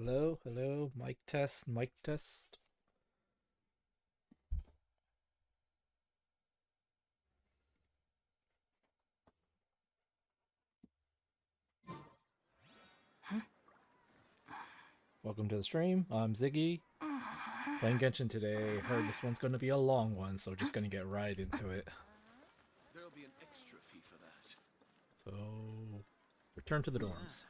Hello, hello, mic test, mic test. Welcome to the stream. I'm Xiggi. Playing Genshin today. Heard this one's going to be a long one, so just going to get right into it. There'll be an extra fee for that. So, return to the dorms.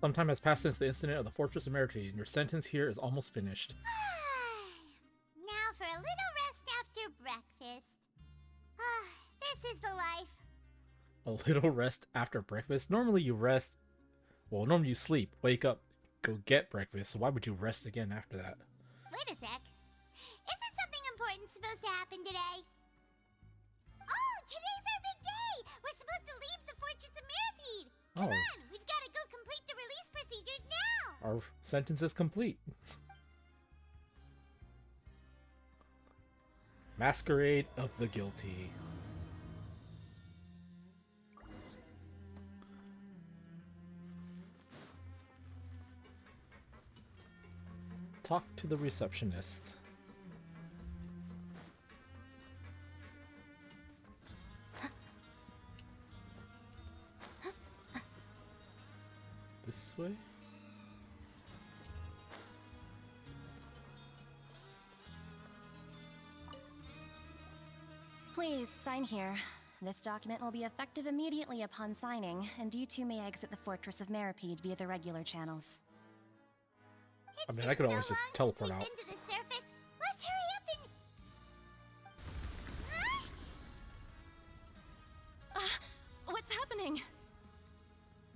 Some time has passed since the incident of the Fortress of Merity, and your sentence here is almost finished. Now for a little rest after breakfast. This is the life. A little rest after breakfast? Normally you rest... Well, normally you sleep, wake up, go get breakfast, so why would you rest again after that? Wait a sec. Isn't something important supposed to happen today? Oh, today's our big day! We're supposed to leave the Fortress of Meripede! Come on, we've got to go complete the release procedures now! Our sentence is complete. Masquerade of the Guilty. Talk to the receptionist. This way? Please, sign here. This document will be effective immediately upon signing, and you two may exit the Fortress of Meripede via the regular channels. I mean, I could always just teleport out. Been to the surface. Let's hurry up and... What's happening?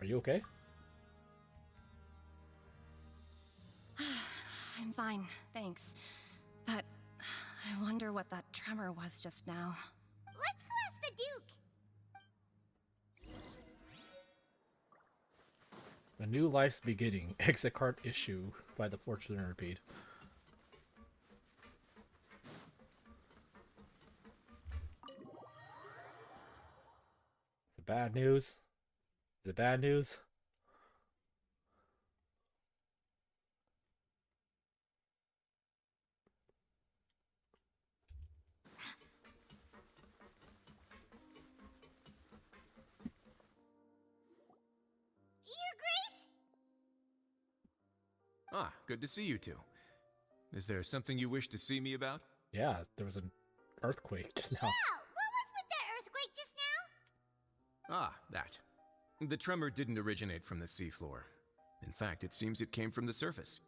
Are you okay? I'm fine, thanks. But I wonder what that tremor was just now. Let's go ask the Duke. A new life's beginning. Exit card issue by the Fortress of Meripede. Is it bad news? Is it bad news? Your Grace? Ah, good to see you two. Is there something you wish to see me about? Yeah, there was an earthquake just now. Yeah, what was with that earthquake just now? Ah, that. The tremor didn't originate from the seafloor. In fact, it seems it came from the surface.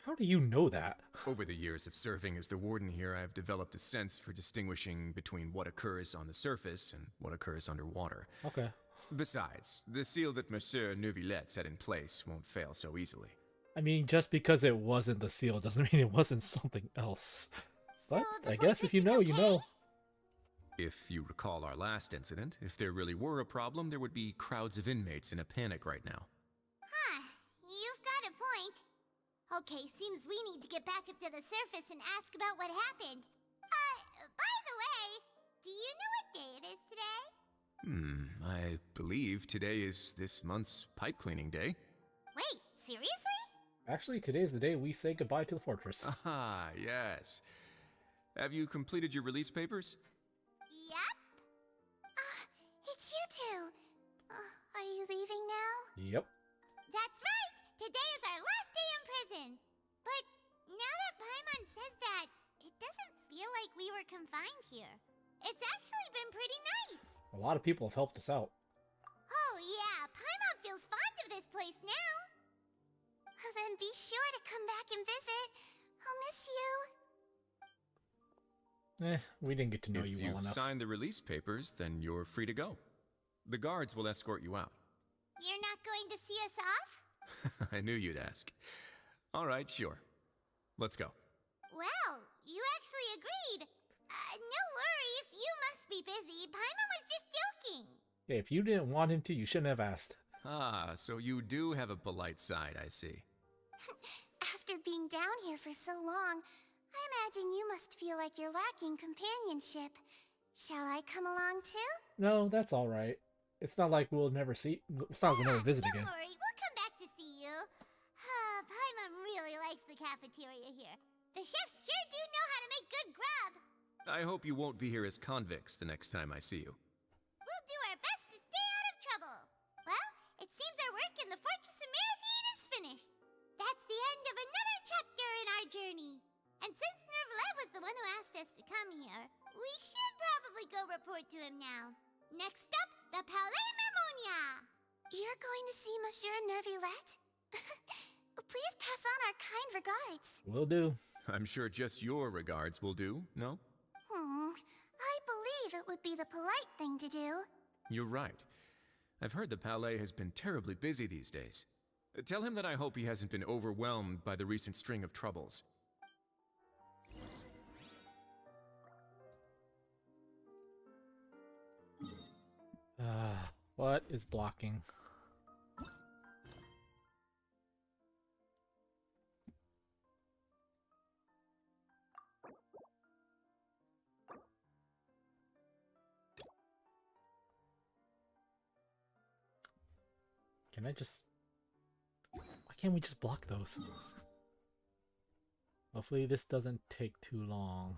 How do you know that? Over the years of serving as the warden here, I have developed a sense for distinguishing between what occurs on the surface and what occurs underwater. Okay. Besides, the seal that Monsieur Neuvillette set in place won't fail so easily. I mean, just because it wasn't the seal doesn't mean it wasn't something else. But So I the guess if you fortress know, is you okay? know. If you recall our last incident, if there really were a problem, there would be crowds of inmates in a panic right now. Huh, you've got a point. Okay, seems we need to get back up to the surface and ask about what happened. By the way, do you know what day it is today? I believe today is this month's pipe cleaning day. Wait, seriously? Actually, today's the day we say goodbye to the fortress. Ah, yes. Have you completed your release papers? Yep. It's you two. Are you leaving now? Yep. That's right! Today is our last day in prison! But now that Paimon says that, it doesn't feel like we were confined here. It's actually been pretty nice! A lot of people have helped us out. Oh yeah, Paimon feels fond of this place now! Then be sure to come back and visit. I'll miss you. We didn't get to know If you well you've enough. signed the release papers, then you're free to go. The guards will escort you out. You're not going to see us off? I knew you'd ask. All right, sure. Let's go. Well, you actually agreed. No worries, you must be busy. Paimon was just joking. Yeah, if you didn't want him to, you shouldn't have asked. Ah, so you do have a polite side, I see. After being down here for so long, I imagine you must feel like you're lacking companionship. Shall I come along too? No, that's all right. It's not like we'll never see. It's not like we'll never visit Don't again. worry, we'll come back to see you. Paimon really likes the cafeteria here. The chefs sure do know how to make good grub. I hope you won't be here as convicts the next time I see you. We'll do our best to stay out of trouble. Well, it seems our work in the Fortress of Mirapede is finished. That's the end of another chapter in our journey. And since Nervlev was the one who asked us to come here, we should probably go report to him now. Next up, the Palais Mermonia. You're going to see Monsieur Nervulette? Please pass on our kind regards. Will do. I'm sure just your regards will do, no? I believe it would be the polite thing to do. You're right. I've heard the Palais has been terribly busy these days. Tell him that I hope he hasn't been overwhelmed by the recent string of troubles. What is blocking? Can I just... Why can't we just block those? Hopefully this doesn't take too long.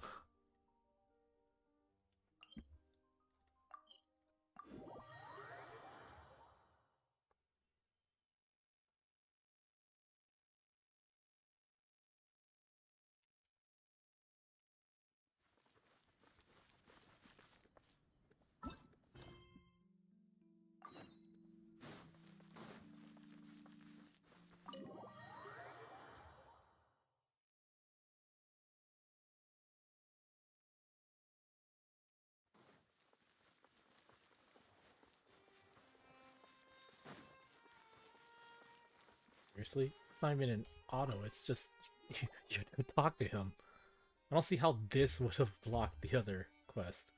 Seriously? It's not even an auto, it's just you have to talk to him. I don't see how this would have blocked the other quest.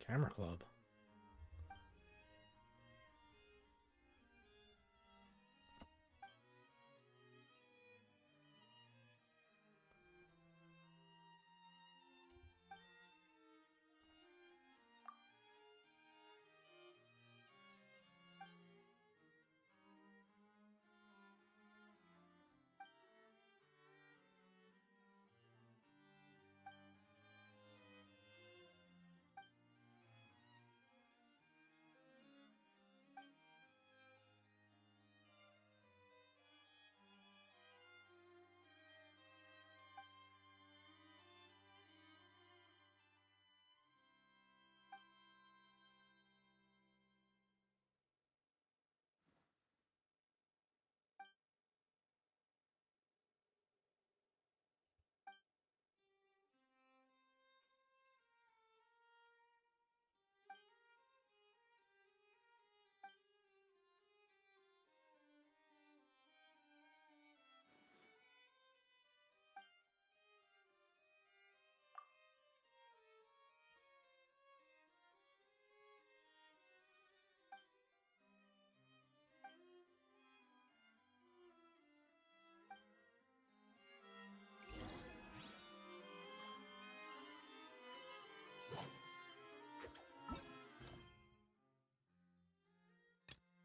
Camera Club.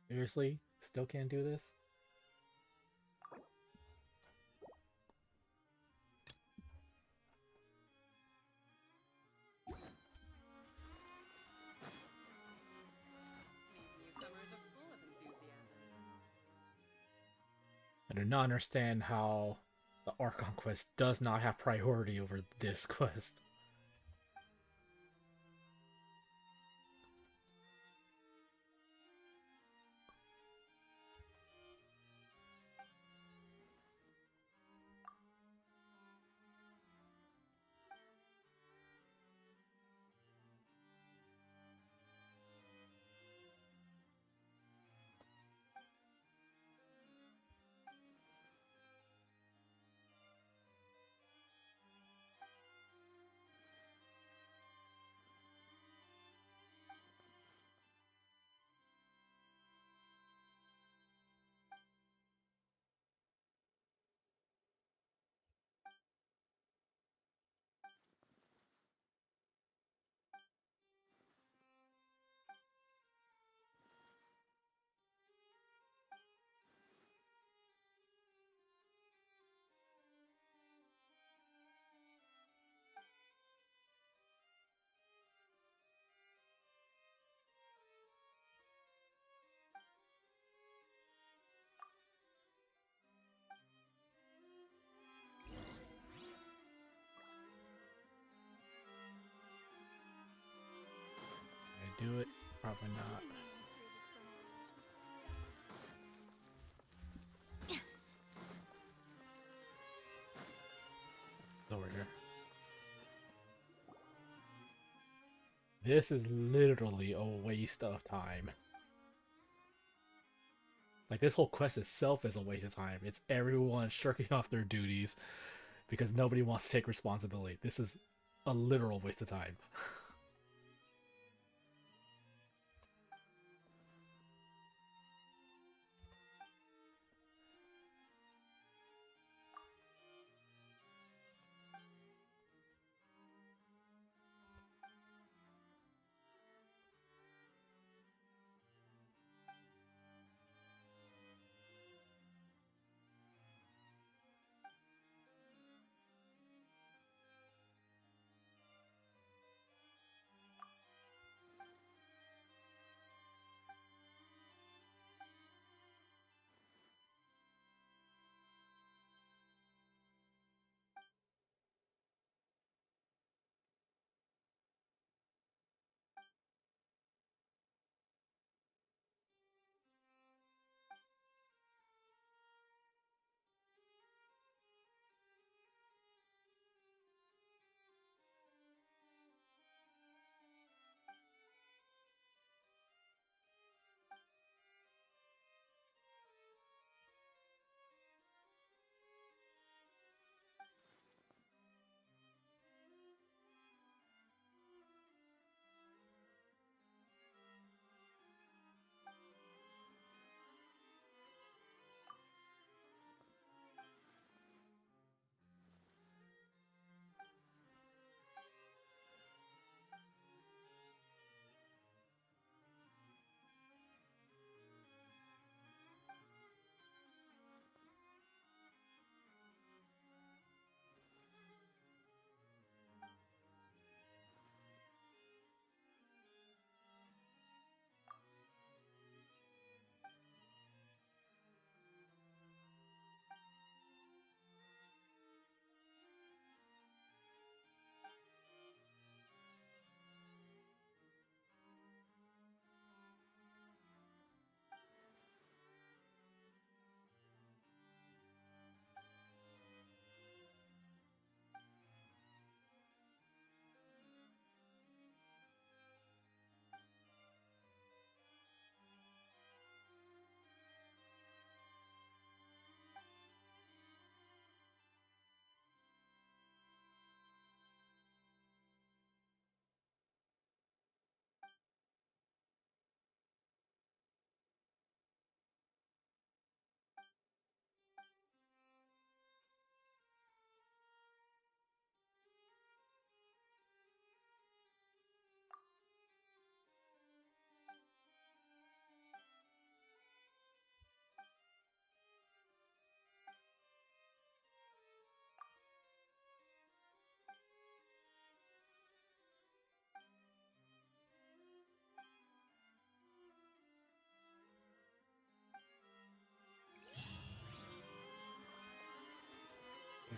Seriously? Still can't do this? I do not understand how the Archon Quest does not have priority over this quest. I do it? Probably not. It's over here. This is literally a waste of time. Like, this whole quest itself is a waste of time. It's everyone shirking off their duties because nobody wants to take responsibility. This is a literal waste of time.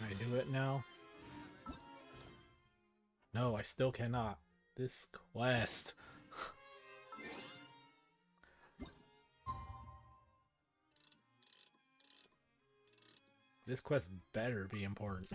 Can I do it now? No, I still cannot. This quest. This quest better be important.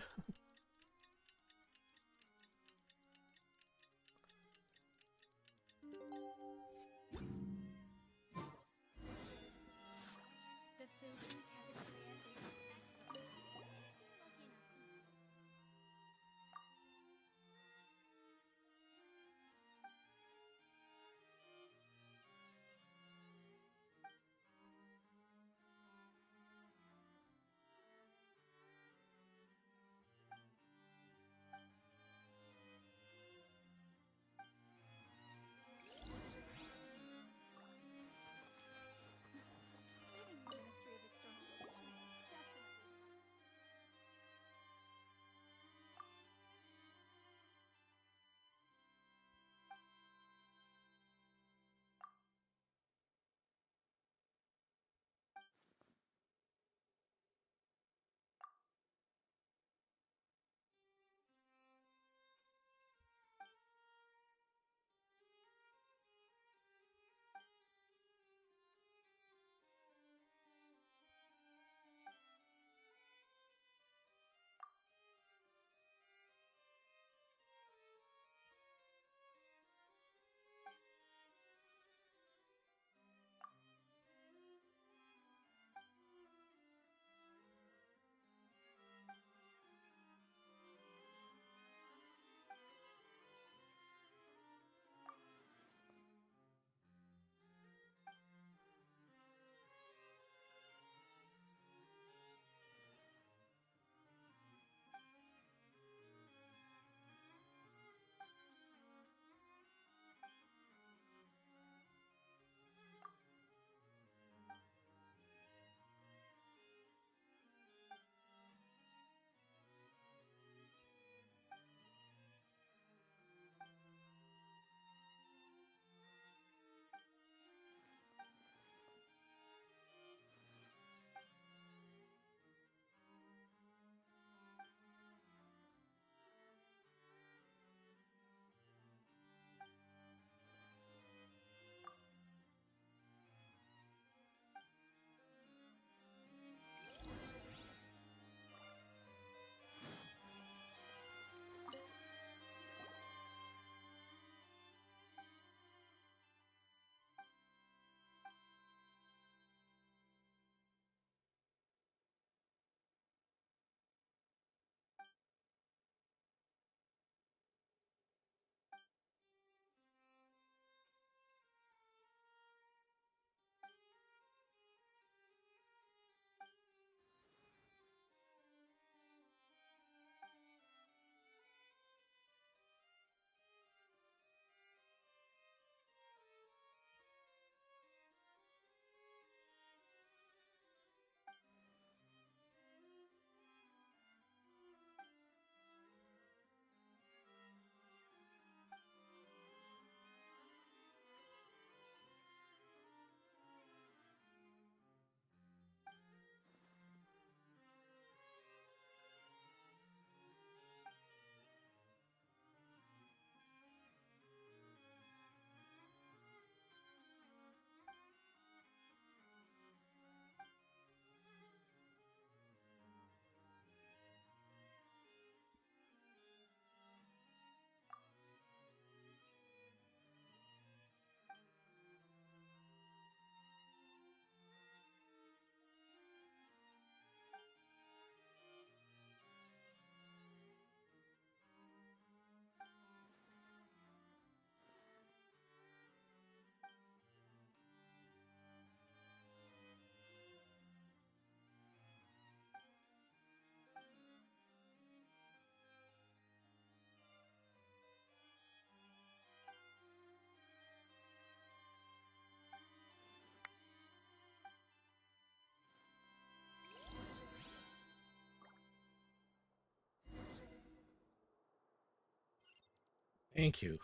Thank you.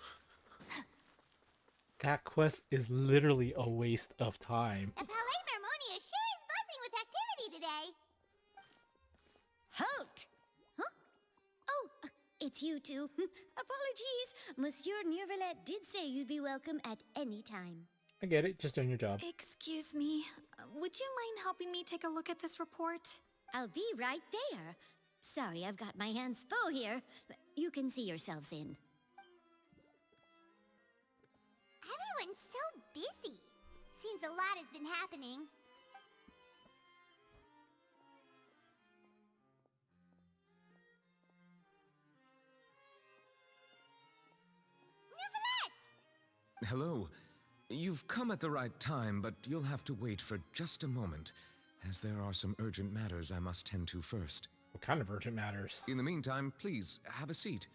That quest is literally a waste of time. The Palais Mermonia sure is buzzing with activity today. Hoot! Oh, it's you two. Apologies. Monsieur Neuvillette did say you'd be welcome at any time. I get it, just doing your job. Excuse me. Would you mind helping me take a look at this report? I'll be right there. Sorry, I've got my hands full here. You can see yourselves in. Everyone's so busy. Seems a lot has been happening. Neuvillette! Hello. You've come at the right time, but you'll have to wait for just a moment, as there are some urgent matters I must tend to first. What kind of urgent matters? In the meantime, please, have a seat.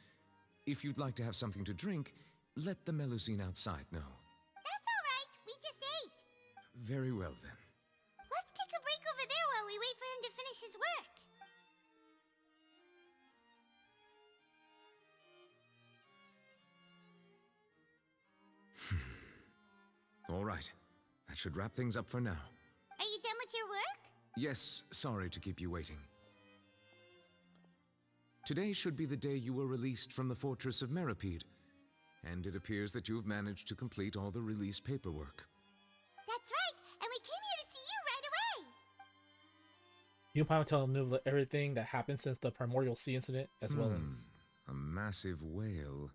If you'd like to have something to drink, let the Melusine outside know. That's all right. We just ate. Very well, then. Let's take a break over there while we wait for him to finish his work. All right. That should wrap things up for now. Are you done with your work? Yes, sorry to keep you waiting. Today should be the day you were released from the Fortress of Meripede, and it appears that you've managed to complete all the release paperwork. That's right, and we came here to see you right away. You plan to tell Nubla everything that happened since the Primordial Sea incident, as well as... A massive whale.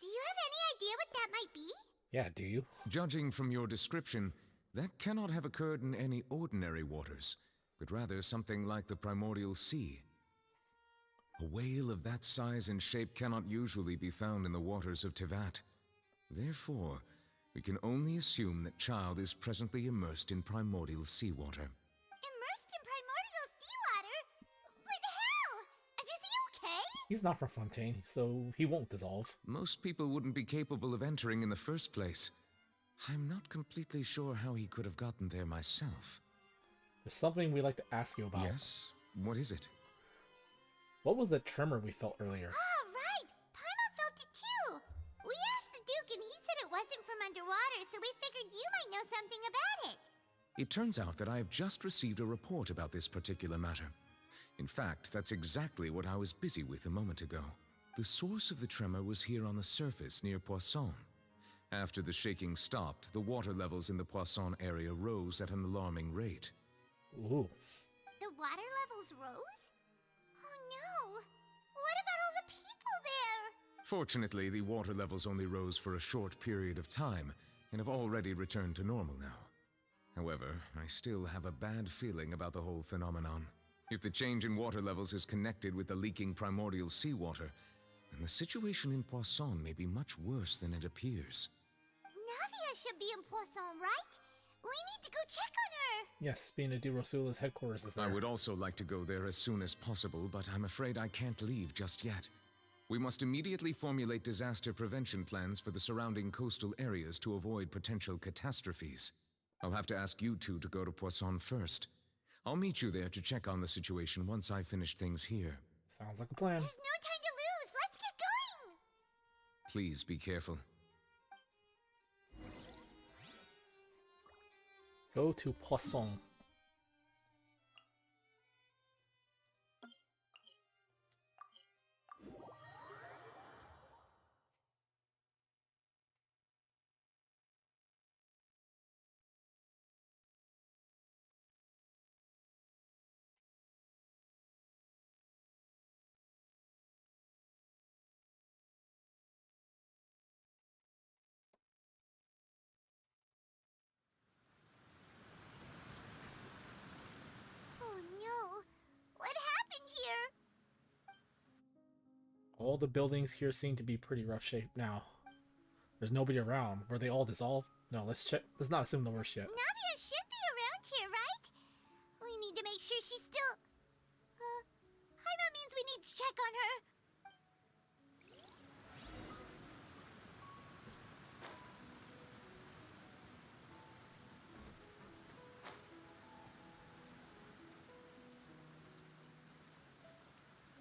Do you have any idea what that might be? Yeah, do you? Judging from your description, that cannot have occurred in any ordinary waters, but rather something like the Primordial Sea. A whale of that size and shape cannot usually be found in the waters of Tevat. Therefore, we can only assume that Child is presently immersed in primordial seawater. Immersed in primordial seawater? But how? Is he okay? He's not from Fontaine, so he won't dissolve. Most people wouldn't be capable of entering in the first place. I'm not completely sure how he could have gotten there myself. There's something we'd like to ask you about. Yes? What is it? What was the tremor we felt earlier? Oh, right! Paimon felt it too! We asked the Duke and he said it wasn't from underwater, so we figured you might know something about it. It turns out that I have just received a report about this particular matter. In fact, that's exactly what I was busy with a moment ago. The source of the tremor was here on the surface near Poisson. After the shaking stopped, the water levels in the Poisson area rose at an alarming rate. Ooh. The water levels rose? Oh no! What about all the people there? Fortunately, the water levels only rose for a short period of time and have already returned to normal now. However, I still have a bad feeling about the whole phenomenon. If the change in water levels is connected with the leaking primordial seawater, then the situation in Poisson may be much worse than it appears. Navia should be in Poisson, right? We need to go check on her! Yes, being a Rosula's headquarters is there. I would also like to go there as soon as possible, but I'm afraid I can't leave just yet. We must immediately formulate disaster prevention plans for the surrounding coastal areas to avoid potential catastrophes. I'll have to ask you two to go to Poisson first. I'll meet you there to check on the situation once I finish things here. Sounds like a plan. There's no time to lose! Let's get going! Please be careful. Go to Poisson. Oh no! What happened here? All the buildings here seem to be pretty rough shape now. There's nobody around. Were they all dissolved? No, let's check. Let's not assume the worst yet. Navia should be around here, right? We need to make sure she's still... Paimon means we need to check on her.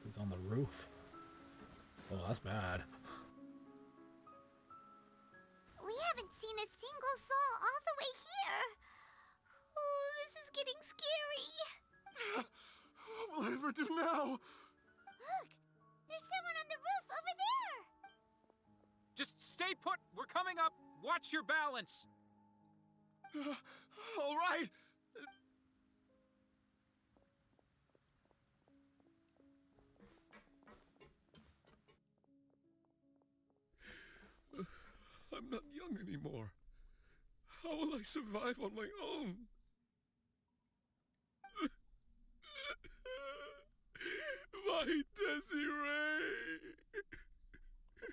It's on the roof. Oh, that's bad. We haven't seen a single soul all the way here. Oh, this is getting scary. What will I ever do now? Look, there's Stay put! We're coming up! Watch your balance! All right! I'm not young anymore. How will I survive on my own? My Desiree!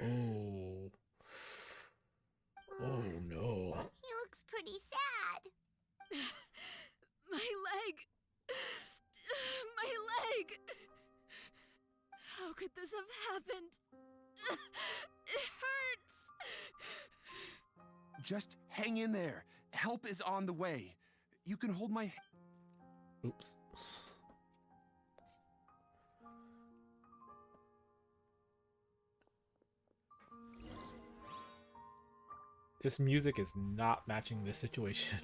Oh. Oh no. He looks pretty sad. My leg! My leg! How could this have happened? It hurts! Just hang in there. Help is on the way. You can hold my... Oops. This music is not matching this situation.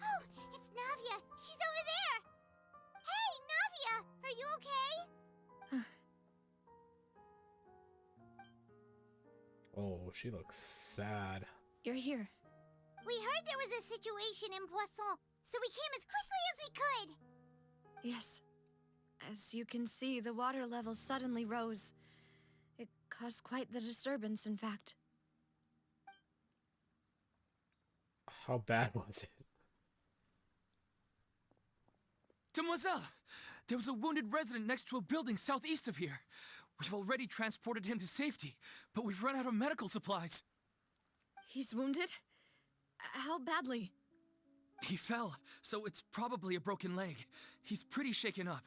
Oh, it's Navia. She's over there. Hey, Navia, are you okay? Oh, she looks sad. You're here. We heard there was a situation in Poisson, so we came as quickly as we could. Yes. As you can see, the water level suddenly rose. It caused quite the disturbance, in fact. How bad was it? Demoiselle! There was a wounded resident next to a building southeast of here. We've already transported him to safety, but we've run out of medical supplies. He's wounded? How badly? He fell, so it's probably a broken leg. He's pretty shaken up.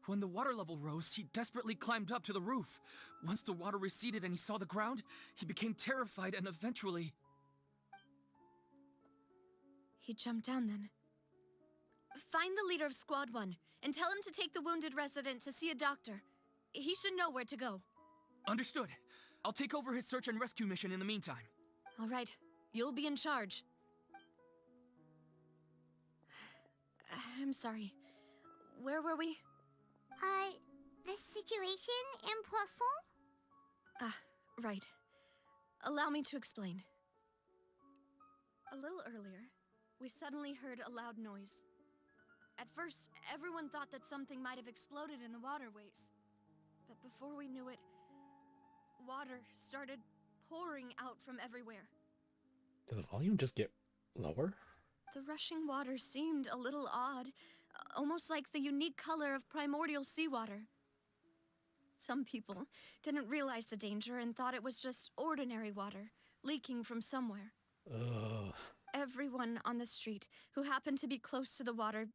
When the water level rose, he desperately climbed up to the roof. Once the water receded and he saw the ground, he became terrified and eventually... He jumped down then. Find the leader of Squad 1 and tell him to take the wounded resident to see a doctor. He should know where to go. Understood. I'll take over his search and rescue mission in the meantime. All right. You'll be in charge. I'm sorry. Where were we? The situation in Poisson? Ah, right. Allow me to explain. A little earlier, we suddenly heard a loud noise. At first, everyone thought that something might have exploded in the waterways. But before we knew it, water started pouring out from everywhere. Did the volume just get lower? The rushing water seemed a little odd, almost like the unique color of primordial seawater. Some people didn't realize the danger and thought it was just ordinary water, leaking from somewhere. Ugh. Everyone on the street who happened to be close to the water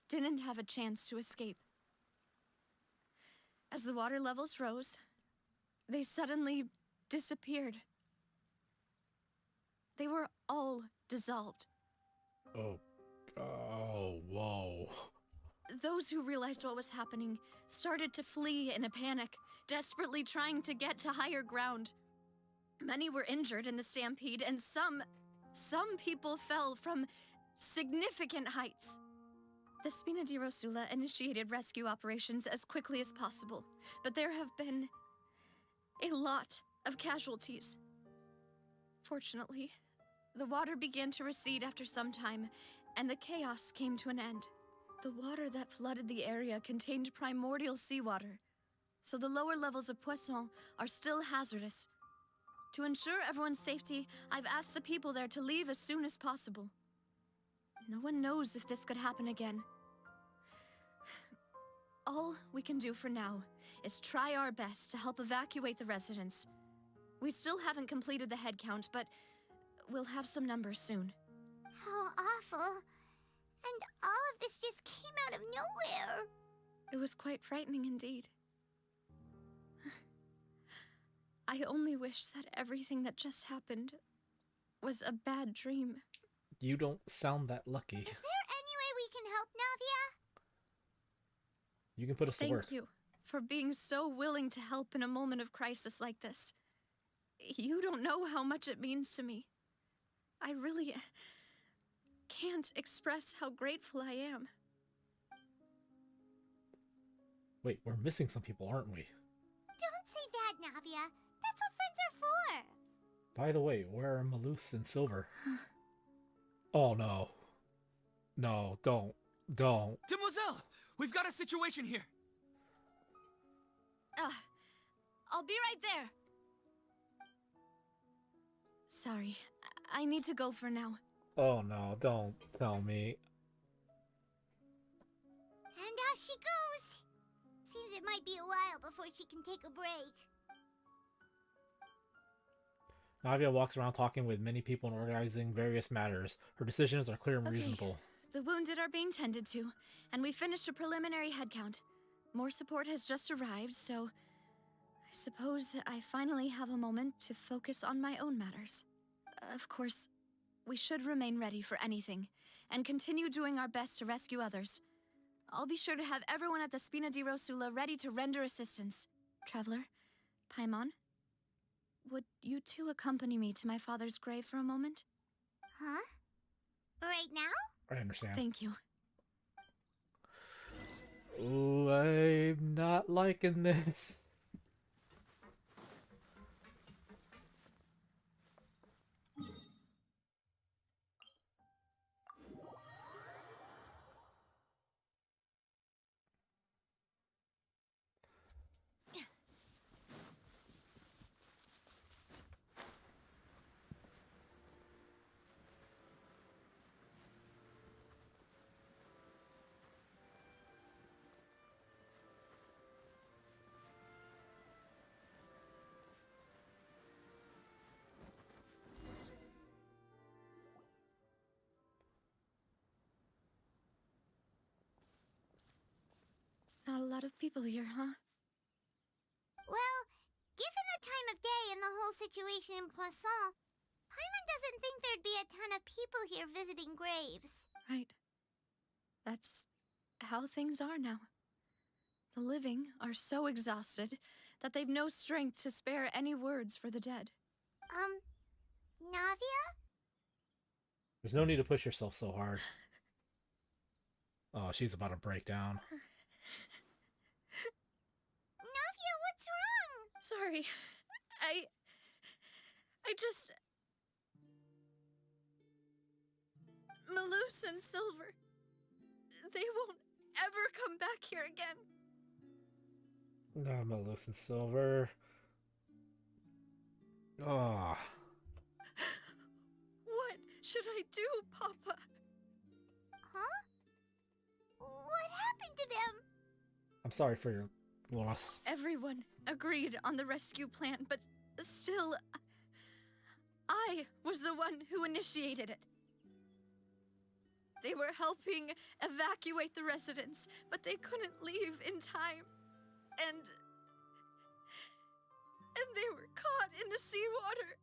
didn't have a chance to escape. As the water levels rose, they suddenly disappeared. They were all dissolved. Oh. Oh, whoa. Those who realized what was happening started to flee in a panic, desperately trying to get to higher ground. Many were injured in the stampede, and some people fell from significant heights. The Spina di Rosula initiated rescue operations as quickly as possible, but there have been a lot of casualties. Fortunately, the water began to recede after some time, and the chaos came to an end. The water that flooded the area contained primordial seawater, so the lower levels of Poisson are still hazardous. To ensure everyone's safety, I've asked the people there to leave as soon as possible. No one knows if this could happen again. All we can do for now is try our best to help evacuate the residents. We still haven't completed the head count, but we'll have some numbers soon. How awful. And all of this just came out of nowhere. It was quite frightening indeed. I only wish that everything that just happened was a bad dream. You don't sound that lucky. Is there any way we can help, Navia? You can put us to work. Thank you for being so willing to help in a moment of crisis like this. You don't know how much it means to me. I really can't express how grateful I am. Wait, we're missing some people, aren't we? Don't say that, Navia. That's what friends are for. By the way, where are Malus and Silver? Oh no. No, don't. Demoiselle! We've got a situation here! I'll be right there. Sorry, I need to go for now. Oh no, don't tell me. And out she goes. Seems it might be a while before she can take a break. Navia walks around talking with many people and organizing various matters. Her decisions are clear and reasonable. The wounded are being tended to, and we finished a preliminary head count. More support has just arrived, so I suppose I finally have a moment to focus on my own matters. Of course, we should remain ready for anything, and continue doing our best to rescue others. I'll be sure to have everyone at the Spina di Rosula ready to render assistance. Traveler, Paimon, would you two accompany me to my father's grave for a moment? Huh? Right now? I understand. Thank you. Ooh, I'm not liking this. Not a lot of people here, huh? Well, given the time of day and the whole situation in Poisson, Paimon doesn't think there'd be a ton of people here visiting graves. Right. That's how things are now. The living are so exhausted that they've no strength to spare any words for the dead. Navia? There's no need to push yourself so hard. Oh, she's about to break down. Navia, what's wrong? Sorry. I just... Malus and Silver. They won't ever come back here again. No, Malus and Silver. Ah. What should I do, Papa? Huh? What happened to them? I'm sorry for your loss. Everyone agreed on the rescue plan, but still, I was the one who initiated it. They were helping evacuate the residents, but they couldn't leave in time. And they were caught in the seawater.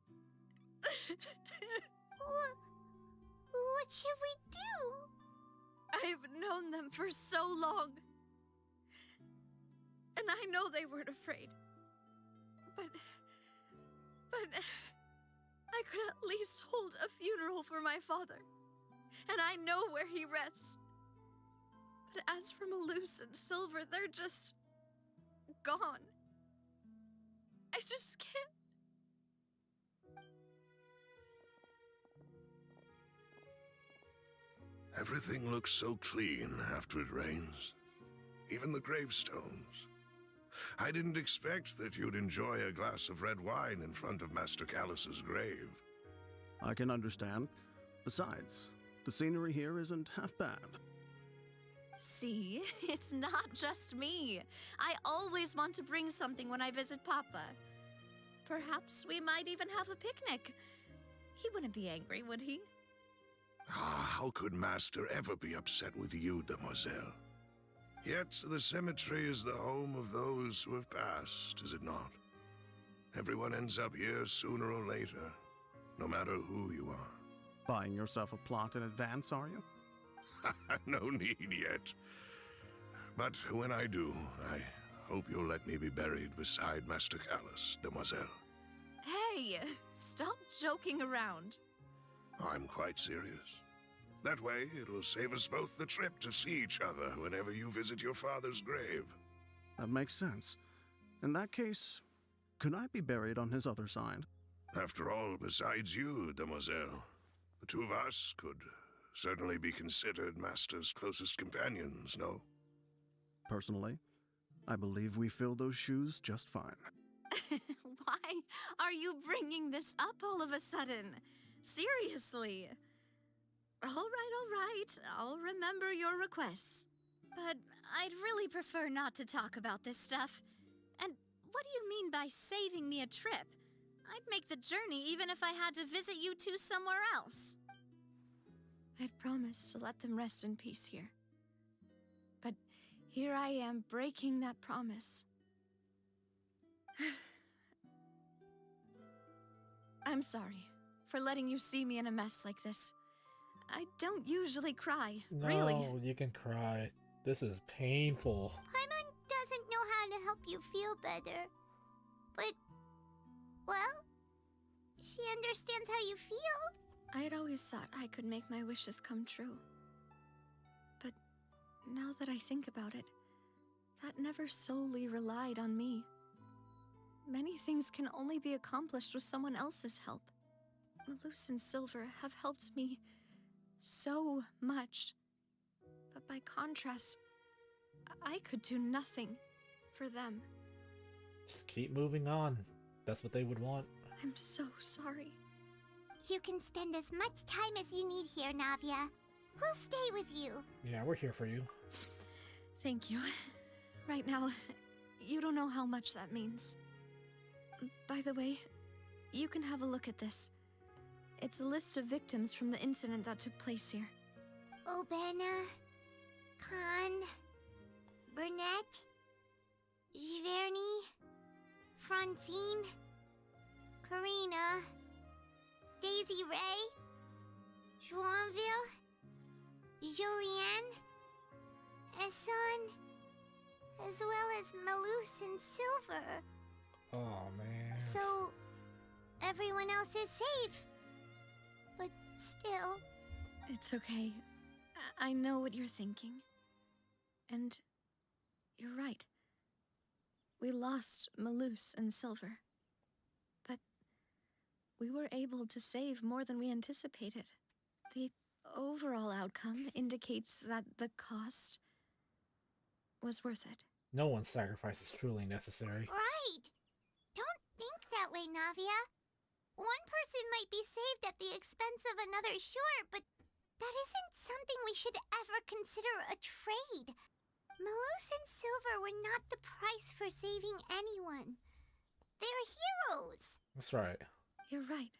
What should we do? I've known them for so long. And I know they weren't afraid. But I could at least hold a funeral for my father. And I know where he rests. But as for Malus and Silver, they're just gone. I just can't. Everything looks so clean after it rains. Even the gravestones. I didn't expect that you'd enjoy a glass of red wine in front of Master Callus's grave. I can understand. Besides, the scenery here isn't half bad. See, it's not just me. I always want to bring something when I visit Papa. Perhaps we might even have a picnic. He wouldn't be angry, would he? How could Master ever be upset with you, Demoiselle? Yet the cemetery is the home of those who have passed, is it not? Everyone ends up here sooner or later, no matter who you are. Buying yourself a plot in advance, are you? No need yet. But when I do, I hope you'll let me be buried beside Master Callus, demoiselle. Hey, stop joking around. I'm quite serious. That way, it will save us both the trip to see each other whenever you visit your father's grave. That makes sense. In that case, could I be buried on his other side? After all, besides you, demoiselle, the two of us could certainly be considered Master's closest companions, no? Personally, I believe we fill those shoes just fine. Why are you bringing this up all of a sudden? Seriously. All right. I'll remember your requests. But I'd really prefer not to talk about this stuff. And what do you mean by saving me a trip? I'd make the journey even if I had to visit you two somewhere else. I'd promised to let them rest in peace here. But here I am breaking that promise. I'm sorry for letting you see me in a mess like this. I don't usually cry, No, really. you can cry. This is painful. Paimon doesn't know how to help you feel better. But, well, she understands how you feel. I'd always thought I could make my wishes come true. But now that I think about it, that never solely relied on me. Many things can only be accomplished with someone else's help. Malus and Silver have helped me so much. But by contrast, I could do nothing for them. Just keep moving on. That's what they would want. I'm so sorry. You can spend as much time as you need here, Navia. We'll stay with you. Yeah, we're here for you. Thank you. Right now, you don't know how much that means. By the way, you can have a look at this. It's a list of victims from the incident that took place here. Obena, Khan, Burnett, Giverny, Francine, Karina, Daisy Ray, Joinville, Julianne, Esson, as well as Malus and Silver. Oh, man. So, everyone else is safe. But still... It's okay. I know what you're thinking. And you're right. We lost Malus and Silver. But we were able to save more than we anticipated. The overall outcome indicates that the cost was worth it. No one's sacrifice is truly necessary. Right! Don't think that way, Navia. One person might be saved at the expense of another, sure, but that isn't something we should ever consider a trade. Malus and Silver were not the price for saving anyone. They're heroes. That's right. You're right.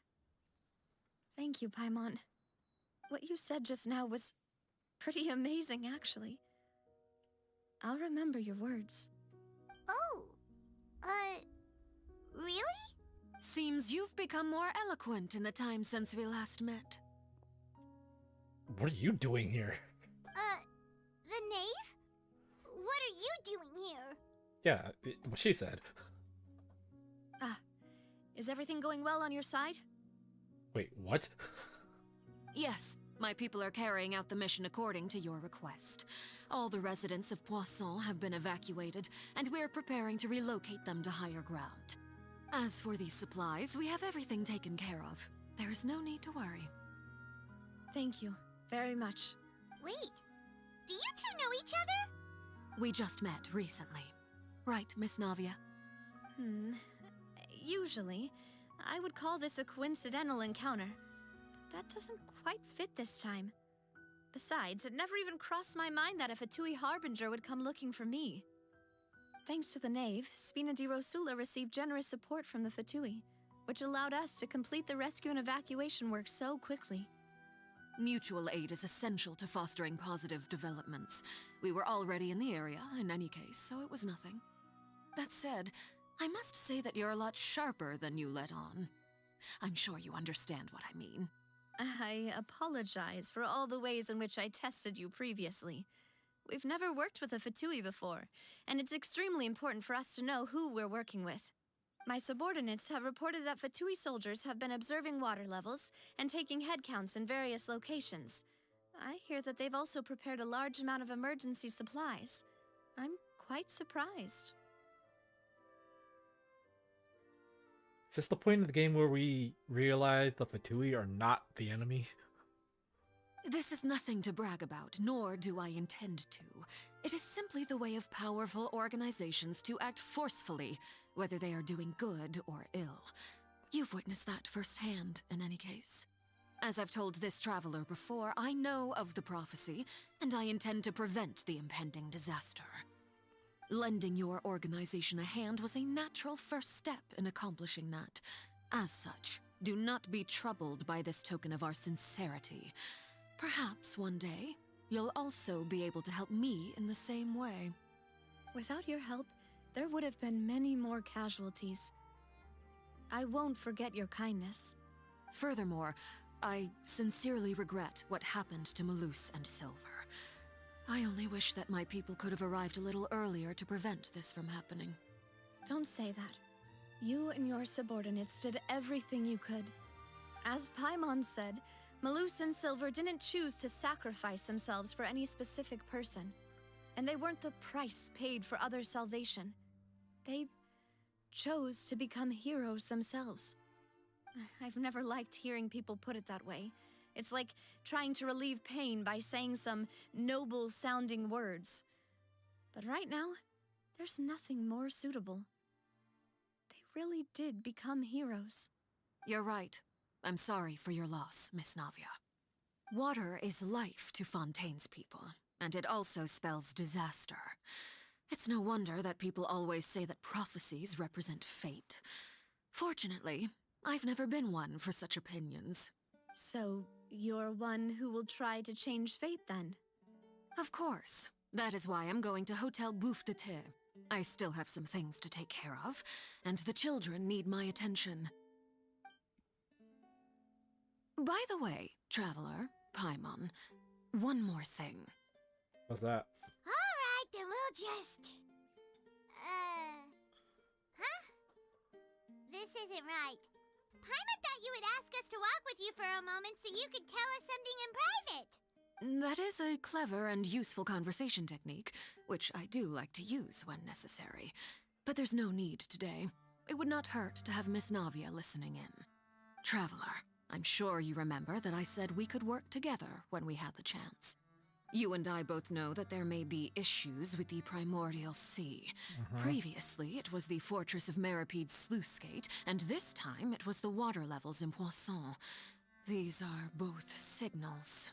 Thank you, Paimon. What you said just now was pretty amazing, actually. I'll remember your words. Oh, really? Seems you've become more eloquent in the time since we last met. What are you doing here? The knave? What are you doing here? Yeah, what she said. Is everything going well on your side? Wait, what? Yes, my people are carrying out the mission according to your request. All the residents of Poisson have been evacuated, and we're preparing to relocate them to higher ground. As for these supplies, we have everything taken care of. There is no need to worry. Thank you very much. Wait, do you two know each other? We just met recently. Right, Miss Navia? Usually, I would call this a coincidental encounter. But that doesn't quite fit this time. Besides, it never even crossed my mind that a Fatui Harbinger would come looking for me. Thanks to the Knave, Spina di Rosula received generous support from the Fatui, which allowed us to complete the rescue and evacuation work so quickly. Mutual aid is essential to fostering positive developments. We were already in the area, in any case, so it was nothing. That said, I must say that you're a lot sharper than you let on. I'm sure you understand what I mean. I apologize for all the ways in which I tested you previously. We've never worked with a Fatui before, and it's extremely important for us to know who we're working with. My subordinates have reported that Fatui soldiers have been observing water levels and taking head counts in various locations. I hear that they've also prepared a large amount of emergency supplies. I'm quite surprised. Is this the point of the game where we realize the Fatui are not the enemy? This is nothing to brag about, nor do I intend to. It is simply the way of powerful organizations to act forcefully, whether they are doing good or ill. You've witnessed that firsthand, in any case. As I've told this traveler before, I know of the prophecy, and I intend to prevent the impending disaster. Lending your organization a hand was a natural first step in accomplishing that. As such, do not be troubled by this token of our sincerity. Perhaps one day, you'll also be able to help me in the same way. Without your help, there would have been many more casualties. I won't forget your kindness. Furthermore, I sincerely regret what happened to Malus and Silver. I only wish that my people could have arrived a little earlier to prevent this from happening. Don't say that. You and your subordinates did everything you could. As Paimon said, Malus and Silver didn't choose to sacrifice themselves for any specific person. And they weren't the price paid for other salvation. They chose to become heroes themselves. I've never liked hearing people put it that way. It's like trying to relieve pain by saying some noble-sounding words. But right now, there's nothing more suitable. They really did become heroes. You're right. I'm sorry for your loss, Miss Navia. Water is life to Fontaine's people, and it also spells disaster. It's no wonder that people always say that prophecies represent fate. Fortunately, I've never been one for such opinions. So, you're one who will try to change fate, then? Of course. That is why I'm going to Hotel Bouffe de Thé. I still have some things to take care of, and the children need my attention. By the way, Traveler, Paimon, one more thing. What's that? Alright, then we'll just... Huh? This isn't right. Paimon thought you would ask us to walk with you for a moment so you could tell us something in private. That is a clever and useful conversation technique, which I do like to use when necessary. But there's no need today. It would not hurt to have Miss Navia listening in. Traveler, I'm sure you remember that I said we could work together when we had the chance. You and I both know that there may be issues with the Primordial Sea. Previously, it was the Fortress of Meripede's sluice gate, and this time it was the water levels in Poisson. These are both signals.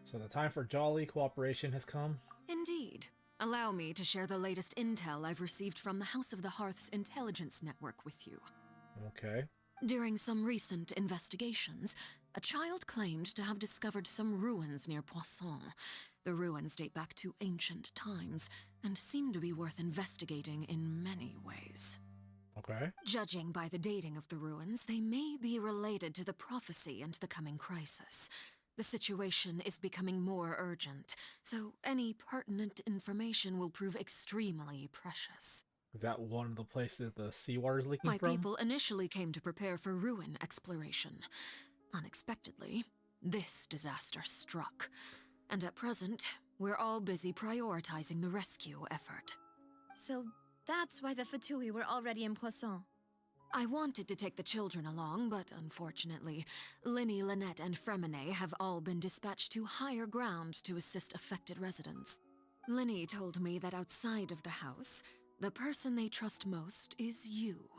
So the time for jolly cooperation has come? Indeed. Allow me to share the latest intel I've received from the House of the Hearth's intelligence network with you. Okay. During some recent investigations, a child claimed to have discovered some ruins near Poisson. The ruins date back to ancient times, and seem to be worth investigating in many ways. Okay. Judging by the dating of the ruins, they may be related to the prophecy and the coming crisis. The situation is becoming more urgent, so any pertinent information will prove extremely precious. Is that one of the places the seawater's leaking My from? people initially came to prepare for ruin exploration. Unexpectedly, this disaster struck. And at present, we're all busy prioritizing the rescue effort. So, that's why the Fatui were already in Poisson. I wanted to take the children along, but unfortunately, Linny, Lynette, and Fremine have all been dispatched to higher ground to assist affected residents. Linny told me that outside of the house, the person they trust most is you.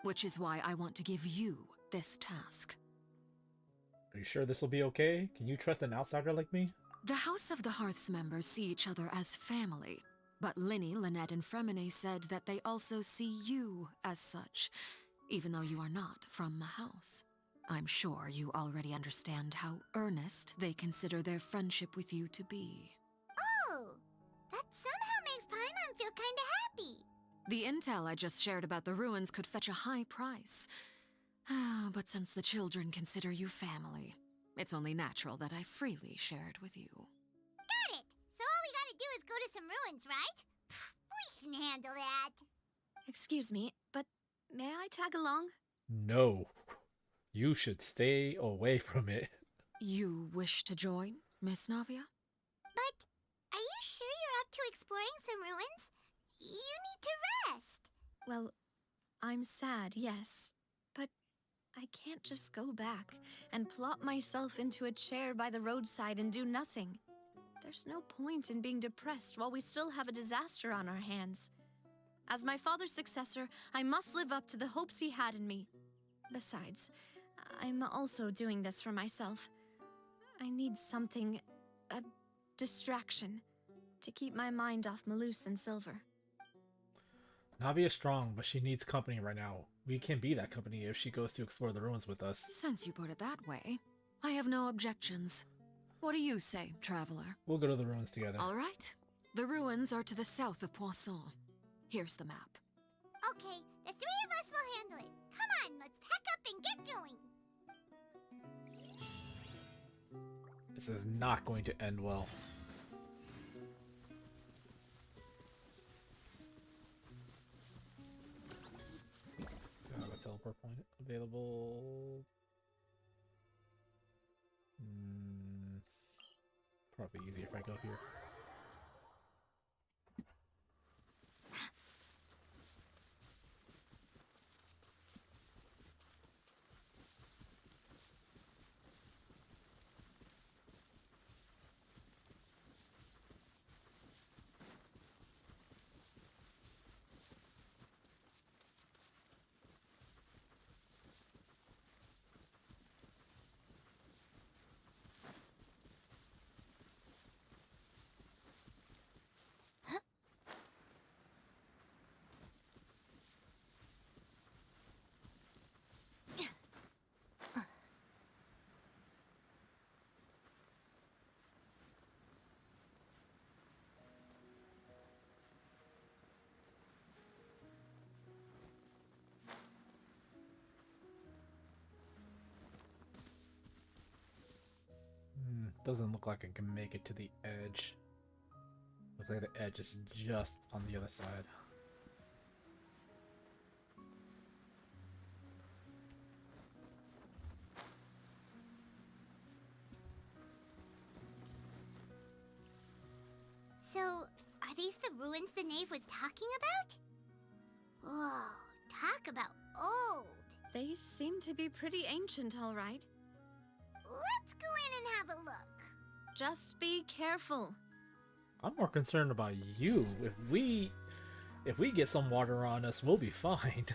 Which is why I want to give you this task. Are you sure this will be okay? Can you trust an outsider like me? The House of the Hearth's members see each other as family, but Linny, Lynette, and Fremine said that they also see you as such, even though you are not from the house. I'm sure you already understand how earnest they consider their friendship with you to be. Oh, that somehow makes Paimon feel kinda happy. The intel I just shared about the ruins could fetch a high price. But since the children consider you family, it's only natural that I freely share it with you. Got it! So all we gotta is go to some ruins, right? We can handle that. Excuse me, but may I tag along? No. You should stay away from it. You wish to join, Miss Navia? But are you sure you're up to exploring some ruins? You need to rest. Well, I'm sad, yes. But I can't just go back and plop myself into a chair by the roadside and do nothing. There's no point in being depressed while we still have a disaster on our hands. As my father's successor, I must live up to the hopes he had in me. Besides, I'm also doing this for myself. I need something, a distraction, to keep my mind off Malus and Silver. Navia's strong, but she needs company right now. We can be that company if she goes to explore the ruins with us. Since you put it that way, I have no objections. What do you say, traveler? We'll go to the ruins together. All right. The ruins are to the south of Poisson. Here's the map. Okay, the three of us will handle it. Come on, let's pack up and get going. This is not going to end well. Do I have a teleport point available? Probably easier if I go here. Doesn't look like I can make it to the edge. Looks like the edge is just on the other side. So, are these the ruins the knave was talking about? Whoa, talk about old. They seem to be pretty ancient, all right. Let's go in and have a look. Just be careful. I'm more concerned about you. If we get some water on us, we'll be fine.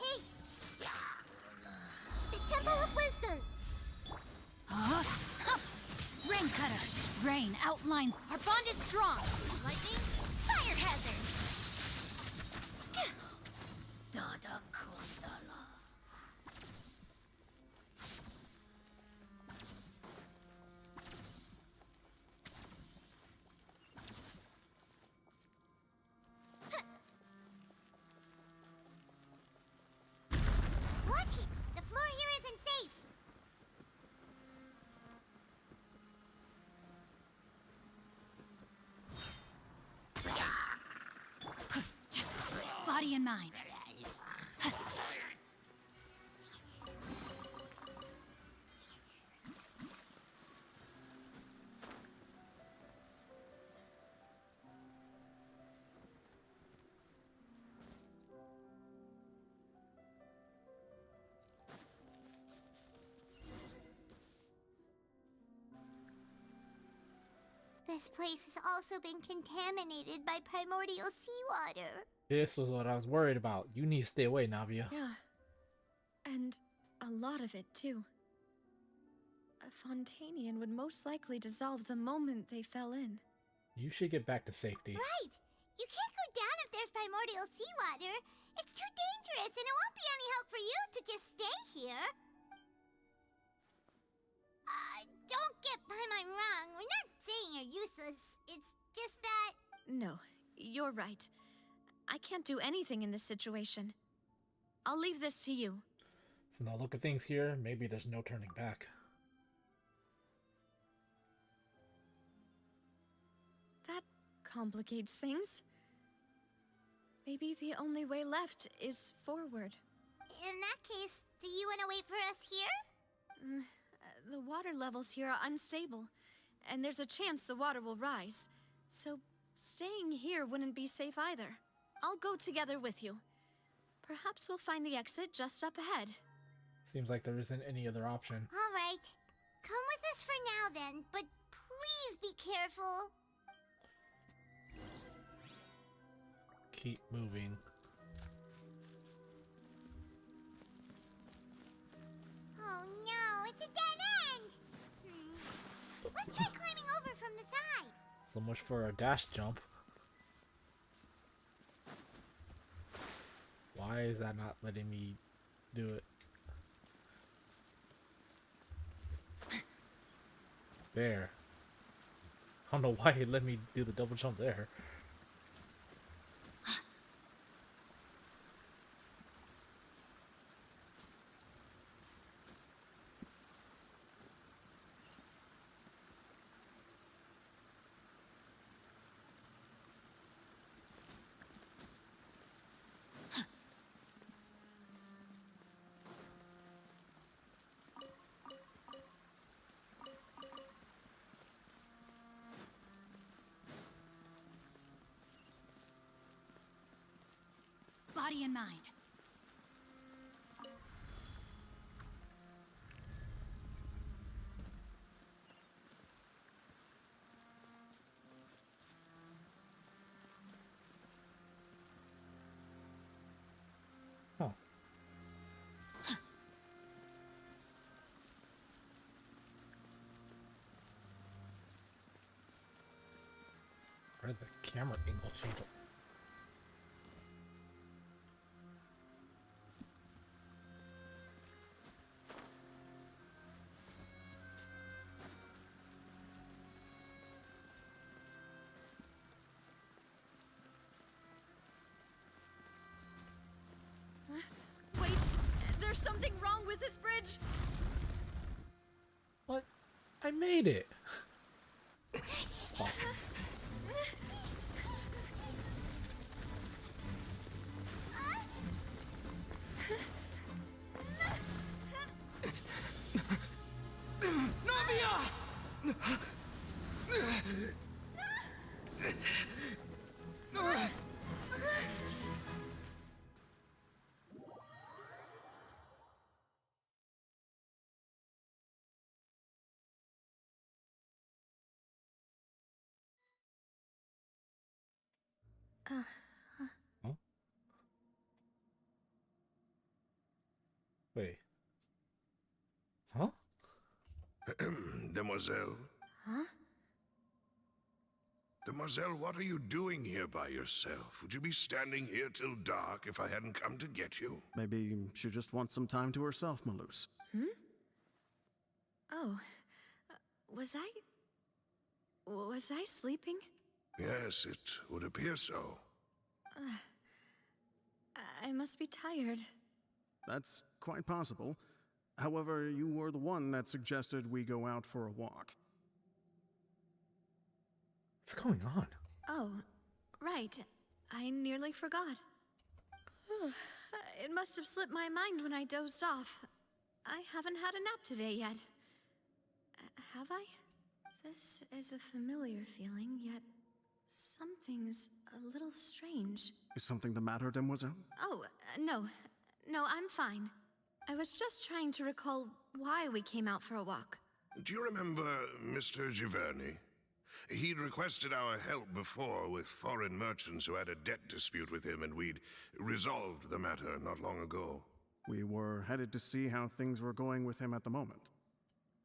Hey! The Temple of Wisdom! Huh? Rain cutter. Rain outline. Our bond is strong. Lightning. Fire hazard. Dada Kundala. Watch it! The floor here isn't safe! Body and mind. The This place has also been contaminated by primordial seawater. This was what I was worried about. You need to stay away, Navia. Yeah. And a lot of it, too. A Fontainian would most likely dissolve the moment they fell in. You should get back to safety. Right! You can't go down if there's primordial seawater. It's too dangerous, and it won't be any help for you to just stay here. Don't get by my wrong. We're not saying you're useless. It's just that... No, you're right. I can't do anything in this situation. I'll leave this to you. From the look of things here, maybe there's no turning back. That complicates things. Maybe the only way left is forward. In that case, do you want to wait for us here? The water levels here are unstable, and there's a chance the water will rise. So staying here wouldn't be safe either. I'll go together with you. Perhaps we'll find the exit just up ahead. Seems like there isn't any other option. All right. Come with us for now then, but please be careful. Keep moving. Oh no, it's a dead end! Let's try climbing over from the side. So much for a dash jump. Why is that not letting me do it? There. I don't know why it let me do the double jump there. Body and mind. Huh. Where did the camera angle change? Wait, there's something wrong with this bridge. What? I made it. Fuck. Huh? Wait. Huh? Demoiselle? Huh? Demoiselle, what are you doing here by yourself? Would you be standing here till dark if I hadn't come to get you? Maybe she just wants some time to herself, Malus. Oh, was I sleeping? Yes, it would appear so. I must be tired. That's quite possible. However, you were the one that suggested we go out for a walk. What's going on? Oh, right. I nearly forgot. It must have slipped my mind when I dozed off. I haven't had a nap today yet. Have I? This is a familiar feeling, yet something's a little strange. Is something the matter, Demoiselle? Oh, no. No, I'm fine. I was just trying to recall why we came out for a walk. Do you remember Mr. Giverny? He'd requested our help before with foreign merchants who had a debt dispute with him, and we'd resolved the matter not long ago. We were headed to see how things were going with him at the moment.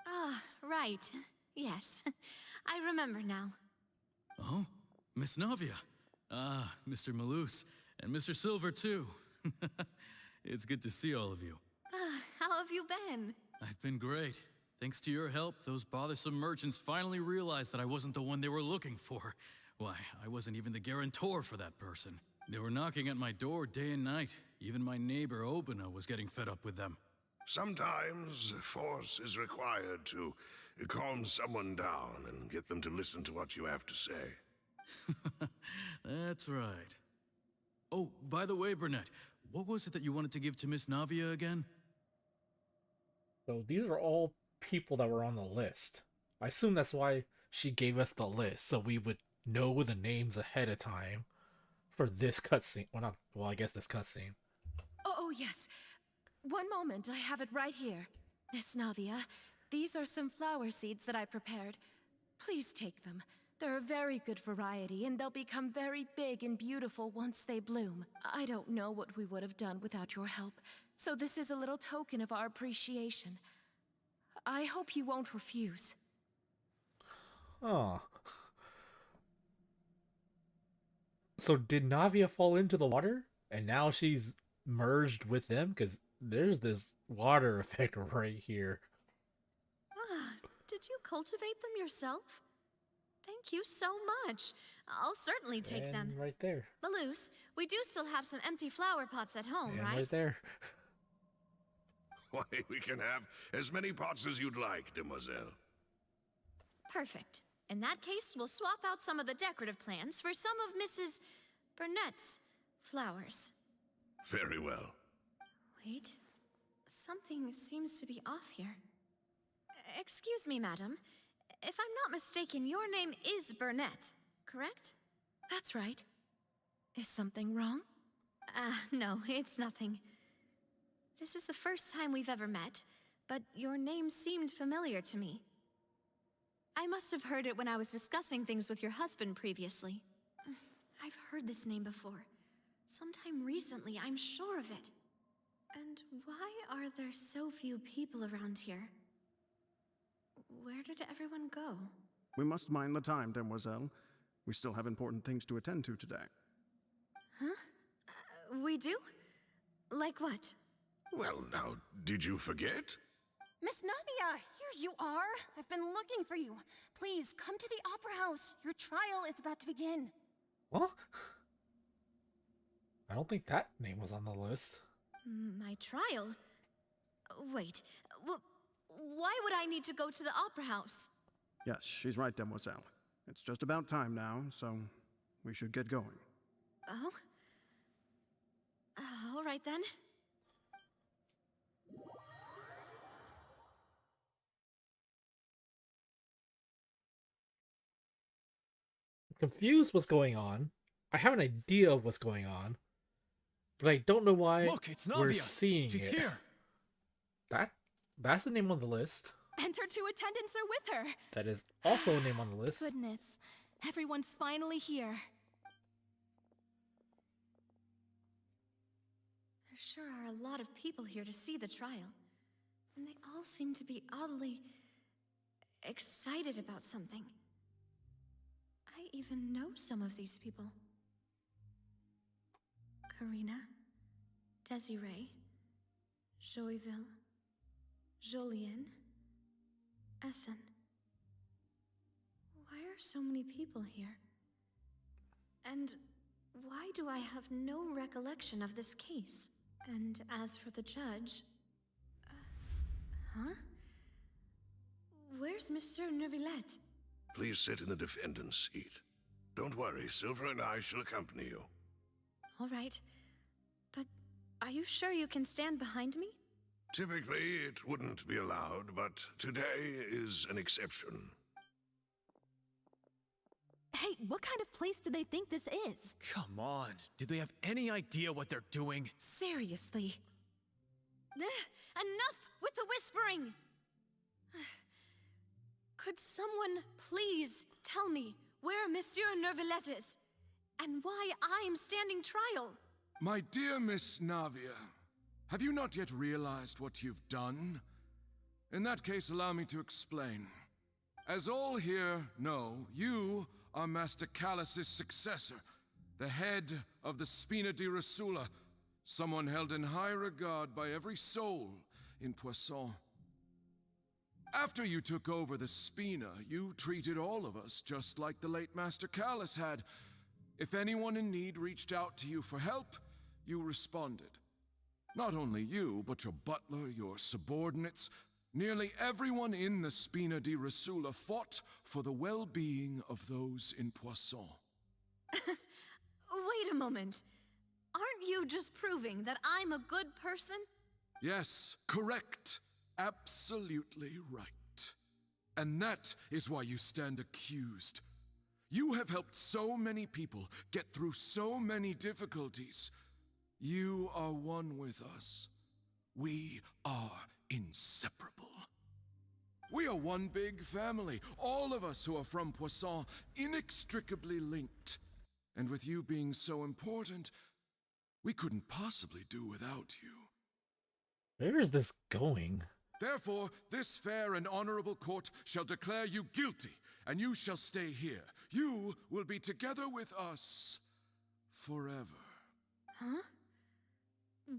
Ah, right. Yes. I remember now. Oh, Miss Navia. Ah, Mr. Malus, and Mr. Silver, too. It's good to see all of you. How have you been? I've been great. Thanks to your help, those bothersome merchants finally realized that I wasn't the one they were looking for. Why, I wasn't even the guarantor for that person. They were knocking at my door day and night. Even my neighbor, Obina, was getting fed up with them. Sometimes force is required to calm someone down and get them to listen to what you have to say. That's right. Oh, by the way, Burnett, what was it that you wanted to give to Miss Navia again? So these are all people that were on the list. I assume that's why she gave us the list, so we would know the names ahead of time for this cutscene. Well, I guess this cutscene. Oh, yes. One moment, I have it right here. Miss Navia, these are some flower seeds that I prepared. Please take them. They're a very good variety, and they'll become very big and beautiful once they bloom. I don't know what we would have done without your help, so this is a little token of our appreciation. I hope you won't refuse. Oh. So did Navia fall into the water? And now she's merged with them? Because there's this water effect right here. Did you cultivate them yourself? Thank you so much. I'll certainly take them. Right there. Malus, we do still have some empty flower pots at home, And right? right there. Why, we can have as many pots as you'd like, demoiselle. Perfect. In that case, we'll swap out some of the decorative plants for some of Mrs. Burnett's flowers. Very well. Wait. Something seems to be off here. Excuse me, madam. If I'm not mistaken, your name is Burnett, correct? That's right. Is something wrong? No, it's nothing. This is the first time we've ever met, but your name seemed familiar to me. I must have heard it when I was discussing things with your husband previously. I've heard this name before. Sometime recently, I'm sure of it. And why are there so few people around here? Where did everyone go? We must mind the time, demoiselle. We still have important things to attend to today. Huh? We do? Like what? Well, now, did you forget? Miss Navia, here you are. I've been looking for you. Please, come to the Opera House. Your trial is about to begin. What? I don't think that name was on the list. My trial? Wait, why would I need to go to the Opera House? Yes, she's right, demoiselle. It's just about time now, so we should get going. Oh? All right then. Confused what's going on. I have an idea of what's going on, but I don't know why Look, it's Navia. we're seeing She's it. here. That's the name on the list. And her two attendants are with her. That is also a name on the list. Goodness, everyone's finally here. There sure are a lot of people here to see the trial. And they all seem to be oddly excited about something. I even know some of these people. Karina, Desiree, Joyville, Jolien, Essen. Why are so many people here? And why do I have no recollection of this case? And as for the judge... huh? Where's Monsieur Neuvillette? Please sit in the defendant's seat. Don't worry, Silver and I shall accompany you. All right. But are you sure you can stand behind me? Typically, it wouldn't be allowed, but today is an exception. Hey, what kind of place do they think this is? Come on, do they have any idea what they're doing? Seriously. Enough with the whispering! Could someone please tell me where Monsieur Nervalette is? And why I'm standing trial? My dear Miss Navia, have you not yet realized what you've done? In that case, allow me to explain. As all here know, you are Master Callus's successor, the head of the Spina di Rosula, someone held in high regard by every soul in Poisson. After you took over the Spina, you treated all of us just like the late Master Callus had. If anyone in need reached out to you for help, you responded. Not only you, but your butler, your subordinates, nearly everyone in the Spina di Rosula fought for the well-being of those in Poisson. Wait a moment. Aren't you just proving that I'm a good person? Yes, correct. Absolutely right. And that is why you stand accused. You have helped so many people get through so many difficulties. You are one with us. We are inseparable. We are one big family, all of us who are from Poisson, inextricably linked. And with you being so important, we couldn't possibly do without you. Where is this going? Therefore, this fair and honorable court shall declare you guilty, and you shall stay here. You will be together with us forever. Huh?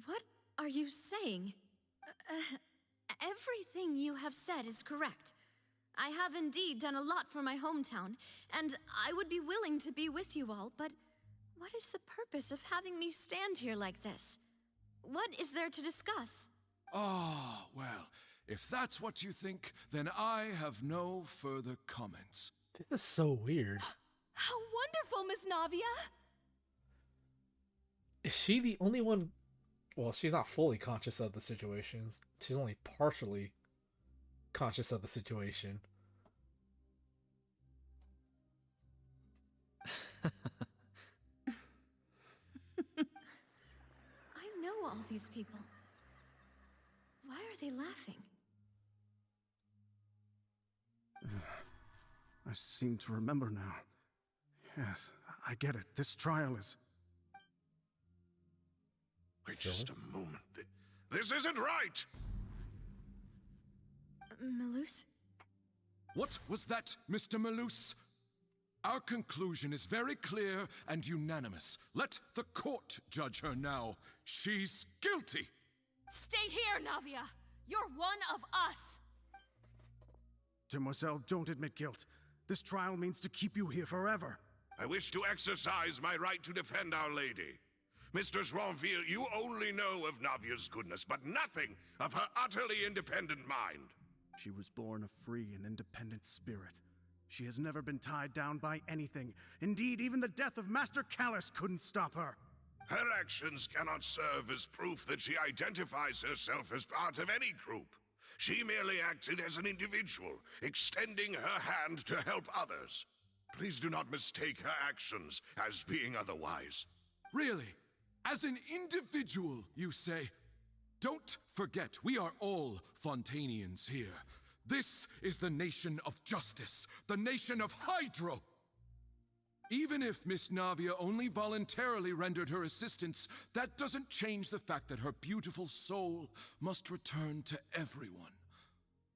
What are you saying? Everything you have said is correct. I have indeed done a lot for my hometown, and I would be willing to be with you all, but what is the purpose of having me stand here like this? What is there to discuss? Ah, well, if that's what you think, then I have no further comments. This is so weird. How wonderful, Miss Navia! Is she the only one? Well, she's not fully conscious of the situations. She's only partially conscious of the situation. I know all these people. Why are they laughing? I seem to remember now. Yes, I get it. This trial is... Wait just a moment. This isn't right! Malus? What was that, Mr. Malus? Our conclusion is very clear and unanimous. Let the court judge her now. She's guilty! Stay here, Navia! You're one of us! Demoiselle, don't admit guilt. This trial means to keep you here forever. I wish to exercise my right to defend Our Lady. Mistress Ronville, you only know of Navia's goodness, but nothing of her utterly independent mind. She was born a free and independent spirit. She has never been tied down by anything. Indeed, even the death of Master Callus couldn't stop her. Her actions cannot serve as proof that she identifies herself as part of any group. She merely acted as an individual, extending her hand to help others. Please do not mistake her actions as being otherwise. Really? As an individual, you say? Don't forget, we are all Fontainians here. This is the nation of justice, the nation of Hydro. Even if Miss Navia only voluntarily rendered her assistance, that doesn't change the fact that her beautiful soul must return to everyone.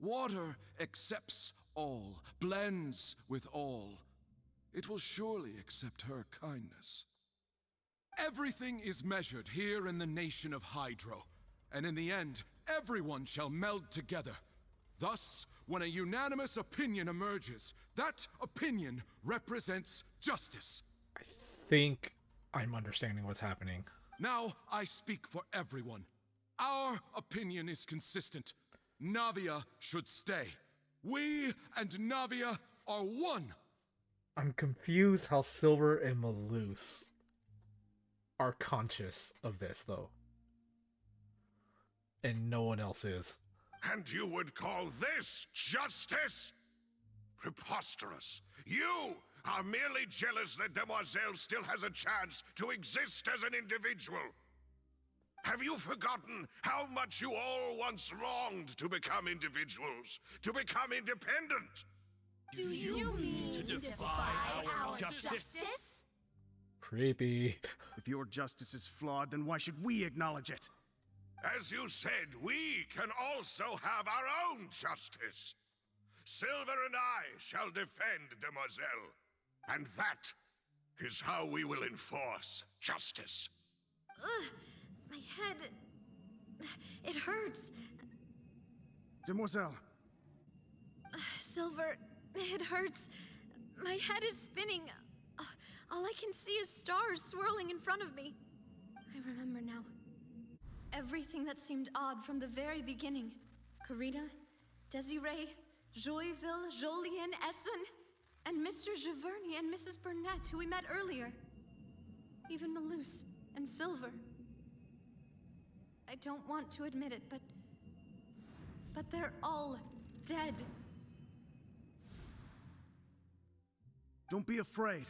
Water accepts all, blends with all. It will surely accept her kindness. Everything is measured here in the nation of Hydro, and in the end, everyone shall meld together. Thus, when a unanimous opinion emerges, that opinion represents justice. I think I'm understanding what's happening. Now I speak for everyone. Our opinion is consistent. Navia should stay. We and Navia are one. I'm confused how Silver and Malus are conscious of this, though. And no one else is. And you would call this justice? Preposterous. You are merely jealous that Demoiselle still has a chance to exist as an individual. Have you forgotten how much you all once longed to become individuals, to become independent? Do you mean to defy our justice? Creepy. If your justice is flawed, then why should we acknowledge it? As you said, we can also have our own justice. Silver and I shall defend Demoiselle. And that is how we will enforce justice. My head... It hurts. Demoiselle. Silver, it hurts. My head is spinning. All I can see is stars swirling in front of me. I remember now. Everything that seemed odd from the very beginning. Karina, Desiree, Joyville, Jolien, Essen, and Mr. Giverny and Mrs. Burnett, who we met earlier. Even Malus and Silver. I don't want to admit it, but they're all dead. Don't be afraid,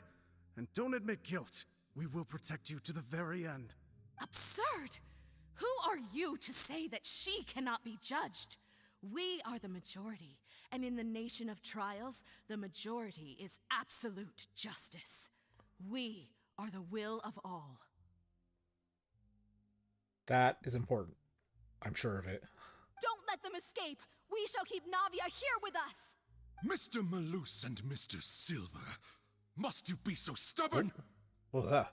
and don't admit guilt. We will protect you to the very end. Absurd! Who are you to say that she cannot be judged? We are the majority, and in the nation of trials, the majority is absolute justice. We are the will of all. That is important. I'm sure of it. Don't let them escape! We shall keep Navia here with us! Mr. Malus and Mr. Silver, must you be so stubborn? What was that?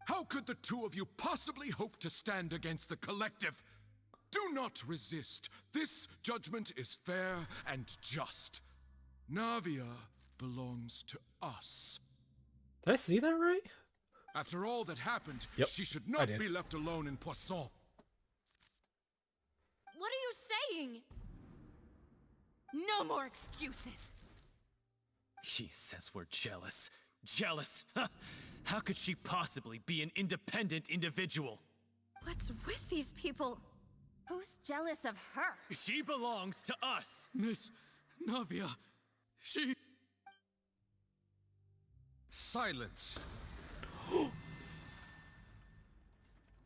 How could the two of you possibly hope to stand against the collective? Do not resist. This judgment is fair and just. Navia belongs to us. Did I see that right? After all that happened, Yep, she should I not did. be left alone in Poisson. What are you saying? No more excuses! He says we're jealous. Jealous? How could she possibly be an independent individual? What's with these people? Who's jealous of her? She belongs to us! Miss Navia, she... Silence!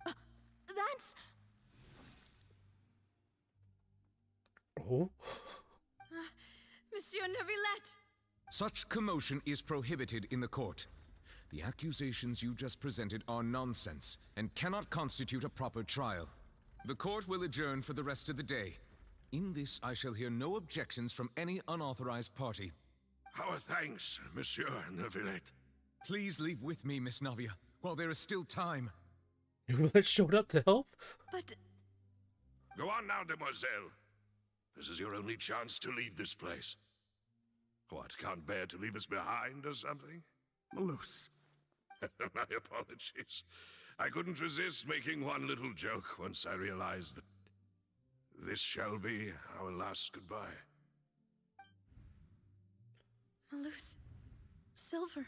That's... Oh? Monsieur Neuvillette! Such commotion is prohibited in the court. The accusations you just presented are nonsense and cannot constitute a proper trial. The court will adjourn for the rest of the day. In this, I shall hear no objections from any unauthorized party. Our thanks, Monsieur Neuvillette. Please leave with me, Miss Navia, while there is still time. Neuvillette showed up to help? But... Go on now, Demoiselle. This is your only chance to leave this place. What, can't bear to leave us behind or something? Malus. My apologies. I couldn't resist making one little joke once I realized that this shall be our last goodbye. Malus... Silver...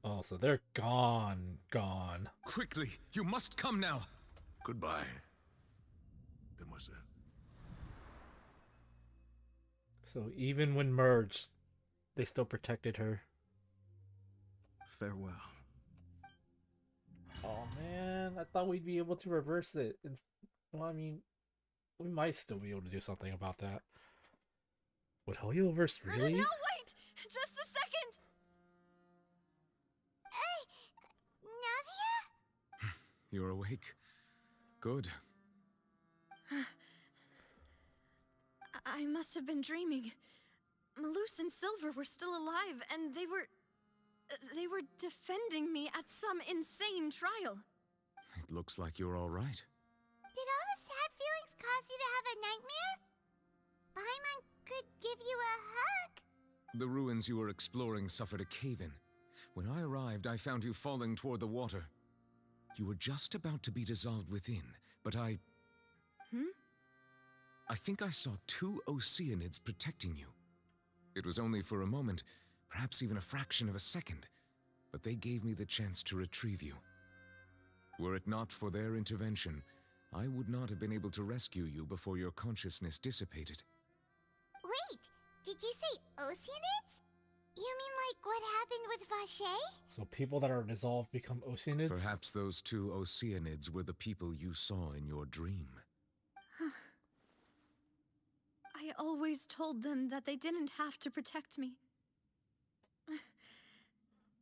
Oh, so they're gone. Quickly, you must come now. Goodbye, Demoiselle. So even when merged, they still protected her. Farewell. Oh man, I thought we'd be able to reverse it. Well, I mean, we might still be able to do something about that. Would Hoyoverse really? No, wait! Just a second! Navia? You're awake. Good. I must have been dreaming. Malus and Silver were still alive, and they were defending me at some insane trial. It looks like you're all right. Did all the sad feelings cause you to have a nightmare? Paimon could give you a hug. The ruins you were exploring suffered a cave-in. When I arrived, I found you falling toward the water. You were just about to be dissolved within, but I think I saw two Oceanids protecting you. It was only for a moment, perhaps even a fraction of a second, but they gave me the chance to retrieve you. Were it not for their intervention, I would not have been able to rescue you before your consciousness dissipated. Wait, did you say Oceanids? You mean like what happened with Vache? So people that are dissolved become Oceanids? Perhaps those two Oceanids were the people you saw in your dream. I always told them that they didn't have to protect me.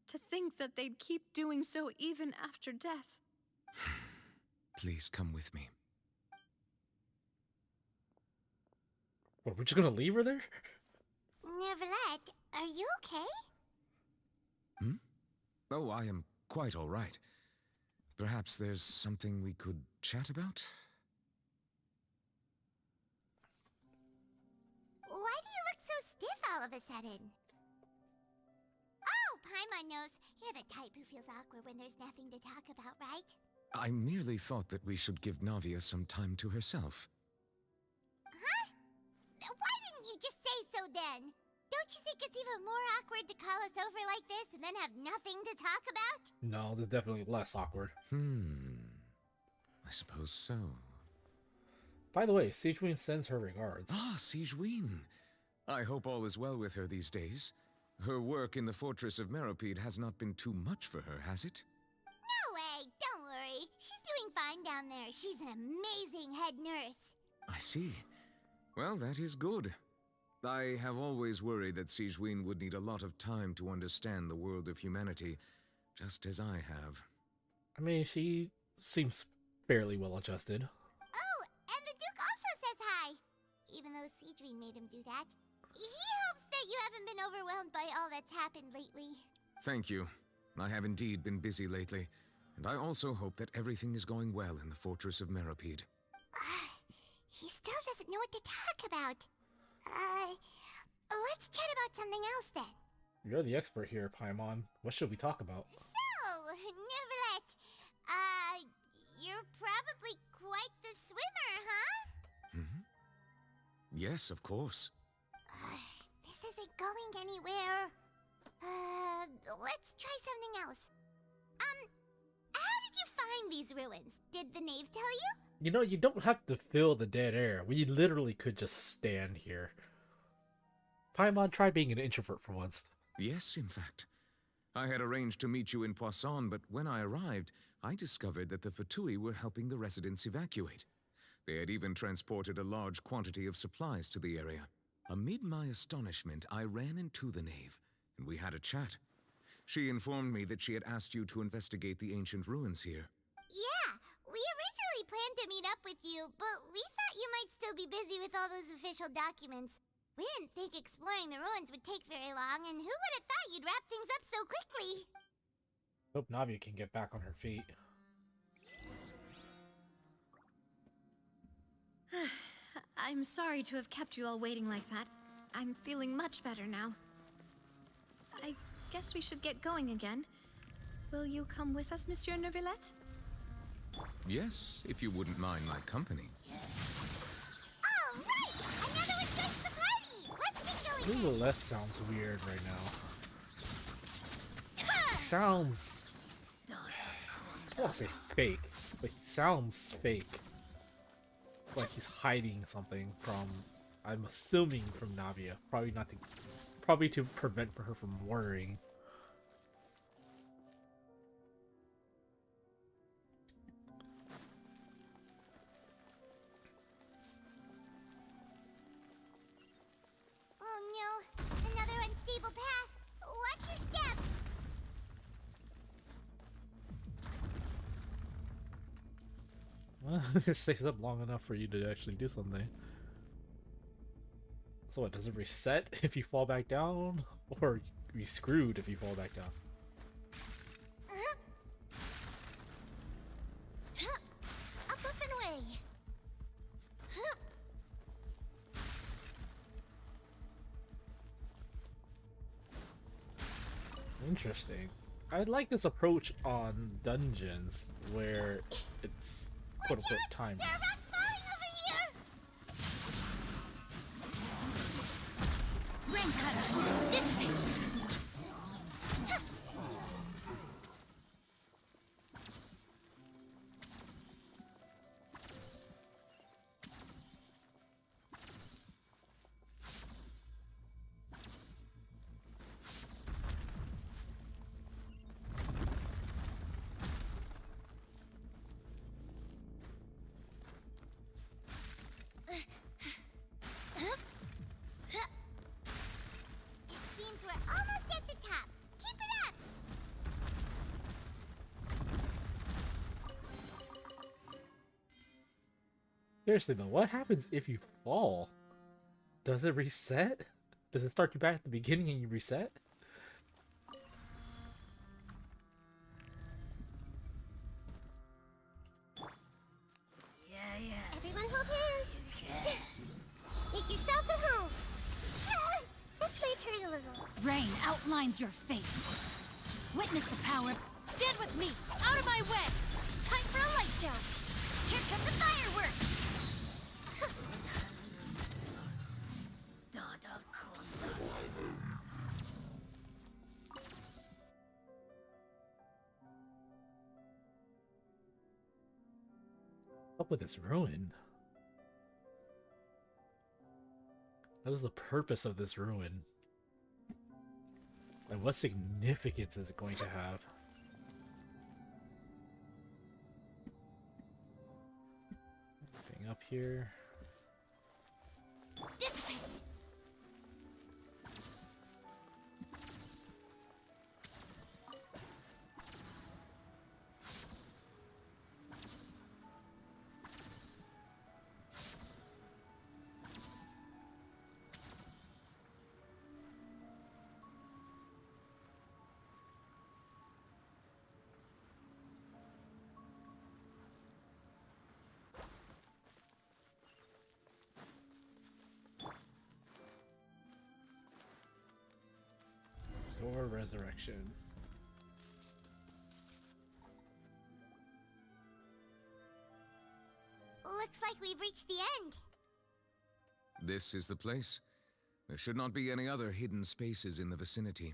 To think that they'd keep doing so even after death. Please come with me. What, we're just gonna leave her there? Neverlet, are you okay? Hmm? Oh, I am quite all right. Perhaps there's something we could chat about? Why do you look so stiff all of a sudden? Oh, Paimon knows. You're the type who feels awkward when there's nothing to talk about, right? I merely thought that we should give Navia some time to herself. Huh? Why didn't you just say so then? Don't you think it's even more awkward to call us over like this and then have nothing to talk about? No, this is definitely less awkward. I suppose so. By the way, Sigewin sends her regards. Ah, Sigewin. I hope all is well with her these days. Her work in the Fortress of Meropide has not been too much for her, has it? No way, don't worry. She's doing fine down there. She's an amazing head nurse. I see. Well, that is good. I have always worried that Sigewin would need a lot of time to understand the world of humanity, just as I have. I mean, she seems fairly well adjusted. Oh, and the Duke also says hi. Even though Sigewin made him do that. He hopes that you haven't been overwhelmed by all that's happened lately. Thank you. I have indeed been busy lately, and I also hope that everything is going well in the Fortress of Meropide. He still doesn't know what to talk about. Let's chat about something else then. You're the expert here, Paimon. What should we talk about? So, Neverlet, you're probably quite the swimmer, huh? Yes, of course. This isn't going anywhere. Let's try something else. How did you find these ruins? Did the knave tell you? You know, you don't have to fill the dead air. We literally could just stand here. Paimon, try being an introvert for once. Yes, in fact. I had arranged to meet you in Poisson, but when I arrived, I discovered that the Fatui were helping the residents evacuate. They had even transported a large quantity of supplies to the area. Amid my astonishment, I ran into the knave, and we had a chat. She informed me that she had asked you to investigate the ancient ruins here. Yeah, we originally planned to meet up with you, but we thought you might still be busy with all those official documents. We didn't think exploring the ruins would take very long, and who would have thought you'd wrap things up so quickly? Hope Navia can get back on her feet. I'm sorry to have kept you all waiting like that. I'm feeling much better now. I guess we should get going again. Will you come with us, Monsieur Neuvillette? Yes, if you wouldn't mind my company. All right! Another one joins the party! Let's get going then! Neuvillette sounds weird right now. He sounds... I don't want to say fake, but he sounds fake. Like he's hiding something from, I'm assuming from Navia. Probably to prevent her from worrying. Oh no, another unstable path. Watch your step. Well, it stays up long enough for you to actually do something. So what, does it reset if you fall back down? Or are you screwed if you fall back down? Up and away. Interesting. I like this approach on dungeons where it's quote-unquote timed. There are rocks falling over here! Rain cutter, dissipate! Seriously though, what happens if you fall? Does it reset? Does it start you back at the beginning and you reset? Everyone hold hands. Make yourselves at home. This might hurt a little. Rain outlines your fate. Witness the power. Stand with me. Out of my way. Time for a light show. Here come the fireworks. Up with this ruin? What is the purpose of this ruin? And what significance is it going to have? Anything up here? Dissipate. Or resurrection. Looks like we've reached the end. This is the place. There should not be any other hidden spaces in the vicinity.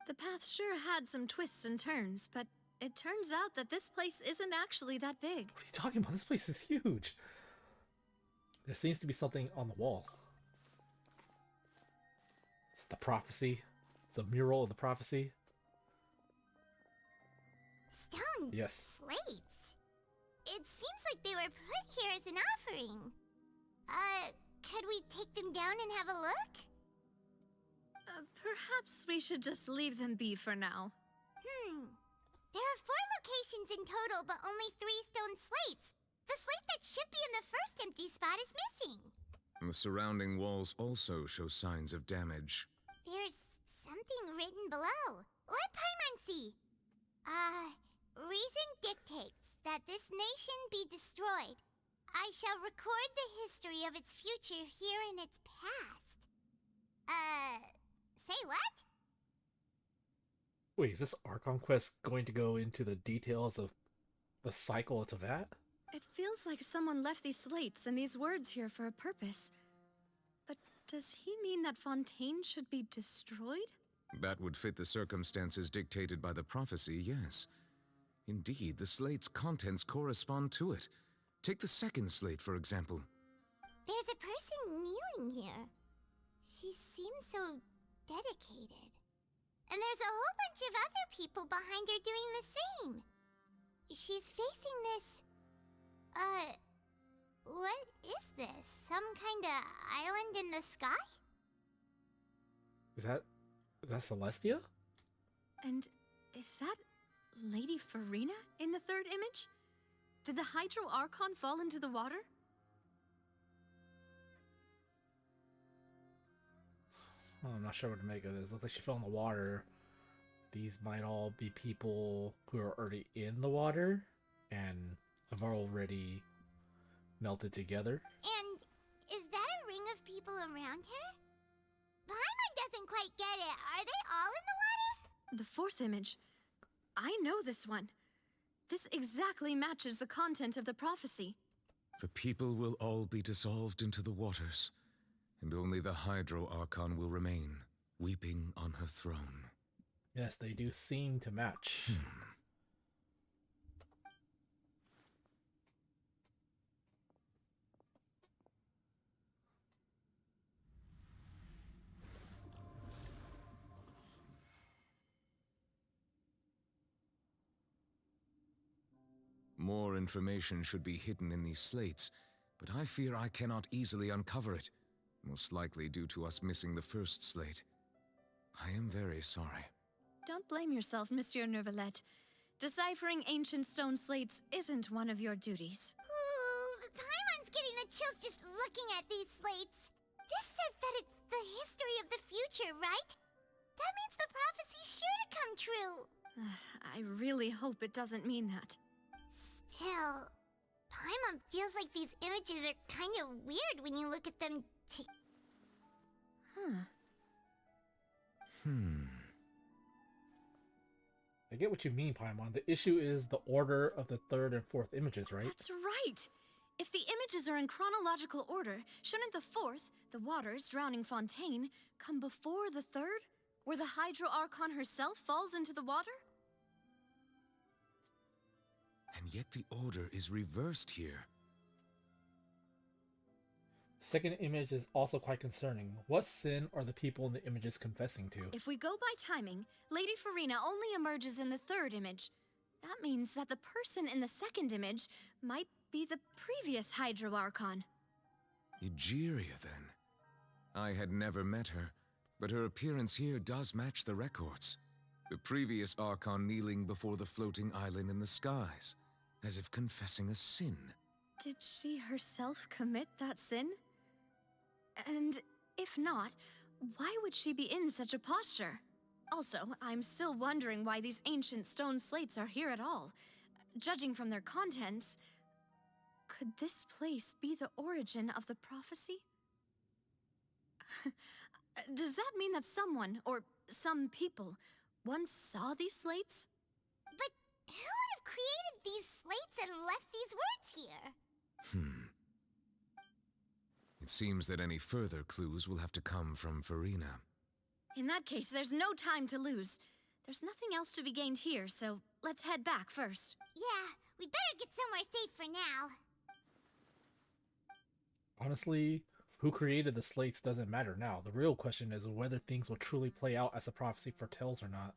The path sure had some twists and turns, but it turns out that this place isn't actually that big. What are you talking about? This place is huge. There seems to be something on the wall. It's the prophecy. It's a mural of the prophecy. Stone Yes. slates. It seems like they were put here as an offering. Could we take them down and have a look? Perhaps we should just leave them be for now. There are 4 locations in total, but only 3 stone slates. The slate that should be in the first empty spot is missing. The surrounding walls also show signs of damage. There's something written below. Let Paimon see. Reason dictates that this nation be destroyed. I shall record the history of its future here in its past. Say what? Wait, is this Archon Quest going to go into the details of the cycle of Tevat? It feels like someone left these slates and these words here for a purpose. But does he mean that Fontaine should be destroyed? That would fit the circumstances dictated by the prophecy, yes. Indeed, the slate's contents correspond to it. Take the second slate, for example. There's a person kneeling here. She seems so dedicated. And there's a whole bunch of other people behind her doing the same. She's facing this... what is this? Some kind of island in the sky? Is that Celestia? And is that Lady Furina in the third image? Did the Hydro Archon fall into the water? Oh, I'm not sure what to make of this. Looks like she fell in the water. These might all be people who are already in the water and have already melted together. And is that a ring of people around her? Paimon doesn't quite get it. Are they all in the water? The fourth image. I know this one. This exactly matches the content of the prophecy. The people will all be dissolved into the waters, and only the Hydro Archon will remain, weeping on her throne. Yes, they do seem to match. More information should be hidden in these slates, but I fear I cannot easily uncover it, most likely due to us missing the first slate. I am very sorry. Don't blame yourself, Monsieur Neuvillette. Deciphering ancient stone slates isn't one of your duties. Ooh, Paimon's just getting the chills just looking at these slates. This says that it's the history of the future, right? That means the prophecy's sure to come true. I really hope it doesn't mean that. Still, Paimon feels like these images are kind of weird when you look at them I get what you mean, Paimon. The issue is the order of the third and fourth images, right? That's right! If the images are in chronological order, shouldn't the fourth, the waters drowning Fontaine, come before the third, where the Hydro Archon herself falls into the water? And yet the order is reversed here. The second image is also quite concerning. What sin are the people in the images confessing to? If we go by timing, Lady Furina only emerges in the third image. That means that the person in the second image might be the previous Hydro Archon. Egeria, then. I had never met her, but her appearance here does match the records. The previous Archon kneeling before the floating island in the skies, as if confessing a sin. Did she herself commit that sin? And if not, why would she be in such a posture? Also, I'm still wondering why these ancient stone slates are here at all. Judging from their contents, could this place be the origin of the prophecy? Does that mean that someone, or some people, once saw these slates? But who would have created these slates and left these words here? It seems that any further clues will have to come from Furina. In that case, there's no time to lose. There's nothing else to be gained here, so let's head back first. Yeah, we better get somewhere safe for now. Honestly, who created the slates doesn't matter now. The real question is whether things will truly play out as the prophecy foretells or not.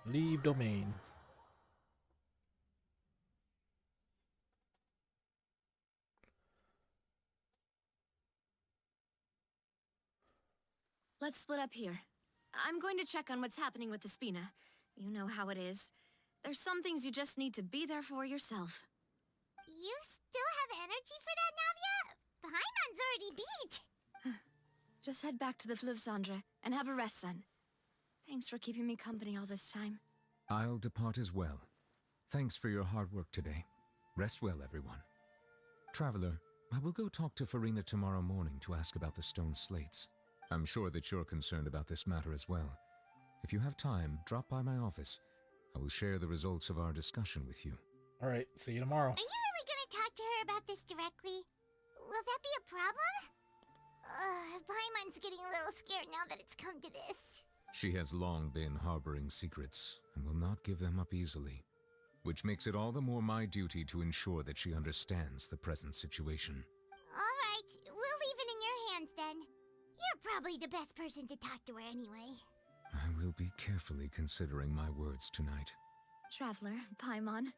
Leave domain. Let's split up here. I'm going to check on what's happening with the Spina. You know how it is. There's some things you just need to be there for yourself. You still have energy for that, Navia? Paimon's already beat. Just head back to the Fluvsandra and have a rest then. Thanks for keeping me company all this time. I'll depart as well. Thanks for your hard work today. Rest well, everyone. Traveler, I will go talk to Furina tomorrow morning to ask about the stone slates. I'm sure that you're concerned about this matter as well. If you have time, drop by my office. I will share the results of our discussion with you. Alright, see you tomorrow. Are you really gonna talk to her about this directly? Will that be a problem? Paimon's getting a little scared now that it's come to this. She has long been harboring secrets, and will not give them up easily, which makes it all the more my duty to ensure that she understands the present situation. Alright, we'll leave it in your hands then. You're probably the best person to talk to her anyway. I will be carefully considering my words tonight. Traveler, Paimon,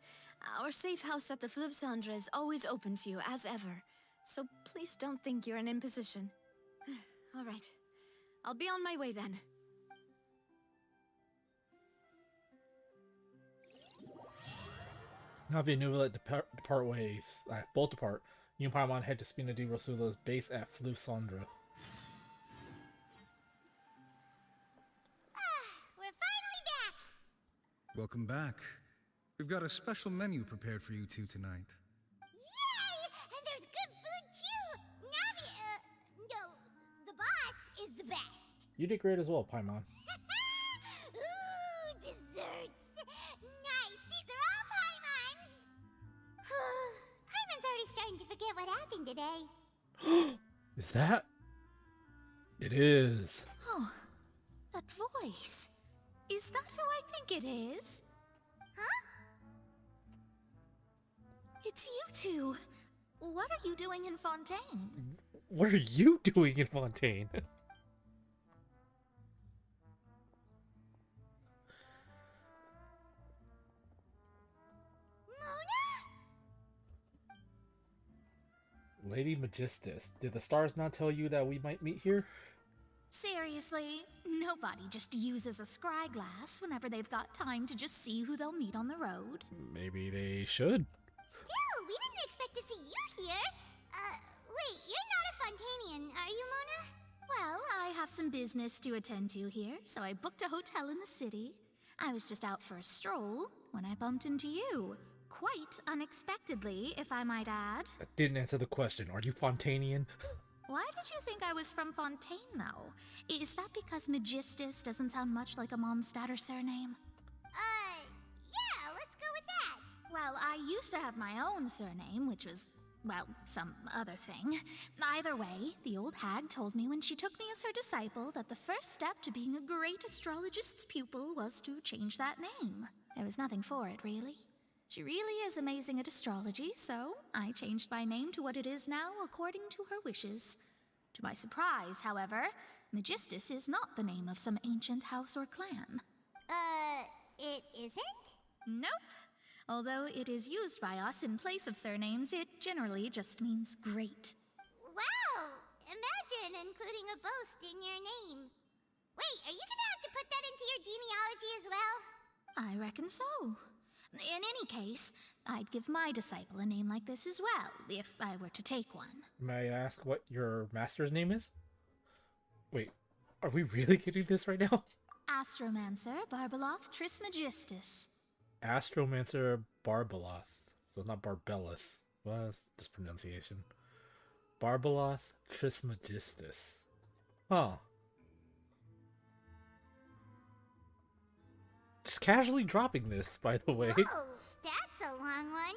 our safe house at the Fluvsandra is always open to you as ever, so please don't think you're an imposition. Alright, I'll be on my way then. Navia and Nuvula depart ways. Both depart. You and Paimon head to Spina di Rosula's base at Fluvsandra. We're finally back! Welcome back. We've got a special menu prepared for you two tonight. Yay! And there's good food too! Navia, no, the boss is the best. You did great as well, Paimon. Ooh, desserts! Nice, these are all Paimon's! Paimon's already starting to forget what happened today. Is that? It is. Oh, that voice. Is that who I think it is? Huh? It's you two. What are you doing in Fontaine? What are you doing in Fontaine? Lady Magistus, did the stars not tell you that we might meet here? Seriously, nobody just uses a scry glass whenever they've got time to just see who they'll meet on the road. Maybe they should. Still, we didn't expect to see you here. Wait, you're not a Fontainian, are you, Mona? Well, I have some business to attend to here, so I booked a hotel in the city. I was just out for a stroll when I bumped into you. Quite unexpectedly, if I might add. That didn't answer the question. Are you Fontainian? Why did you think I was from Fontaine, though? Is that because Magistus doesn't sound much like a Mondstadter surname? Yeah, let's go with that. Well, I used to have my own surname, which was, well, some other thing. Either way, the old hag told me when she took me as her disciple that the first step to being a great astrologist's pupil was to change that name. There was nothing for it, really. She really is amazing at astrology, so I changed my name to what it is now according to her wishes. To my surprise, however, Magistus is not the name of some ancient house or clan. It isn't? Nope. Although it is used by us in place of surnames, it generally just means great. Wow! Imagine including a boast in your name. Wait, are you gonna have to put that into your genealogy as well? I reckon so. In any case, I'd give my disciple a name like this as well, if I were to take one. May I ask what your master's name is? Wait, are we really getting this right now? Astromancer Barbeloth Trismegistus. Astromancer Barbeloth. So not Barbelleth. Well, that's just pronunciation. Barbeloth Trismegistus. Huh. Just casually dropping this, by the way. Oh, that's a long one.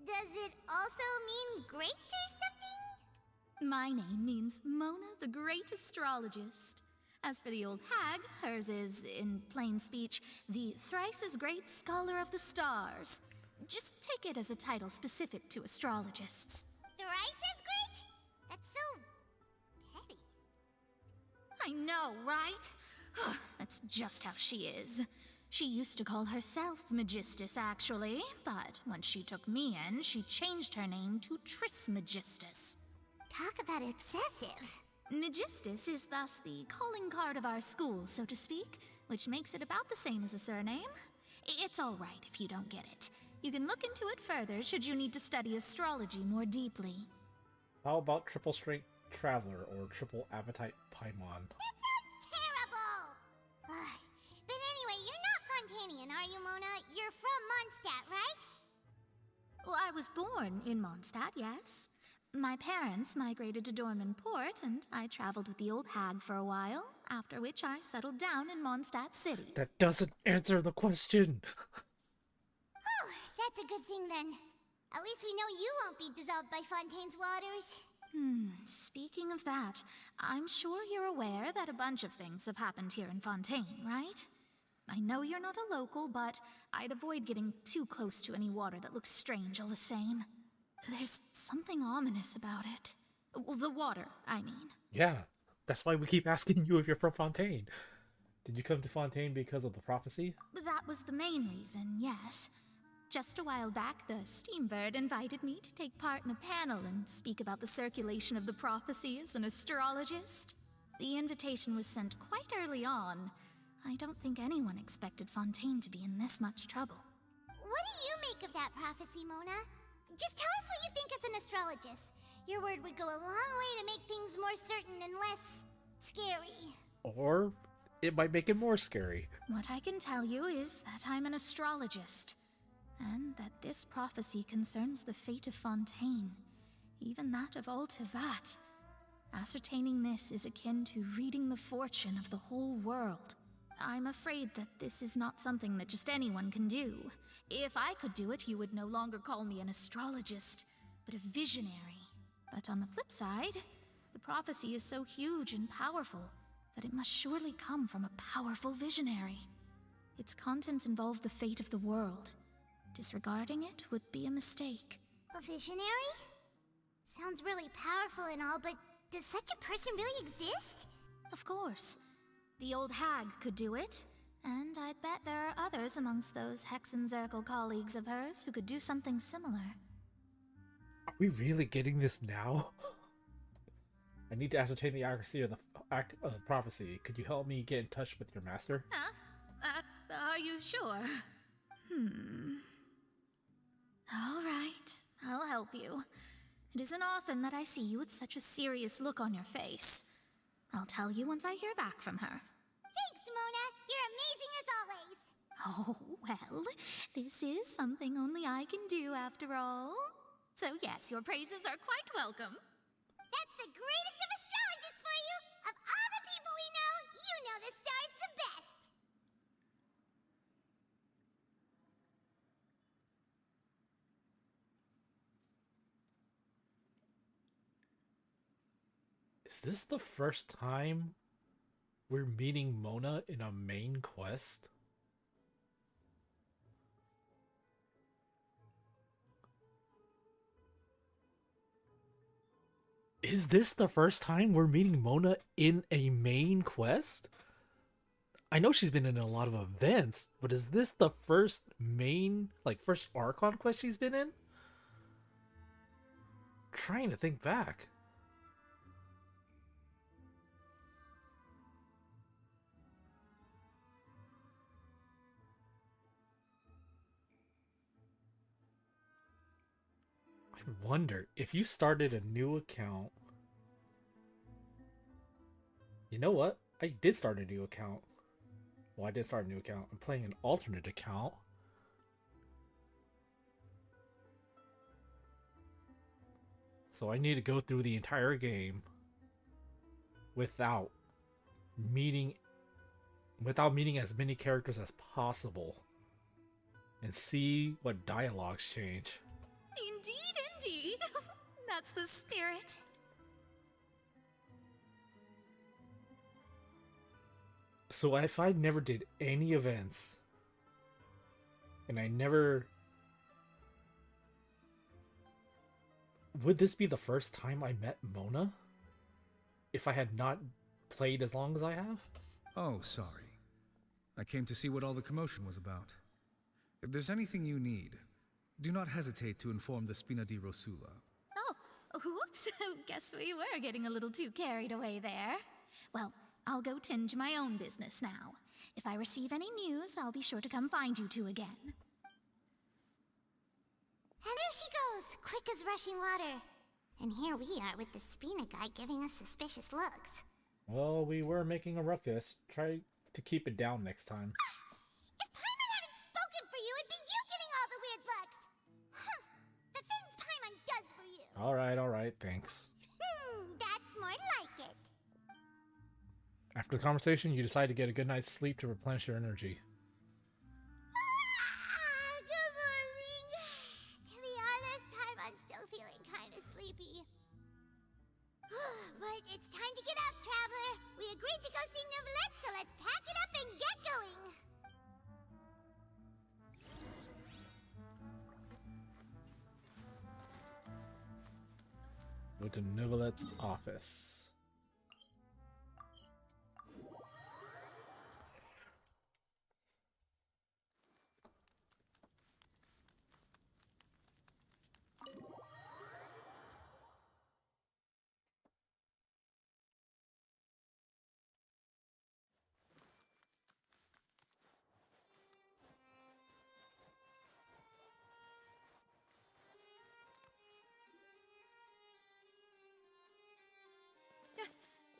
Does it also mean great or something? My name means Mona the Great Astrologist. As for the old hag, hers is, in plain speech, the thrice as great Scholar of the Stars. Just take it as a title specific to astrologists. Thrice as great? That's so petty. I know, right? That's just how she is. She used to call herself Magistus, actually, but when she took me in, she changed her name to Trismegistus. Talk about excessive. Magistus is thus the calling card of our school, so to speak, which makes it about the same as a surname. It's all right if you don't get it. You can look into it further should you need to study astrology more deeply. How about triple strength traveler or triple appetite paimon? That sounds terrible! But anyway, you're not Fontainian, are you, Mona? You're from Mondstadt, right? Well, I was born in Mondstadt, yes. My parents migrated to Dorman Port, and I traveled with the old hag for a while, after which I settled down in Mondstadt City. That doesn't answer the question! Oh, that's a good thing then. At least we know you won't be dissolved by Fontaine's waters. Speaking of that, I'm sure you're aware that a bunch of things have happened here in Fontaine, right? I know you're not a local, but I'd avoid getting too close to any water that looks strange all the same. There's something ominous about it. Well, the water, I mean. Yeah, that's why we keep asking you if you're from Fontaine. Did you come to Fontaine because of the prophecy? That was the main reason, yes. Just a while back, the Steambird invited me to take part in a panel and speak about the circulation of the prophecy as an astrologist. The invitation was sent quite early on. I don't think anyone expected Fontaine to be in this much trouble. What do you make of that prophecy, Mona? Just tell us what you think as an astrologist. Your word would go a long way to make things more certain and less scary. Or it might make it more scary. What I can tell you is that I'm an astrologist, and that this prophecy concerns the fate of Fontaine, even that of all Tevat. Ascertaining this is akin to reading the fortune of the whole world. I'm afraid that this is not something that just anyone can do. If I could do it, you would no longer call me an astrologist, but a visionary. But on the flip side, the prophecy is so huge and powerful that it must surely come from a powerful visionary. Its contents involve the fate of the world. Disregarding it would be a mistake. A visionary? Sounds really powerful and all, but does such a person really exist? Of course. The old hag could do it, and I'd bet there are others amongst those Hexenzirkel colleagues of hers who could do something similar. we really getting this now? I need to ascertain the accuracy of the prophecy. Could you help me get in touch with your master? Huh? Are you sure? All right, I'll help you. It isn't often that I see you with such a serious look on your face. I'll tell you once I hear back from her. Thanks, Mona. You're amazing as always. Oh, well, this is something only I can do after all. So yes, your praises are quite welcome. That's the greatest of astrologists for you! Of all the people we know, you know the stars the best! Is this the first time we're meeting Mona in a main quest? Is this the first time we're meeting Mona in a main quest? I know she's been in a lot of events, but is this the first main, first Archon quest she's been in? Trying to think back. I wonder if you started a new account. You know what? I did start a new account. Well, I did start a new account. I'm playing an alternate account. So I need to go through the entire game without meeting as many characters as possible and see what dialogues change. Indeed. That's the spirit. So if I never did any events and I never... Would this be the first time I met Mona? If I had not played as long as I have? Oh, sorry. I came to see what all the commotion was about. If there's anything you need, do not hesitate to inform the Spina di Rosula. Oh, whoops. Guess we were getting a little too carried away there. Well, I'll go tend to my own business now. If I receive any news, I'll be sure to come find you two again. And there she goes, quick as rushing water. And here we are with the Spina guy giving us suspicious looks. Well, we were making a ruckus. Try to keep it down next time. If Paimon hadn't spoken for you, it'd be you getting all the weird looks. Huh. The things Paimon does for you. Alright, thanks. That's more like it. After the conversation, you decide to get a good night's sleep to replenish your energy. Good morning. To be honest, Paimon's still feeling kind of sleepy. But it's time to get up, traveler. We agreed to go see Neuvillette, so let's pack it up and get going. Go to Neuvillette's office.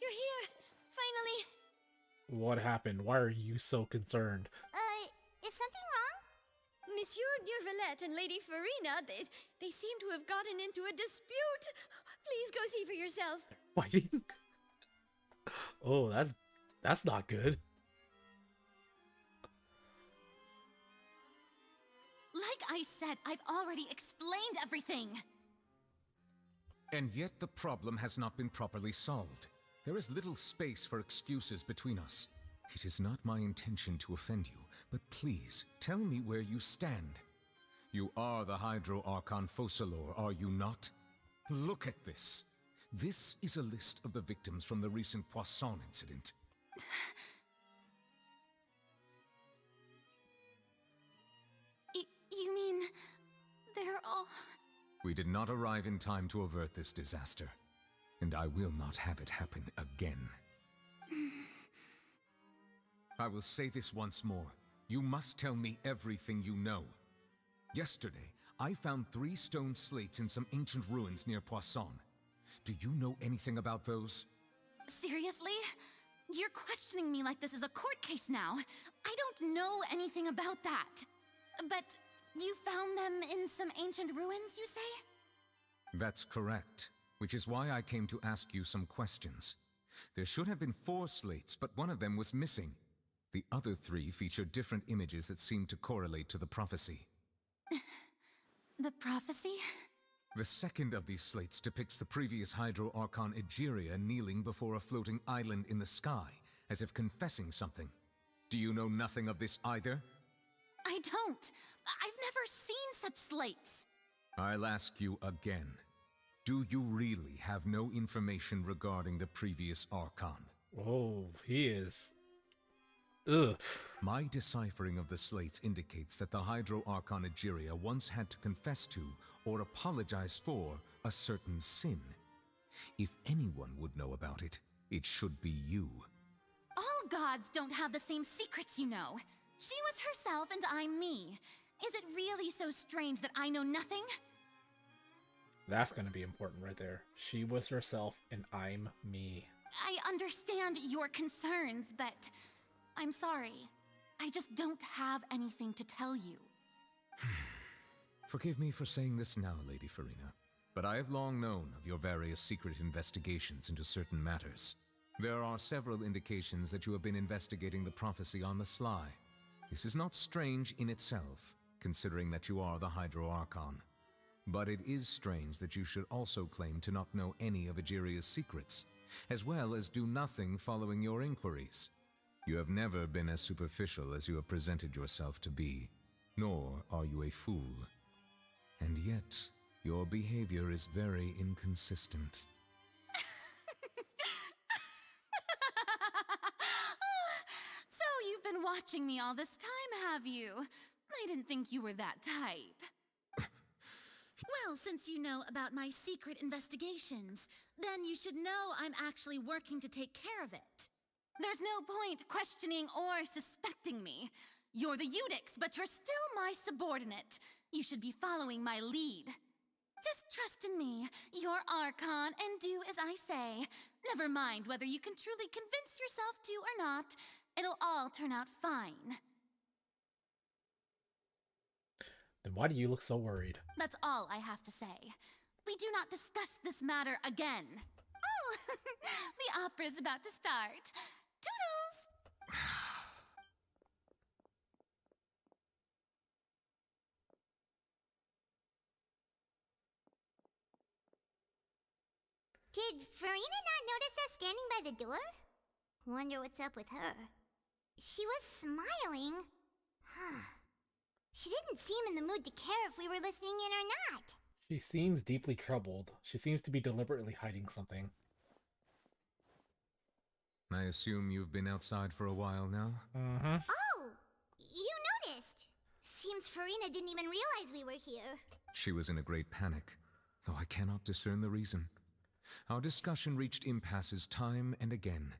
You're here! Finally! What happened? Why are you so concerned? Is something wrong? Monsieur Neuvillette and Lady Furina, they seem to have gotten into a dispute. Please go see for yourself. Fighting? Oh, that's not good. Like I said, I've already explained everything. And yet the problem has not been properly solved. There is little space for excuses between us. It is not my intention to offend you, but please, tell me where you stand. You are the Hydro Archon Focalor, are you not? Look at this. This is a list of the victims from the recent Poisson incident. You mean... they're all... We did not arrive in time to avert this disaster, and I will not have it happen again. I will say this once more. You must tell me everything you know. Yesterday, I found 3 stone slates in some ancient ruins near Poisson. Do you know anything about those? Seriously? You're questioning me like this is a court case now. I don't know anything about that. But you found them in some ancient ruins, you say? That's correct, which is why I came to ask you some questions. There should have been 4 slates, but one of them was missing. The other 3 feature different images that seem to correlate to the prophecy. The prophecy? The second of these slates depicts the previous Hydro Archon Egeria kneeling before a floating island in the sky, as if confessing something. Do you know nothing of this either? I don't. I've never seen such slates. I'll ask you again. Do you really have no information regarding the previous Archon? Oh, he is... Ugh. My deciphering of the slates indicates that the Hydro Archon Egeria once had to confess to, or apologize for, a certain sin. If anyone would know about it, it should be you. All gods don't have the same secrets, you know. She was herself and I'm me. Is it really so strange that I know nothing? That's gonna be important right there. She was herself and I'm me. I understand your concerns, but I'm sorry. I just don't have anything to tell you. Forgive me for saying this now, Lady Furina, but I have long known of your various secret investigations into certain matters. There are several indications that you have been investigating the prophecy on the sly. This is not strange in itself, considering that you are the Hydro Archon. But it is strange that you should also claim to not know any of Egeria's secrets, as well as do nothing following your inquiries. You have never been as superficial as you have presented yourself to be, nor are you a fool. And yet, your behavior is very inconsistent. So you've been watching me all this time, have you? I didn't think you were that type. Well, since you know about my secret investigations, then you should know I'm actually working to take care of it. There's no point questioning or suspecting me. You're the Eudix, but you're still my subordinate. You should be following my lead. Just trust in me. You're Archon, and do as I say. Never mind whether you can truly convince yourself to or not. It'll all turn out fine. Then why do you look so worried? That's all I have to say. We do not discuss this matter again. Oh, the opera's about to start. Toodles! Did Furina not notice us standing by the door? Wonder what's up with her. She was smiling. She didn't seem in the mood to care if we were listening in or not. She seems deeply troubled. She seems to be deliberately hiding something. I assume you've been outside for a while now? Mm-hmm. Oh, you noticed. Seems Furina didn't even realize we were here. She was in a great panic, though I cannot discern the reason. Our discussion reached impasses time and again,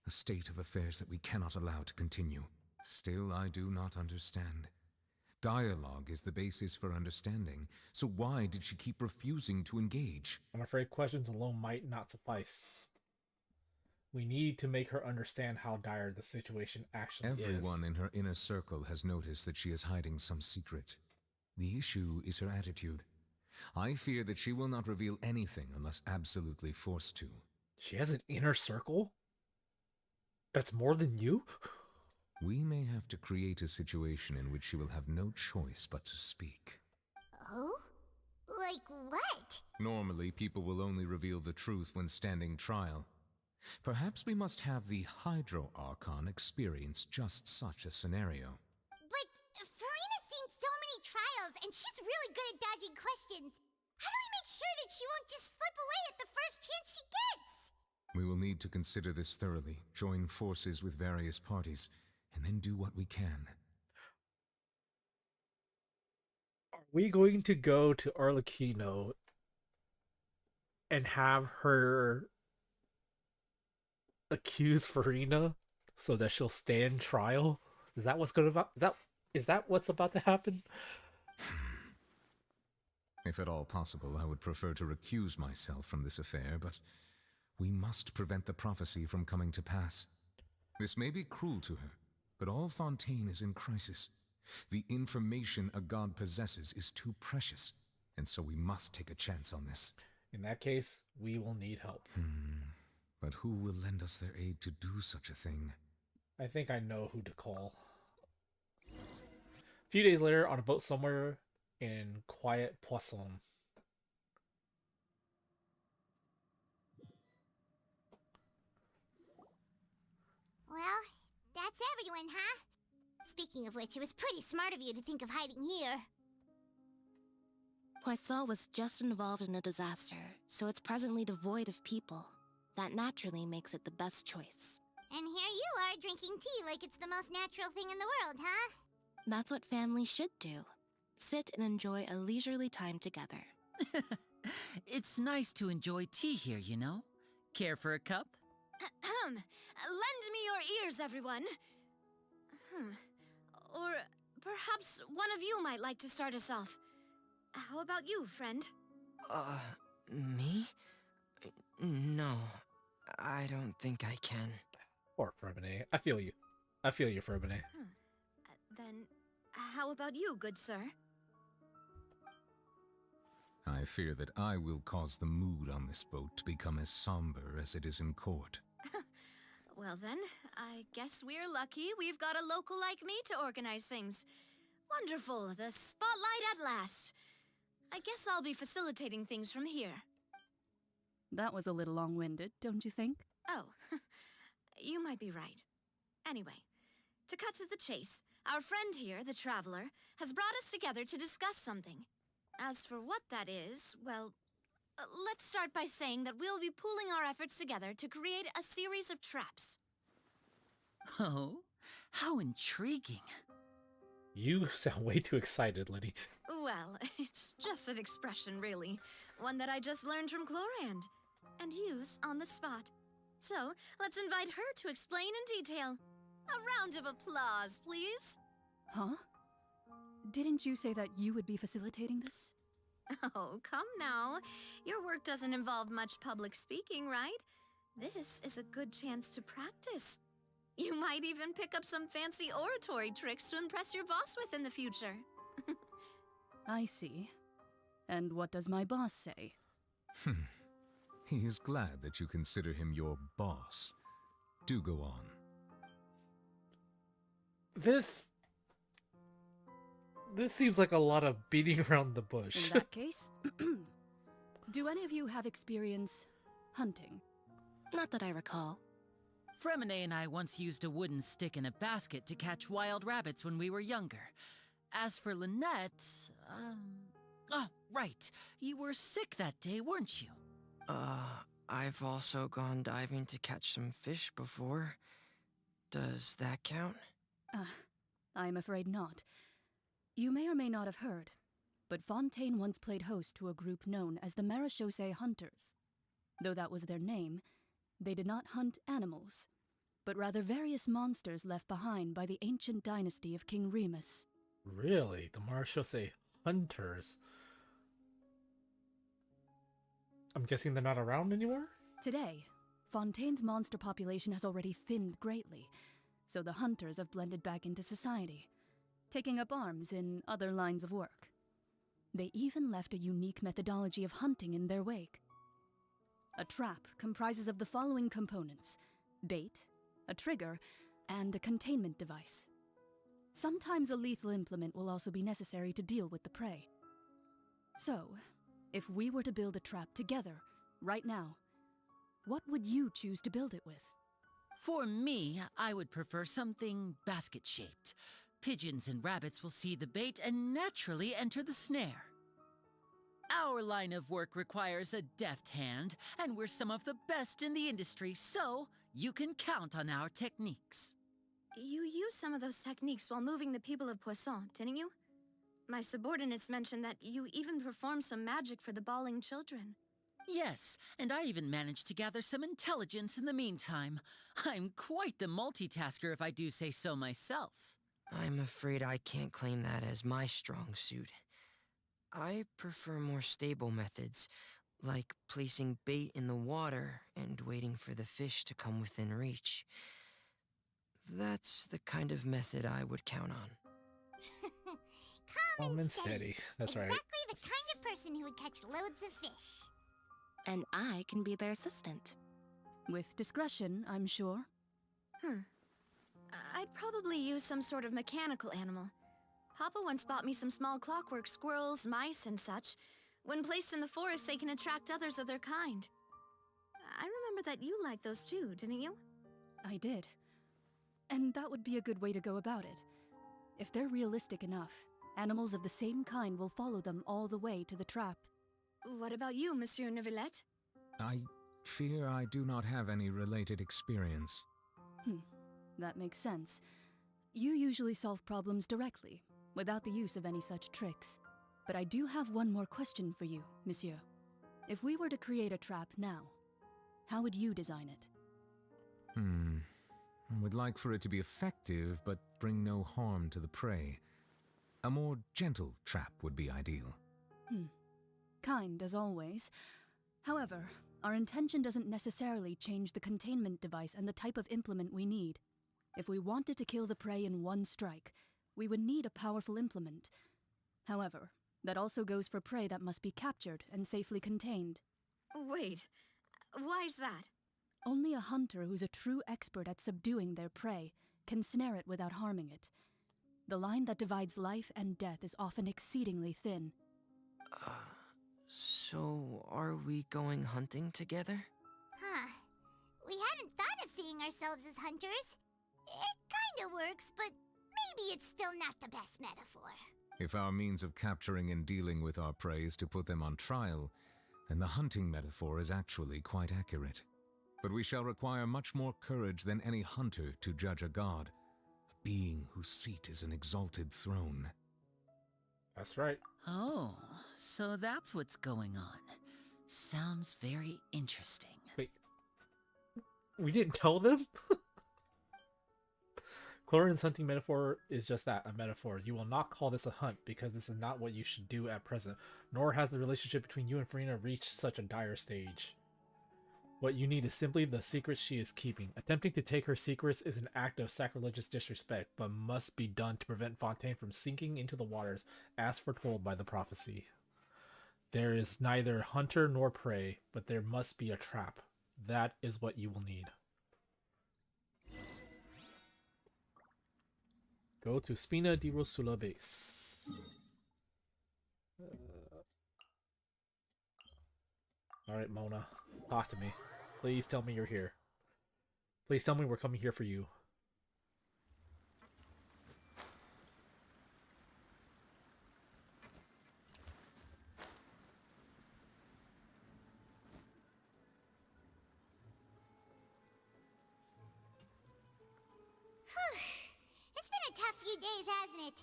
a state of affairs that we cannot allow to continue. Still, I do not understand. Dialogue is the basis for understanding, so why did she keep refusing to engage? I'm afraid questions alone might not suffice. We need to make her understand how dire the situation actually is. Everyone in her inner circle has noticed that she is hiding some secret. The issue is her attitude. I fear that she will not reveal anything unless absolutely forced to. She has an inner circle? That's more than you? We may have to create a situation in which she will have no choice but to speak. Oh? Like what? Normally, people will only reveal the truth when standing trial. Perhaps we must have the Hydro Archon experience just such a scenario. But Furina's seen so many trials, and she's really good at dodging questions. How do we make sure that she won't just slip away at the first chance she gets? We will need to consider this thoroughly, join forces with various parties, and then do what we can. Are we going to go to Arlecchino and have her accuse Furina so that she'll stand trial? Is that what's going to is that what's about to happen? If at all possible, I would prefer to recuse myself from this affair, but we must prevent the prophecy from coming to pass. This may be cruel to her, but all Fontaine is in crisis. The information a god possesses is too precious, and so we must take a chance on this. In that case, we will need help. But who will lend us their aid to do such a thing? I think I know who to call. A few days later, on a boat somewhere in quiet Poisson. Well, that's everyone, huh? Speaking of which, it was pretty smart of you to think of hiding here. Poisson was just involved in a disaster, so it's presently devoid of people. That naturally makes it the best choice. And here you are drinking tea like it's the most natural thing in the world, huh? That's what family should do. Sit and enjoy a leisurely time together. It's nice to enjoy tea here, you know? Care for a cup? Lend me your ears, everyone. Or perhaps one of you might like to start us off. How about you, friend? Me? No, I don't think I can. Poor Furina. I feel you. I feel you, Furina. Then, how about you, good sir? I fear that I will cause the mood on this boat to become as somber as it is in court. Well then, I guess we're lucky we've got a local like me to organize things. Wonderful, the spotlight at last. I guess I'll be facilitating things from here. That was a little long-winded, don't you think? Oh, you might be right. Anyway, to cut to the chase, our friend here, the Traveler, has brought us together to discuss something. As for what that is, well, let's start by saying that we'll be pooling our efforts together to create a series of traps. Oh, how intriguing. You sound way too excited, Liddy. Well, it's just an expression, really. One that I just learned from Chlorand, and used on the spot. So, let's invite her to explain in detail. A round of applause, please. Huh? Didn't you say that you would be facilitating this? Oh, come now. Your work doesn't involve much public speaking, right? This is a good chance to practice. You might even pick up some fancy oratory tricks to impress your boss with in the future. I see. And what does my boss say? He is glad that you consider him your boss. Do go on. This seems like a lot of beating around the bush. In that case, do any of you have experience hunting? Not that I recall. Fremine and I once used a wooden stick in a basket to catch wild rabbits when we were younger. As for Lynette, right. You were sick that day, weren't you? I've also gone diving to catch some fish before. Does that count? I'm afraid not. You may or may not have heard, but Fontaine once played host to a group known as the Marechaussee Hunters. Though that was their name, they did not hunt animals, but rather various monsters left behind by the ancient dynasty of King Remus. Really? The Marechaussee Hunters? I'm guessing they're not around anymore? Today, Fontaine's monster population has already thinned greatly, so the hunters have blended back into society, taking up arms in other lines of work. They even left a unique methodology of hunting in their wake. A trap comprises of the following components: bait, a trigger, and a containment device. Sometimes a lethal implement will also be necessary to deal with the prey. So, if we were to build a trap together, right now, what would you choose to build it with? For me, I would prefer something basket-shaped. Pigeons and rabbits will see the bait and naturally enter the snare. Our line of work requires a deft hand, and we're some of the best in the industry, so you can count on our techniques. You used some of those techniques while moving the people of Poisson, didn't you? My subordinates mentioned that you even perform some magic for the bawling children. Yes, and I even managed to gather some intelligence in the meantime. I'm quite the multitasker if I do say so myself. I'm afraid I can't claim that as my strong suit. I prefer more stable methods, like placing bait in the water and waiting for the fish to come within reach. That's the kind of method I would count on. Calm and steady. That's right. Exactly the kind of person who would catch loads of fish. And I can be their assistant. With discretion, I'm sure. I'd probably use some sort of mechanical animal. Papa once bought me some small clockwork squirrels, mice, and such. When placed in the forest, they can attract others of their kind. I remember that you liked those too, didn't you? I did. And that would be a good way to go about it. If they're realistic enough, animals of the same kind will follow them all the way to the trap. What about you, Monsieur Neuvillette? I fear I do not have any related experience. That makes sense. You usually solve problems directly, without the use of any such tricks. But I do have one more question for you, Monsieur. If we were to create a trap now, how would you design it? I would like for it to be effective, but bring no harm to the prey. A more gentle trap would be ideal. Kind as always. However, our intention doesn't necessarily change the containment device and the type of implement we need. If we wanted to kill the prey in one strike, we would need a powerful implement. However, that also goes for prey that must be captured and safely contained. Wait, why's that? Only a hunter who's a true expert at subduing their prey can snare it without harming it. The line that divides life and death is often exceedingly thin. So are we going hunting together? We hadn't thought of seeing ourselves as hunters. It kinda works, but maybe it's still not the best metaphor. If our means of capturing and dealing with our prey is to put them on trial, then the hunting metaphor is actually quite accurate. But we shall require much more courage than any hunter to judge a god, a being whose seat is an exalted throne. That's right. Oh, so that's what's going on. Sounds very interesting. Wait. We didn't tell them? Clorin's hunting metaphor is just that, a metaphor. You will not call this a hunt, because this is not what you should do at present, nor has the relationship between you and Furina reached such a dire stage. What you need is simply the secrets she is keeping. Attempting to take her secrets is an act of sacrilegious disrespect, but must be done to prevent Fontaine from sinking into the waters, as foretold by the prophecy. There is neither hunter nor prey, but there must be a trap. That is what you will need. Go to Spina di Rosula base. Alright, Mona. Talk to me. Please tell me you're here. Please tell me we're coming here for you. It's been a tough few days, hasn't it?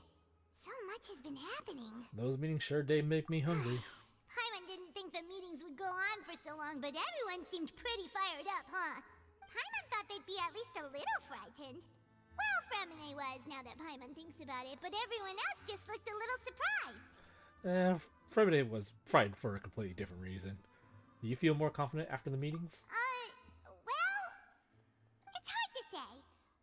So much has been happening. Those meetings sure did make me hungry. Paimon didn't think the meetings would go on for so long, but everyone seemed pretty fired up, huh? Paimon thought they'd be at least a little frightened. Well, Fremine was, now that Paimon thinks about it, but everyone else just looked a little surprised. Fremine was frightened for a completely different reason. Do you feel more confident after the meetings? Well, it's hard to say.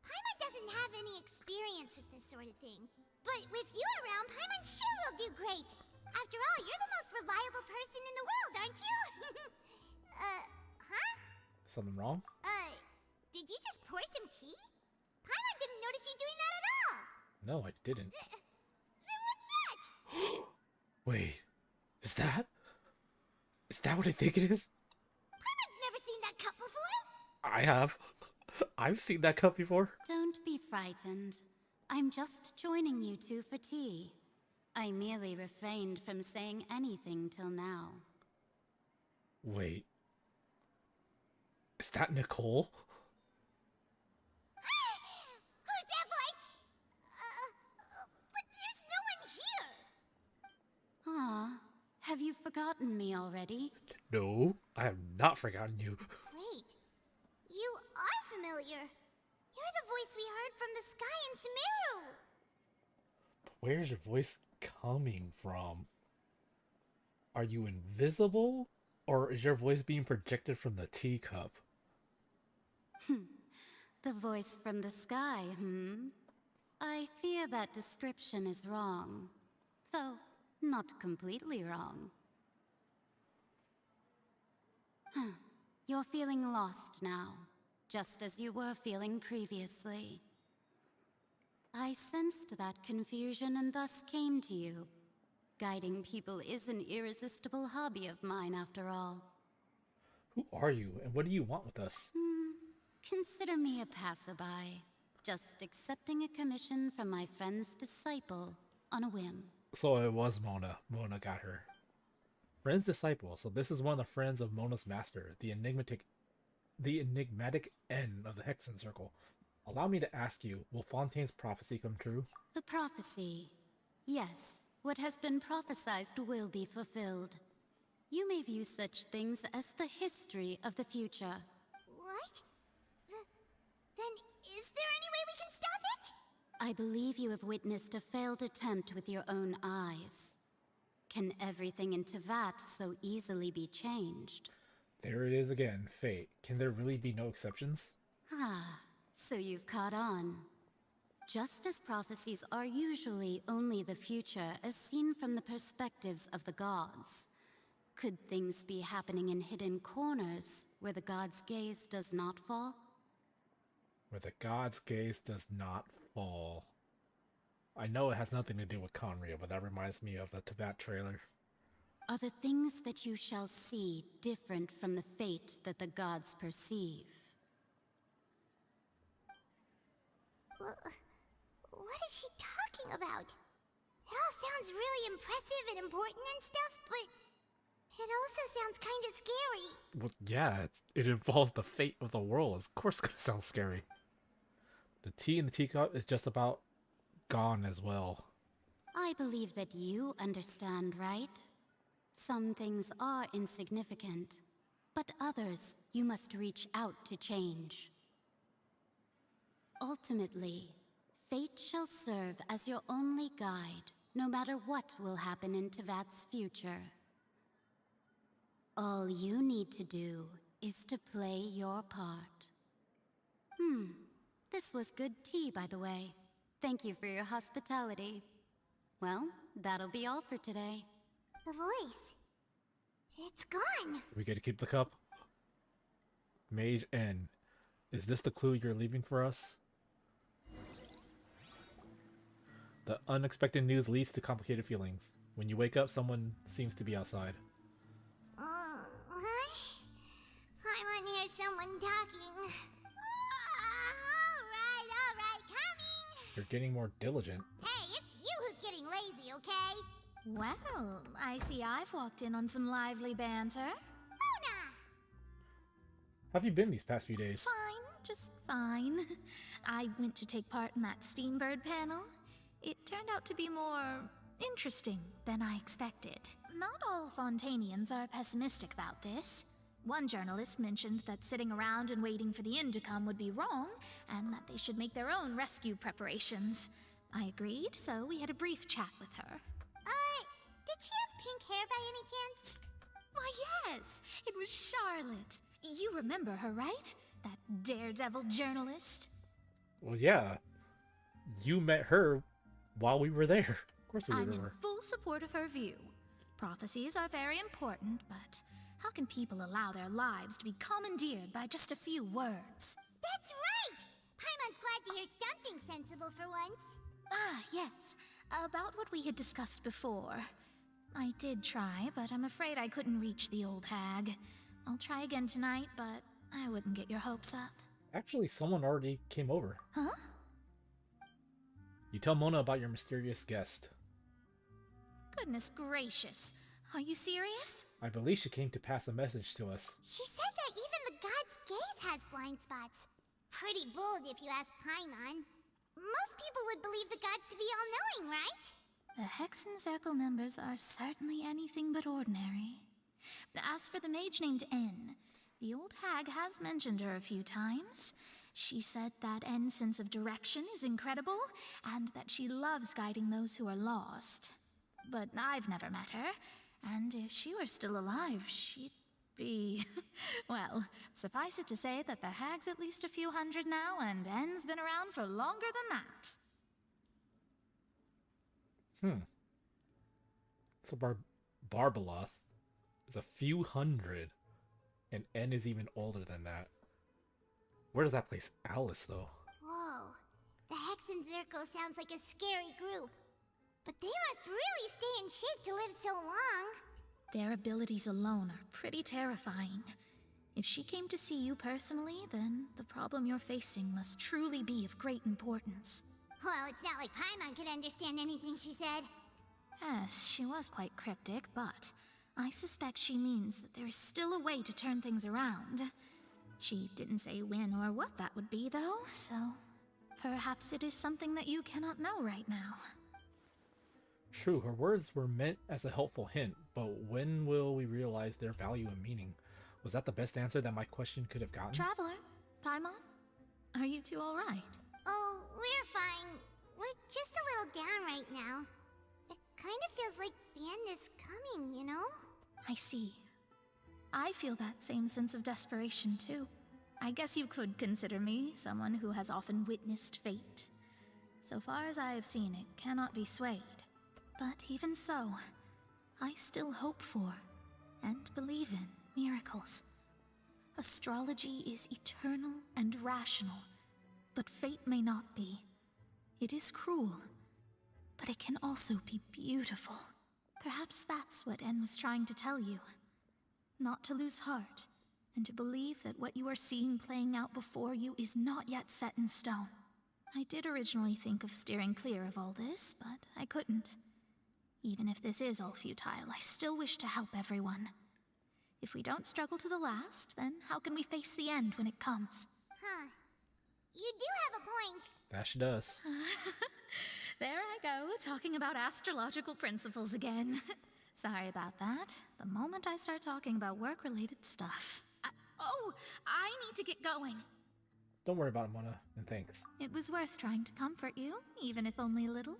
Paimon doesn't have any experience with this sort of thing. But with you around, Paimon sure will do great. After all, you're the most reliable person in the world, aren't you? Huh? Something wrong? Did you just pour some tea? Paimon didn't notice you doing that at all. No, I didn't. Then what's that? Wait, is that? Is that what I think it is? Paimon's never seen that cup before. I have. I've seen that cup before. Don't be frightened. I'm just joining you two for tea. I merely refrained from saying anything till now. Wait. Is that Nicole? Who's that voice? But there's no one here. forgotten me already? No, I have not forgotten you. Wait, you are familiar. You're the voice we heard from the sky in Sumeru. Where's your voice coming from? Are you invisible? Or is your voice being projected from the teacup? The voice from the sky, I fear that description is wrong. Though, not completely wrong. You're feeling lost now, just as you were feeling previously. I sensed that confusion and thus came to you. Guiding people is an irresistible hobby of mine, after all. Who are you, and what do you want with us? Consider me a passerby, just accepting a commission from my friend's disciple on a whim. So it was Mona. Mona got her. Friend's disciple. So this is one of the friends of Mona's master, the enigmatic N of the Hexen Circle. Allow me to ask you, will Fontaine's prophecy come true? The prophecy. Yes, what has been prophesied will be fulfilled. You may view such things as the history of the future. What? Then is there any way we can stop it? I believe you have witnessed a failed attempt with your own eyes. Can everything in Teyvat so easily be changed? There it is again, fate. Can there really be no exceptions? Ah, so you've caught on. Just as prophecies are usually only the future as seen from the perspectives of the gods, could things be happening in hidden corners where the god's gaze does not fall? Where the god's gaze does not fall. I know it has nothing to do with Conria, but that reminds me of the Teyvat trailer. Are the things that you shall see different from the fate that the gods perceive? What is she talking about? It all sounds really impressive and important and stuff, but it also sounds kind of scary. Well, yeah, it involves the fate of the world. Of course it's gonna sound scary. The tea in the teacup is just about gone as well. I believe that you understand, right? Some things are insignificant, but others you must reach out to change. Ultimately, fate shall serve as your only guide, no matter what will happen in Teyvat's future. All you need to do is to play your part. This was good tea, by the way. Thank you for your hospitality. Well, that'll be all for today. The voice. It's gone. We get to keep the cup? Mage N. Is this the clue you're leaving for us? The unexpected news leads to complicated feelings. When you wake up, someone seems to be outside. What? I want to hear someone talking. Alright, coming! You're getting more diligent. Hey, it's you who's getting lazy, okay? Well, I see I've walked in on some lively banter. Mona! How have you been these past few days? Fine, just fine. I went to take part in that Steambird panel. It turned out to be more interesting than I expected. Not all Fontainians are pessimistic about this. One journalist mentioned that sitting around and waiting for the end to come would be wrong, and that they should make their own rescue preparations. I agreed, so we had a brief chat with her. Did she have pink hair by any chance? Why, yes! It was Charlotte. You remember her, right? That daredevil journalist? Well, yeah. You met her while we were there. Of course we I'm in remember. full support of her view. Prophecies are very important, but how can people allow their lives to be commandeered by just a few words? That's right! Paimon's glad to hear something sensible for once. Ah, yes. About what we had discussed before. I did try, but I'm afraid I couldn't reach the old hag. I'll try again tonight, but I wouldn't get your hopes up. Actually, someone already came over. Huh? You tell Mona about your mysterious guest. Goodness gracious. Are you serious? I believe she came to pass a message to us. She said that even the god's gaze has blind spots. Pretty bold if you ask Paimon. Most people would believe the gods to be all-knowing, right? The Hexen Circle members are certainly anything but ordinary. As for the mage named N, the old hag has mentioned her a few times. She said that N's sense of direction is incredible, and that she loves guiding those who are lost. But I've never met her, and if she were still alive, she'd be... well, suffice it to say that the hag's at least a few hundred now, and N's been around for longer than that. So Barbaloth is a few hundred, and N is even older than that. Where does that place Alice, though? Whoa. The Hexen Circle sounds like a scary group. But they must really stay in shape to live so long. Their abilities alone are pretty terrifying. If she came to see you personally, then the problem you're facing must truly be of great importance. Well, it's not like Paimon could understand anything she said. Yes, she was quite cryptic, but I suspect she means that there is still a way to turn things around. She didn't say when or what that would be, though, so perhaps it is something that you cannot know right now. True, her words were meant as a helpful hint, but when will we realize their value and meaning? Was that the best answer that my question could have gotten? Traveler, Paimon, are you two alright? Oh, we're fine. We're just a little down right now. It kind of feels like the end is coming, you know? I see. I feel that same sense of desperation, too. I guess you could consider me someone who has often witnessed fate. So far as I have seen, it cannot be swayed. But even so, I still hope for, and believe in, miracles. Astrology is eternal and rational, but fate may not be. It is cruel, but it can also be beautiful. Perhaps that's what En was trying to tell you. Not to lose heart, and to believe that what you are seeing playing out before you is not yet set in stone. I did originally think of steering clear of all this, but I couldn't. Even if this is all futile, I still wish to help everyone. If we don't struggle to the last, then how can we face the end when it comes? Huh. You do have a point. That she does. There I go, talking about astrological principles again. Sorry about that. The moment I start talking about work-related stuff. I need to get going. Don't worry about it, Mona, and thanks. It was worth trying to comfort you, even if only a little.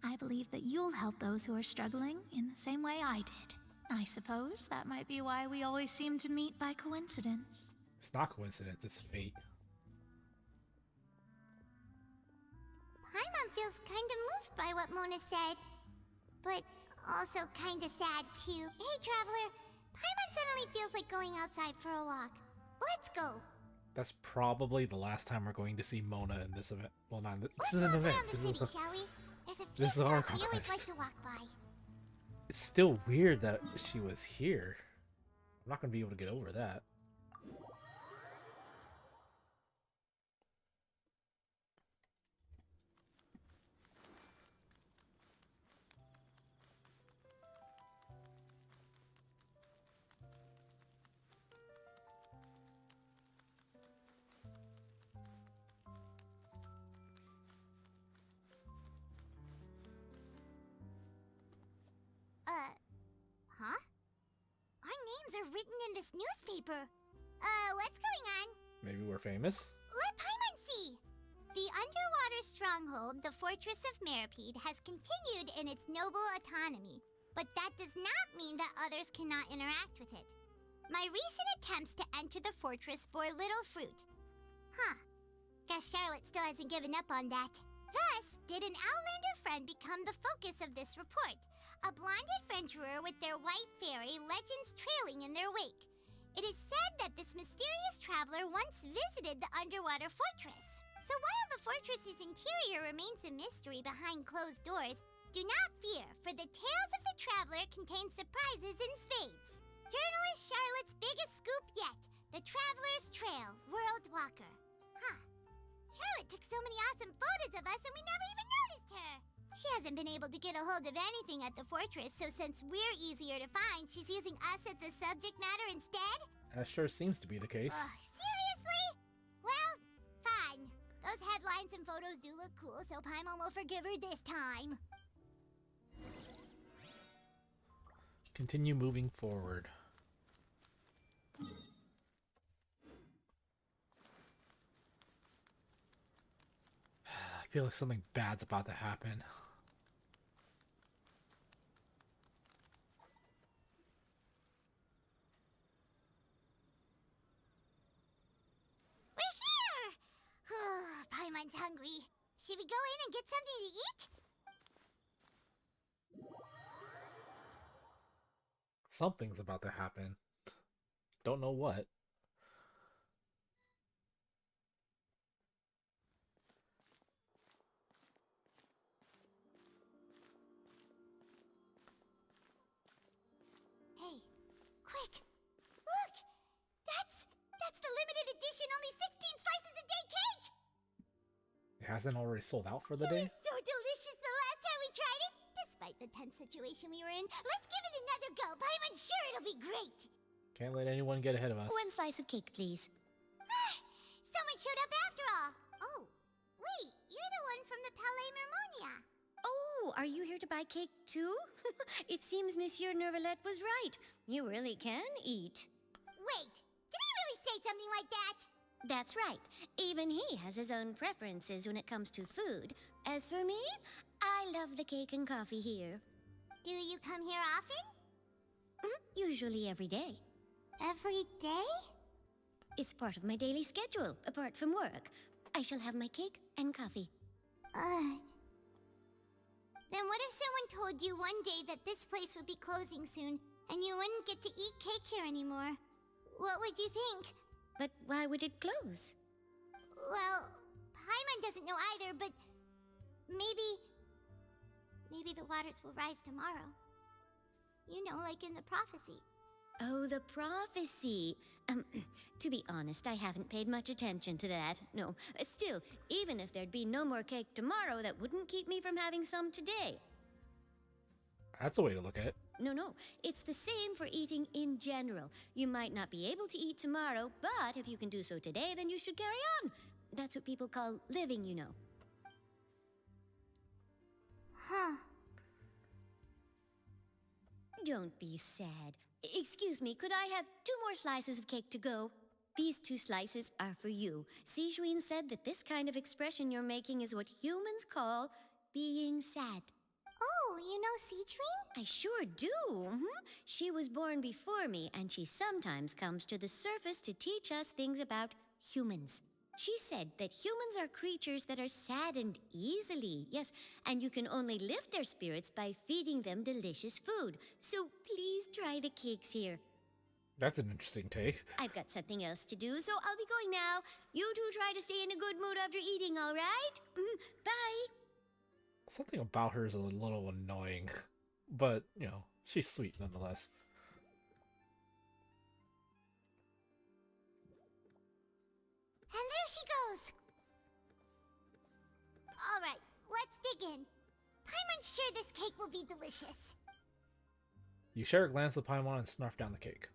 I believe that you'll help those who are struggling in the same way I did. I suppose that might be why we always seem to meet by coincidence. It's not coincidence, it's fate. Paimon feels kind of moved by what Mona said. But also kind of sad, too. Hey, Traveler. Paimon suddenly feels like going outside for a walk. Let's go. That's probably the last time we're going to see Mona in this event. Well, not this Let's is an walk event. around the This city, is a, shall we? There's a few this is our spots we always like conquest. to walk by. It's still weird that she was here. I'm not going to be able to get over that. Huh? Our names are written in this newspaper. What's going on? Maybe we're famous? Let Paimon see! The underwater stronghold, the Fortress of Meripede, has continued in its noble autonomy, but that does not mean that others cannot interact with it. My recent attempts to enter the fortress bore little fruit. Huh. Guess Charlotte still hasn't given up on that. Thus, did an Outlander friend become the focus of this report? A blonde adventurer with their white fairy legends trailing in their wake. It is said that this mysterious traveler once visited the underwater fortress. So while the fortress's interior remains a mystery behind closed doors, do not fear, for the tales of the traveler contain surprises in spades. Journalist Charlotte's biggest scoop yet, the Traveler's Trail, World Walker. Huh. Charlotte took so many awesome photos of us and we never even noticed her. She hasn't been able to get a hold of anything at the fortress, so since we're easier to find, she's using us as the subject matter instead? That sure seems to be the case. Seriously? Well, fine. Those headlines and photos do look cool, so Paimon will forgive her this time. Continue moving forward. I feel like something bad's about to happen. We're here! Paimon's hungry. Should we go in and get something to eat? Something's about to happen. Don't know what. Hey, quick! Look! That's the limited edition only 16 slices a day cake! It hasn't already sold out for the It day? was so delicious the last time we tried it! Despite the tense situation we were in, let's give it another go. Paimon's sure it'll be great! Can't let anyone get ahead of us. One slice of cake, please. Someone showed up after all! Oh, wait, you're the one from the Palais Mermonia. Oh, are you here to buy cake too? It seems Monsieur Nervalette was right. You really can eat. Wait, did he really say something like that? That's right. Even he has his own preferences when it comes to food. As for me, I love the cake and coffee here. Do you come here often? Usually every day. Every day? It's part of my daily schedule, apart from work. I shall have my cake and coffee. Then what if someone told you one day that this place would be closing soon, and you wouldn't get to eat cake here anymore? What would you think? But why would it close? Well, Paimon doesn't know either, but maybe the waters will rise tomorrow. You know, like in the prophecy. Oh, the prophecy. To be honest, I haven't paid much attention to that. No, still, even if there'd be no more cake tomorrow, that wouldn't keep me from having some today. That's a way to look at it. No, it's the same for eating in general. You might not be able to eat tomorrow, but if you can do so today, then you should carry on. That's what people call living, you know. Huh. Don't be sad. Excuse me, could I have 2 more slices of cake to go? These 2 slices are for you. Sijuin said that this kind of expression you're making is what humans call being sad. Oh, you know Sijuin? I sure do. She was born before me, and she sometimes comes to the surface to teach us things about humans. She said that humans are creatures that are saddened easily, yes, and you can only lift their spirits by feeding them delicious food. So please try the cakes here. That's an interesting take. I've got something else to do, so I'll be going now. You two try to stay in a good mood after eating, all right? Bye. Something about her is a little annoying, but, you know, she's sweet nonetheless. And there she goes! Alright, let's dig in. Paimon's sure this cake will be delicious. You share a glance with Paimon and snarf down the cake.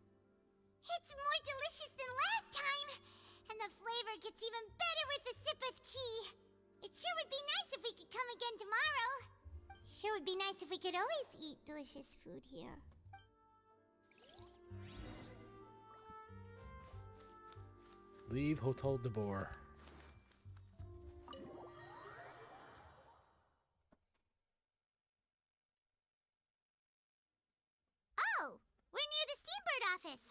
It's more delicious than last time! And the flavor gets even better with a sip of tea. It sure would be nice if we could come again tomorrow. Sure would be nice if we could always eat delicious food here. Leave Hotel de Boer. Oh! We're near the Steambird office!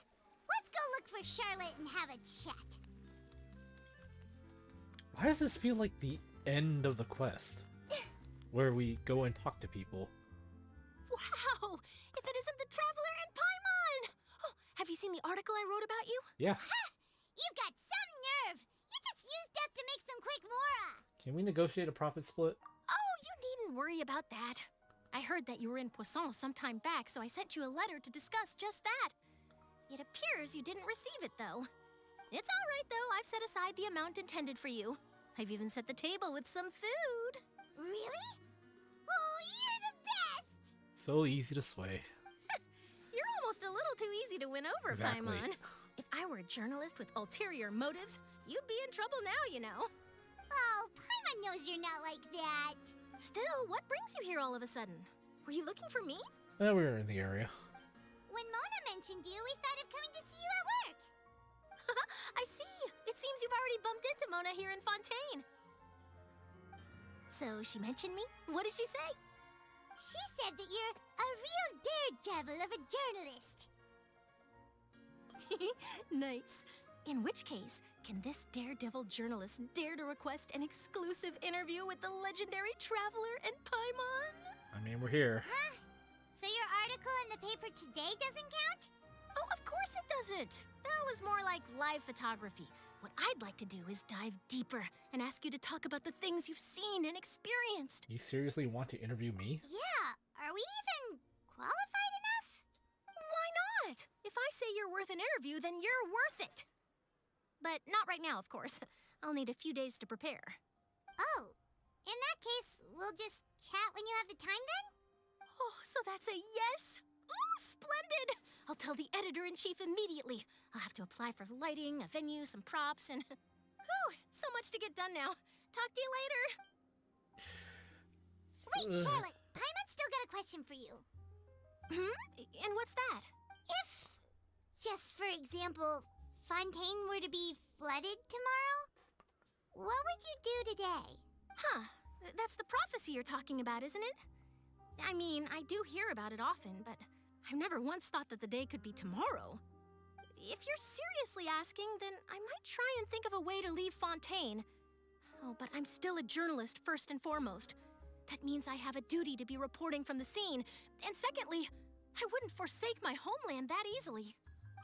Let's go look for Charlotte and have a chat. Why does this feel like the end of the quest? Where we go and talk to people. Wow! If it isn't the Traveler and Paimon! Oh, have you seen the article I wrote about you? Yeah. Ha! You've got some nerve! You just used us to make some quick mora! Can we negotiate a profit split? Oh, you needn't worry about that. I heard that you were in Poisson some time back, so I sent you a letter to discuss just that. It appears you didn't receive it, though. It's all right, though. I've set aside the amount intended for you. I've even set the table with some food. Really? Oh, you're the best! So easy to sway. You're almost a little too easy to win over, Exactly. Paimon. If I were a journalist with ulterior motives, you'd be in trouble now, you know. Oh, Paimon knows you're not like that. Still, what brings you here all of a sudden? Were you looking for me? Yeah, we were in the area. when Mona mentioned you, we thought of coming to see you at work. I see. It seems you've already bumped into Mona here in Fontaine. So she mentioned me? What did she say? She said that you're a real daredevil of a journalist. Nice. In which case, can this daredevil journalist dare to request an exclusive interview with the legendary traveler and Paimon? I mean, we're here. Huh? So your article in the paper today doesn't count? Oh, of course it doesn't. That was more like live photography. What I'd like to do is dive deeper and ask you to talk about the things you've seen and experienced. You seriously want to interview me? Yeah, are we even qualified enough? Why not? If I say you're worth an interview, then you're worth it. But not right now, of course. I'll need a few days to prepare. Oh, in that case, we'll just chat when you have the time then? Oh, so that's a yes? Ooh, splendid! I'll tell the editor-in-chief immediately. I'll have to apply for lighting, a venue, some props, and... Whew, so much to get done now. Talk to you later. Wait, Charlotte, Paimon's still got a question for you. And what's that? If, just for example, Fontaine were to be flooded tomorrow, what would you do today? Huh, that's the prophecy you're talking about, isn't it? I mean, I do hear about it often, but I've never once thought that the day could be tomorrow. If you're seriously asking, then I might try and think of a way to leave Fontaine. Oh, but I'm still a journalist first and foremost. That means I have a duty to be reporting from the scene. And secondly, I wouldn't forsake my homeland that easily.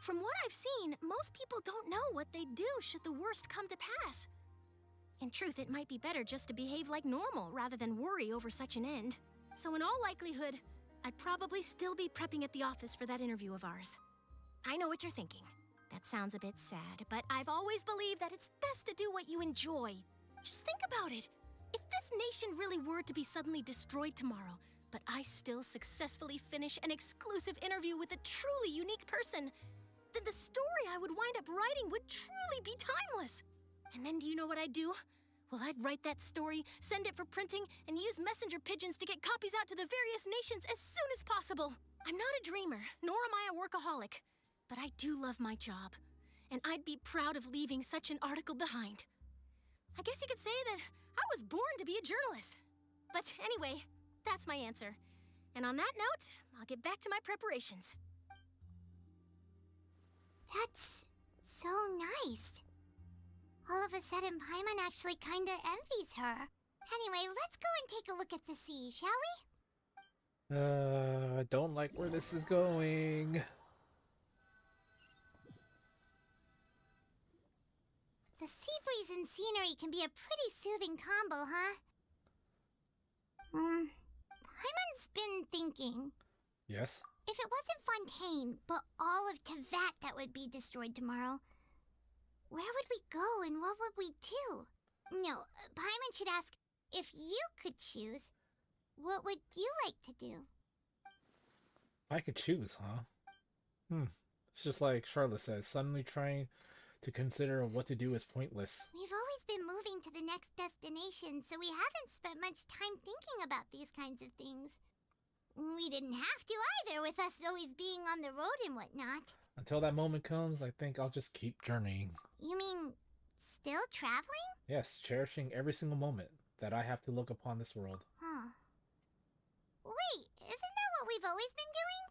From what I've seen, most people don't know what they'd do should the worst come to pass. In truth, it might be better just to behave like normal rather than worry over such an end. So in all likelihood, I'd probably still be prepping at the office for that interview of ours. I know what you're thinking. That sounds a bit sad, but I've always believed that it's best to do what you enjoy. Just think about it. If this nation really were to be suddenly destroyed tomorrow, but I still successfully finish an exclusive interview with a truly unique person, then the story I would wind up writing would truly be timeless. And then do you know what I'd do? Well, I'd write that story, send it for printing, and use messenger pigeons to get copies out to the various nations as soon as possible. I'm not a dreamer, nor am I a workaholic, but I do love my job, and I'd be proud of leaving such an article behind. I guess you could say that I was born to be a journalist. But anyway, that's my answer. And on that note, I'll get back to my preparations. That's so nice. All of a sudden, Paimon actually kinda envies her. Anyway, let's go and take a look at the sea, shall we? I don't like where this is going. The sea breeze and scenery can be a pretty soothing combo, huh? Paimon's been thinking. Yes? If it wasn't Fontaine, but all of Tevat that would be destroyed tomorrow, where would we go and what would we do? No, Paimon should ask, if you could choose, what would you like to do? I could choose, huh? It's just like Charlotte said, suddenly trying to consider what to do is pointless. We've always been moving to the next destination, so we haven't spent much time thinking about these kinds of things. We didn't have to either, with us always being on the road and whatnot. Until that moment comes, I think I'll just keep journeying. You mean, still traveling? Yes, cherishing every single moment that I have to look upon this world. Huh. Wait, isn't that what we've always been doing?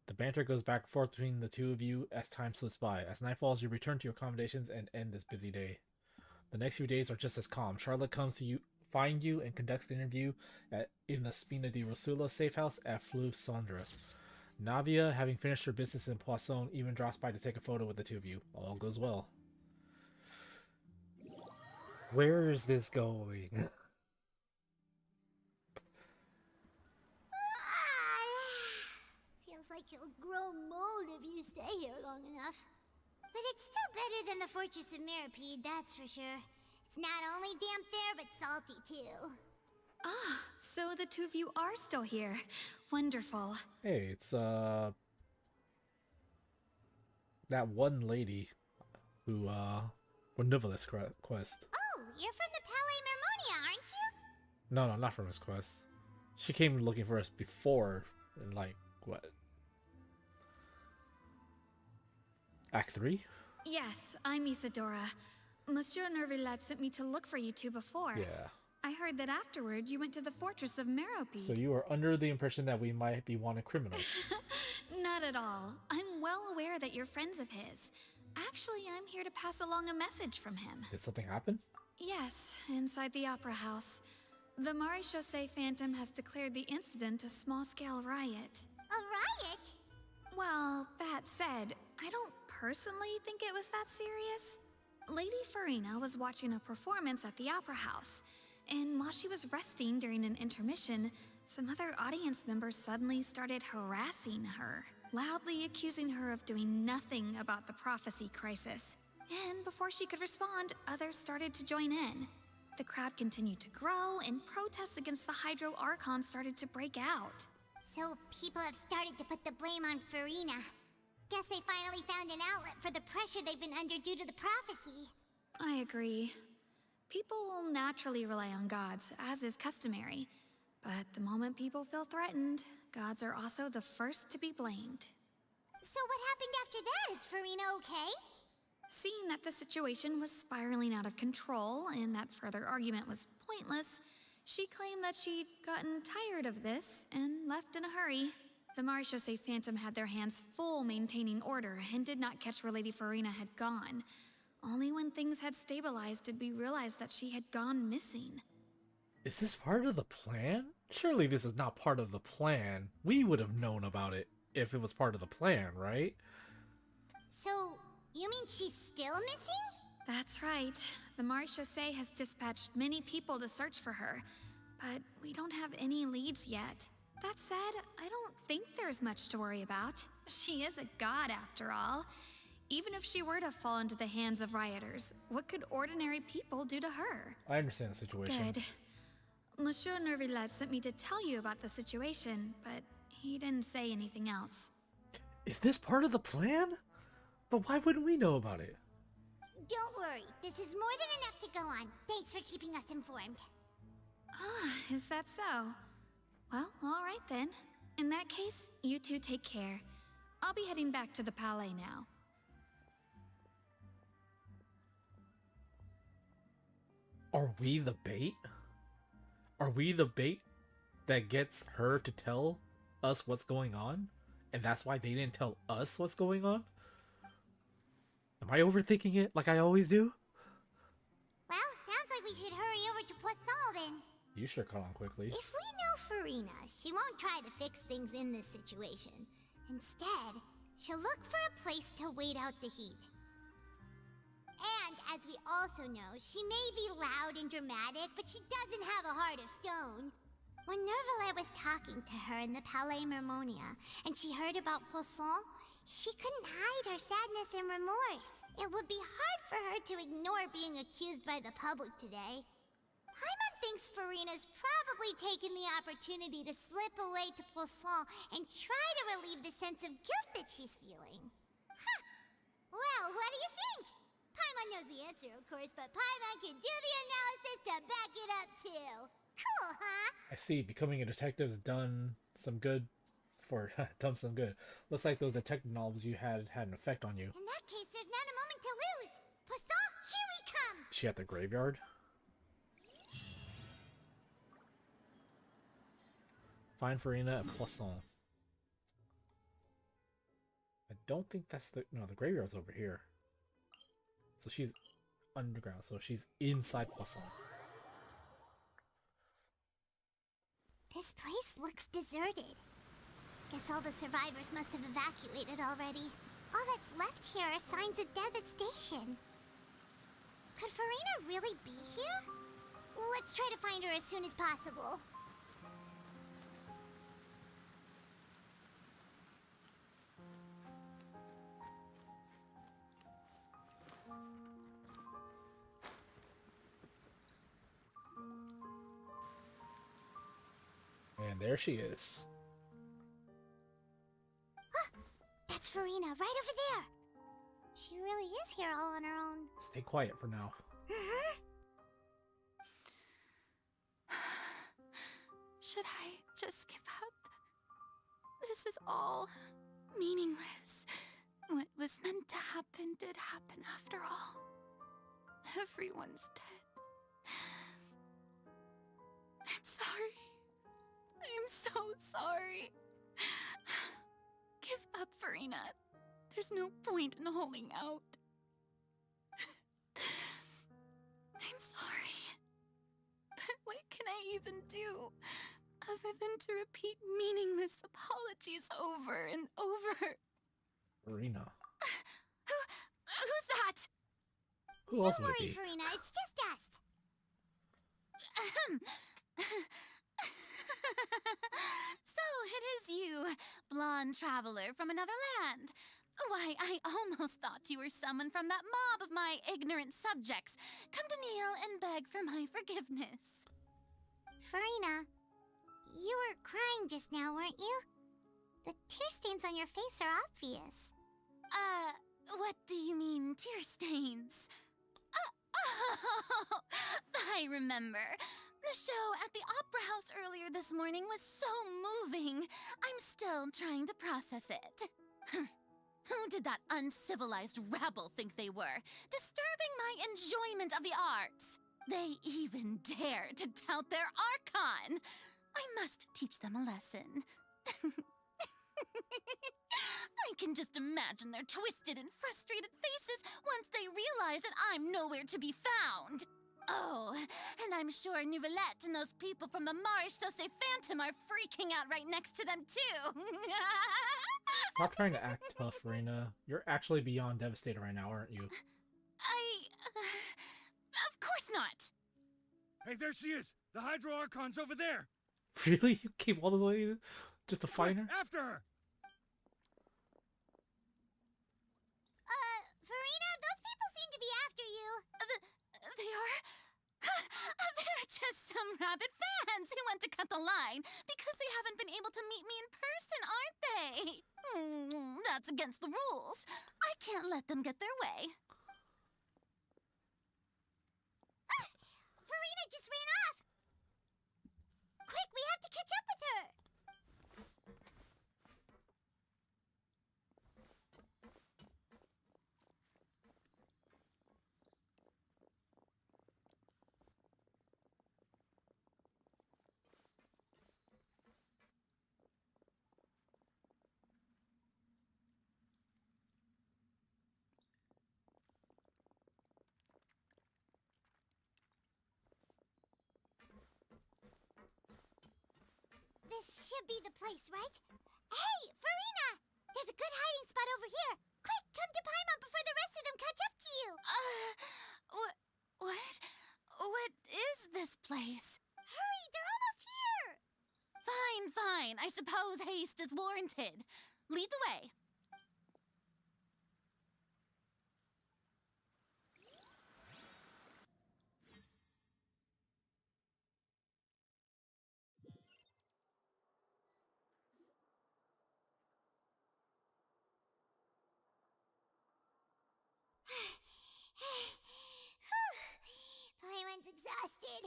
The banter goes back and forth between the two of you as time slips by. As night falls, you return to your accommodations and end this busy day. The next few days are just as calm. Charlotte comes to you, find you, and conducts the interview in the Spina di Rosula safe house at Fleuve Cendre. Navia, having finished her business in Poisson, even drops by to take a photo with the two of you. All goes well. Where is this going? Feels like you'll grow mold if you stay here long enough. But it's still better than the Fortress of Meripede, that's for sure. It's not only damp there, but salty too. Ah, so the two of you are still here. Wonderful. Hey, it's that one lady who Benevolence Quest. Oh, you're from the Palais Mermonia, aren't you? No, not from this quest. She came looking for us before in like what, Act 3? Yes, I'm Isadora. Monsieur Nervillet sent me to look for you two before. Yeah. I heard that afterward you went to the fortress of Meropide. So you are under the impression that we might be wanted criminals. Not at all. I'm well aware that you're friends of his. Actually, I'm here to pass along a message from him. Did something happen? Yes, inside the Opera House. The Maréchaussée Phantom has declared the incident a small-scale riot. A riot? Well, that said, I don't personally think it was that serious. Lady Furina was watching a performance at the Opera House, and while she was resting during an intermission, some other audience members suddenly started harassing her, loudly accusing her of doing nothing about the prophecy crisis. And before she could respond, others started to join in. The crowd continued to grow, and protests against the Hydro Archon started to break out. So people have started to put the blame on Furina. Guess they finally found an outlet for the pressure they've been under due to the prophecy. I agree. People will naturally rely on gods, as is customary. But the moment people feel threatened, gods are also the first to be blamed. So what happened after that? Is Furina okay? Seeing that the situation was spiraling out of control and that further argument was pointless, she claimed that she'd gotten tired of this and left in a hurry. The Maréchaussée Phantom had their hands full maintaining order and did not catch where Lady Furina had gone. Only when things had stabilized did we realize that she had gone missing. Is this part of the plan? Surely this is not part of the plan. We would have known about it if it was part of the plan, right? So, you mean she's still missing? That's right. The Maréchaussée has dispatched many people to search for her, but we don't have any leads yet. That said, I don't think there's much to worry about. She is a god after all. Even if she were to fall into the hands of rioters, what could ordinary people do to her? I understand the situation. Good. Monsieur Nervillet sent me to tell you about the situation, but he didn't say anything else. Is this part of the plan? But why wouldn't we know about it? Don't worry, this is more than enough to go on. Thanks for keeping us informed. Ah, is that so? Well, alright then. In that case, you two take care. I'll be heading back to the Palais now. Are we the bait? Are we the bait that gets her to tell us what's going on? And that's why they didn't tell us what's going on? Am I overthinking it like I always do? Well, sounds like we should hurry over to Poisson then. You sure caught on quickly. If we know Furina, she won't try to fix things in this situation. Instead, she'll look for a place to wait out the heat. And, as we also know, she may be loud and dramatic, but she doesn't have a heart of stone. When Nervillet was talking to her in the Palais Mermonia, and she heard about Poisson, she couldn't hide her sadness and remorse. It would be hard for her to ignore being accused by the public today. Paimon thinks Furina's probably taken the opportunity to slip away to Poisson and try to relieve the sense of guilt that she's feeling. Huh. Well, what do you think? Paimon knows the answer, of course, but Paimon can do the analysis to back it up, too. Cool, huh? I see. Becoming a detective's done some good done some good. Looks like those detective novels you had an effect on you. In that case, there's not a moment to lose. Poisson, here we come! Is she at the graveyard? Find Furina at Poisson. I don't think that's the... No, the graveyard's over here. So she's underground, so she's inside Poisson. This place looks deserted. Guess all the survivors must have evacuated already. All that's left here are signs of death at station. Could Furina really be here? Let's try to find her as soon as possible. And there she is. That's Furina, right over there. She really is here all on her own. Stay quiet for now. Should I just give up? This is all meaningless. What was meant to happen did happen after all. Everyone's dead. I'm sorry. I'm so sorry. Give up, Furina. There's no point in holding out. I'm sorry. But what can I even do other than to repeat meaningless apologies over and over? Furina. Who's that? Who else would Don't it worry, be? Furina, it's just us. So it is you, blonde traveler from another land. Why, I almost thought you were someone from that mob of my ignorant subjects, come to kneel and beg for my forgiveness. Furina, you were crying just now, weren't you? The tear stains on your face are obvious. What do you mean, tear stains? Oh, I remember. The show at the Opera House earlier this morning was so moving. I'm still trying to process it. Who did that uncivilized rabble think they were, disturbing my enjoyment of the arts? They even dare to tout their Archon. I must teach them a lesson. I can just imagine their twisted and frustrated faces once they realize that I'm nowhere to be found. Oh, and I'm sure Nouvellette and those people from the Maréchaussée Phantom are freaking out right next to them, too. Stop trying to act tough, Furina. You're actually beyond devastated right now, aren't you? Of course not. Hey, there she is! The Hydro Archon's over there! Really? You came all the way just to find her? After her! Furina, those people seem to be after you. They are? They're just some rabid fans who want to cut the line because they haven't been able to meet me in person, aren't they? That's against the rules. I can't let them get their way. Furina just ran off. Quick, we have to catch up with her. This should be the place, right? Hey, Furina! There's a good hiding spot over here. Quick, come to Paimon before the rest of them catch up to you. What is this place? Hurry, they're almost here. Fine. I suppose haste is warranted. Lead the way. Paimon's exhausted.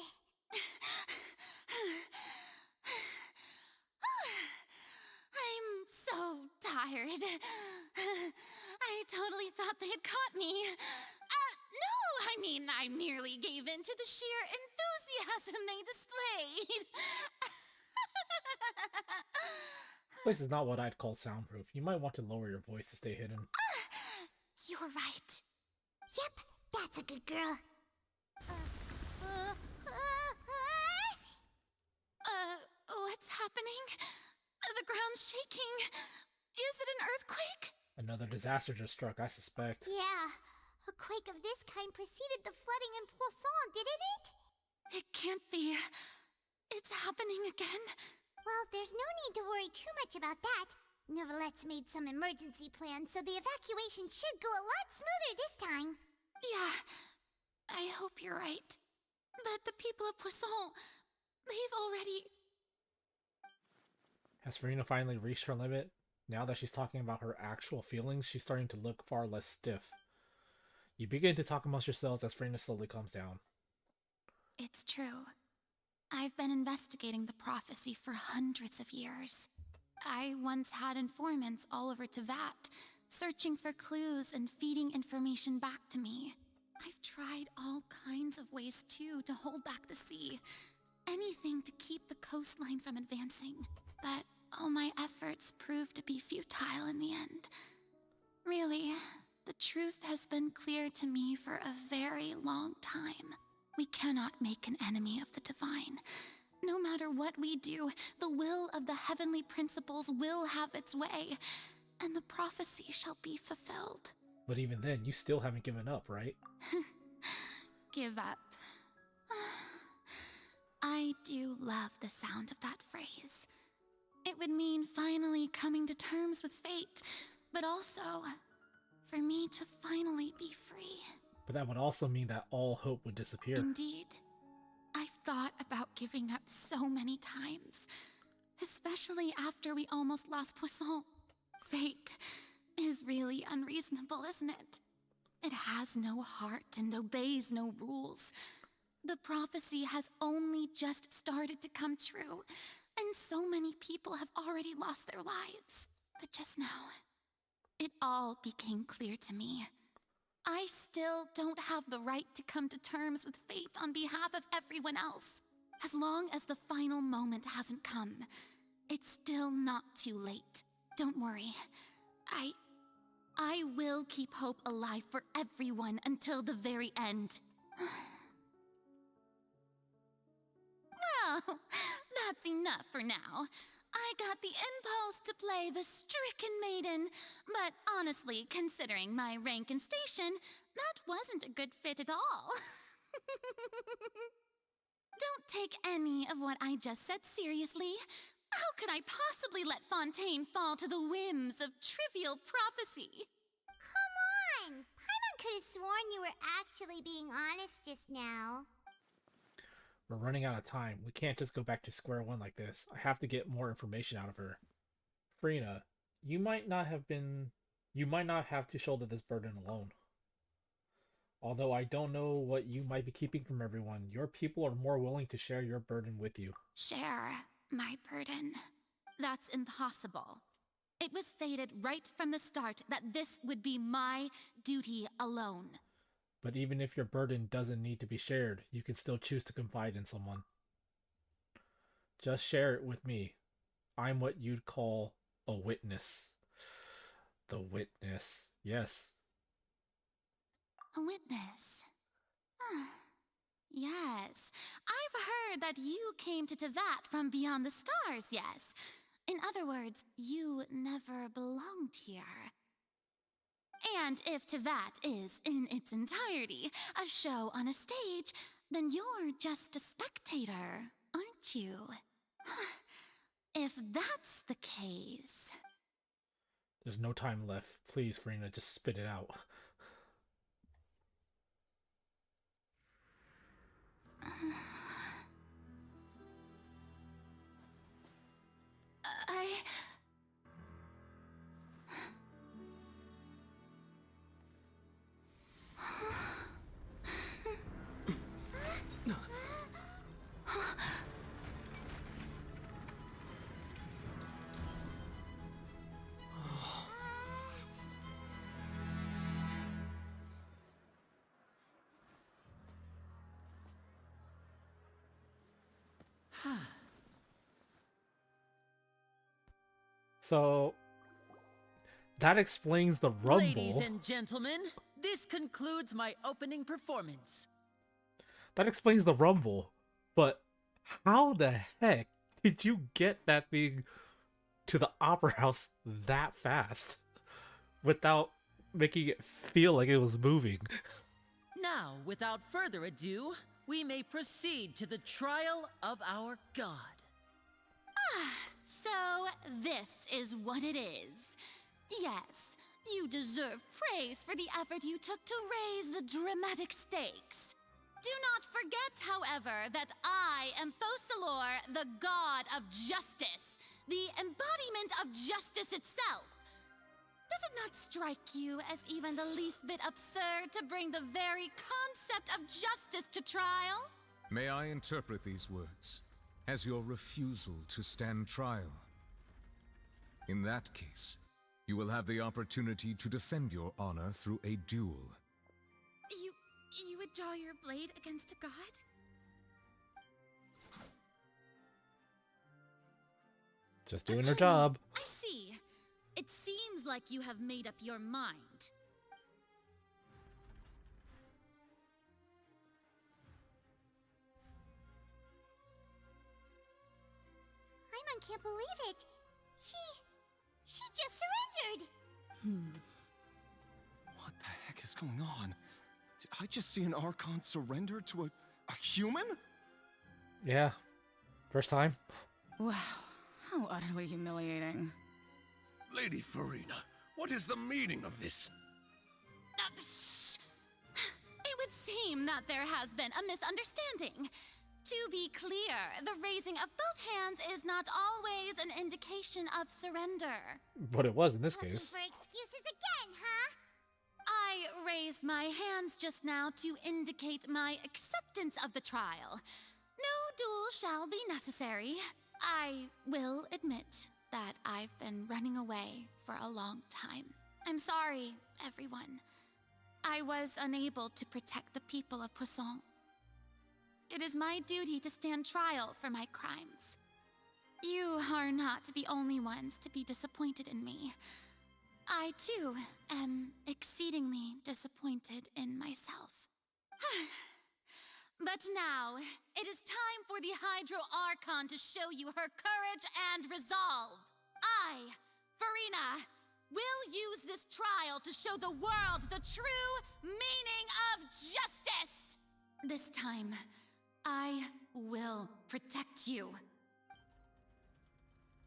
I'm so tired. I totally thought they had caught me. No, I mean, I merely gave in to the sheer enthusiasm they displayed. This place is not what I'd call soundproof. You might want to lower your voice to stay hidden. You're right. Yep, that's a good girl. What's happening? The ground's shaking. Is it an earthquake? Another disaster just struck, I suspect. Yeah, a quake of this kind preceded the flooding in Poisson, didn't it? It can't be. It's happening again. Well, there's no need to worry too much about that. Nouvellette's made some emergency plans, so the evacuation should go a lot smoother this time. Yeah, I hope you're right. But the people of Poisson, they've already... Has Furina finally reached her limit? Now that she's talking about her actual feelings, she's starting to look far less stiff. You begin to talk amongst yourselves as Furina slowly calms down. It's true. I've been investigating the prophecy for hundreds of years. I once had informants all over Tevat, searching for clues and feeding information back to me. I've tried all kinds of ways, too, to hold back the sea. Anything to keep the coastline from advancing. But all my efforts proved to be futile in the end. Really, the truth has been clear to me for a very long time. We cannot make an enemy of the divine. No matter what we do, the will of the heavenly principles will have its way, and the prophecy shall be fulfilled. But even then, you still haven't given up, right? Give up. I do love the sound of that phrase. It would mean finally coming to terms with fate, but also for me to finally be free. But that would also mean that all hope would disappear. Indeed. I've thought about giving up so many times, especially after we almost lost Poisson. Fate is really unreasonable, isn't it? It has no heart and obeys no rules. The prophecy has only just started to come true, and so many people have already lost their lives. But just now, it all became clear to me. I still don't have the right to come to terms with fate on behalf of everyone else. As long as the final moment hasn't come, it's still not too late. Don't worry. I will keep hope alive for everyone until the very end. Well, that's enough for now. I got the impulse to play the stricken maiden, but honestly, considering my rank and station, that wasn't a good fit at all. Don't take any of what I just said seriously. How could I possibly let Fontaine fall to the whims of trivial prophecy? Come on! Paimon could have sworn you were actually being honest just now. We're running out of time. We can't just go back to square one like this. I have to get more information out of her. Furina, you might not have to shoulder this burden alone. Although I don't know what you might be keeping from everyone, your people are more willing to share your burden with you. Share my burden? That's impossible. It was fated right from the start that this would be my duty alone. But even if your burden doesn't need to be shared, you can still choose to confide in someone. Just share it with me. I'm what you'd call a witness. The witness. Yes. A witness. Yes. I've heard that you came to Tevat from beyond the stars, yes. In other words, you never belonged here. And if Tevat is, in its entirety, a show on a stage, then you're just a spectator, aren't you? If that's the case... There's no time left. Please, Furina, just spit it out. So that explains the rumble. Ladies and gentlemen, this concludes my opening performance. That explains the rumble. But how the heck did you get that thing to the opera house that fast without making it feel like it was moving? Now, without further ado, we may proceed to the trial of our god. So, this is what it is. Yes, you deserve praise for the effort you took to raise the dramatic stakes. Do not forget, however, that I am Focalor, the god of justice, the embodiment of justice itself. Does it not strike you as even the least bit absurd to bring the very concept of justice to trial? May I interpret these words as your refusal to stand trial? In that case, You will have the opportunity to defend your honor through a duel. You would draw your blade against a god? Just doing her job. I see. It seems like you have made up your mind. Paimon can't believe it. She just surrendered. What the heck is going on? Did I just see an Archon surrender to a human? Yeah. First time. Wow, how utterly humiliating. Lady Furina, what is the meaning of this? It would seem that there has been a misunderstanding. To be clear, the raising of both hands is not always an indication of surrender. But it was in this case. For excuses again, huh? I raised my hands just now to indicate my acceptance of the trial. No duel shall be necessary. I will admit that I've been running away for a long time. I'm sorry, everyone. I was unable to protect the people of Poisson. It is my duty to stand trial for my crimes. You are not the only ones to be disappointed in me. I, too, am exceedingly disappointed in myself. But now, it is time for the Hydro Archon to show you her courage and resolve. I, Furina, will use this trial to show the world the true meaning of justice. This time, I will protect you.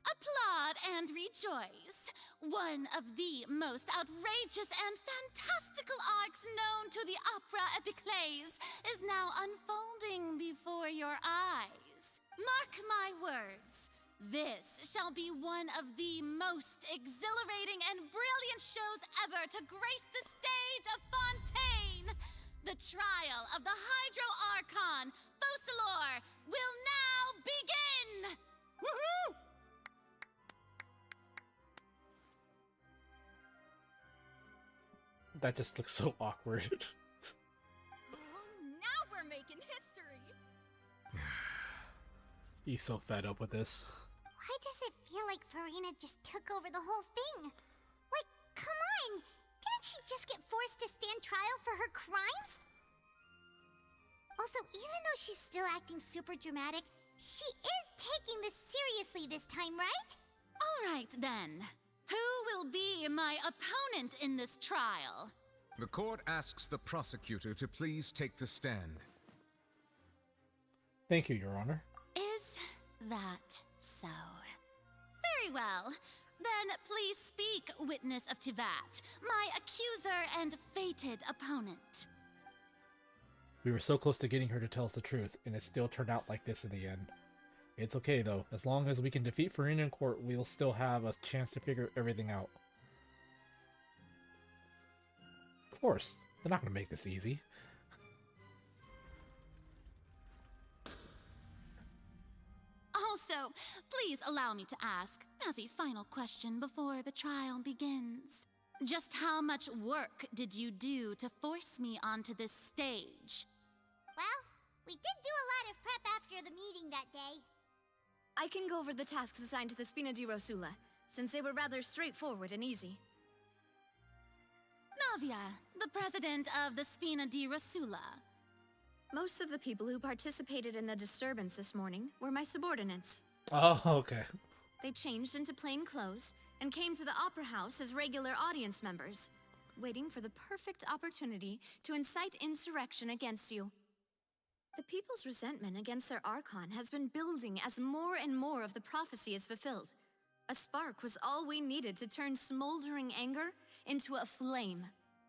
Applaud and rejoice. One of the most outrageous and fantastical arcs known to the opera epiclese is now unfolding before your eyes. Mark my words. This shall be one of the most exhilarating and brilliant shows ever to grace the stage of Fontaine. The trial of the Hydro Archon, Focalor, will now begin! Woohoo! That just looks so awkward. Now we're making history! He's so fed up with this. Why does it feel like Furina just took over the whole thing? Like, come on! Didn't she just get forced to stand trial for her crimes? Also, even though she's still acting super dramatic, she is taking this seriously this time, right? Alright then. Who will be my opponent in this trial? The court asks the prosecutor to please take the stand. Thank you, Your Honor. Is that so? Very well. Then please speak, witness of Tivat, my accuser and fated opponent. We were so close to getting her to tell us the truth, and it still turned out like this in the end. It's okay, though. As long as we can defeat Furina in court, we'll still have a chance to figure everything out. Of course. They're not going to make this easy. Also, please allow me to ask, as a final question before the trial begins. Just how much work did you do to force me onto this stage? Well, we did do a lot of prep after the meeting that day. I can go over the tasks assigned to the Spina di Rosula, since they were rather straightforward and easy. Navia, the president of the Spina di Rosula. Most of the people who participated in the disturbance this morning were my subordinates. Oh, okay. They changed into plain clothes and came to the Opera House as regular audience members, waiting for the perfect opportunity to incite insurrection against you. The people's resentment against their Archon has been building as more and more of the prophecy is fulfilled. A spark was all we needed to turn smoldering anger into a flame.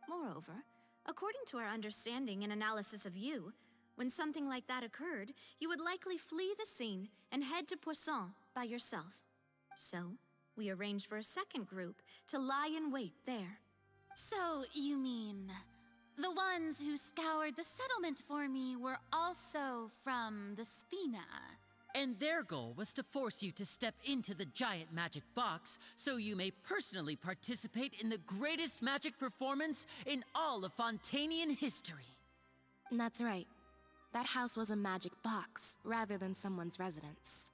Moreover, according to our understanding and analysis of you, when something like that occurred, you would likely flee the scene and head to Poisson by yourself. So, we arranged for a second group to lie in wait there. So, you mean the ones who scoured the settlement for me were also from the Spina? And their goal was to force you to step into the giant magic box so you may personally participate in the greatest magic performance in all of Fontainian history. That's right. That house was a magic box, rather than someone's residence.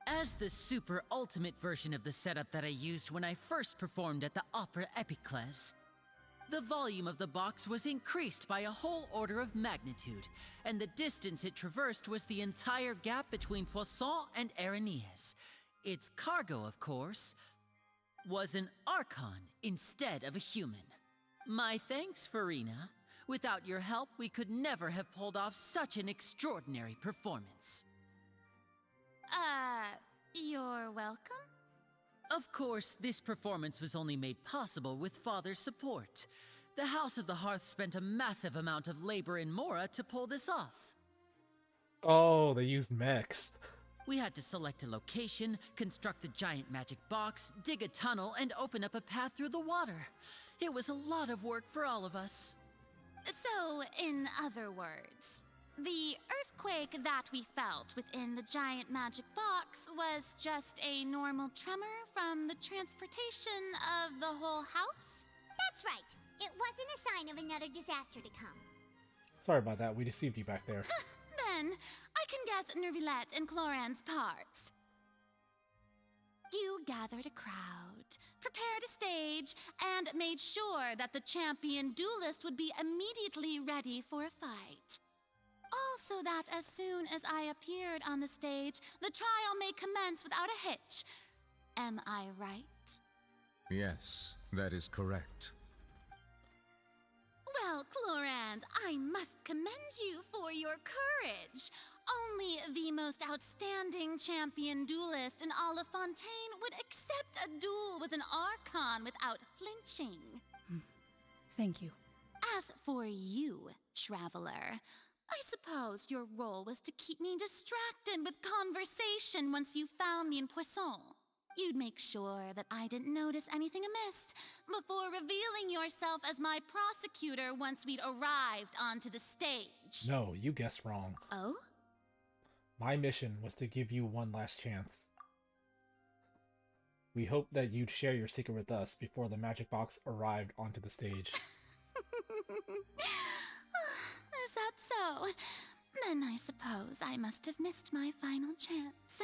As the super ultimate version of the setup that I used when I first performed at the Opera Epiclese, the volume of the box was increased by a whole order of magnitude, and the distance it traversed was the entire gap between Poisson and Areneas. Its cargo, of course, was an Archon instead of a human. My thanks, Furina. Without your help, we could never have pulled off such an extraordinary performance. You're welcome? Of course, this performance was only made possible with Father's support. The House of the Hearth spent a massive amount of labor in Mora to pull this off. Oh, they used mechs. We had to select a location, construct the giant magic box, dig a tunnel, and open up a path through the water. It was a lot of work for all of us. So, in other words, the earthquake that we felt within the giant magic box was just a normal tremor from the transportation of the whole house? That's right. It wasn't a sign of another disaster to come. Sorry about that, we deceived you back there. Then, I can guess Nervilette and Cloran's parts. You gathered a crowd, prepared a stage, and made sure that the champion duelist would be immediately ready for a fight. Also that as soon as I appeared on the stage, the trial may commence without a hitch. Am I right? Yes, that is correct. Well, Clorand, I must commend you for your courage. Only the most outstanding champion duelist in all of Fontaine would accept a duel with an Archon without flinching. Thank you. As for you, Traveler, I suppose your role was to keep me distracted with conversation once you found me in Poisson. You'd make sure that I didn't notice anything amiss before revealing yourself as my prosecutor once we'd arrived onto the stage. No, you guessed wrong. Oh? My mission was to give you one last chance. We hoped that you'd share your secret with us before the magic box arrived onto the stage. Is that so? Then I suppose I must have missed my final chance.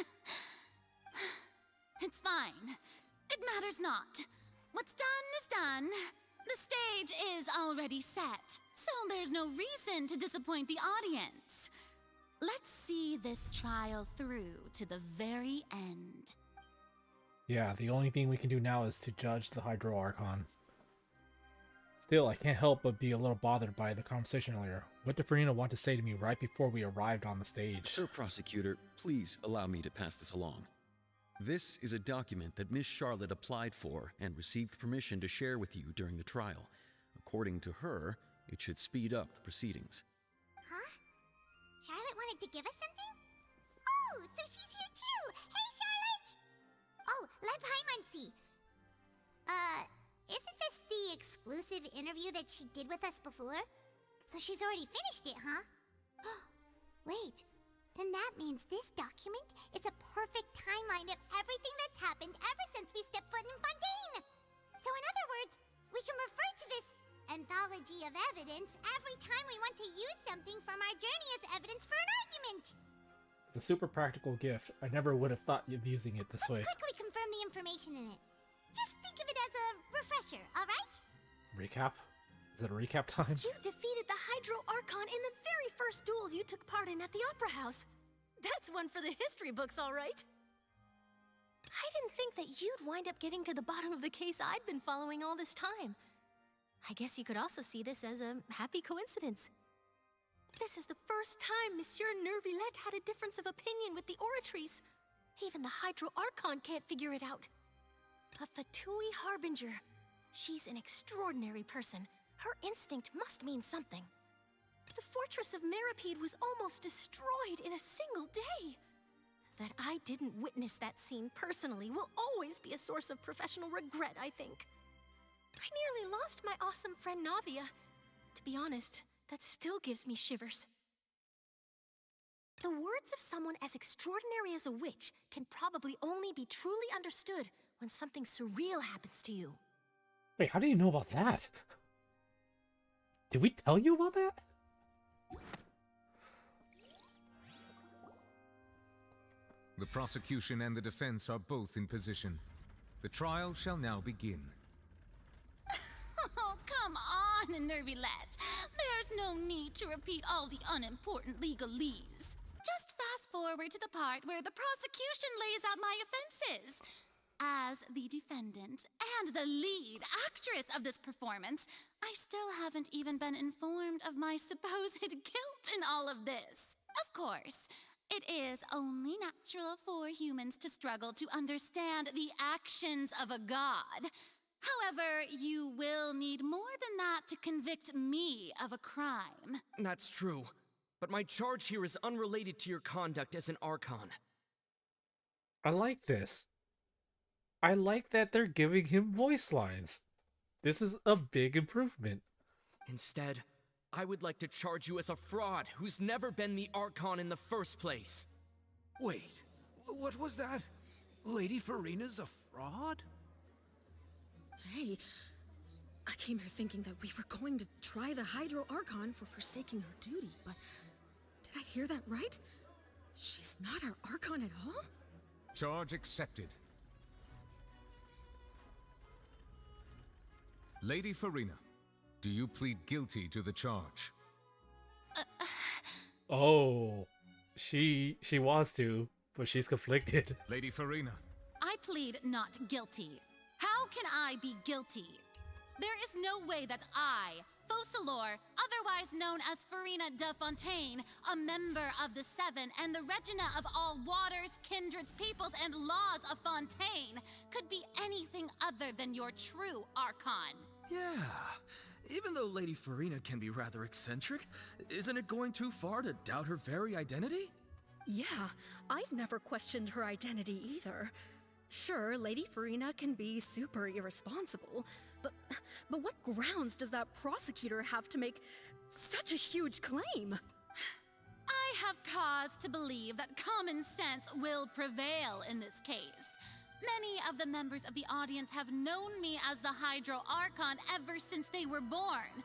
It's fine. It matters not. What's done is done. The stage is already set, so there's no reason to disappoint the audience. Let's see this trial through to the very end. Yeah, the only thing we can do now is to judge the Hydro Archon. Still, I can't help but be a little bothered by the conversation earlier. What did Furina want to say to me right before we arrived on the stage? Sir Prosecutor, please allow me to pass this along. This is a document that Miss Charlotte applied for and received permission to share with you during the trial. According to her, it should speed up the proceedings. Huh? Charlotte wanted to give us something? Oh, so she's here too! Hey, Charlotte! Oh, let Paimon see. Isn't this the exclusive interview that she did with us before? So she's already finished it, huh? Wait, then that means this document is a perfect timeline of everything that's happened ever since we stepped foot in Fontaine! So in other words, we can refer to this anthology of evidence every time we want to use something from our journey as evidence for an argument! It's a super practical gift. I never would have thought of using it this way. Let's quickly confirm the information in it. Just think of it as a refresher, alright? Recap? Is it a recap time? You defeated the Hydro Archon in the very first duel you took part in at the Opera House. That's one for the history books, all right. I didn't think that you'd wind up getting to the bottom of the case I'd been following all this time. I guess you could also see this as a happy coincidence. This is the first time Monsieur Nervilette had a difference of opinion with the Oratrice. Even the Hydro Archon can't figure it out. A Fatui Harbinger. She's an extraordinary person. Her instinct must mean something. The fortress of Meripede was almost destroyed in a single day. That I didn't witness that scene personally will always be a source of professional regret, I think. I nearly lost my awesome friend Navia. To be honest, that still gives me shivers. The words of someone as extraordinary as a witch can probably only be truly understood when something surreal happens to you. Wait, how do you know about that? Did we tell you about that? The prosecution and the defense are both in position. The trial shall now begin. Oh, come on, nervy lads. There's no need to repeat all the unimportant legalese. Just fast forward to the part where the prosecution lays out my offenses. As the defendant and the lead actress of this performance, I still haven't even been informed of my supposed guilt in all of this. Of course, it is only natural for humans to struggle to understand the actions of a god. However, you will need more than that to convict me of a crime. That's true, but my charge here is unrelated to your conduct as an Archon. I like this. I like that they're giving him voice lines. This is a big improvement. Instead, I would like to charge you as a fraud who's never been the Archon in the first place. Wait, what was that? Lady Furina's a fraud? Hey, I came here thinking that we were going to try the Hydro Archon for forsaking her duty, but did I hear that right? She's not our Archon at all? Charge accepted. Lady Furina, do you plead guilty to the charge? Oh, she wants to, but she's conflicted. Lady Furina. I plead not guilty. How can I be guilty? There is no way that I, Focalor, otherwise known as Furina de Fontaine, a member of the Seven and the Regina of all waters, kindreds, peoples, and laws of Fontaine, could be anything other than your true Archon. Yeah, even though Lady Furina can be rather eccentric, isn't it going too far to doubt her very identity? Yeah, I've never questioned her identity either. Sure, Lady Furina can be super irresponsible, but what grounds does that prosecutor have to make such a huge claim? I have cause to believe that common sense will prevail in this case. Many of the members of the audience have known me as the Hydro Archon ever since they were born.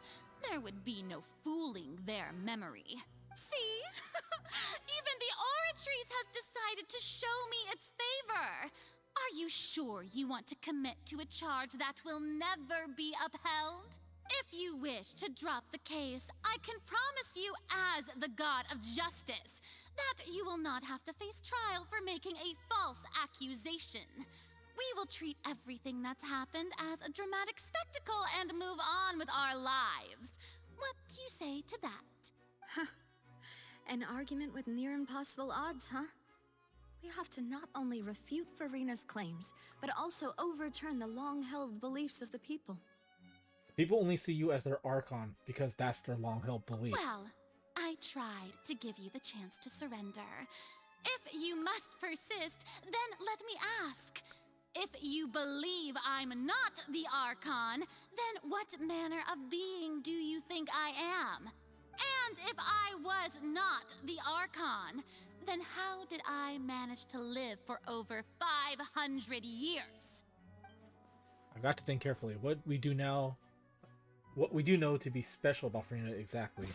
There would be no fooling their memory. See? Even the Oratrice has decided to show me its favor. Are you sure you want to commit to a charge that will never be upheld? If you wish to drop the case, I can promise you as the God of Justice that you will not have to face trial for making a false accusation. We will treat everything that's happened as a dramatic spectacle and move on with our lives. What do you say to that? An argument with near impossible odds, huh? We have to not only refute Furina's claims, but also overturn the long-held beliefs of the people. People only see you as their Archon because that's their long-held belief. Well, I tried to give you the chance to surrender. If you must persist, then let me ask. If you believe I'm not the Archon, then what manner of being do you think I am? And if I was not the Archon, then how did I manage to live for over 500 years? I've got to think carefully. What we do know to be special about Furina exactly.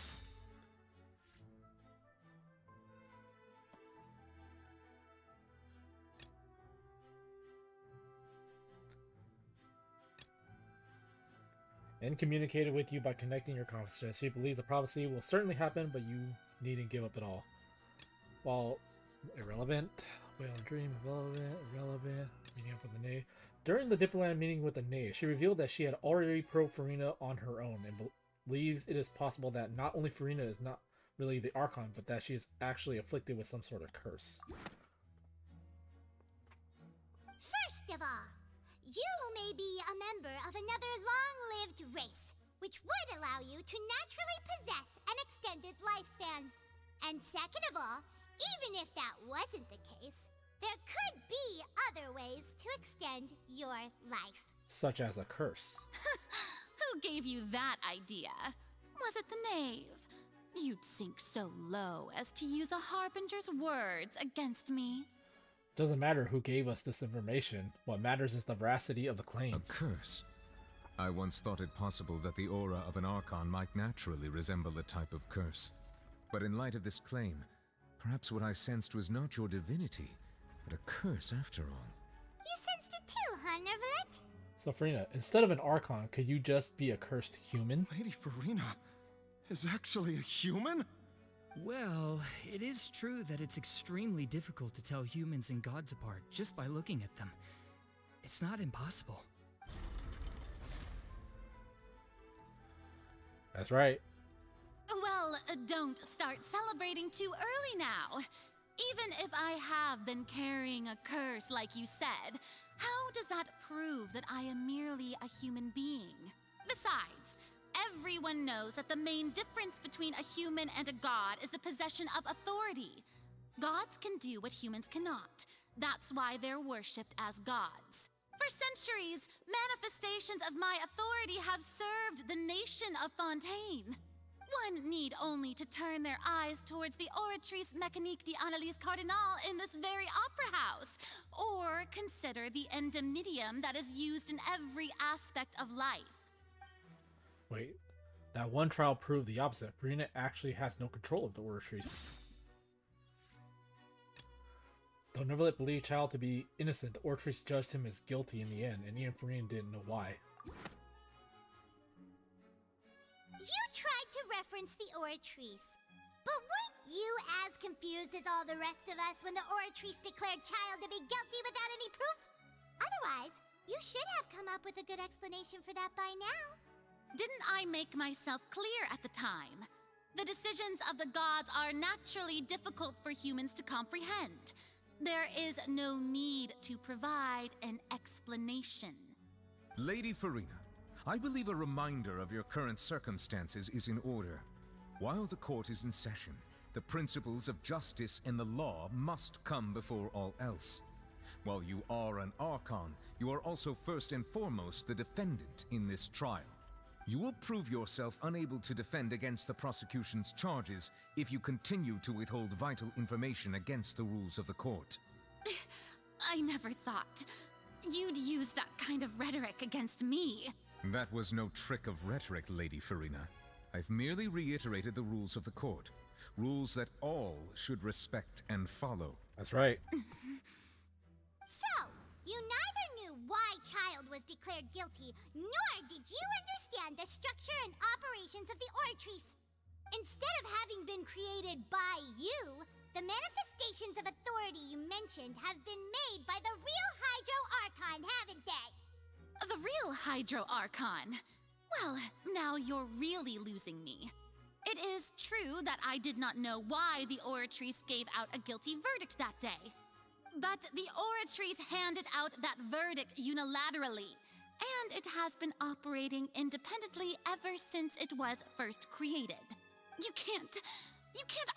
And communicated with you by connecting your consciousness. She believes the prophecy will certainly happen, but you needn't give up at all. While irrelevant, whale dream, irrelevant, meeting up with the Nay. During the diplomatic meeting with the Nay, she revealed that she had already probed Furina on her own and believes it is possible that not only Furina is not really the Archon, but that she is actually afflicted with some sort of curse. First of all, you may be a member of another long-lived race, which would allow you to naturally possess an extended lifespan. And second of all, even if that wasn't the case, there could be other ways to extend your life. Such as a curse. Who gave you that idea? Was it the knave? You'd sink so low as to use a harbinger's words against me. Doesn't matter who gave us this information. What matters is the veracity of the claim. A curse? I once thought it possible that the aura of an Archon might naturally resemble a type of curse. But in light of this claim, perhaps what I sensed was not your divinity, but a curse after all. You sensed it too, huh, Nervalet? So Furina, instead of an Archon, could you just be a cursed human? Lady Furina is actually a human? Well, it is true that it's extremely difficult to tell humans and gods apart just by looking at them. It's not impossible. That's right. Well, don't start celebrating too early now. Even if I have been carrying a curse like you said, how does that prove that I am merely a human being? Besides, everyone knows that the main difference between a human and a god is the possession of authority. Gods can do what humans cannot. That's why they're worshipped as gods. For centuries, manifestations of my authority have served the nation of Fontaine. One need only to turn their eyes towards the Oratrice Mécanique d'Analyse Cardinal in this very opera house, or consider the indemnitium that is used in every aspect of life. Wait, that one trial proved the opposite. Furina actually has no control of the Oratrice. Though Nervalet believed Child to be innocent, the Oratrice judged him as guilty in the end, and even Furina didn't know why. You tried to reference the Oratrice, but weren't you as confused as all the rest of us when the Oratrice declared Child to be guilty without any proof? Otherwise, you should have come up with a good explanation for that by now. Didn't I make myself clear at the time? The decisions of the gods are naturally difficult for humans to comprehend. There is no need to provide an explanation. Lady Furina, I believe a reminder of your current circumstances is in order. While the court is in session, the principles of justice and the law must come before all else. While you are an Archon, you are also first and foremost the defendant in this trial. You will prove yourself unable to defend against the prosecution's charges if you continue to withhold vital information against the rules of the court. I never thought you'd use that kind of rhetoric against me. That was no trick of rhetoric, Lady Furina. I've merely reiterated the rules of the court. Rules that all should respect and follow. That's right. So, you neither knew why Child was declared guilty, nor did you understand the structure and operations of the Oratrice. Instead of having been created by you, the manifestations of authority you mentioned have been made by the real Hydro Archon, haven't they? The real Hydro Archon? Well, now you're really losing me. It is true that I did not know why the Oratrice gave out a guilty verdict that day. But the Oratrice handed out that verdict unilaterally, and it has been operating independently ever since it was first created. You can't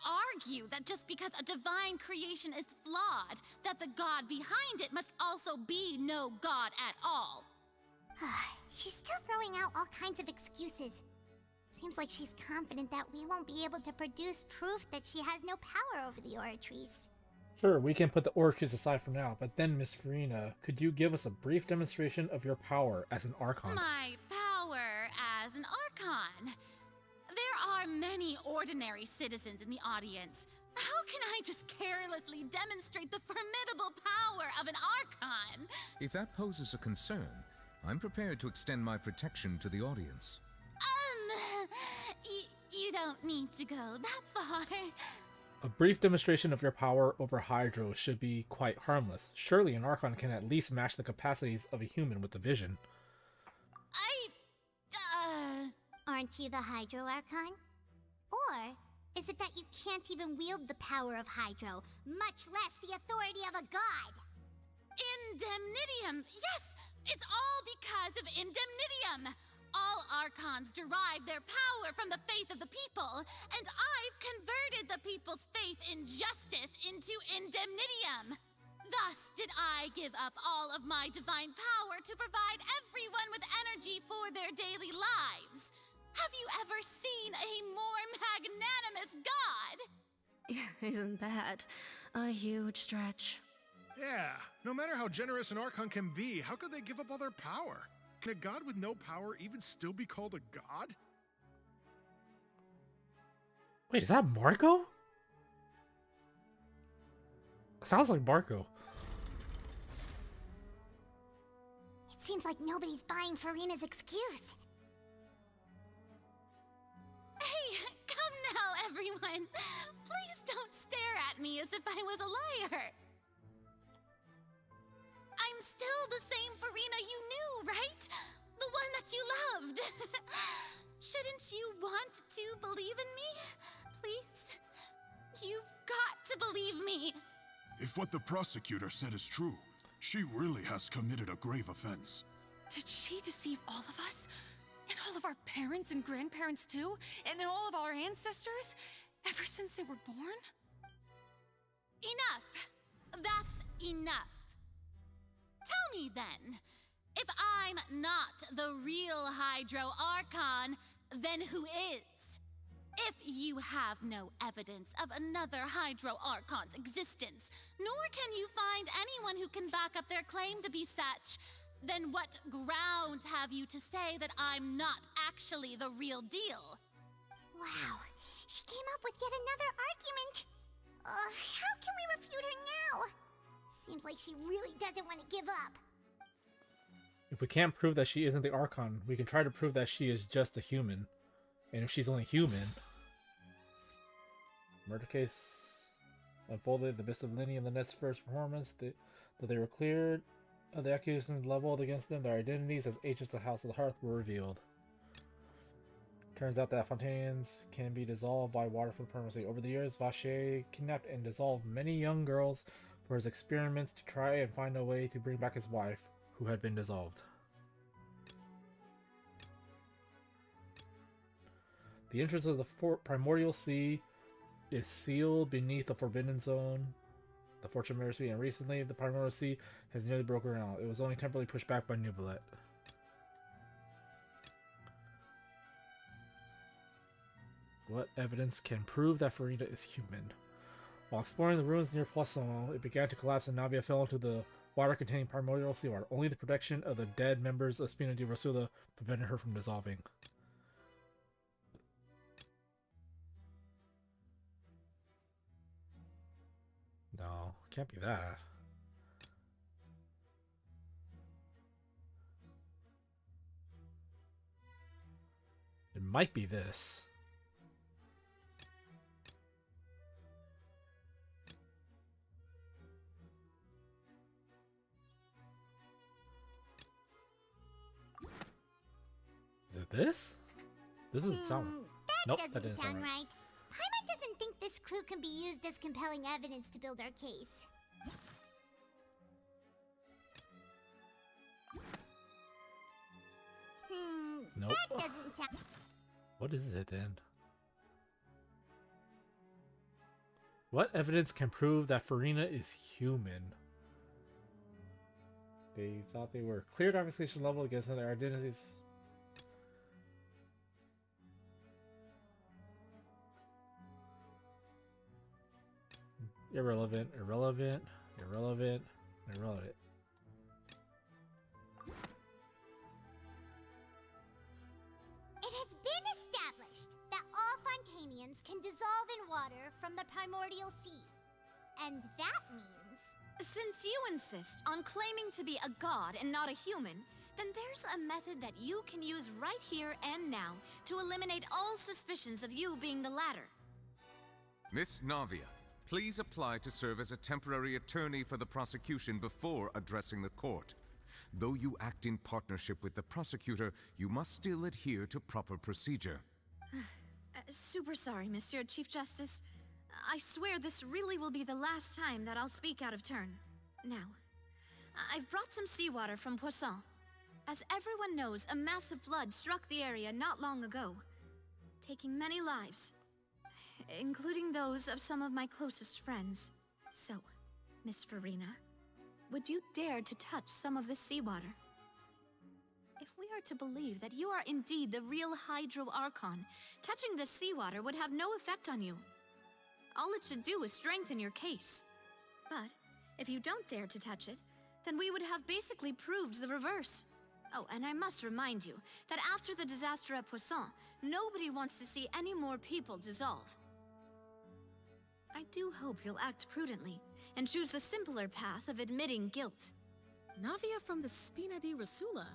argue that just because a divine creation is flawed, that the god behind it must also be no god at all. She's still throwing out all kinds of excuses. Seems like she's confident that we won't be able to produce proof that she has no power over the Oratrice. Sure, we can put the Oratrice aside for now, but then, Miss Furina, could you give us a brief demonstration of your power as an Archon? My power as an Archon? There are many ordinary citizens in the audience. How can I just carelessly demonstrate the formidable power of an Archon? If that poses a concern, I'm prepared to extend my protection to the audience. You don't need to go that far. A brief demonstration of your power over Hydro should be quite harmless. Surely an Archon can at least match the capacities of a human with the vision. Aren't you the Hydro Archon? Or is it that you can't even wield the power of Hydro, much less the authority of a god? Indemnitium! Yes! It's all because of Indemnitium! All Archons derive their power from the faith of the people, and I've converted the people's faith in justice into Indemnitium. Thus did I give up all of my divine power to provide everyone with energy for their daily lives. Have you ever seen a more magnanimous god? Isn't that a huge stretch? Yeah, no matter how generous an Archon can be, how could they give up all their power? Can a god with no power even still be called a god? Wait, is that Marco? Sounds like Marco. It seems like nobody's buying Furina's excuse. Hey, come now, everyone. Please don't stare at me as if I was a liar. I'm still the same Furina you knew, right? The one that you loved. Shouldn't you want to believe in me? Please? You've got to believe me. If what the prosecutor said is true, she really has committed a grave offense. Did she deceive all of us? And all of our parents and grandparents too? And then all of our ancestors? Ever since they were born? Enough! That's enough. Tell me then, if I'm not the real Hydro Archon, then who is? If you have no evidence of another Hydro Archon's existence, nor can you find anyone who can back up their claim to be such, then what grounds have you to say that I'm not actually the real deal? Wow, she came up with yet another argument. How can we refute her now? Seems like she really doesn't want to give up. If we can't prove that she isn't the Archon, we can try to prove that she is just a human. And if she's only human... Murder case unfolded the Abyss of Linny in the next first performance. That they were cleared of the accusations leveled against them. Their identities as agents of the House of the Hearth were revealed. Turns out that Fontainians can be dissolved by water for permanency. Over the years, Vacher kidnapped and dissolved many young girls for his experiments to try and find a way to bring back his wife, who had been dissolved. The entrance of the Primordial Sea is sealed beneath the Forbidden Zone, the Fortune Mirror Sea, and recently the Primordial Sea has nearly broken around. It was only temporarily pushed back by Nuvolet. What evidence can prove that Furina is human? While exploring the ruins near Poisson, it began to collapse and Navia fell into the water containing primordial seawater. Only the protection of the dead members of Spina di Rosula prevented her from dissolving. No, can't be that. It might be this. Is it this? This doesn't sound... Nope, that didn't sound right. Paimon doesn't think this clue can be used as compelling evidence to build our case. Nope. That doesn't sound... What is it then? What evidence can prove that Furina is human? They thought they were cleared accusation level against their identities. Irrelevant, irrelevant, irrelevant, irrelevant. It has been established that all Fontainians can dissolve in water from the primordial sea. And that means... Since you insist on claiming to be a god and not a human, then there's a method that you can use right here and now to eliminate all suspicions of you being the latter. Miss Navia, please apply to serve as a temporary attorney for the prosecution before addressing the court. Though you act in partnership with the prosecutor, you must still adhere to proper procedure. Super sorry, Monsieur Chief Justice. I swear this really will be the last time that I'll speak out of turn. Now, I've brought some seawater from Poisson. As everyone knows, a massive flood struck the area not long ago, taking many lives, including those of some of my closest friends. So, Miss Furina, would you dare to touch some of this seawater? If we are to believe that you are indeed the real Hydro Archon, touching the seawater would have no effect on you. All it should do is strengthen your case. But if you don't dare to touch it, then we would have basically proved the reverse. Oh, and I must remind you that after the disaster at Poisson, nobody wants to see any more people dissolve. I do hope you'll act prudently and choose the simpler path of admitting guilt. Navia from the Spina di Rasula.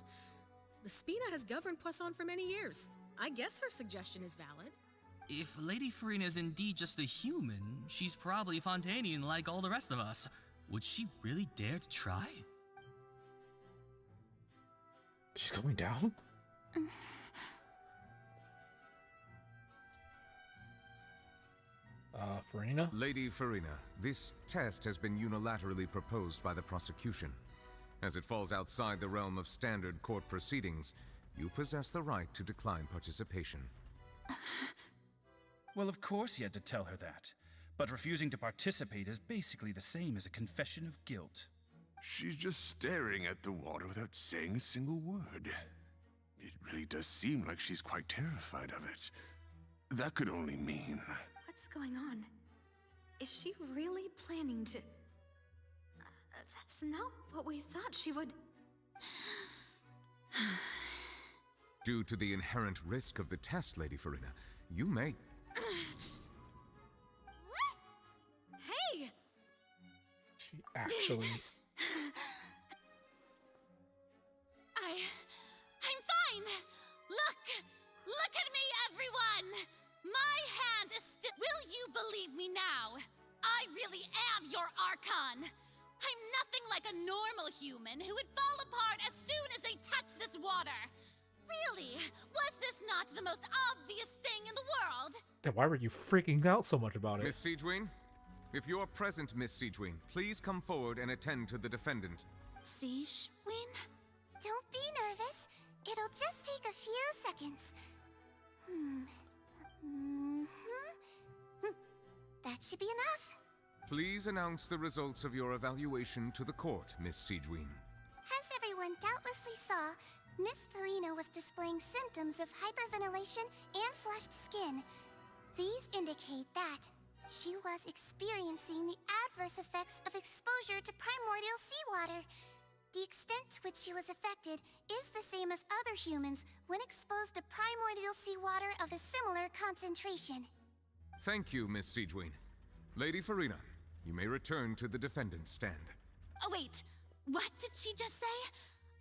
The Spina has governed Poisson for many years. I guess her suggestion is valid. If Lady Furina is indeed just a human, she's probably Fontainian like all the rest of us. Would she really dare to try? She's going down? Furina? Lady Furina, this test has been unilaterally proposed by the prosecution. As it falls outside the realm of standard court proceedings, you possess the right to decline participation. Well, of course he had to tell her that. But refusing to participate is basically the same as a confession of guilt. She's just staring at the water without saying a single word. It really does seem like she's quite terrified of it. That could only mean... What's going on? Is she really planning to... that's not what we thought she would... Due to the inherent risk of the test, Lady Furina, you may... Hey! She actually... I'm fine! Look at me, everyone! My hand is still... Will you believe me now? I really am your Archon! I'm nothing like a normal human who would fall apart as soon as they touch this water! Really? Was this not the most obvious thing in the world? Then why were you freaking out so much about it? Miss Sigewin? If you're present, Miss Sigewin, please come forward and attend to the defendant. Sigewin? Don't be nervous. It'll just take a few seconds. That should be enough. Please announce the results of your evaluation to the court, Miss Sigewin. As everyone doubtlessly saw, Miss Furina was displaying symptoms of hyperventilation and flushed skin. These indicate that she was experiencing the adverse effects of exposure to primordial seawater. The extent to which she was affected is the same as other humans when exposed to primordial seawater of a similar concentration. Thank you, Miss Sigewin. Lady Furina, you may return to the defendant's stand. Oh wait, what did she just say?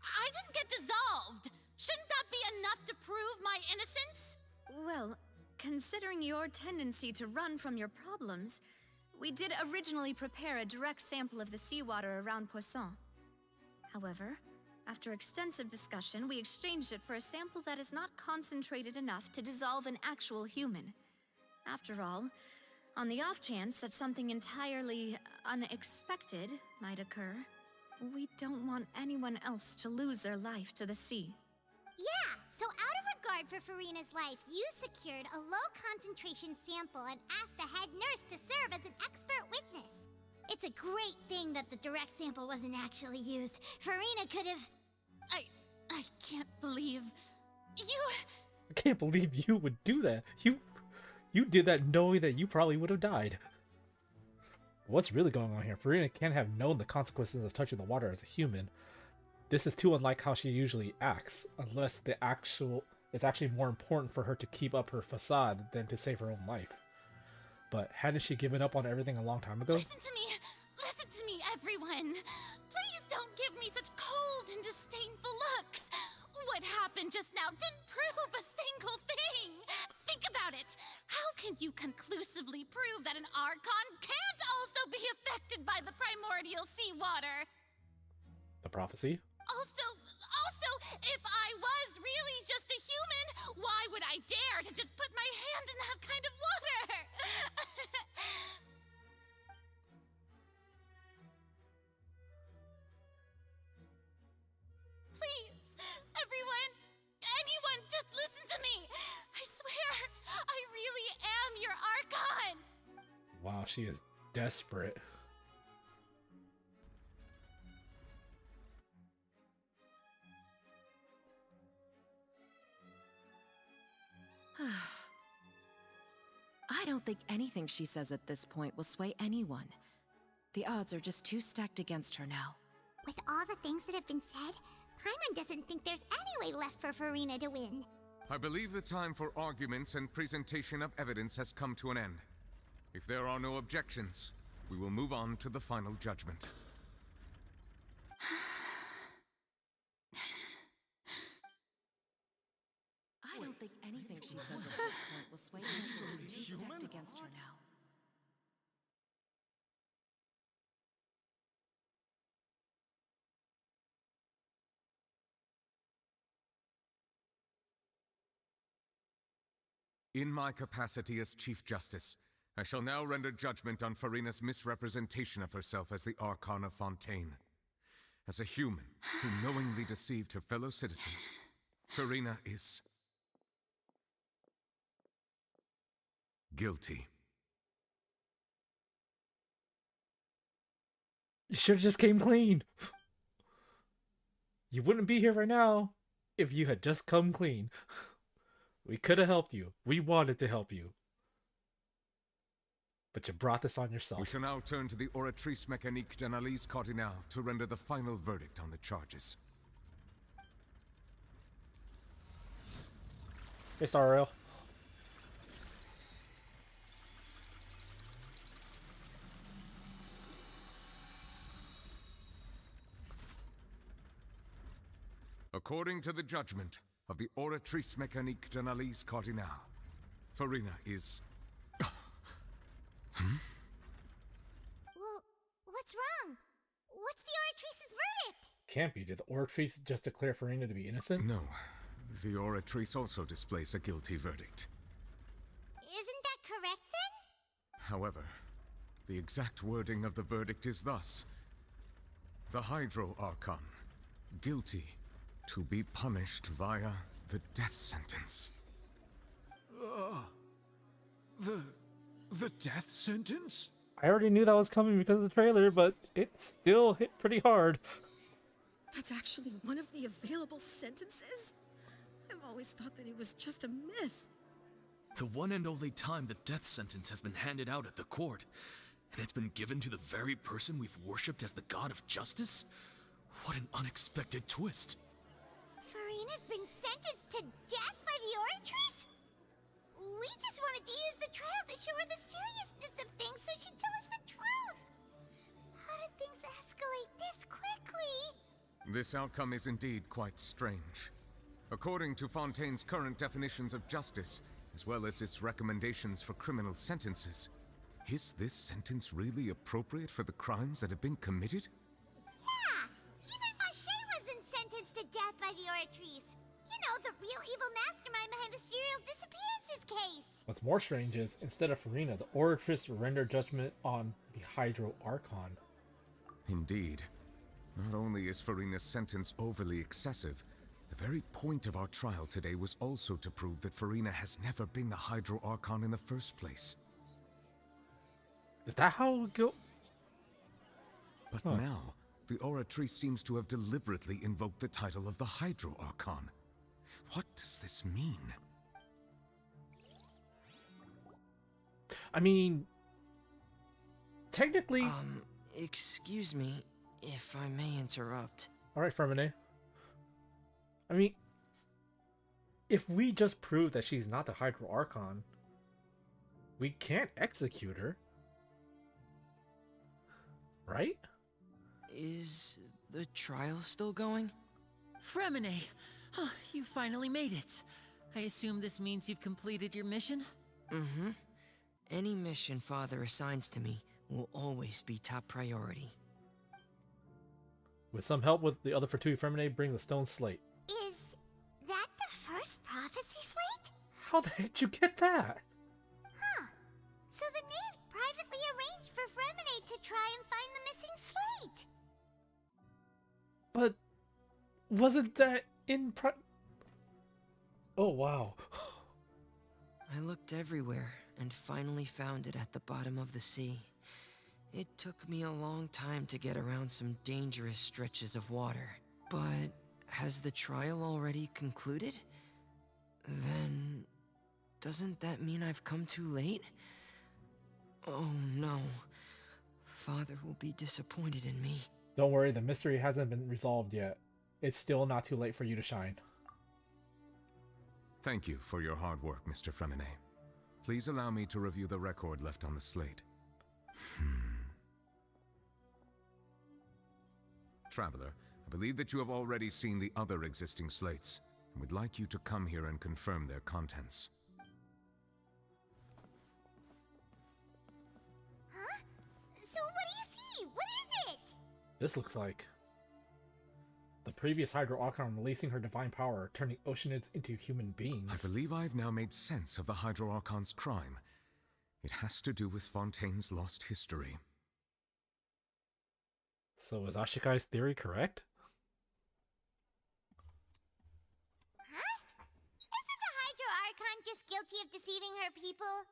I didn't get dissolved! Shouldn't that be enough to prove my innocence? Well, considering your tendency to run from your problems, we did originally prepare a direct sample of the seawater around Poisson. However, after extensive discussion, we exchanged it for a sample that is not concentrated enough to dissolve an actual human. After all, on the off chance that something entirely unexpected might occur, we don't want anyone else to lose their life to the sea. Yeah, so out of regard for Furina's life, you secured a low-concentration sample and asked the head nurse to serve as an expert witness. It's a great thing that the direct sample wasn't actually used. Furina could have... I can't believe... I can't believe you would do that. You did that knowing that you probably would have died. What's really going on here? Furina can't have known the consequences of touching the water as a human. This is too unlike how she usually acts, unless it's actually more important for her to keep up her facade than to save her own life. But hadn't she given up on everything a long time ago? Listen to me, everyone! Please don't give me such cold and disdainful looks! What happened just now didn't prove a single thing! Think about it! How can you conclusively prove that an Archon can't also be affected by the primordial seawater? The prophecy? Also, if I was really just a human, why would I dare to just put my hand in that kind of water? Please, everyone, anyone, just listen to me. I swear, I really am your Archon. Wow, she is desperate. don't think anything she says at this point will sway anyone. The odds are just too stacked against her now. With all the things that have been said, Paimon doesn't think there's any way left for Furina to win. I believe the time for arguments and presentation of evidence has come to an end. If there are no objections, we will move on to the final judgment. I don't think anything she says at this point will sway anyone. She's too stacked against her now. In my capacity as Chief Justice, I shall now render judgment on Furina's misrepresentation of herself as the Archon of Fontaine. As a human who knowingly deceived her fellow citizens, Furina is guilty. You should have just came clean. You wouldn't be here right now if you had just come clean. We could have helped you. We wanted to help you. But you brought this on yourself. We shall now turn to the Oratrice Mécanique d'Analyse Cardinale to render the final verdict on the charges. Hey, Sariel. According to the judgment of the Oratrice Mécanique d'Analyse Cardinale, Furina is... Well, what's wrong? What's the Oratrice's verdict? Can't be. Did the Oratrice just declare Furina to be innocent? No. The Oratrice also displays a guilty verdict. Isn't that correct then? However, the exact wording of the verdict is thus: the Hydro Archon, guilty to be punished via the death sentence. The death sentence? I already knew that was coming because of the trailer, but it still hit pretty hard. That's actually one of the available sentences? I've always thought that it was just a myth. The one and only time the death sentence has been handed out at the court, and it's been given to the very person we've worshipped as the god of justice? What an unexpected twist. Furina's been sentenced to death by the Oratrice? We just wanted to use the trial to show her the seriousness of things so she'd tell us the truth. How did things escalate this quickly? This outcome is indeed quite strange. According to Fontaine's current definitions of justice, as well as its recommendations for criminal sentences, is this sentence really appropriate for the crimes that have been committed? Yeah! Even Vacher wasn't sentenced to death by the Oratrice. You know, the real evil mastermind behind the serial disappearances case. What's more strange is, instead of Furina, the Oratrice rendered judgment on the Hydro Archon. Indeed. Not only is Furina's sentence overly excessive, the very point of our trial today was also to prove that Furina has never been the Hydro Archon in the first place. Is that how it go? But now, the Oratrice seems to have deliberately invoked the title of the Hydro Archon. What does this mean? I mean, technically... Excuse me, if I may interrupt. Alright, Fermine. I mean, if we just prove that she's not the Hydro Archon, we can't execute her. Right? Is the trial still going? Fremine! Oh, you finally made it. I assume this means you've completed your mission? Mm-hmm. Any mission Father assigns to me will always be top priority. With some help with the other Fortuity, Fremine brings a stone slate. Is that the first prophecy slate? How the heck did you get that? Huh. So the knave privately arranged for Fremine to try and find the missing slate. But wasn't that in Oh, wow. I looked everywhere and finally found it at the bottom of the sea. It took me a long time to get around some dangerous stretches of water. But has the trial already concluded? Then doesn't that mean I've come too late? Oh no. Father will be disappointed in me. Don't worry, the mystery hasn't been resolved yet. It's still not too late for you to shine. Thank you for your hard work, Mr. Fremine. Please allow me to review the record left on the slate. Traveler, I believe that you have already seen the other existing slates, and would like you to come here and confirm their contents. Huh? So what do you see? What is it? This looks like the previous Hydro Archon releasing her divine power, turning Oceanids into human beings. I believe I've now made sense of the Hydro Archon's crime. It has to do with Fontaine's lost history. So is Ashikai's theory correct? Huh? Isn't the Hydro Archon just guilty of deceiving her people?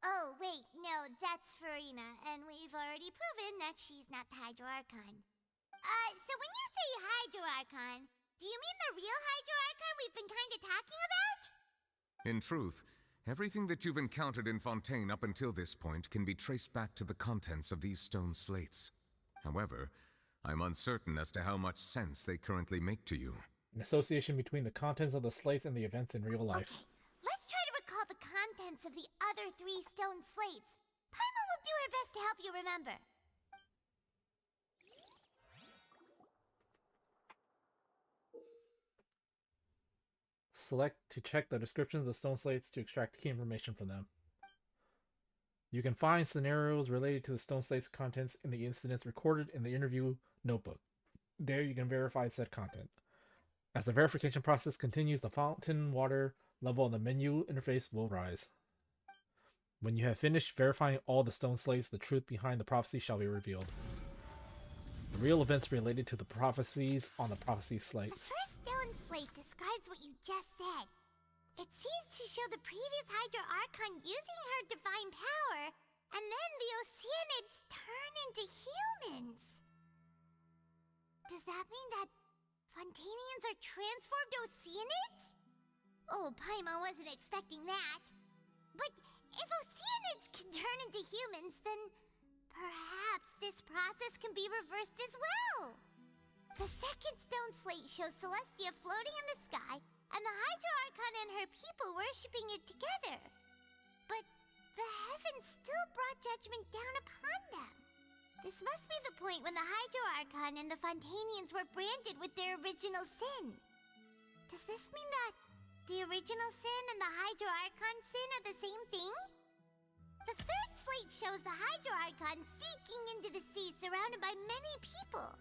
Oh, wait, no, that's Furina, and we've already proven that she's not the Hydro Archon. So when you say Hydro Archon, do you mean the real Hydro Archon we've been kinda talking about? In truth, everything that you've encountered in Fontaine up until this point can be traced back to the contents of these stone slates. However, I'm uncertain as to how much sense they currently make to you. An association between the contents of the slates and the events in real life. Okay, let's try to recall the contents of the other 3 stone slates. Paimon will do her best to help you remember. Select to check the description of the stone slates to extract key information from them. You can find scenarios related to the stone slates contents in the incidents recorded in the interview notebook. There you can verify said content. As the verification process continues, the fountain water level on the menu interface will rise. When you have finished verifying all the stone slates, the truth behind the prophecy shall be revealed. The real events related to the prophecies on the prophecy slates. The first stone slate describes what you just said. It seems to show the previous Hydro Archon using her divine power, and then the Oceanids turn into humans. Does that mean that Fontainians are transformed Oceanids? Oh, Paimon wasn't expecting that. But if Oceanids can turn into humans, then perhaps this process can be reversed as well. The second stone slate shows Celestia floating in the sky, and the Hydro Archon and her people worshipping it together. But the heavens still brought judgment down upon them. This must be the point when the Hydro Archon and the Fontainians were branded with their original sin. Does this mean that the original sin and the Hydro Archon sin are the same thing? The third slate shows the Hydro Archon seeking into the sea surrounded by many people.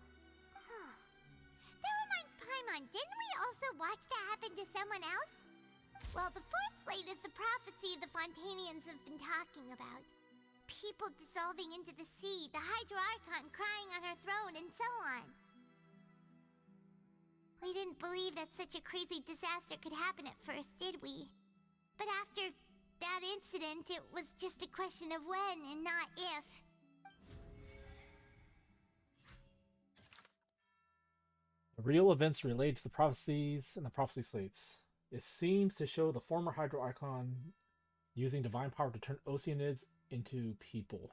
That reminds Paimon, didn't we also watch that happen to someone else? Well, the fourth slate is the prophecy the Fontainians have been talking about. People dissolving into the sea, the Hydro Archon crying on her throne, and so on. We didn't believe that such a crazy disaster could happen at first, did we? But after that incident, it was just a question of when and not if. Real events related to the prophecies and the prophecy slates. It seems to show the former Hydro Archon using divine power to turn Oceanids into people.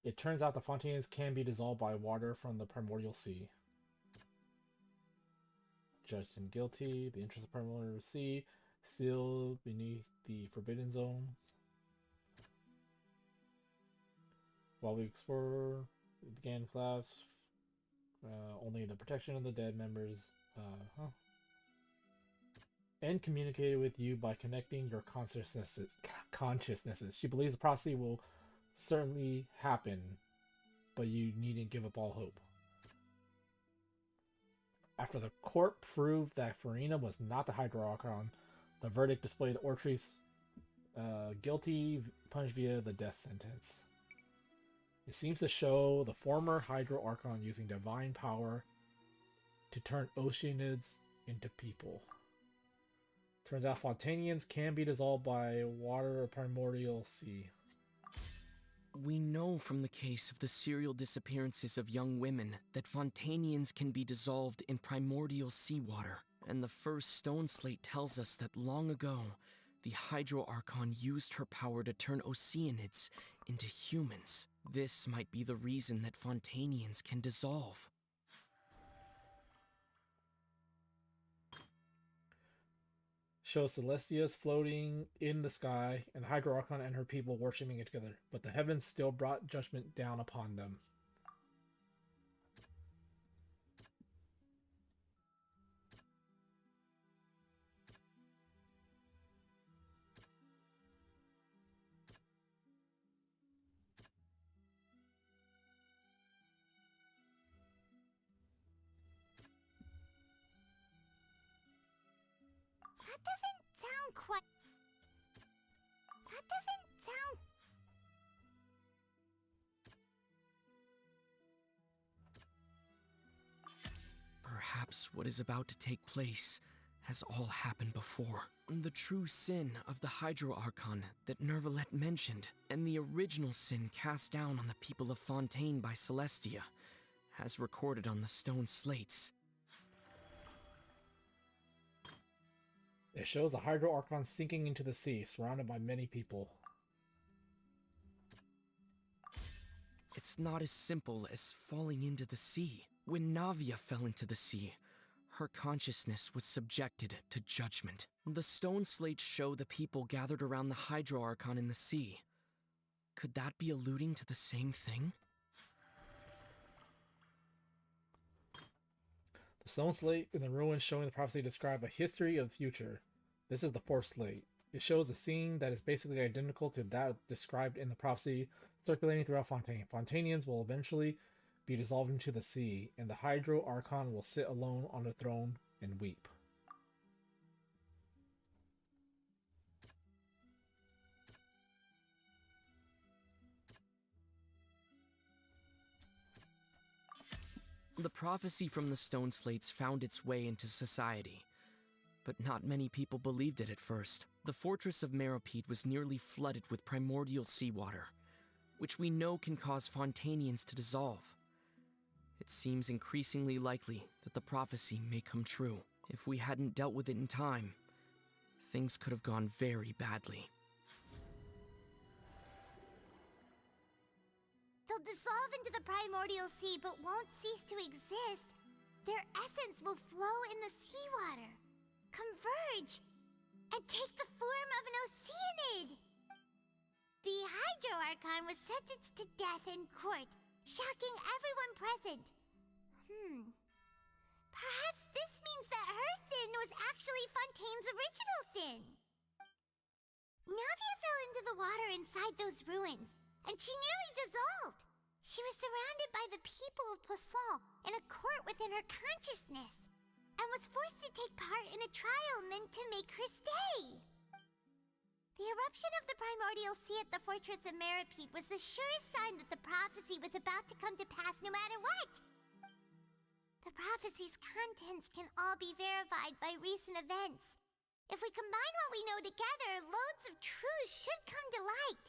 It turns out the Fontainians can be dissolved by water from the primordial sea. Judged and guilty, the entrance of primordial sea, sealed beneath the forbidden zone. While we explore, we began collapse. Only the protection of the dead members, and communicated with you by connecting your consciousnesses. She believes the prophecy will certainly happen, but you needn't give up all hope. After the court proved that Furina was not the Hydro Archon, the verdict displayed Ortri's guilty, punished via the death sentence. It seems to show the former Hydro Archon using divine power to turn Oceanids into people. Turns out Fontainians can be dissolved by water or primordial sea. We know from the case of the serial disappearances of young women that Fontainians can be dissolved in primordial seawater, and the first stone slate tells us that long ago, The Hydro Archon used her power to turn Oceanids into humans. This might be the reason that Fontainians can dissolve. Shows Celestias floating in the sky, and the Hydro Archon and her people worshipping it together, but the heavens still brought judgment down upon them. That doesn't sound quite... That doesn't sound... Perhaps what is about to take place has all happened before. The true sin of the Hydro Archon that Nervalet mentioned, and the original sin cast down on the people of Fontaine by Celestia, as recorded on the stone slates. It shows the Hydro Archon sinking into the sea, surrounded by many people. It's not as simple as falling into the sea. When Navia fell into the sea, her consciousness was subjected to judgment. The stone slates show the people gathered around the Hydro Archon in the sea. Could that be alluding to the same thing? The stone slate in the ruins showing the prophecy describe a history of the future. This is the fourth slate. It shows a scene that is basically identical to that described in the prophecy circulating throughout Fontaine. Fontainians will eventually be dissolved into the sea, and the Hydro Archon will sit alone on the throne and weep. The prophecy from the stone slates found its way into society, but not many people believed it at first. The fortress of Meropide was nearly flooded with primordial seawater, which we know can cause Fontainians to dissolve. It seems increasingly likely that the prophecy may come true. If we hadn't dealt with it in time, things could have gone very badly. They'll dissolve into the primordial sea but won't cease to exist. Their essence will flow in the seawater, converge, and take the form of an Oceanid. The Hydro Archon was sentenced to death in court, shocking everyone present. Perhaps this means that her sin was actually Fontaine's original sin. Navia fell into the water inside those ruins, and she nearly dissolved. She was surrounded by the people of Poisson in a court within her consciousness, and was forced to take part in a trial meant to make her stay. The eruption of the primordial sea at the fortress of Meropide was the surest sign that the prophecy was about to come to pass no matter what. The prophecy's contents can all be verified by recent events. If we combine what we know together, loads of truths should come to light.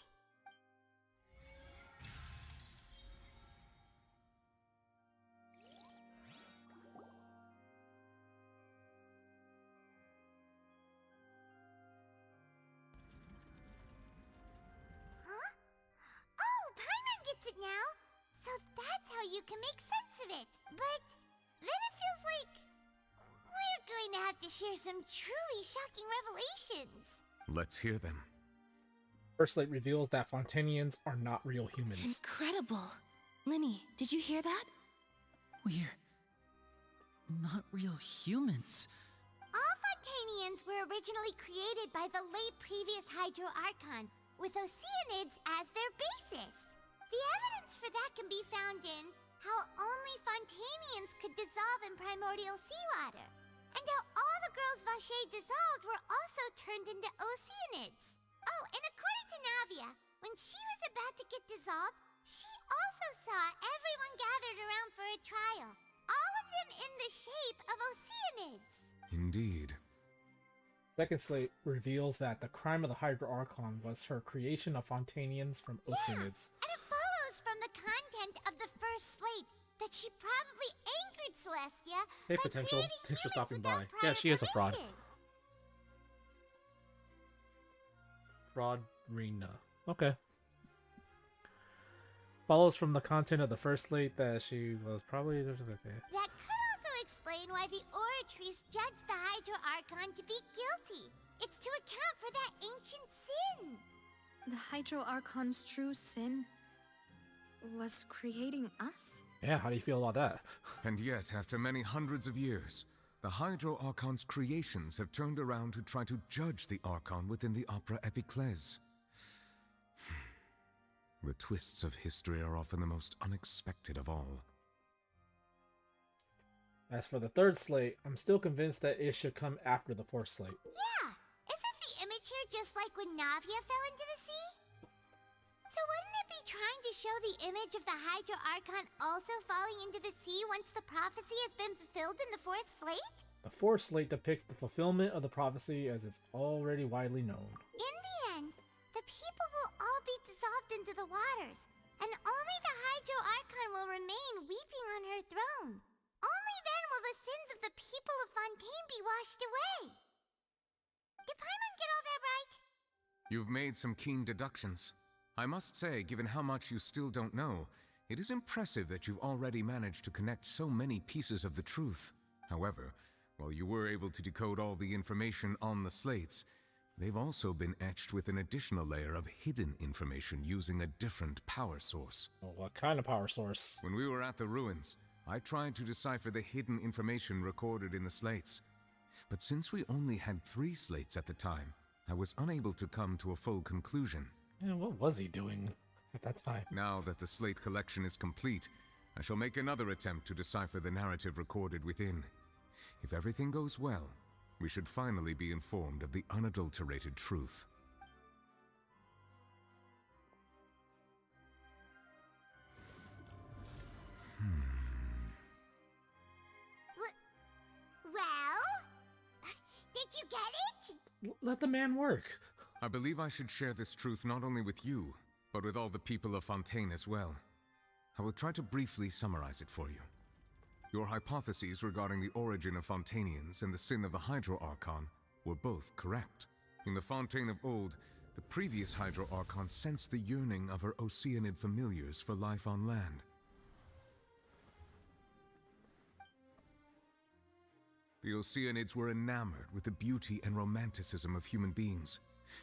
Now, so that's how you can make sense of it. But then it feels like we're going to have to share some truly shocking revelations. Let's hear them. First slate reveals that Fontainians are not real humans. Incredible. Linny, did you hear that? We're not real humans. All Fontainians were originally created by the late previous Hydro Archon, with Oceanids as their basis. The evidence for that can be found in how only Fontainians could dissolve in primordial seawater, and how all the girls Vacher dissolved were also turned into Oceanids. Oh, and according to Navia, when she was about to get dissolved, she also saw everyone gathered around for a trial, all of them in the shape of Oceanids. Indeed. Second slate reveals that the crime of the Hydro Archon was her creation of Fontainians from Oceanids. And it follows from the content of the first slate that she probably angered Celestia. Hey, Potential. Thanks for stopping by. Yeah, she is a fraud. Furina. Okay. Follows from the content of the first slate that she was probably... That could also explain why the Oratrice judged the Hydro Archon to be guilty. It's to account for that ancient sin. The Hydro Archon's true sin was creating us? Yeah, how do you feel about that? And yet, after many hundreds of years, the Hydro Archon's creations have turned around to try to judge the Archon within the Opera Epiclese. The twists of history are often the most unexpected of all. As for the third slate, I'm still convinced that it should come after the fourth slate. Yeah, isn't the image here just like when Navia fell into the sea? So wouldn't it be trying to show the image of the Hydro Archon also falling into the sea once the prophecy has been fulfilled in the fourth slate? The fourth slate depicts the fulfillment of the prophecy as it's already widely known. In the end, the people will all be dissolved into the waters, and only the Hydro Archon will remain weeping on her throne. Only then will the sins of the people of Fontaine be washed away. Did Paimon get all that right? You've made some keen deductions. I must say, given how much you still don't know, it is impressive that you've already managed to connect so many pieces of the truth. However, while you were able to decode all the information on the slates, they've also been etched with an additional layer of hidden information using a different power source. Well, what kind of power source? When we were at the ruins, I tried to decipher the hidden information recorded in the slates. But since we only had 3 slates at the time, I was unable to come to a full conclusion. Yeah, what was he doing at that time? Now that the slate collection is complete, I shall make another attempt to decipher the narrative recorded within. If everything goes well, we should finally be informed of the unadulterated truth. Well? Did you get it? Let the man work. I believe I should share this truth not only with you, but with all the people of Fontaine as well. I will try to briefly summarize it for you. Your hypotheses regarding the origin of Fontainians and the sin of the Hydro Archon were both correct. In the Fontaine of old, the previous Hydro Archon sensed the yearning of her Oceanid familiars for life on land. The Oceanids were enamored with the beauty and romanticism of human beings,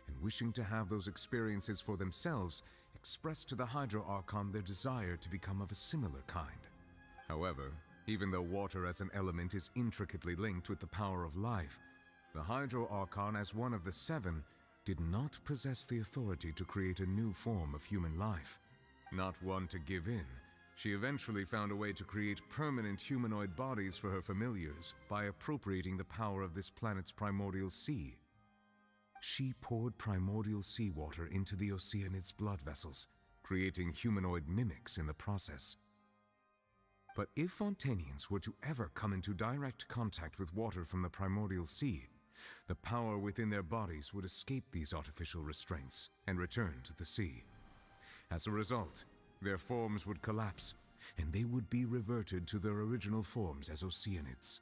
and wishing to have those experiences for themselves, expressed to the Hydro Archon their desire to become of a similar kind. However, even though water as an element is intricately linked with the power of life, the Hydro Archon, as one of the 7, did not possess the authority to create a new form of human life. Not one to give in, she eventually found a way to create permanent humanoid bodies for her familiars by appropriating the power of this planet's primordial sea. She poured primordial seawater into the Oceanids' blood vessels, creating humanoid mimics in the process. But if Fontainians were to ever come into direct contact with water from the primordial sea, the power within their bodies would escape these artificial restraints and return to the sea. As a result, their forms would collapse, and they would be reverted to their original forms as Oceanids.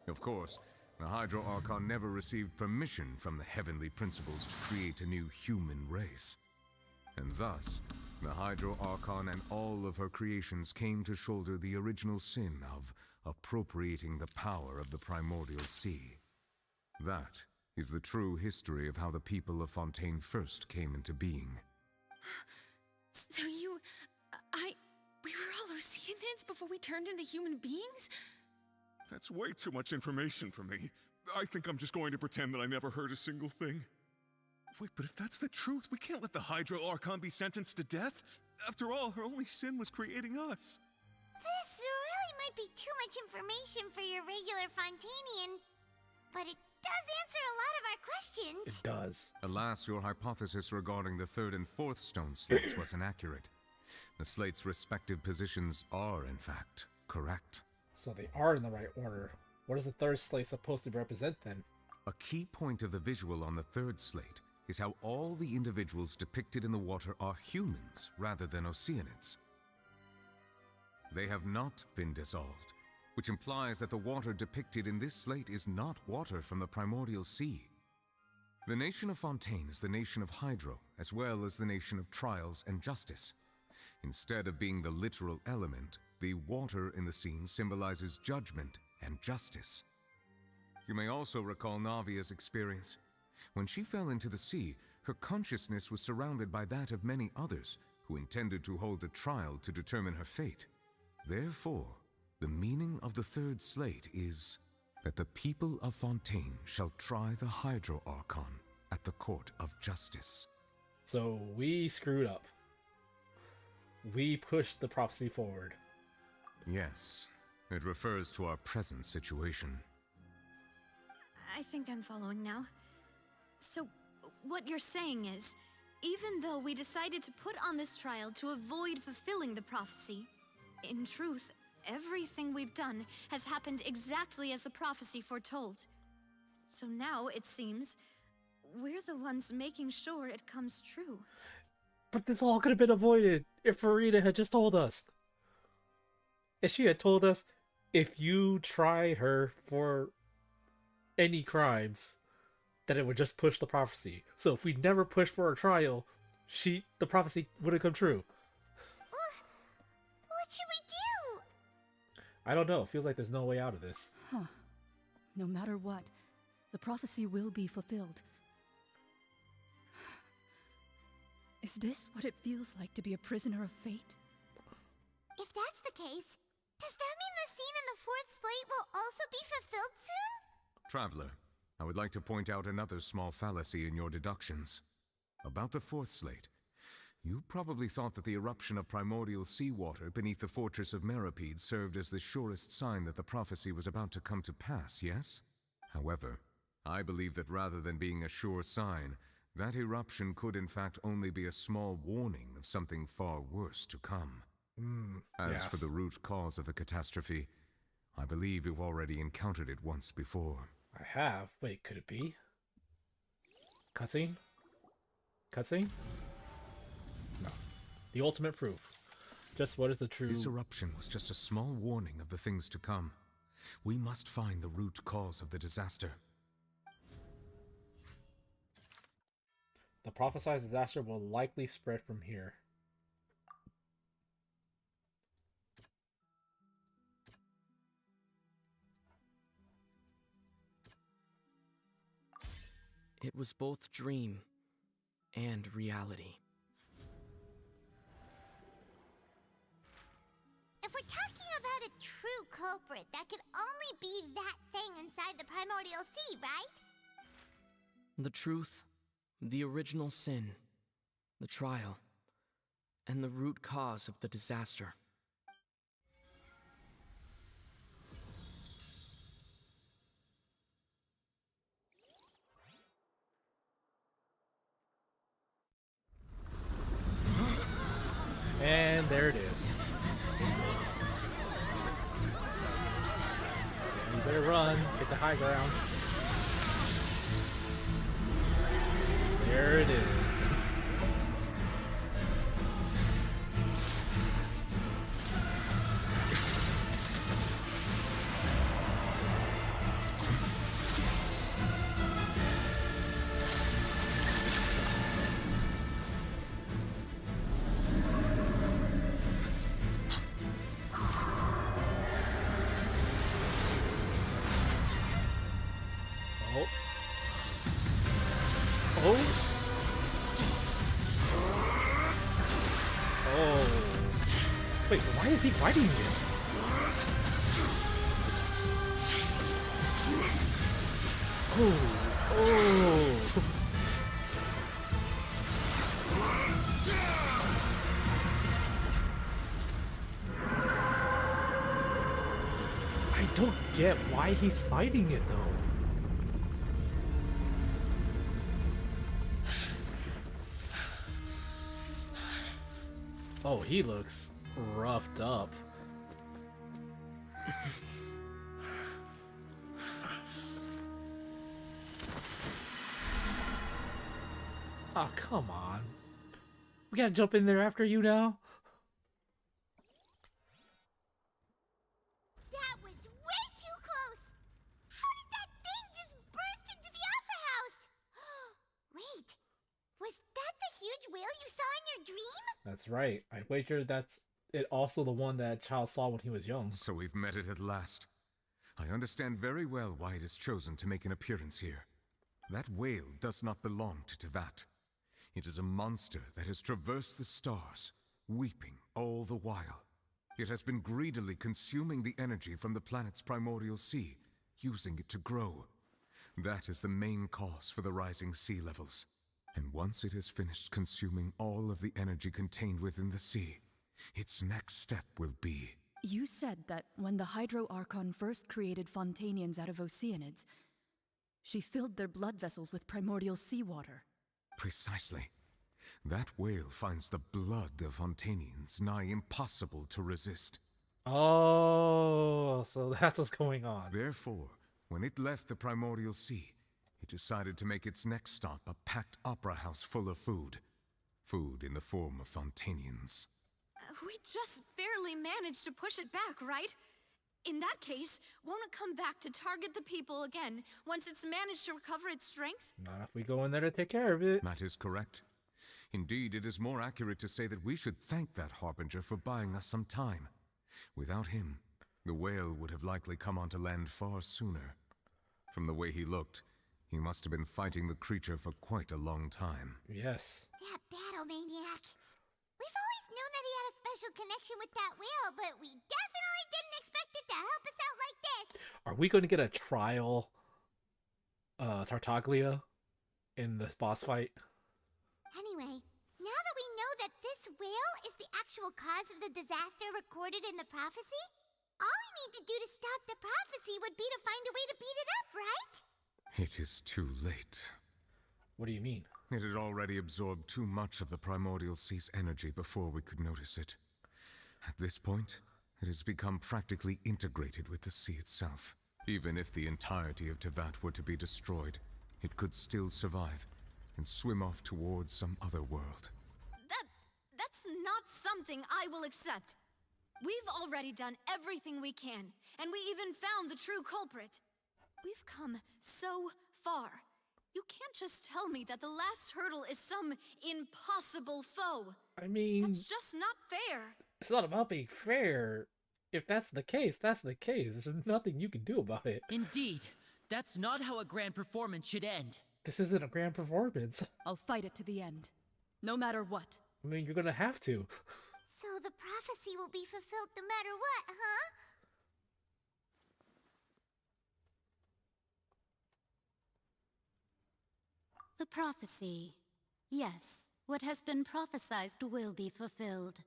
Of course, the Hydro Archon never received permission from the heavenly principles to create a new human race. And thus, the Hydro Archon and all of her creations came to shoulder the original sin of appropriating the power of the primordial sea. That is the true history of how the people of Fontaine first came into being. So we were all Oceanids before we turned into human beings? That's way too much information for me. I think I'm just going to pretend that I never heard a single thing. Wait, but if that's the truth, we can't let the Hydro Archon be sentenced to death. After all, her only sin was creating us. This really might be too much information for your regular Fontainian, but it does answer a lot of our questions. It does. Alas, your hypothesis regarding the 3rd and 4th stone slates was inaccurate. The slates' respective positions are, in fact, correct. So they are in the right order. What is the 3rd slate supposed to represent then? A key point of the visual on the 3rd slate is how all the individuals depicted in the water are humans rather than Oceanids. They have not been dissolved, which implies that the water depicted in this slate is not water from the primordial sea. The nation of Fontaine is the nation of Hydro, as well as the nation of trials and justice. Instead of being the literal element, the water in the scene symbolizes judgment and justice. You may also recall Navia's experience. When she fell into the sea, her consciousness was surrounded by that of many others who intended to hold a trial to determine her fate. Therefore, the meaning of the third slate is that the people of Fontaine shall try the Hydro Archon at the court of justice. So we screwed up. We pushed the prophecy forward. Yes, it refers to our present situation. I think I'm following now. So, what you're saying is, even though we decided to put on this trial to avoid fulfilling the prophecy, in truth, everything we've done has happened exactly as the prophecy foretold. So now, it seems, we're the ones making sure it comes true. But this all could have been avoided if Furina had just told us. If she had told us, if you tried her for any crimes, that it would just push the prophecy. So if we never pushed for a trial, the prophecy wouldn't come true. What should we do? I don't know. It feels like there's no way out of this. Huh. No matter what, the prophecy will be fulfilled. Is this what it feels like to be a prisoner of fate? If that's the case, does that mean the scene in the fourth slate will also be fulfilled soon? Traveler, I would like to point out another small fallacy in your deductions. About the fourth slate, you probably thought that the eruption of primordial seawater beneath the fortress of Meripede served as the surest sign that the prophecy was about to come to pass, yes? However, I believe that rather than being a sure sign, that eruption could in fact only be a small warning of something far worse to come. As for the root cause of the catastrophe, I believe you've already encountered it once before. I have? Wait, could it be? Cutscene? Cutscene? No. The ultimate proof. Just what is the true... This eruption was just a small warning of the things to come. We must find the root cause of the disaster. The prophesied disaster will likely spread from here. It was both dream and reality. If we're talking about a true culprit, that could only be that thing inside the primordial sea, right? The truth, the original sin, the trial, and the root cause of the disaster. And there it is. You better run, get the high ground. There it is. Wait, why is he fighting you? Oh. I don't get why he's fighting it though. Oh, he looks roughed up. Oh, come on. We gotta jump in there after you now? That was way too close! How did that thing just burst into the opera house? saw in your dream? That's right. I wager that's it also the one that child saw when he was young. So we've met it at last. I understand very well why it has chosen to make an appearance here. That whale does not belong to Teyvat. It is a monster that has traversed the stars, weeping all the while. It has been greedily consuming the energy from the planet's primordial sea, using it to grow. That is the main cause for the rising sea levels. And once it has finished consuming all of the energy contained within the sea, its next step will be... You said that when the Hydro Archon first created Fontanians out of Oceanids, she filled their blood vessels with primordial seawater. Precisely. That whale finds the blood of Fontanians nigh impossible to resist. Oh, so that's what's going on. Therefore, when it left the primordial sea, it decided to make its next stop a packed opera house full of food. Food in the form of Fontanians. We just barely managed to push it back, right? In that case, won't it come back to target the people again once it's managed to recover its strength? Not if we go in there to take care of it. That is correct. Indeed, it is more accurate to say that we should thank that Harbinger for buying us some time. Without him, the whale would have likely come onto land far sooner. From the way he looked, he must have been fighting the creature for quite a long time. Yes. That battle maniac. We've always known that he had a special connection with that whale, but we definitely didn't expect it to help us out like this. Are we going to get a trial Tartaglia in this boss fight? Anyway, now that we know that this whale is the actual cause of the disaster recorded in the prophecy, all we need to do to stop the prophecy would be to find a way to beat it up, right? It is too late. What do you mean? It had already absorbed too much of the primordial sea's energy before we could notice it. At this point, it has become practically integrated with the sea itself. Even if the entirety of Teyvat were to be destroyed, it could still survive and swim off towards some other world. That's not something I will accept. We've already done everything we can, and we even found the true culprit. We've come so far. You can't just tell me that the last hurdle is some impossible foe. I mean... That's just not fair. It's not about being fair. If that's the case, that's the case. There's nothing you can do about it. Indeed. That's not how a grand performance should end. This isn't a grand performance. I'll fight it to the end. No matter what. I mean, you're gonna have to. So the prophecy will be fulfilled no matter what, huh? The prophecy. Yes, what has been prophesied will be fulfilled.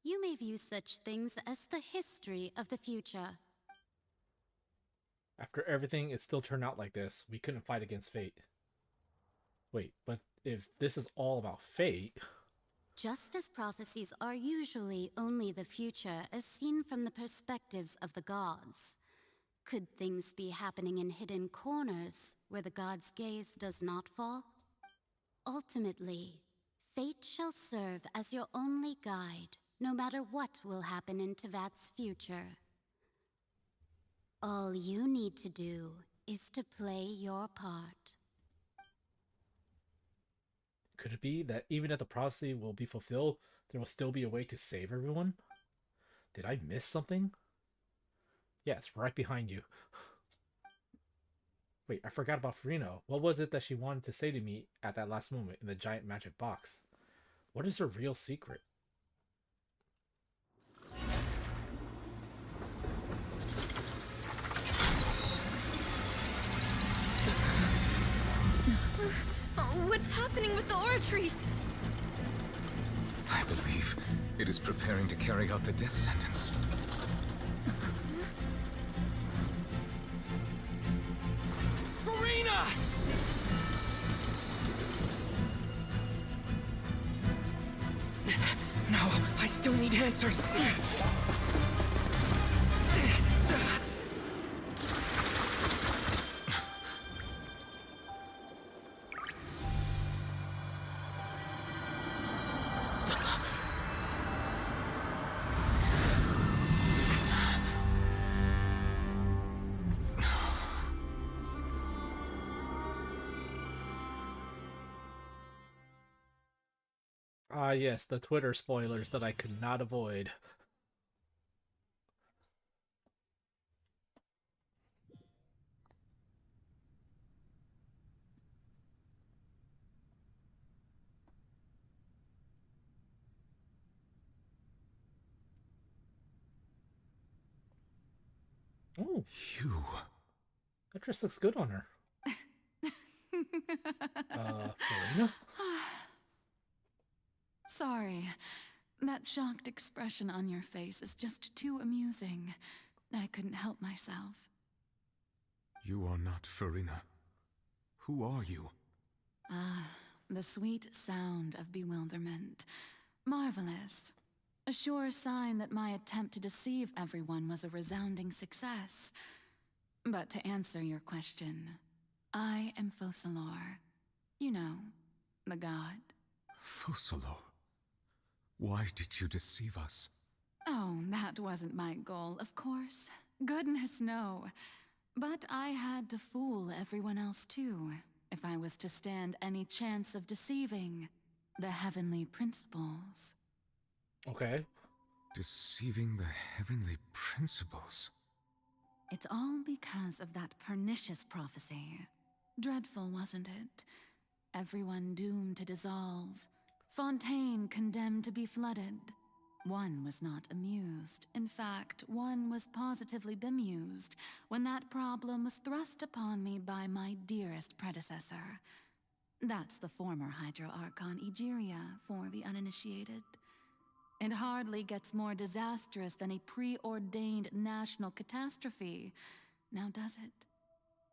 You may view such things as the history of the future. After everything, it still turned out like this. We couldn't fight against fate. Wait, but if this is all about fate... Just as prophecies are usually only the future as seen from the perspectives of the gods, could things be happening in hidden corners where the gods' gaze does not fall? Ultimately, fate shall serve as your only guide, no matter what will happen in Teyvat's future. All you need to do is to play your part. Could it be that even if the prophecy will be fulfilled, there will still be a way to save everyone? Did I miss something? Yeah, it's right behind you. Wait, I forgot about Furina. What was it that she wanted to say to me at that last moment in the giant magic box? What is her real secret? What's happening with the Oratrice? I believe it is preparing to carry out the death sentence. Furina! No, I still need answers. Ah, yes, the Twitter spoilers that I could not avoid. Oh, You. that dress looks good on her. Furina? Sorry. That shocked expression on your face is just too amusing. I couldn't help myself. You are not Furina. Who are you? Ah, the sweet sound of bewilderment. Marvelous. A sure sign that my attempt to deceive everyone was a resounding success. But to answer your question, I am Focalor. You know, the god. Focalor. Why did you deceive us? Oh, that wasn't my goal, of course. Goodness, no. But I had to fool everyone else too, if I was to stand any chance of deceiving the heavenly principles. Okay. Deceiving the heavenly principles? It's all because of that pernicious prophecy. Dreadful, wasn't it? Everyone doomed to dissolve. Fontaine condemned to be flooded. One was not amused. In fact, one was positively bemused when that problem was thrust upon me by my dearest predecessor. That's the former Hydro Archon Egeria, for the uninitiated. It hardly gets more disastrous than a preordained national catastrophe, now does it?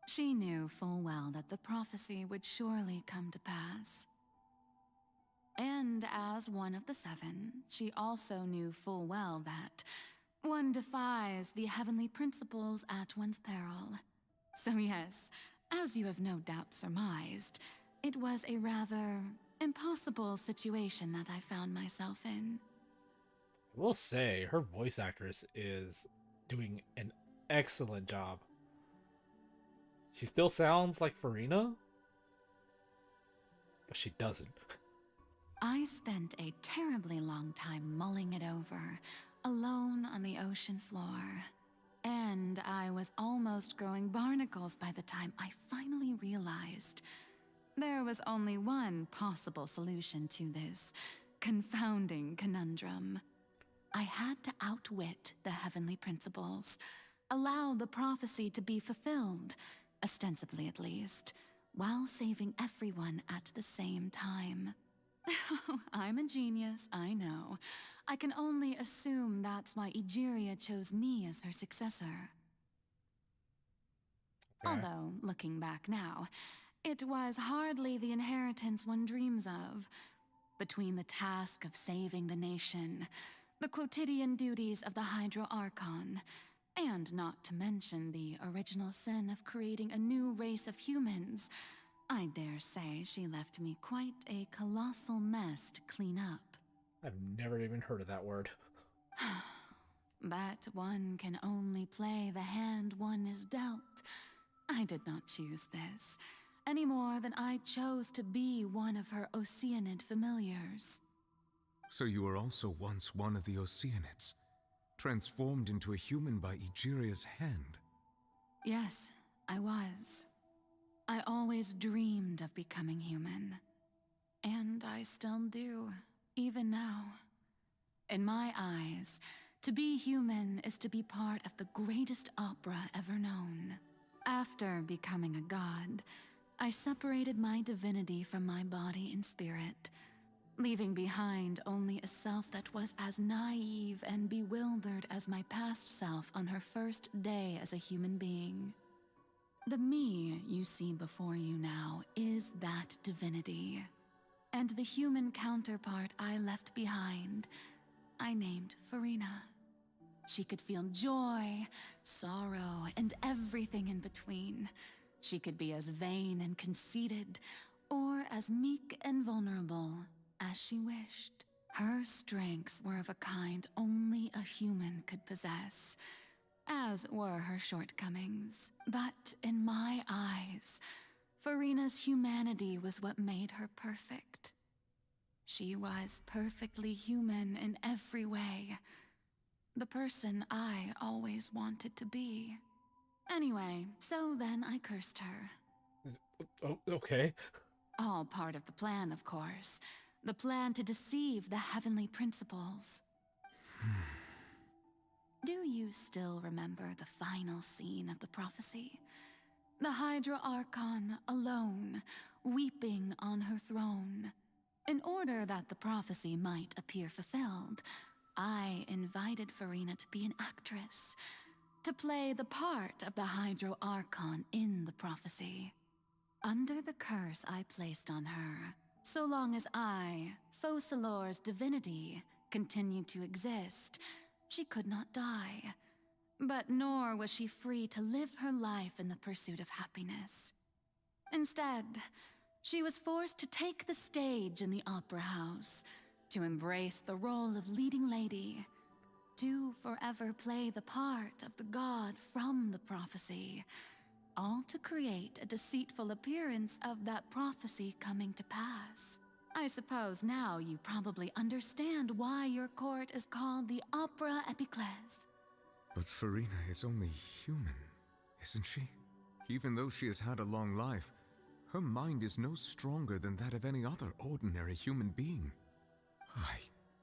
She knew full well that the prophecy would surely come to pass. And as one of the seven, she also knew full well that one defies the heavenly principles at one's peril. So yes, as you have no doubt surmised, it was a rather impossible situation that I found myself in. I will say, her voice actress is doing an excellent job. She still sounds like Furina, but she doesn't. I spent a terribly long time mulling it over, alone on the ocean floor. And I was almost growing barnacles by the time I finally realized there was only one possible solution to this confounding conundrum. I had to outwit the heavenly principles, allow the prophecy to be fulfilled, ostensibly at least, while saving everyone at the same time. I'm a genius, I know. I can only assume that's why Egeria chose me as her successor. Okay. Although, looking back now, it was hardly the inheritance one dreams of. Between the task of saving the nation, the quotidian duties of the Hydro Archon, and not to mention the original sin of creating a new race of humans, I dare say she left me quite a colossal mess to clean up. I've never even heard of that word. But one can only play the hand one is dealt. I did not choose this, any more than I chose to be one of her Oceanid familiars. So you were also once one of the Oceanids, transformed into a human by Egeria's hand? Yes, I was. I always dreamed of becoming human. And I still do, even now. In my eyes, to be human is to be part of the greatest opera ever known. After becoming a god, I separated my divinity from my body and spirit, leaving behind only a self that was as naive and bewildered as my past self on her first day as a human being. The me you see before you now is that divinity. And the human counterpart I left behind, I named Furina. She could feel joy, sorrow, and everything in between. She could be as vain and conceited, or as meek and vulnerable as she wished. Her strengths were of a kind only a human could possess, as were her shortcomings. But in my eyes, Furina's humanity was what made her perfect. She was perfectly human in every way. The person I always wanted to be. Anyway, so then I cursed her. Oh, okay. All part of the plan, of course. The plan to deceive the heavenly principles. Do you still remember the final scene of the prophecy? The Hydra Archon, alone, weeping on her throne. In order that the prophecy might appear fulfilled, I invited Furina to be an actress, to play the part of the Hydro Archon in the prophecy. Under the curse I placed on her, so long as I, Focalor's divinity, continued to exist, she could not die. But nor was she free to live her life in the pursuit of happiness. Instead, she was forced to take the stage in the opera house, to embrace the role of leading lady, to forever play the part of the god from the prophecy, all to create a deceitful appearance of that prophecy coming to pass. I suppose now you probably understand why your court is called the Opera Epiclese. But Furina is only human, isn't she? Even though she has had a long life, her mind is no stronger than that of any other ordinary human being. I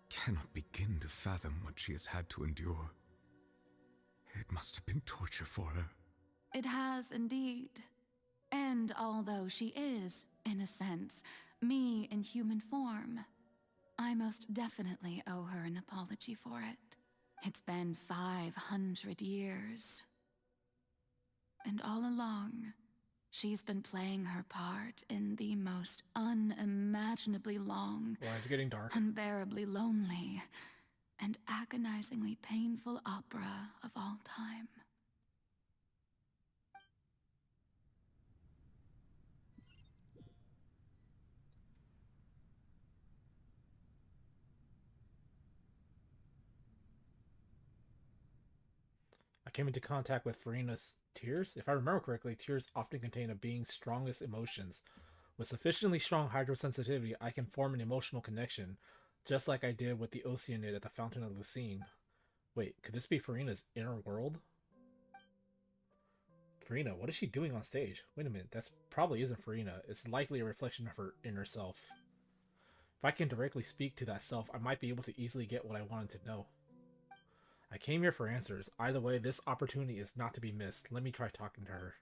cannot begin to fathom what she has had to endure. It must have been torture for her. It has indeed. And although she is, in a sense, me in human form, I most definitely owe her an apology for it. It's been 500 years. And all along, she's been playing her part in the most unimaginably long, Why is it getting dark? unbearably lonely, and agonizingly painful opera of all time. I came into contact with Furina's tears. If I remember correctly, tears often contain a being's strongest emotions. With sufficiently strong hydrosensitivity, I can form an emotional connection, just like I did with the Oceanid at the Fountain of Lucine. Wait, could this be Furina's inner world? Furina, what is she doing on stage? Wait a minute, that's probably isn't Furina. It's likely a reflection of her inner self. If I can directly speak to that self, I might be able to easily get what I wanted to know. I came here for answers. Either way, this opportunity is not to be missed. Let me try talking to her.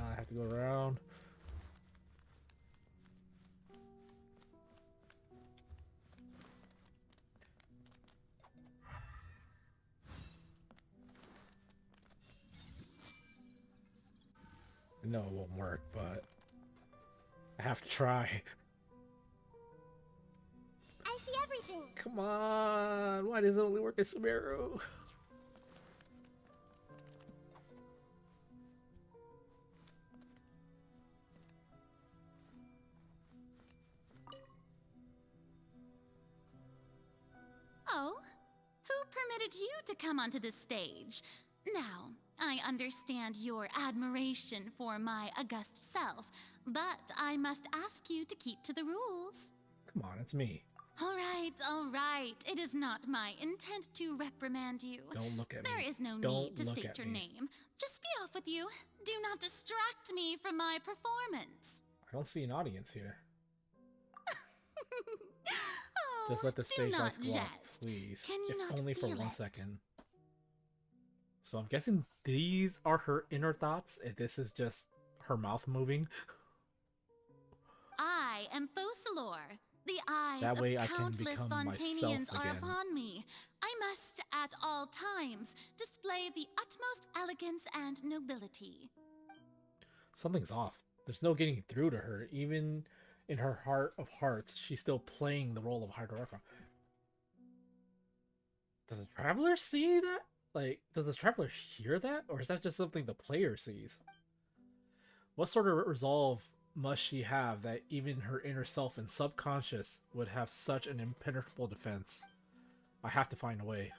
I have to go around. No, it won't work, but I have to try. I see everything. Come on, why does it only work as Sumeru? Oh, who permitted you to come onto the stage? Now, I understand your admiration for my august self, but I must ask you to keep to the rules. Come on, it's me. All right. It is not my intent to reprimand you. Don't look at me. There is no Don't need to look state at your me. name. Just be off with you. Do not distract me from my performance. I don't see an audience here. Oh, Just let the do stage not lights go off, jest. please. Can you If not only for feel 1 it? second. So I'm guessing these are her inner thoughts, and this is just her mouth moving. I am Focalor. The eyes That way I of can countless become Fontainians myself are again. upon me. I must, at all times, display the utmost elegance and nobility. Something's off. There's no getting through to her. Even in her heart of hearts, she's still playing the role of Hydro Archon. Does the Traveler see that? Like, does the Traveler hear that? Or is that just something the player sees? What sort of resolve must she have that even her inner self and subconscious would have such an impenetrable defense? I have to find a way.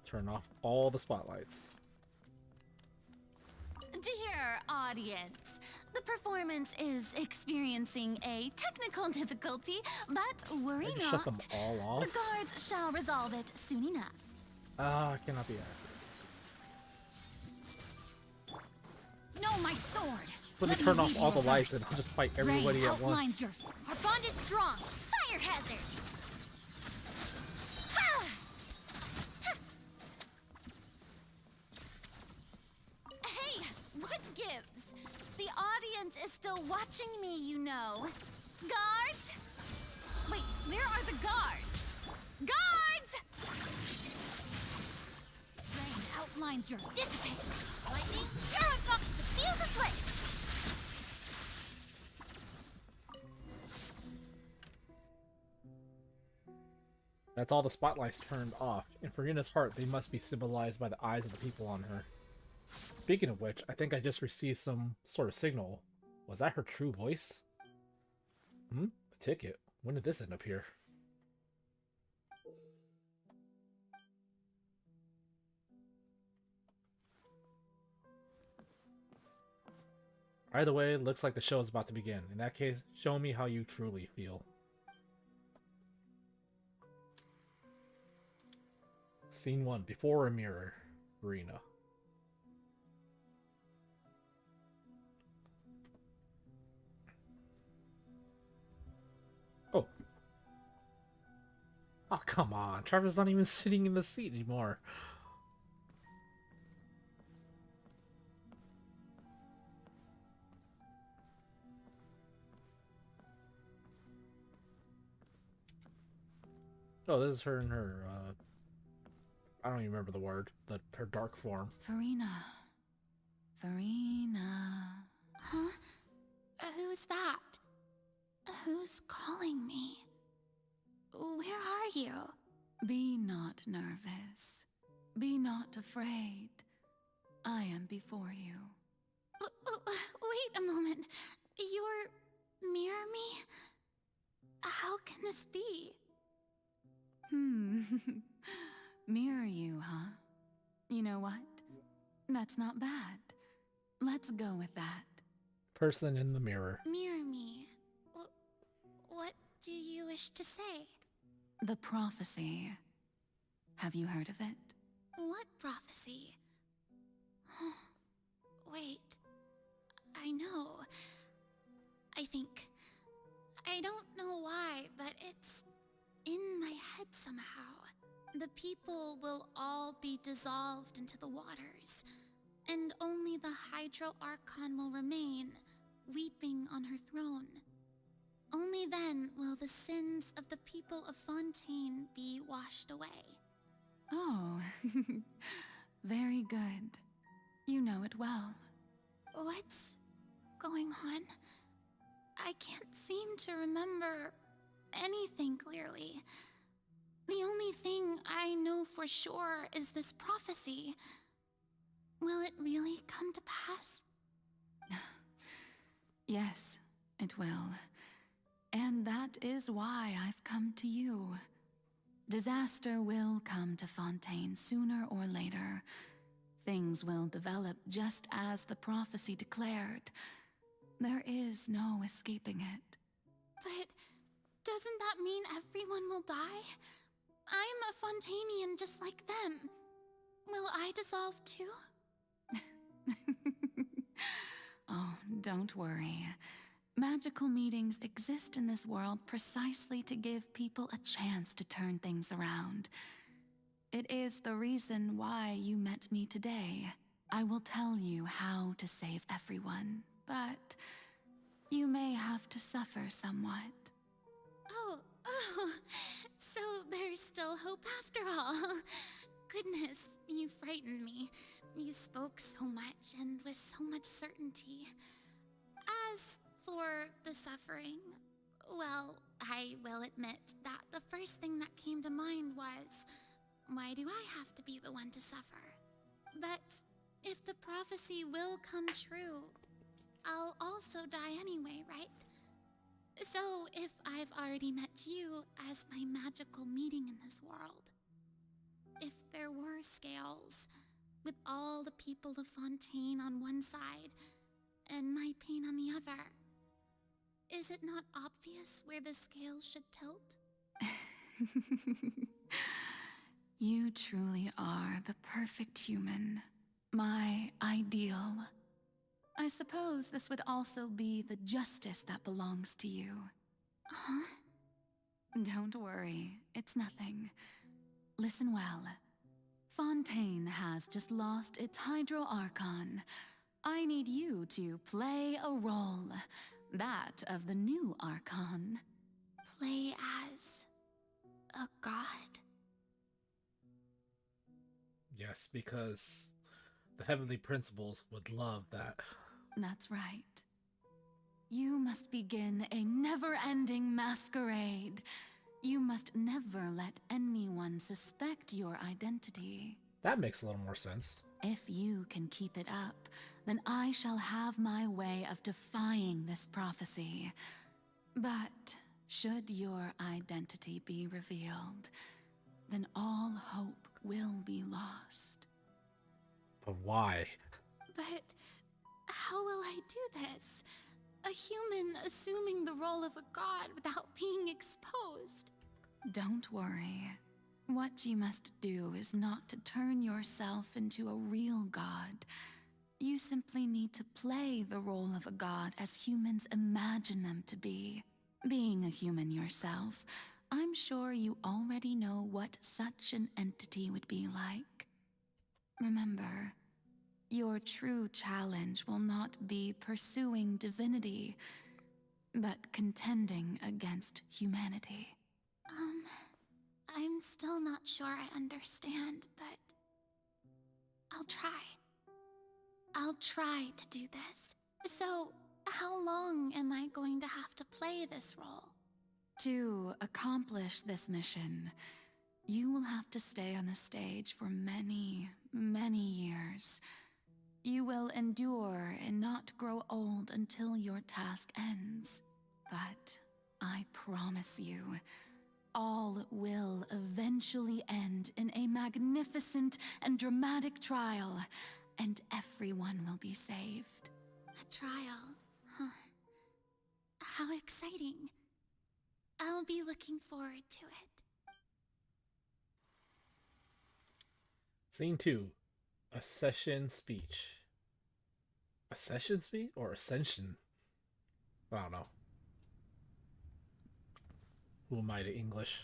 Turn off all the spotlights. Dear audience, the performance is experiencing a technical difficulty, but worry I just shut them not. all off. The guards shall resolve it soon enough. I cannot be accurate. No, my sword. So let me turn off all the lights and I'll just fight everybody Rain at once. Our bond is strong. Fire hazard. Ha! Hey, what gives? The audience is still watching me, you know. Guards? Wait, where are the guards? Guards! Rain outlines your dissipate. Lightning terrifies the fuse is lit. That's all the spotlights turned off. In Furina's heart, they must be symbolized by the eyes of the people on her. Speaking of which, I think I just received some sort of signal. Was that her true voice? A ticket. When did this end up here? Either way, looks like the show is about to begin. In that case, show me how you truly feel. Scene 1. Before a mirror. Furina. Oh. Oh, come on. Trevor's not even sitting in the seat anymore. Oh, this is her in her, I don't even remember the word. Her dark form. Furina. Furina. Huh? Who's that? Who's calling me? Where are you? Be not nervous. Be not afraid. I am before you. Wait a moment. You're mirror me? How can this be? Mirror you, huh? You know what? That's not bad. Let's go with that. Person in the mirror. Mirror me. What do you wish to say? The prophecy. Have you heard of it? What prophecy? Wait. I know. I think. I don't know why, but it's in my head somehow. The people will all be dissolved into the waters, and only the Hydro Archon will remain, weeping on her throne. Only then will the sins of the people of Fontaine be washed away. Oh, very good. You know it well. What's going on? I can't seem to remember anything clearly. The only thing I know for sure is this prophecy. Will it really come to pass? Yes, it will. And that is why I've come to you. Disaster will come to Fontaine sooner or later. Things will develop just as the prophecy declared. There is no escaping it. But doesn't that mean everyone will die? I'm a Fontainian just like them. Will I dissolve too? Oh, don't worry. Magical meetings exist in this world precisely to give people a chance to turn things around. It is the reason why you met me today. I will tell you how to save everyone, but you may have to suffer somewhat. Oh, so there's still hope after all. Goodness, you frightened me. You spoke so much and with so much certainty. As for the suffering, well, I will admit that the first thing that came to mind was, why do I have to be the one to suffer? But if the prophecy will come true, I'll also die anyway, right? So if I've already met you as my magical meeting in this world, if there were scales, with all the people of Fontaine on one side and my pain on the other, is it not obvious where the scales should tilt? You truly are the perfect human. My ideal. I suppose this would also be the justice that belongs to you. Huh? Don't worry, it's nothing. Listen well. Fontaine has just lost its Hydro Archon. I need you to play a role. That of the new Archon. Play as a god? Yes, because the Heavenly Principles would love that. That's right. You must begin a never-ending masquerade. You must never let anyone suspect your identity. That makes a little more sense. If you can keep it up, then I shall have my way of defying this prophecy. But should your identity be revealed, then all hope will be lost. But why? But how will I do this? A human assuming the role of a god without being exposed. Don't worry. What you must do is not to turn yourself into a real god. You simply need to play the role of a god as humans imagine them to be. Being a human yourself, I'm sure you already know what such an entity would be like. Remember, your true challenge will not be pursuing divinity, but contending against humanity. I'm still not sure I understand, but I'll try. I'll try to do this. So, how long am I going to have to play this role? To accomplish this mission, you will have to stay on the stage for many, many years. You will endure and not grow old until your task ends. But I promise you, all will eventually end in a magnificent and dramatic trial, and everyone will be saved. A trial, huh? How exciting. I'll be looking forward to it. Scene 2. A session speech. A session speech? Or ascension? I don't know. Who am I to English?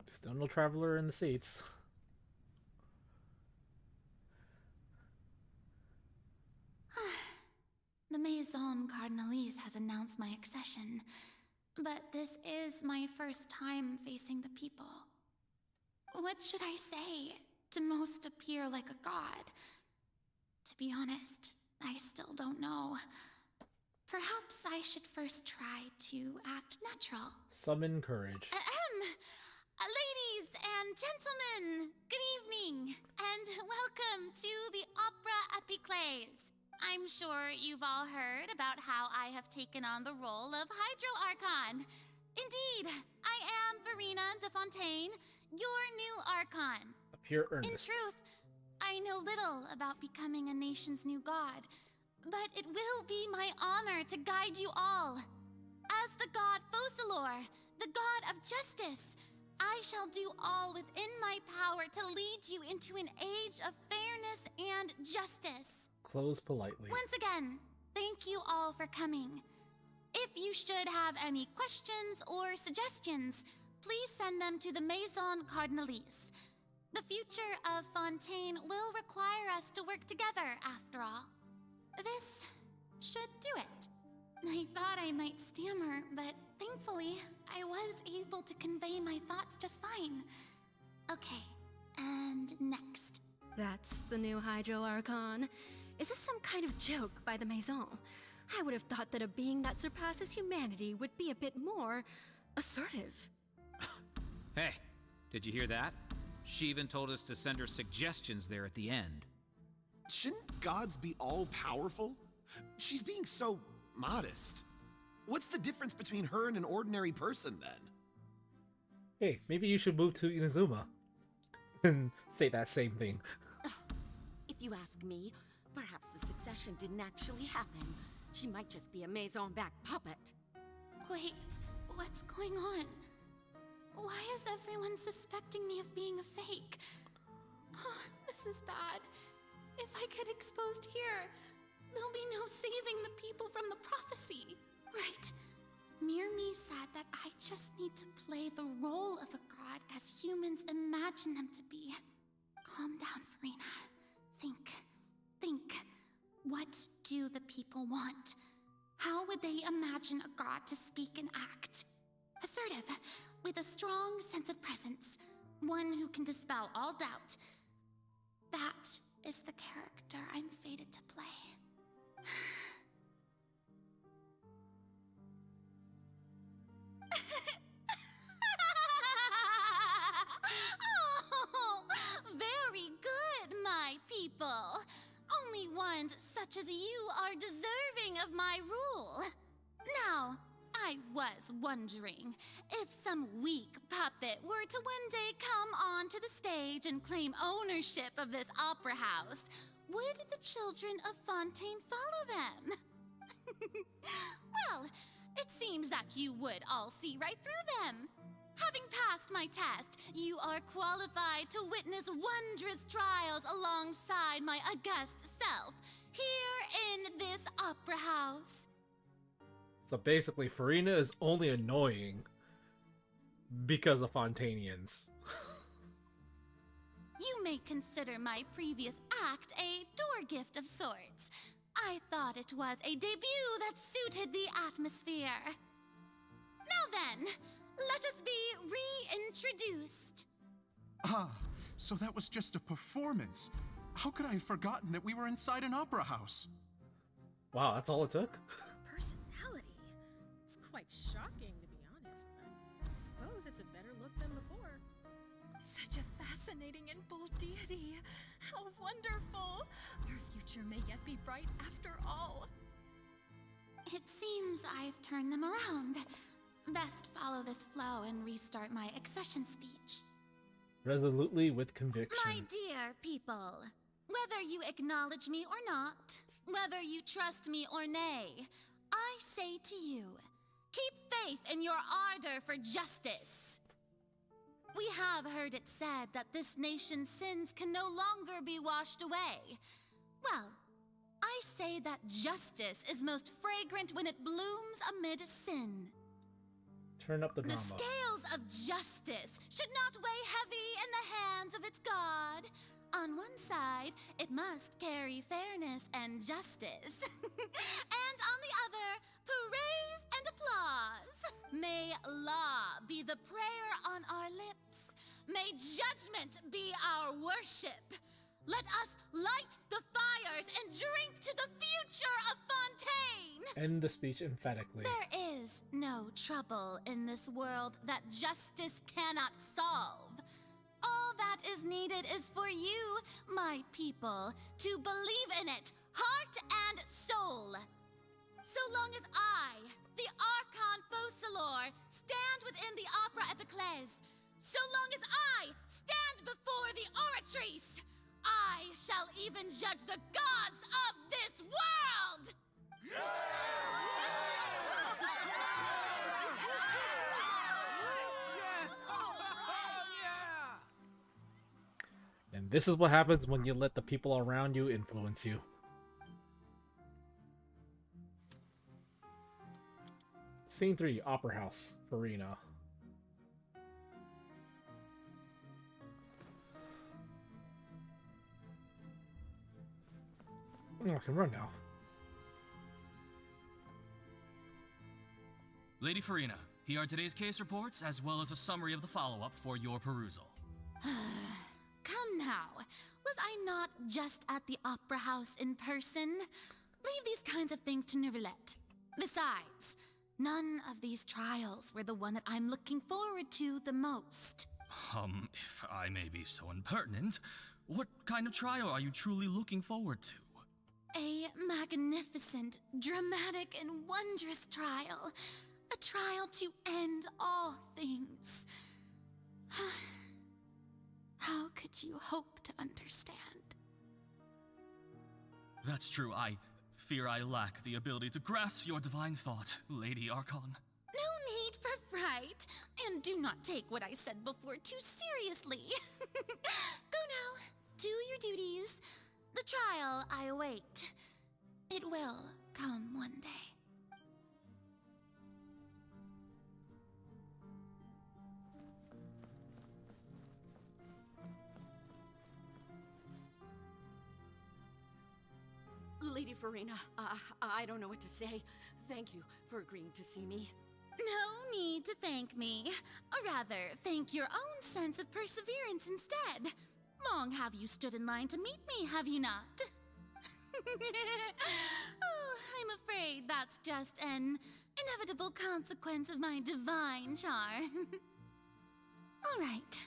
Still no traveler in the seats. The Maison Cardinalise has announced my accession, but this is my first time facing the people. What should I say to most appear like a god? To be honest, I still don't know. Perhaps I should first try to act natural. Summon courage. Ladies and gentlemen, good evening, and welcome to the Opera Epiclese. I'm sure you've all heard about how I have taken on the role of Hydro Archon. Indeed, I am Furina de Fontaine, your new Archon. Appear earnest. In truth, I know little about becoming a nation's new god, but it will be my honor to guide you all. As the god Focalor, the god of justice, I shall do all within my power to lead you into an age of fairness and justice. Close politely. Once again, thank you all for coming. If you should have any questions or suggestions, please send them to the Maison Cardinalise. The future of Fontaine will require us to work together, after all. This should do it. I thought I might stammer, but thankfully, I was able to convey my thoughts just fine. Okay, and next. That's the new Hydro Archon. Is this some kind of joke by the Maison? I would have thought that a being that surpasses humanity would be a bit more assertive. Hey, Did you hear that? She even told us to send her suggestions there at the end. Shouldn't gods be all-powerful? She's being so modest. What's the difference between her and an ordinary person, then? Hey, maybe you should move to Inazuma and say that same thing. If you ask me, perhaps the succession didn't actually happen. She might just be a maison-back puppet. Wait, what's going on? Why is everyone suspecting me of being a fake? Oh, this is bad. If I get exposed here, there'll be no saving the people from the prophecy. Right. Mirmi said that I just need to play the role of a god as humans imagine them to be. Calm down, Furina. Think. What do the people want? How would they imagine a god to speak and act? Assertive, with a strong sense of presence. One who can dispel all doubt. That is the character I'm fated to play. Oh, very good, my people. Only ones such as you are deserving of my rule. Now, I was wondering if some weak puppet were to one day come onto the stage and claim ownership of this opera house, would the children of Fontaine follow them? Well, it seems that you would all see right through them. Having passed my test, you are qualified to witness wondrous trials alongside my august self, here in this opera house. So basically, Furina is only annoying because of Fontainians. You may consider my previous act a door gift of sorts. I thought it was a debut that suited the atmosphere. Now then, let us be reintroduced. Ah, so that was just a performance. How could I have forgotten that we were inside an opera house? Wow, that's all it took? Personality? It's quite shocking, to be honest, but I suppose it's a better look than before. Such a fascinating and bold deity. How wonderful! Our future may yet be bright after all. It seems I've turned them around. Best follow this flow and restart my accession speech. Resolutely with conviction. My dear people, whether you acknowledge me or not, whether you trust me or nay, I say to you, keep faith in your ardor for justice. We have heard it said that this nation's sins can no longer be washed away. Well, I say that justice is most fragrant when it blooms amid sin. Turn up the drama. The scales of justice should not weigh heavy in the hands of its god. On one side, it must carry fairness and justice. And on the other, praise and applause. May law be the prayer on our lips. May judgment be our worship. Let us light the fires and drink to the future of Fontaine. End the speech emphatically. There is no trouble in this world that justice cannot solve. All that is needed is for you, my people, to believe in it, heart and soul. So long as I, the Archon Focalor, stand within the Opera Epiclese, so long as I stand before the Oratrice, I shall even judge the gods of this world! And this is what happens when you let the people around you influence you. Scene 3, Opera House, Furina. Oh, I can run now. Lady Furina, here are today's case reports, as well as a summary of the follow-up for your perusal. Come now. Was I not just at the Opera House in person? Leave these kinds of things to Neuvillette. Besides, none of these trials were the one that I'm looking forward to the most. If I may be so impertinent, what kind of trial are you truly looking forward to? A magnificent, dramatic, and wondrous trial. A trial to end all things. How could you hope to understand? That's true. I fear I lack the ability to grasp your divine thought, Lady Archon. No need for fright, and do not take what I said before too seriously. Go now, do your duties. The trial I await. It will come one day. Lady Furina, I don't know what to say. Thank you for agreeing to see me. No need to thank me. Or rather, thank your own sense of perseverance instead. Long have you stood in line to meet me, have you not? Oh, I'm afraid that's just an inevitable consequence of my divine charm. All right,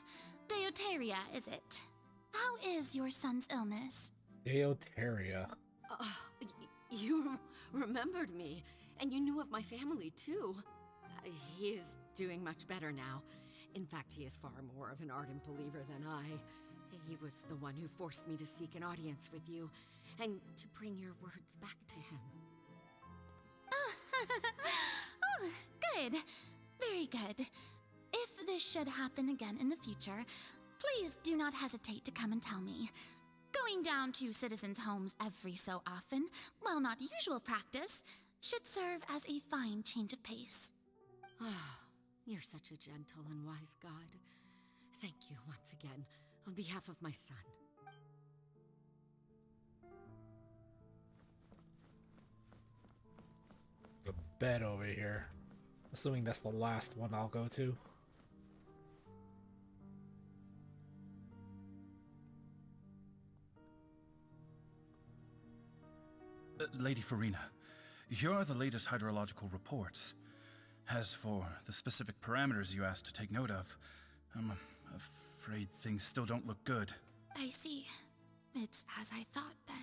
Deuteria, is it? How is your son's illness? Deuteria. You remembered me, and you knew of my family, too. He is doing much better now. In fact, he is far more of an ardent believer than I. He was the one who forced me to seek an audience with you, and to bring your words back to him. Oh, good. Very good. If this should happen again in the future, please do not hesitate to come and tell me. Going down to citizens' homes every so often, while not usual practice, should serve as a fine change of pace. Ah, you're such a gentle and wise god. Thank you once again, on behalf of my son. There's a bed over here. Assuming that's the last one I'll go to. Lady Furina, here are the latest hydrological reports. As for the specific parameters you asked to take note of, I'm afraid things still don't look good. I see. It's as I thought, then.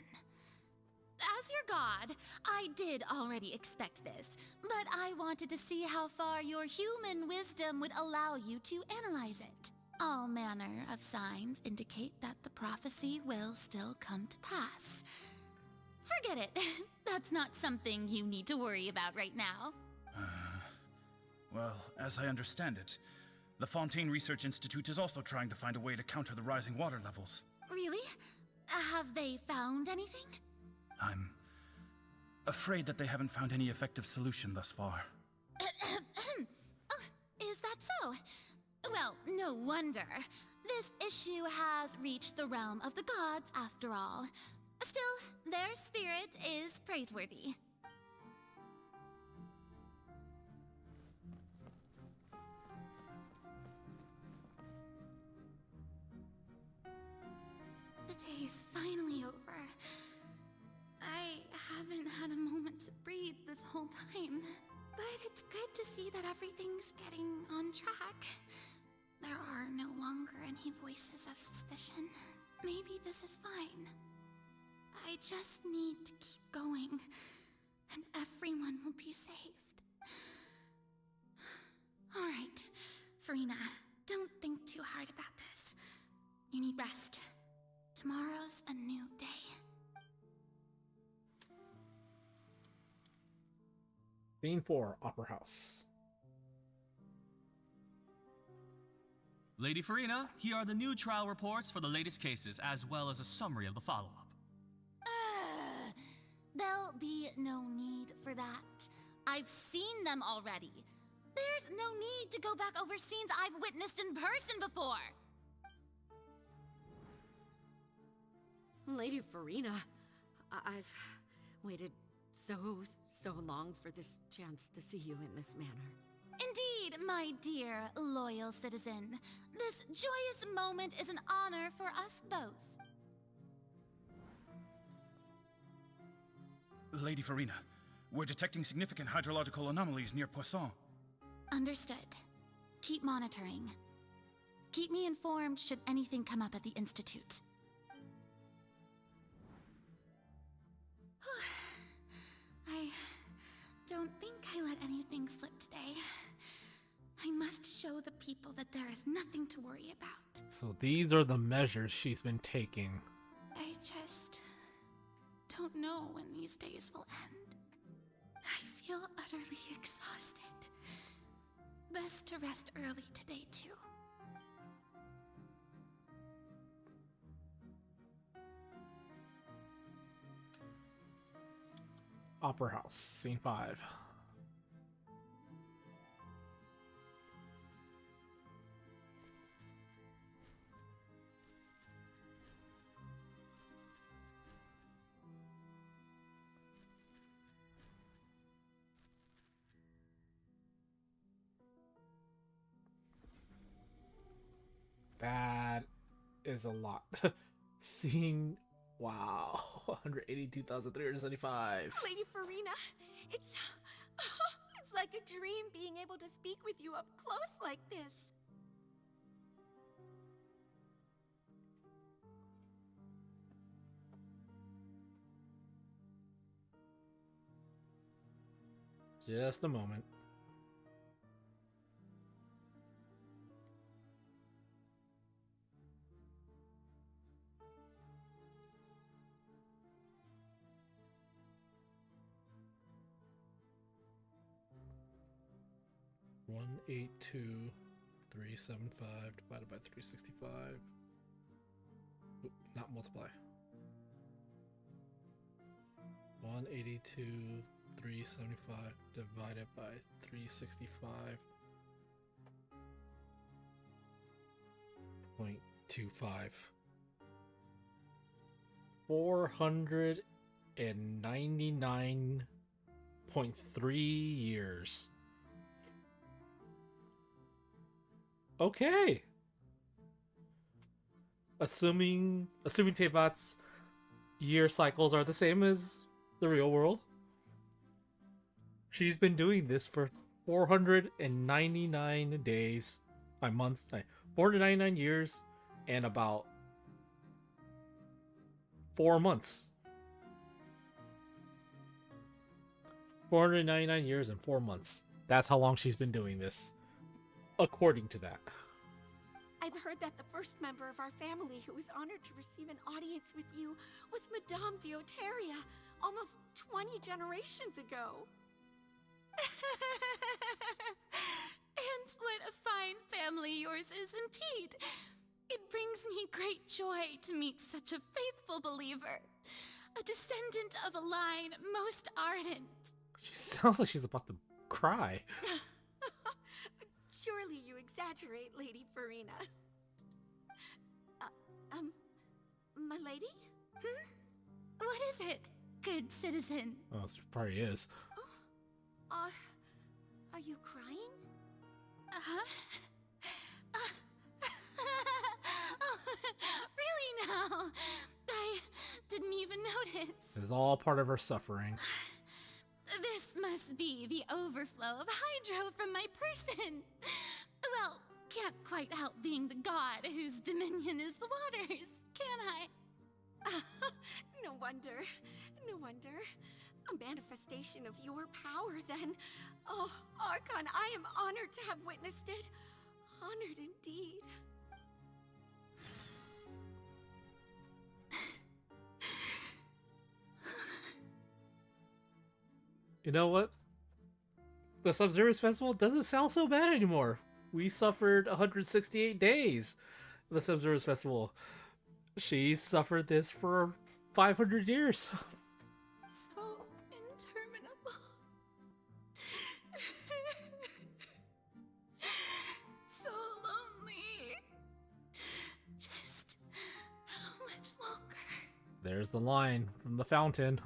As your god, I did already expect this, but I wanted to see how far your human wisdom would allow you to analyze it. All manner of signs indicate that the prophecy will still come to pass. Forget it. That's not something you need to worry about right now. Well, as I understand it, the Fontaine Research Institute is also trying to find a way to counter the rising water levels. Really? Have they found anything? I'm afraid that they haven't found any effective solution thus far. Oh, is that so? Well, no wonder. This issue has reached the realm of the gods, after all. Still, their spirit is praiseworthy. The day is finally over. I haven't had a moment to breathe this whole time, but it's good to see that everything's getting on track. There are no longer any voices of suspicion. Maybe this is fine. I just need to keep going, and everyone will be saved. All right, Furina, don't think too hard about this. You need rest. Tomorrow's a new day. Scene 4, Opera House. Lady Furina, here are the new trial reports for the latest cases, as well as a summary of the follow-up. There'll be no need for that. I've seen them already. There's no need to go back over scenes I've witnessed in person before. Lady Furina, I've waited so long for this chance to see you in this manner. Indeed, my dear, loyal citizen. This joyous moment is an honor for us both. Lady Furina, we're detecting significant hydrological anomalies near Poisson. Understood. Keep monitoring. Keep me informed should anything come up at the Institute. I don't think I let anything slip today. I must show the people that there is nothing to worry about. So these are the measures she's been taking. I just don't know when these days will end. I feel utterly exhausted. Best to rest early today, too. Opera House, Scene 5. That is a lot. Scene, wow, 182,375. Lady Furina, it's like a dream being able to speak with you up close like this. Just a moment. One 182,375 divided by 365. Oop, not multiply. 182,375 divided by 365. 0.25. 499.3 years. Okay. Assuming Tevat's year cycles are the same as the real world. She's been doing this for 499 days, 499 years and about 4 months. 499 years and 4 months. That's how long she's been doing this, according to that. I've heard that the first member of our family who was honored to receive an audience with you was Madame Deoteria, almost 20 generations ago. And what a fine family yours is indeed. It brings me great joy to meet such a faithful believer, a descendant of a line most ardent. She sounds like she's about to cry. Surely you exaggerate, Lady Furina. My lady? What is it, good citizen? Oh, it probably is. Are you crying? Uh-huh. Oh, really now? I didn't even notice. It's all part of her suffering. This must be the overflow of hydro from my person. Well, can't quite help being the god whose dominion is the waters, can I? No wonder. No wonder. A manifestation of your power, then. Oh, Archon, I am honored to have witnessed it. Honored indeed. You know what? The Sub-Zero's Festival doesn't sound so bad anymore. We suffered 168 days. The Sub-Zero's Festival. She suffered this for 500 years. So interminable. So lonely. Just how much longer? There's the line from the fountain.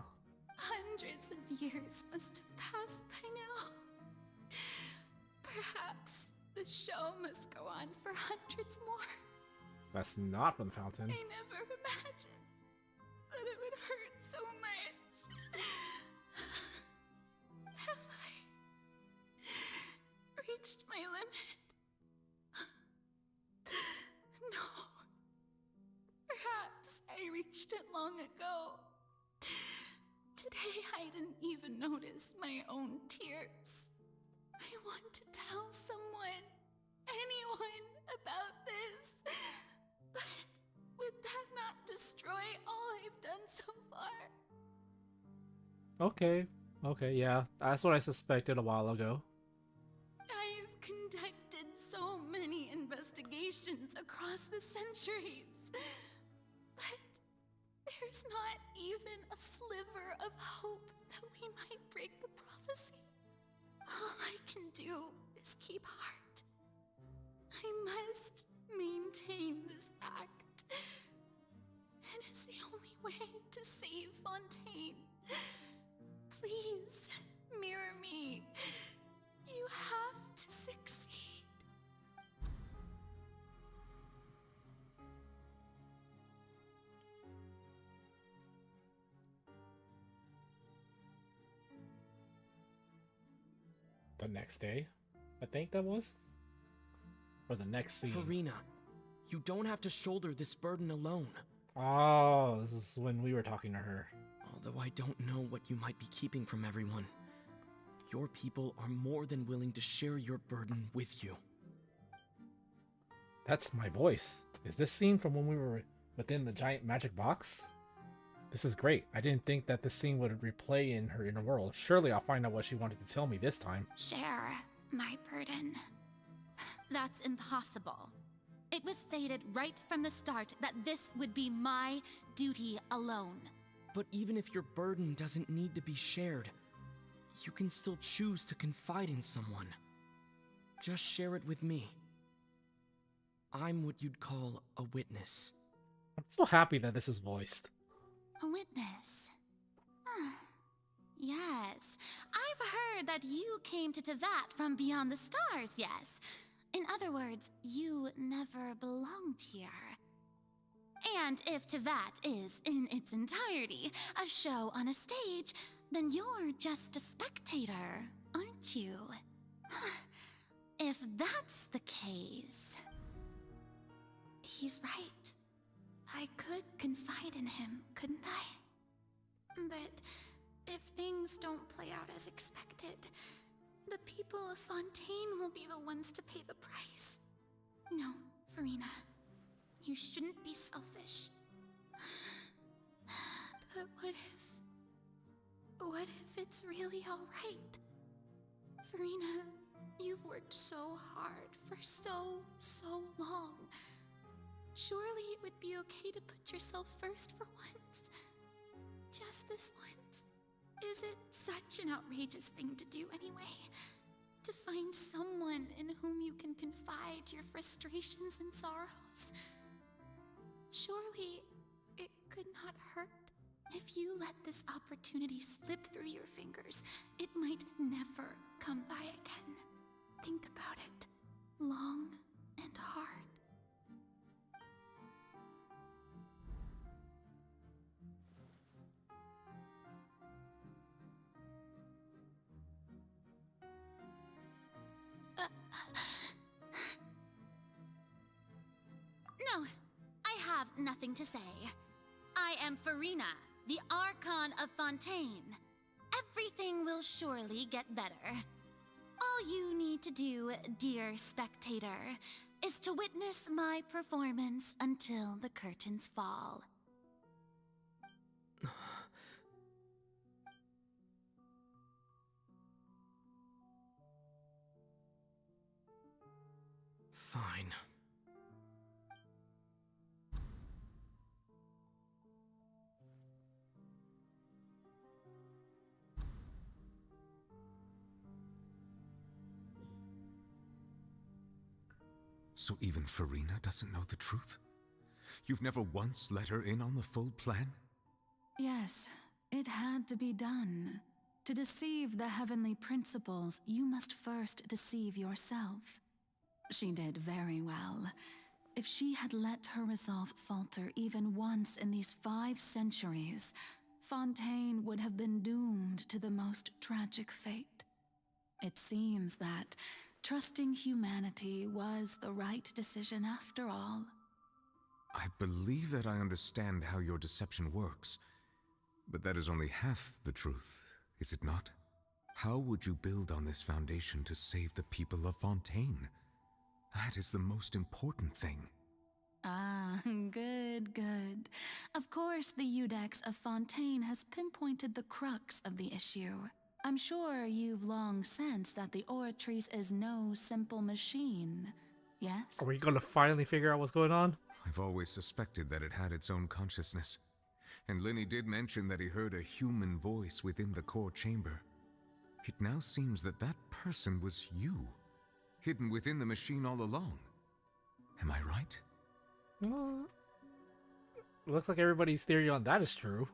Hundreds of years must have passed by now. Perhaps the show must go on for hundreds more. That's not from the fountain. I never imagined that it would hurt so much. Have I reached my limit? finished it long ago. Today I didn't even notice my own tears. I want to tell someone, anyone, about this. But would that not destroy all I've done so far? Okay, yeah. That's what I suspected a while ago. I've conducted so many investigations across the centuries. But there's not even a sliver of hope that we might break the prophecy. All I can do is keep heart. I must maintain this act. It is the only way to save Fontaine. Please, mirror me. You have to succeed. The next day, I think that was? Or the next scene. Furina, you don't have to shoulder this burden alone. Oh, this is when we were talking to her. Although I don't know what you might be keeping from everyone, your people are more than willing to share your burden with you. That's my voice. Is this scene from when we were within the giant magic box? This is great. I didn't think that this scene would replay in her inner world. Surely I'll find out what she wanted to tell me this time. Share my burden. That's impossible. It was fated right from the start that this would be my duty alone. But even if your burden doesn't need to be shared, you can still choose to confide in someone. Just share it with me. I'm what you'd call a witness. I'm so happy that this is voiced. A witness. Yes, I've heard that you came to Tevat from beyond the stars, yes. In other words, you never belonged here. And if Tevat is, in its entirety, a show on a stage, then you're just a spectator, aren't you? If that's the case... He's right. I could confide in him, couldn't I? But if things don't play out as expected, the people of Fontaine will be the ones to pay the price. No, Furina. You shouldn't be selfish. But what if it's really alright? Furina, you've worked so hard for so long. Surely it would be okay to put yourself first for once. Just this once. Is it such an outrageous thing to do anyway? To find someone in whom you can confide your frustrations and sorrows? Surely it could not hurt. If you let this opportunity slip through your fingers, it might never come by again. Think about it. Long and hard. No, I have nothing to say. I am Furina, the Archon of Fontaine. Everything will surely get better. All you need to do, dear spectator, is to witness my performance until the curtains fall. Fine. So even Furina doesn't know the truth? You've never once let her in on the full plan? Yes, it had to be done. To deceive the heavenly principles, you must first deceive yourself. She did very well. If she had let her resolve falter even once in these 5 centuries, Fontaine would have been doomed to the most tragic fate. It seems that trusting humanity was the right decision after all. I believe that I understand how your deception works, but that is only half the truth, is it not? How would you build on this foundation to save the people of Fontaine? That is the most important thing. Ah, good, good. Of course, the Udex of Fontaine has pinpointed the crux of the issue. I'm sure you've long sensed that the Oratrice is no simple machine, yes? Are we gonna finally figure out what's going on? I've always suspected that it had its own consciousness. And Lenny did mention that he heard a human voice within the core chamber. It now seems that that person was you, hidden within the machine all along. Am I right? Looks like everybody's theory on that is true.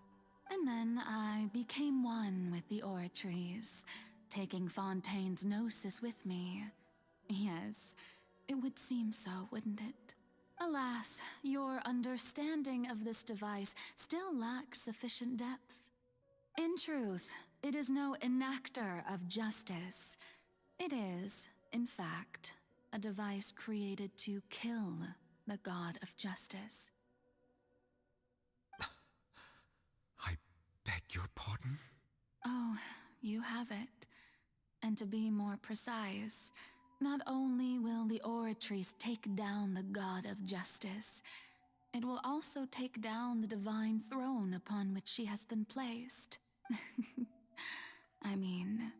And then I became one with the Oratrice, taking Fontaine's gnosis with me. Yes, it would seem so, wouldn't it? Alas, your understanding of this device still lacks sufficient depth. In truth, it is no enactor of justice. It is, in fact, a device created to kill the god of justice. I beg your pardon? Oh, you have it. And to be more precise, not only will the Oratrice take down the god of justice, it will also take down the divine throne upon which she has been placed. I mean,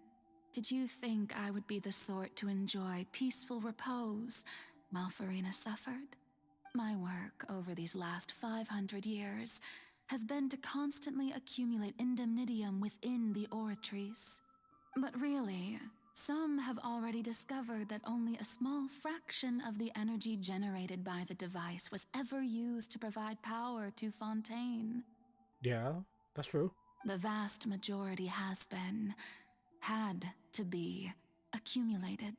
did you think I would be the sort to enjoy peaceful repose while Furina suffered? My work over these last 500 years has been to constantly accumulate indemnitium within the Oratrice. But really, some have already discovered that only a small fraction of the energy generated by the device was ever used to provide power to Fontaine. Yeah, that's true. The vast majority had to be, accumulated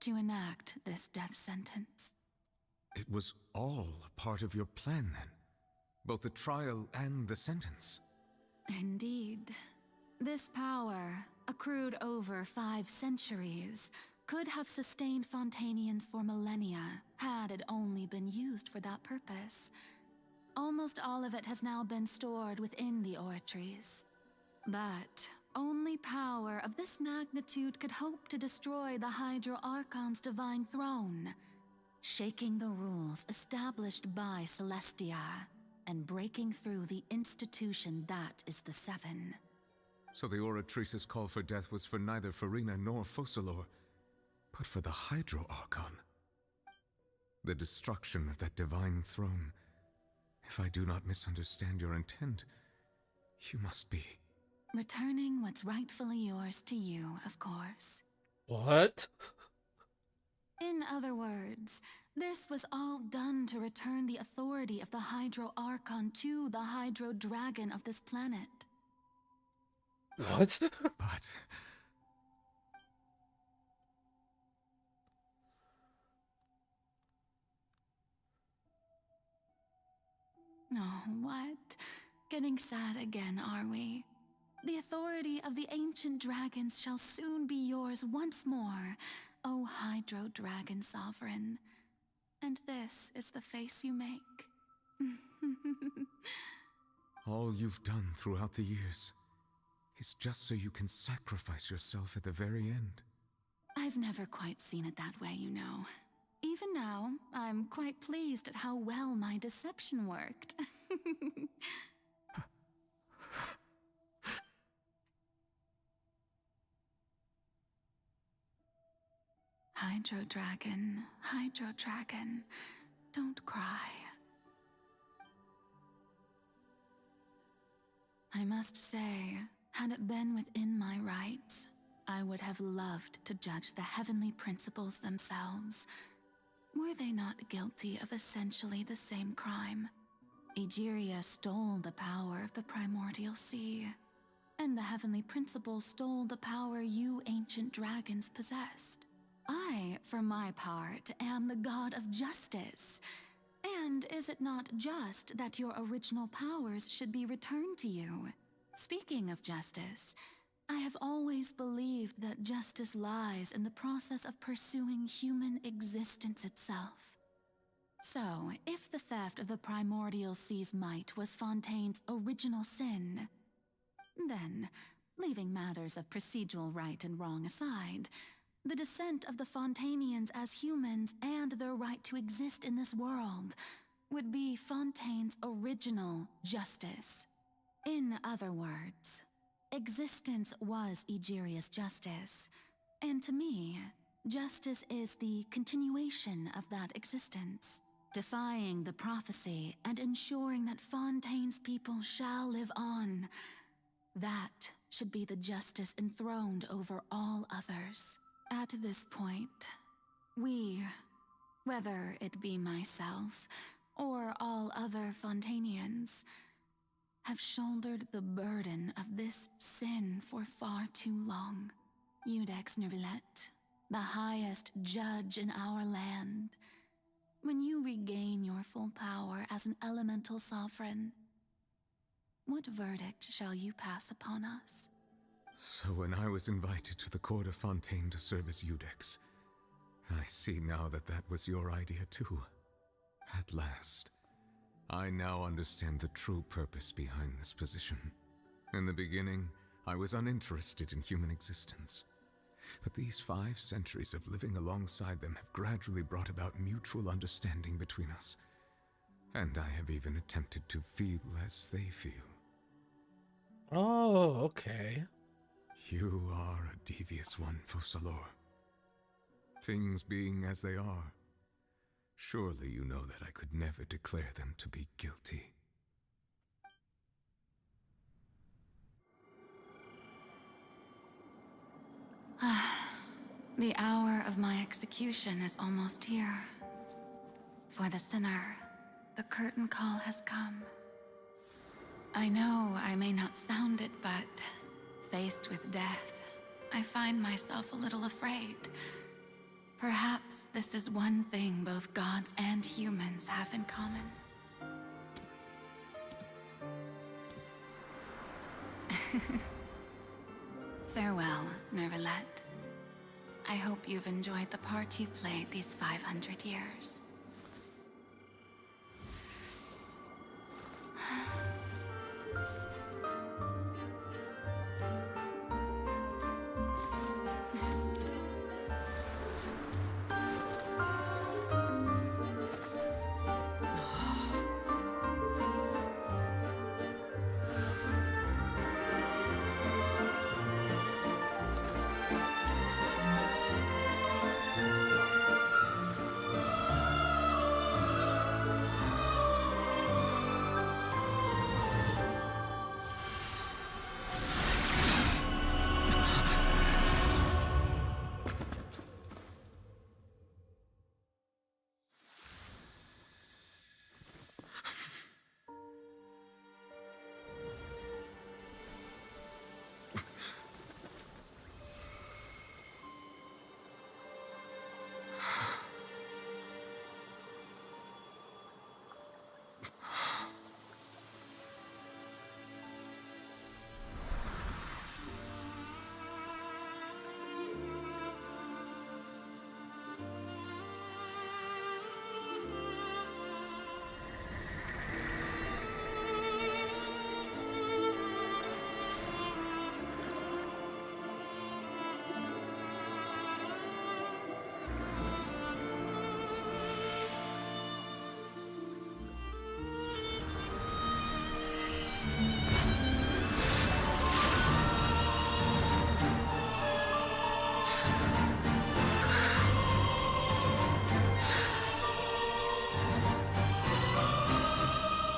to enact this death sentence. It was all a part of your plan then? Both the trial and the sentence? Indeed. This power, accrued over 5 centuries, could have sustained Fontainians for millennia had it only been used for that purpose. Almost all of it has now been stored within the Oratrice. But only power of this magnitude could hope to destroy the Hydro Archon's divine throne, shaking the rules established by Celestia and breaking through the institution that is the Seven. So the Oratrice's call for death was for neither Furina nor Focalor, but for the Hydro Archon. The destruction of that divine throne. If I do not misunderstand your intent, you must be... Returning what's rightfully yours to you, of course. What? In other words, this was all done to return the authority of the Hydro Archon to the Hydro Dragon of this planet. What? But... Oh, what? Getting sad again, are we? The authority of the ancient dragons shall soon be yours once more, O Hydro Dragon Sovereign. And this is the face you make. All you've done throughout the years is just so you can sacrifice yourself at the very end. I've never quite seen it that way, you know. Even now, I'm quite pleased at how well my deception worked. Hydro Dragon, don't cry. I must say, had it been within my rights, I would have loved to judge the heavenly principles themselves. Were they not guilty of essentially the same crime? Egeria stole the power of the primordial sea, and the heavenly principles stole the power you ancient dragons possessed. I, for my part, am the god of justice. And is it not just that your original powers should be returned to you? Speaking of justice, I have always believed that justice lies in the process of pursuing human existence itself. So, if the theft of the primordial sea's might was Fontaine's original sin, then, leaving matters of procedural right and wrong aside, the descent of the Fontainians as humans and their right to exist in this world would be Fontaine's original justice. In other words, existence was Egeria's justice, and to me, justice is the continuation of that existence, defying the prophecy and ensuring that Fontaine's people shall live on. That should be the justice enthroned over all others. At this point, we, whether it be myself or all other Fontainians, have shouldered the burden of this sin for far too long. Iudex Neuvillette, the highest judge in our land, when you regain your full power as an elemental sovereign, what verdict shall you pass upon us? So when I was invited to the court of Fontaine to serve as Iudex, I see now that that was your idea too. At last, I now understand the true purpose behind this position. In the beginning, I was uninterested in human existence. But these 5 centuries of living alongside them have gradually brought about mutual understanding between us. And I have even attempted to feel as they feel. Oh, okay. You are a devious one, Focalor. Things being as they are, surely you know that I could never declare them to be guilty. The hour of my execution is almost here. For the sinner, the curtain call has come. I know I may not sound it, but faced with death, I find myself a little afraid. Perhaps this is one thing both gods and humans have in common. Farewell, Neuvillette. I hope you've enjoyed the part you played these 500 years.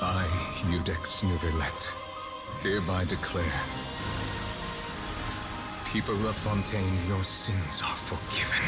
I, Iudex Neuvillette, hereby declare, people of Fontaine, your sins are forgiven.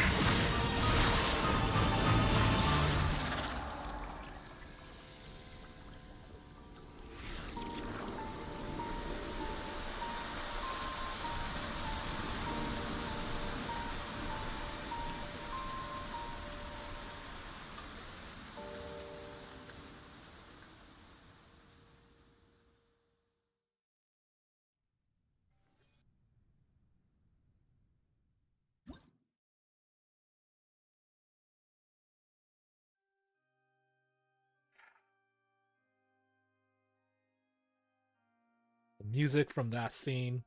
music from that scene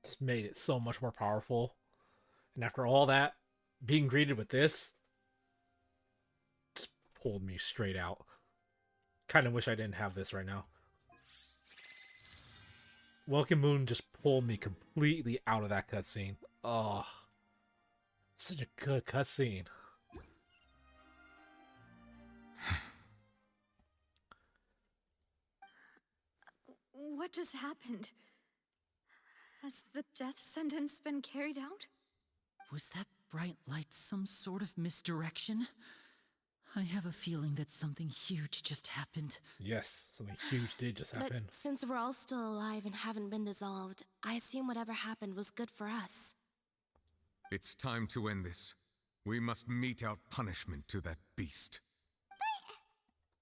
just made it so much more powerful. And after all that, being greeted with this just pulled me straight out. Kind of wish I didn't have this right now. Welcome Moon just pulled me completely out of that cutscene. Oh, such a good cutscene. What just happened? Has the death sentence been carried out? Was that bright light some sort of misdirection? I have a feeling that something huge just happened. Yes, something huge did just happen. But since we're all still alive and haven't been dissolved, I assume whatever happened was good for us. It's time to end this. We must mete out punishment to that beast.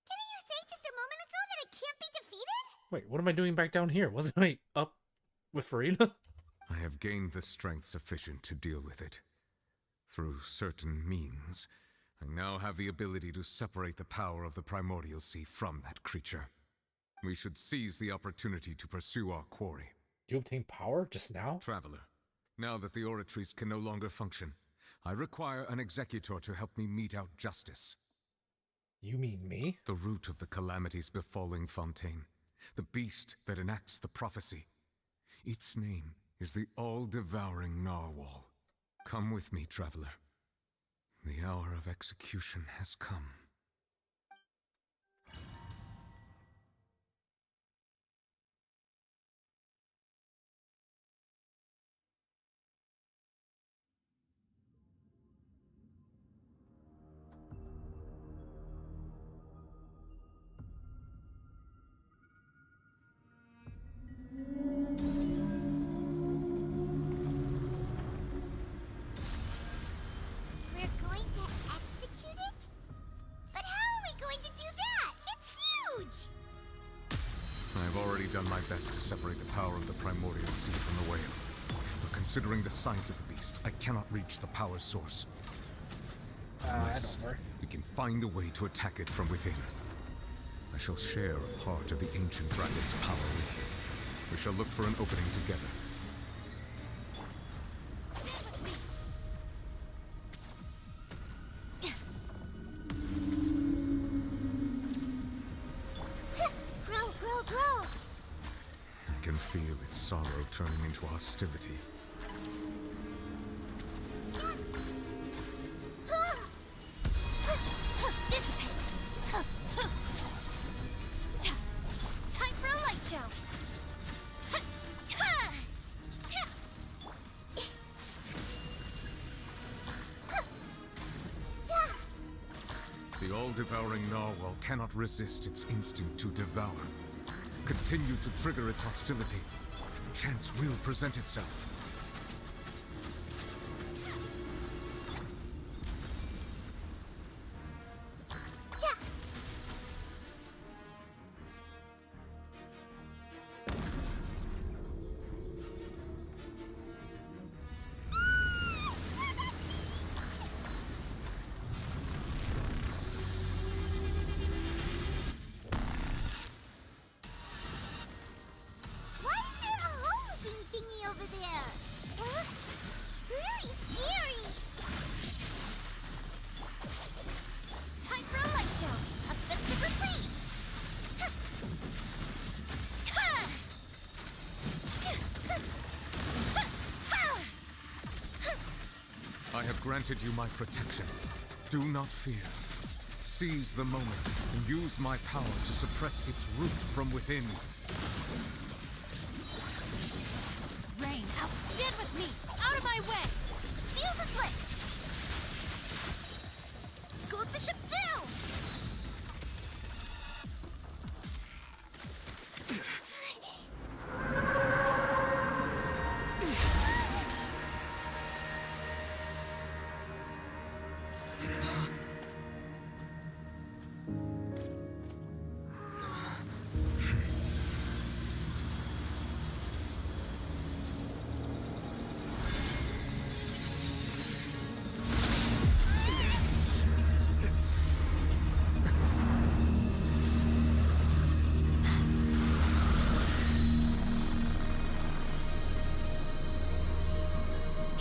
Didn't you say just a moment ago that it can't be defeated? Wait, what am I doing back down here? Wasn't I up with Furina? I have gained the strength sufficient to deal with it. Through certain means, I now have the ability to separate the power of the Primordial Sea from that creature. We should seize the opportunity to pursue our quarry. You obtained power just now? Traveler, now that the oratories can no longer function, I require an executor to help me mete out justice. You mean me? The root of the calamities befalling Fontaine. The beast that enacts the prophecy. Its name is the all-devouring Narwhal. Come with me, traveler. The hour of execution has come. Done my best to separate the power of the Primordial Sea from the whale. But considering the size of the beast, I cannot reach the power source. Unless we can find a way to attack it from within. I shall share a part of the ancient dragon's power with you. We shall look for an opening together. Feel its sorrow turning into hostility. Time for a light show. The all-devouring narwhal cannot resist its instinct to devour. Continue to trigger its hostility. A chance will present itself. I have granted you my protection. Do not fear. Seize the moment and use my power to suppress its root from within. Rain, outdid with me! Out of my way! Fuse is lit! Goldfish ship down!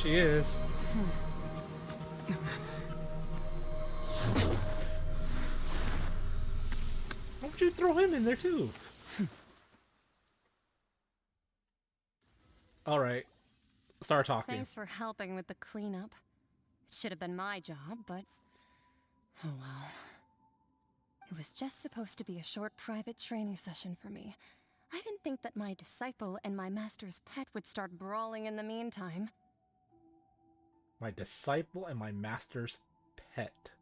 she is. Why would you throw him in there too? All right, start talking. Thanks for helping with the cleanup. It should have been my job, but oh well. It was just supposed to be a short private training session for me. I didn't think that my disciple and my master's pet would start brawling in the meantime. My disciple and my master's pet.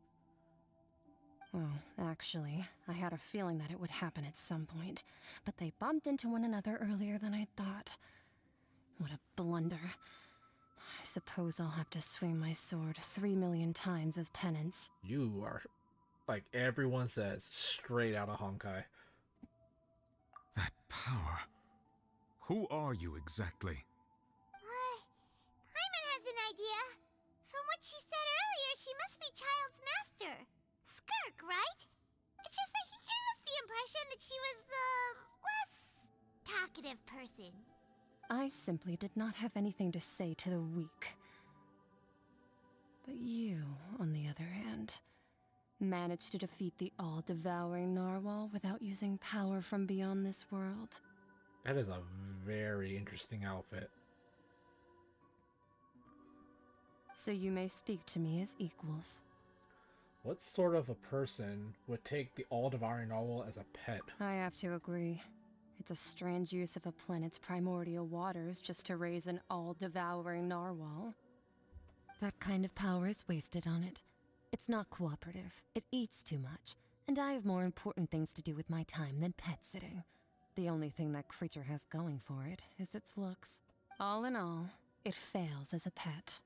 Well, actually, I had a feeling that it would happen at some point, but they bumped into one another earlier than I thought. What a blunder. I suppose I'll have to swing my sword 3 million times as penance. You are, like everyone says, straight out of Honkai. That power. Who are you exactly? Paimon has an idea. From what she said earlier, she must be Child's master. Skirk, right? It's just that he gave us the impression that she was the less talkative person. I simply did not have anything to say to the weak. But you, on the other hand, managed to defeat the all-devouring narwhal without using power from beyond this world. That is a very interesting outfit. So you may speak to me as equals. What sort of a person would take the all-devouring narwhal as a pet? I have to agree. It's a strange use of a planet's primordial waters just to raise an all-devouring narwhal. That kind of power is wasted on it. It's not cooperative. It eats too much. And I have more important things to do with my time than pet sitting. The only thing that creature has going for it is its looks. All in all, it fails as a pet.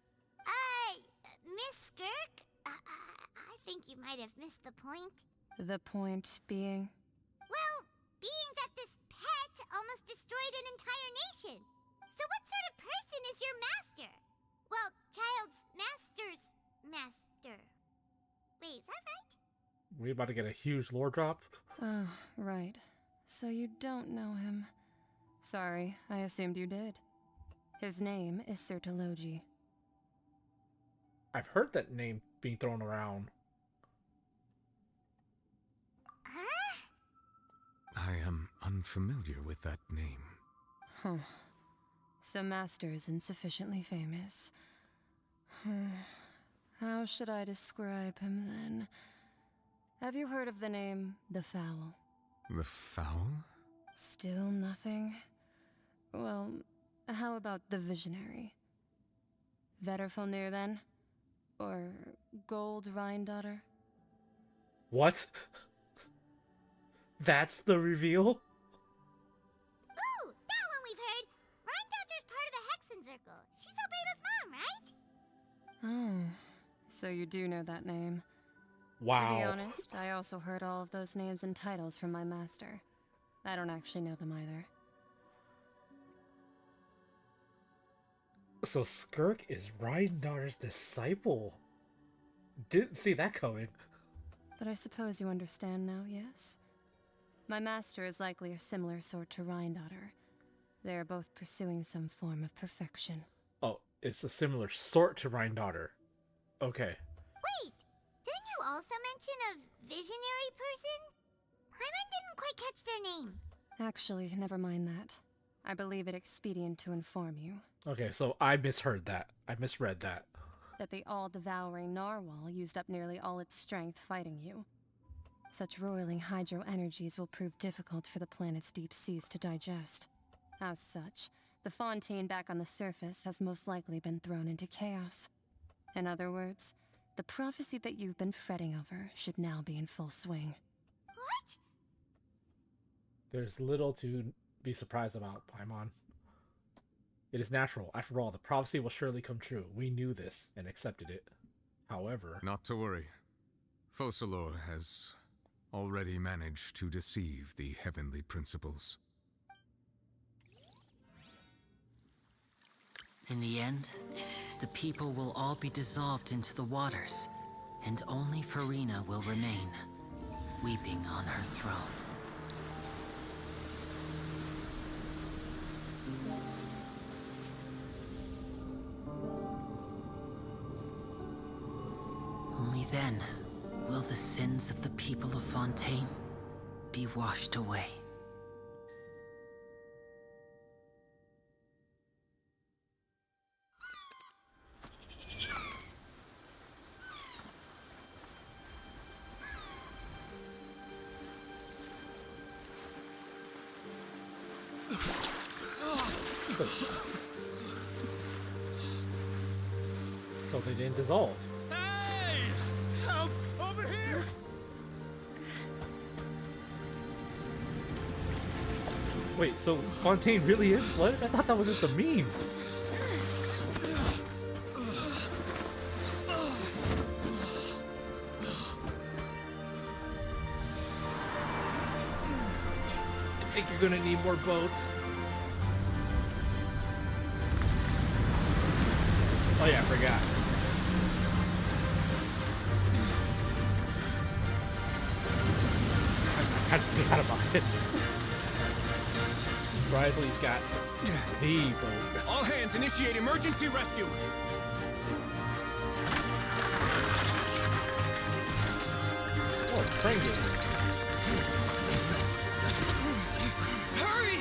Miss Skirk? I think you might have missed the point. The point being? Well, being that this pet almost destroyed an entire nation. So what sort of person is your master? Well, Child's master's master. Wait, is that right? We about to get a huge lore drop? Oh, right. So you don't know him. Sorry, I assumed you did. His name is Sertologi. I've heard that name being thrown around. I am unfamiliar with that name. Huh. So Master isn't sufficiently famous. How should I describe him then? Have you heard of the name The Fowl? The Fowl? Still nothing? Well, how about the Visionary? Vetterfulnir then? Or Gold Rhindaughter? What? That's the reveal? Ooh, that one we've heard. Rhindaughter's part of the Hexen Circle. She's Albedo's mom, right? Oh, so you do know that name. Wow. To be honest, I also heard all of those names and titles from my master. I don't actually know them either. So Skirk is Rhindaughter's disciple. Didn't see that coming. But I suppose you understand now, yes? My master is likely a similar sort to Rhindaughter. They are both pursuing some form of perfection. Oh, it's a similar sort to Rhindaughter. Okay. Wait, didn't you also mention a visionary person? Paimon didn't quite catch their name. Actually, never mind that. I believe it expedient to inform you. Okay, so I misheard that. I misread that. That the all-devouring narwhal used up nearly all its strength fighting you. Such roiling hydro energies will prove difficult for the planet's deep seas to digest. As such, the Fontaine back on the surface has most likely been thrown into chaos. In other words, the prophecy that you've been fretting over should now be in full swing. What? There's little to be surprised about, Paimon. It is natural. After all, the prophecy will surely come true. We knew this and accepted it. However... Not to worry. Focalor has already managed to deceive the heavenly principles. In the end, the people will all be dissolved into the waters, and only Furina will remain, weeping on her throne. Only then will the sins of the people of Fontaine be washed away. So they didn't dissolve. Hey! Help! Over here! Wait, so Fontaine really is flooded? I thought that was just a meme. I think you're gonna need more boats. Oh yeah, I forgot. I kind of forgot about this. Riley's got the boat. All hands, initiate emergency rescue! Oh, it's Frankie. Hurry!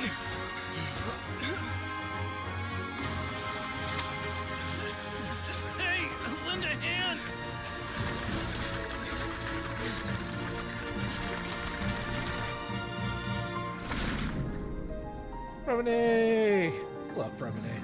Hey, lend a hand! Fremine! Love Fremine.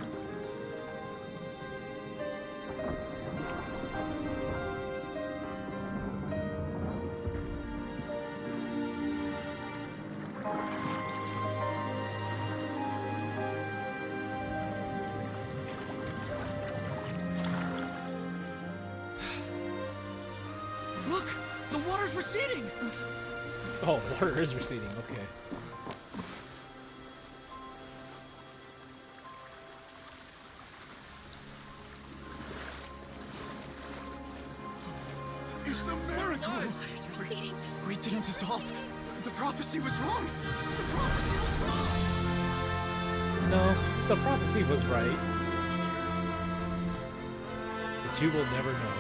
Look! The water's receding! Oh, water is receding, okay. It's a miracle! Water's receding. We didn't dissolve. The prophecy was wrong. The prophecy was wrong. No, the prophecy was right. But you will never know.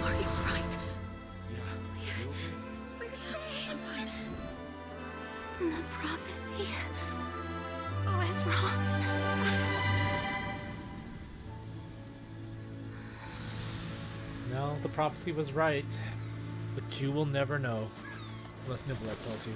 Are you alright? We're safe. The prophecy was wrong. No, the prophecy was right. But you will never know. Unless Niblette tells you.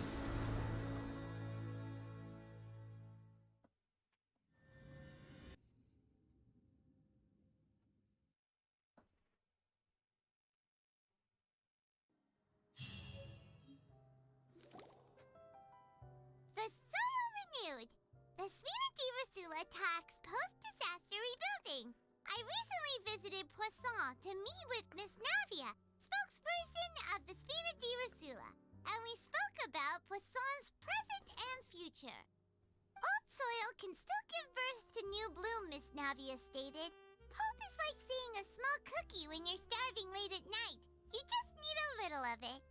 The soil renewed. The Spina di Rosula talks post-disaster rebuilding. I recently visited Poisson to meet with Miss Navia, spokesperson of the Spina di Rosula, and we spoke about Poisson's present and future. Old soil can still give birth to new bloom, Miss Navia stated. Hope is like seeing a small cookie when you're starving late at night. You just need a little of it.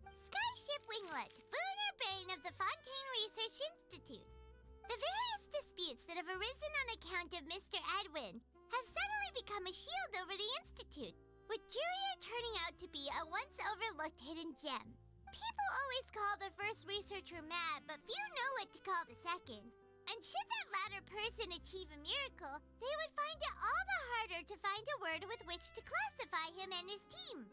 Skyship Winglet, boon or bane of the Fontaine Research Institute. The various disputes that have arisen on account of Mr. Edwin have suddenly become a shield over the Institute, with Jurier turning out to be a once-overlooked hidden gem. People always call the first researcher mad, but few know what to call the second. And should that latter person achieve a miracle, they would find it all the harder to find a word with which to classify him and his team.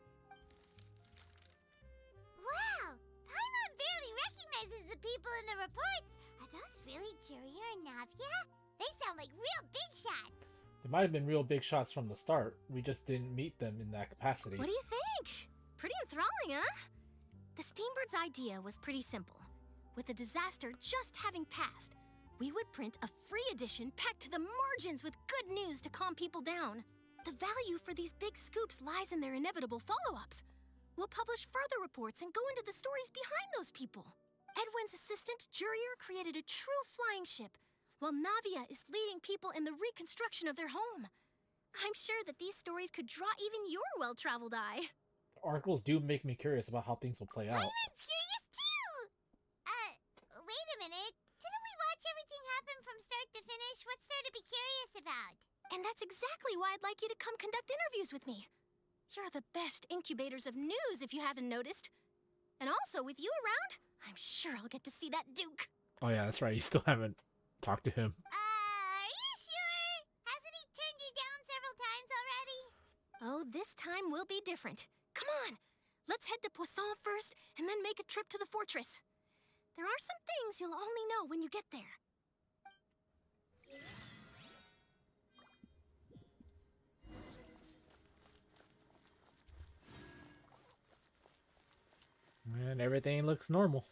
Wow! Paimon barely recognizes the people in the reports. Are those really Jurier and Navia? They sound like real big shots. They might have been real big shots from the start. We just didn't meet them in that capacity. What do you think? Pretty enthralling, huh? The Steambird's idea was pretty simple. With the disaster just having passed, we would print a free edition packed to the margins with good news to calm people down. The value for these big scoops lies in their inevitable follow-ups. We'll publish further reports and go into the stories behind those people. Edwin's assistant, Jurier, created a true flying ship, while Navia is leading people in the reconstruction of their home. I'm sure that these stories could draw even your well-traveled eye. The articles do make me curious about how things will play out. Paimon's curious too! about. And that's exactly why I'd like you to come conduct interviews with me. You're the best incubators of news, if you haven't noticed. And also, with you around, I'm sure I'll get to see that Duke. Oh yeah, that's right. You still haven't talked to him. Are you sure? Hasn't he turned you down several times already? Oh, this time will be different. Come on, let's head to Poisson first, and then make a trip to the fortress. There are some things you'll only know when you get there. And everything looks normal.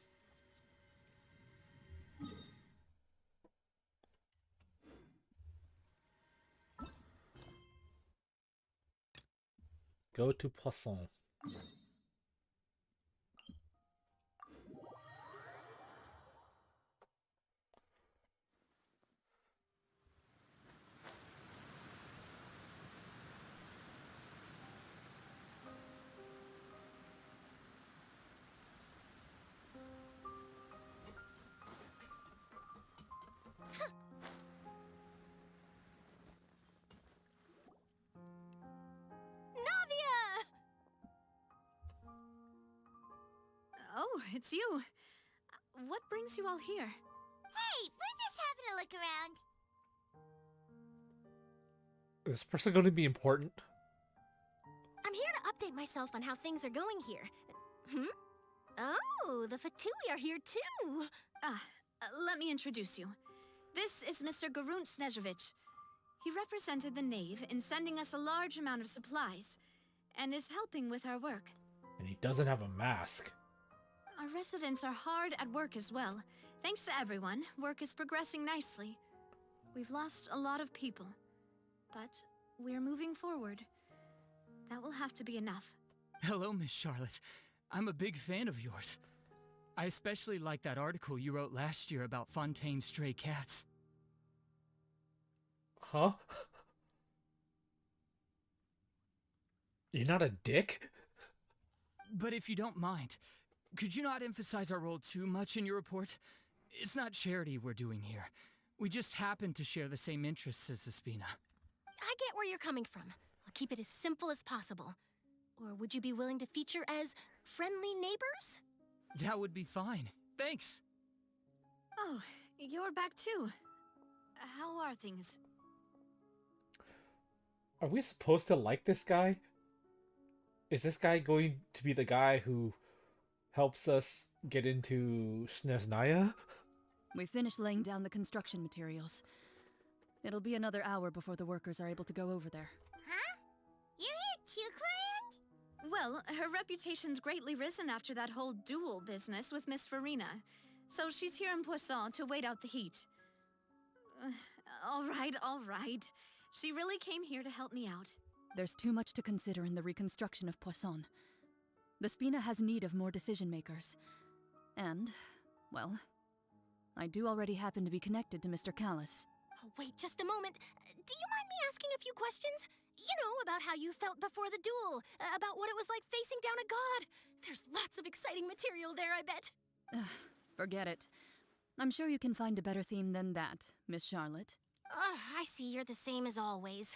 Go to Poisson. Oh, it's you. What brings you all here? Hey, we're just having a look around. Is this person going to be important? I'm here to update myself on how things are going here. Oh, the Fatui are here too. Let me introduce you. This is Mr. Garunt Snezhevich. He represented the Knave in sending us a large amount of supplies, and is helping with our work. And he doesn't have a mask. Our residents are hard at work as well. Thanks to everyone, work is progressing nicely. We've lost a lot of people, but we're moving forward. That will have to be enough. Hello, Miss Charlotte. I'm a big fan of yours. I especially like that article you wrote last year about Fontaine's stray cats. Huh? You're not a dick? But if you don't mind, could you not emphasize our role too much in your report? It's not charity we're doing here. We just happen to share the same interests as the Spina. I get where you're coming from. I'll keep it as simple as possible. Or would you be willing to feature as friendly neighbors? That would be fine. Thanks. Oh, you're back too. How are things? Are we supposed to like this guy? Is this guy going to be the guy who helps us get into Snezhnaya? We finished laying down the construction materials. It'll be another hour before the workers are able to go over there. Huh? You're here too, Clarant? Well, her reputation's greatly risen after that whole duel business with Miss Furina, so she's here in Poisson to wait out the heat. All right. She really came here to help me out. There's too much to consider in the reconstruction of Poisson. The Spina has need of more decision-makers. And, well, I do already happen to be connected to Mr. Callis. Oh, wait just a moment. Do you mind me asking a few questions? You know, about how you felt before the duel, about what it was like facing down a god. There's lots of exciting material there, I bet. Forget it. I'm sure you can find a better theme than that, Miss Charlotte. I see you're the same as always.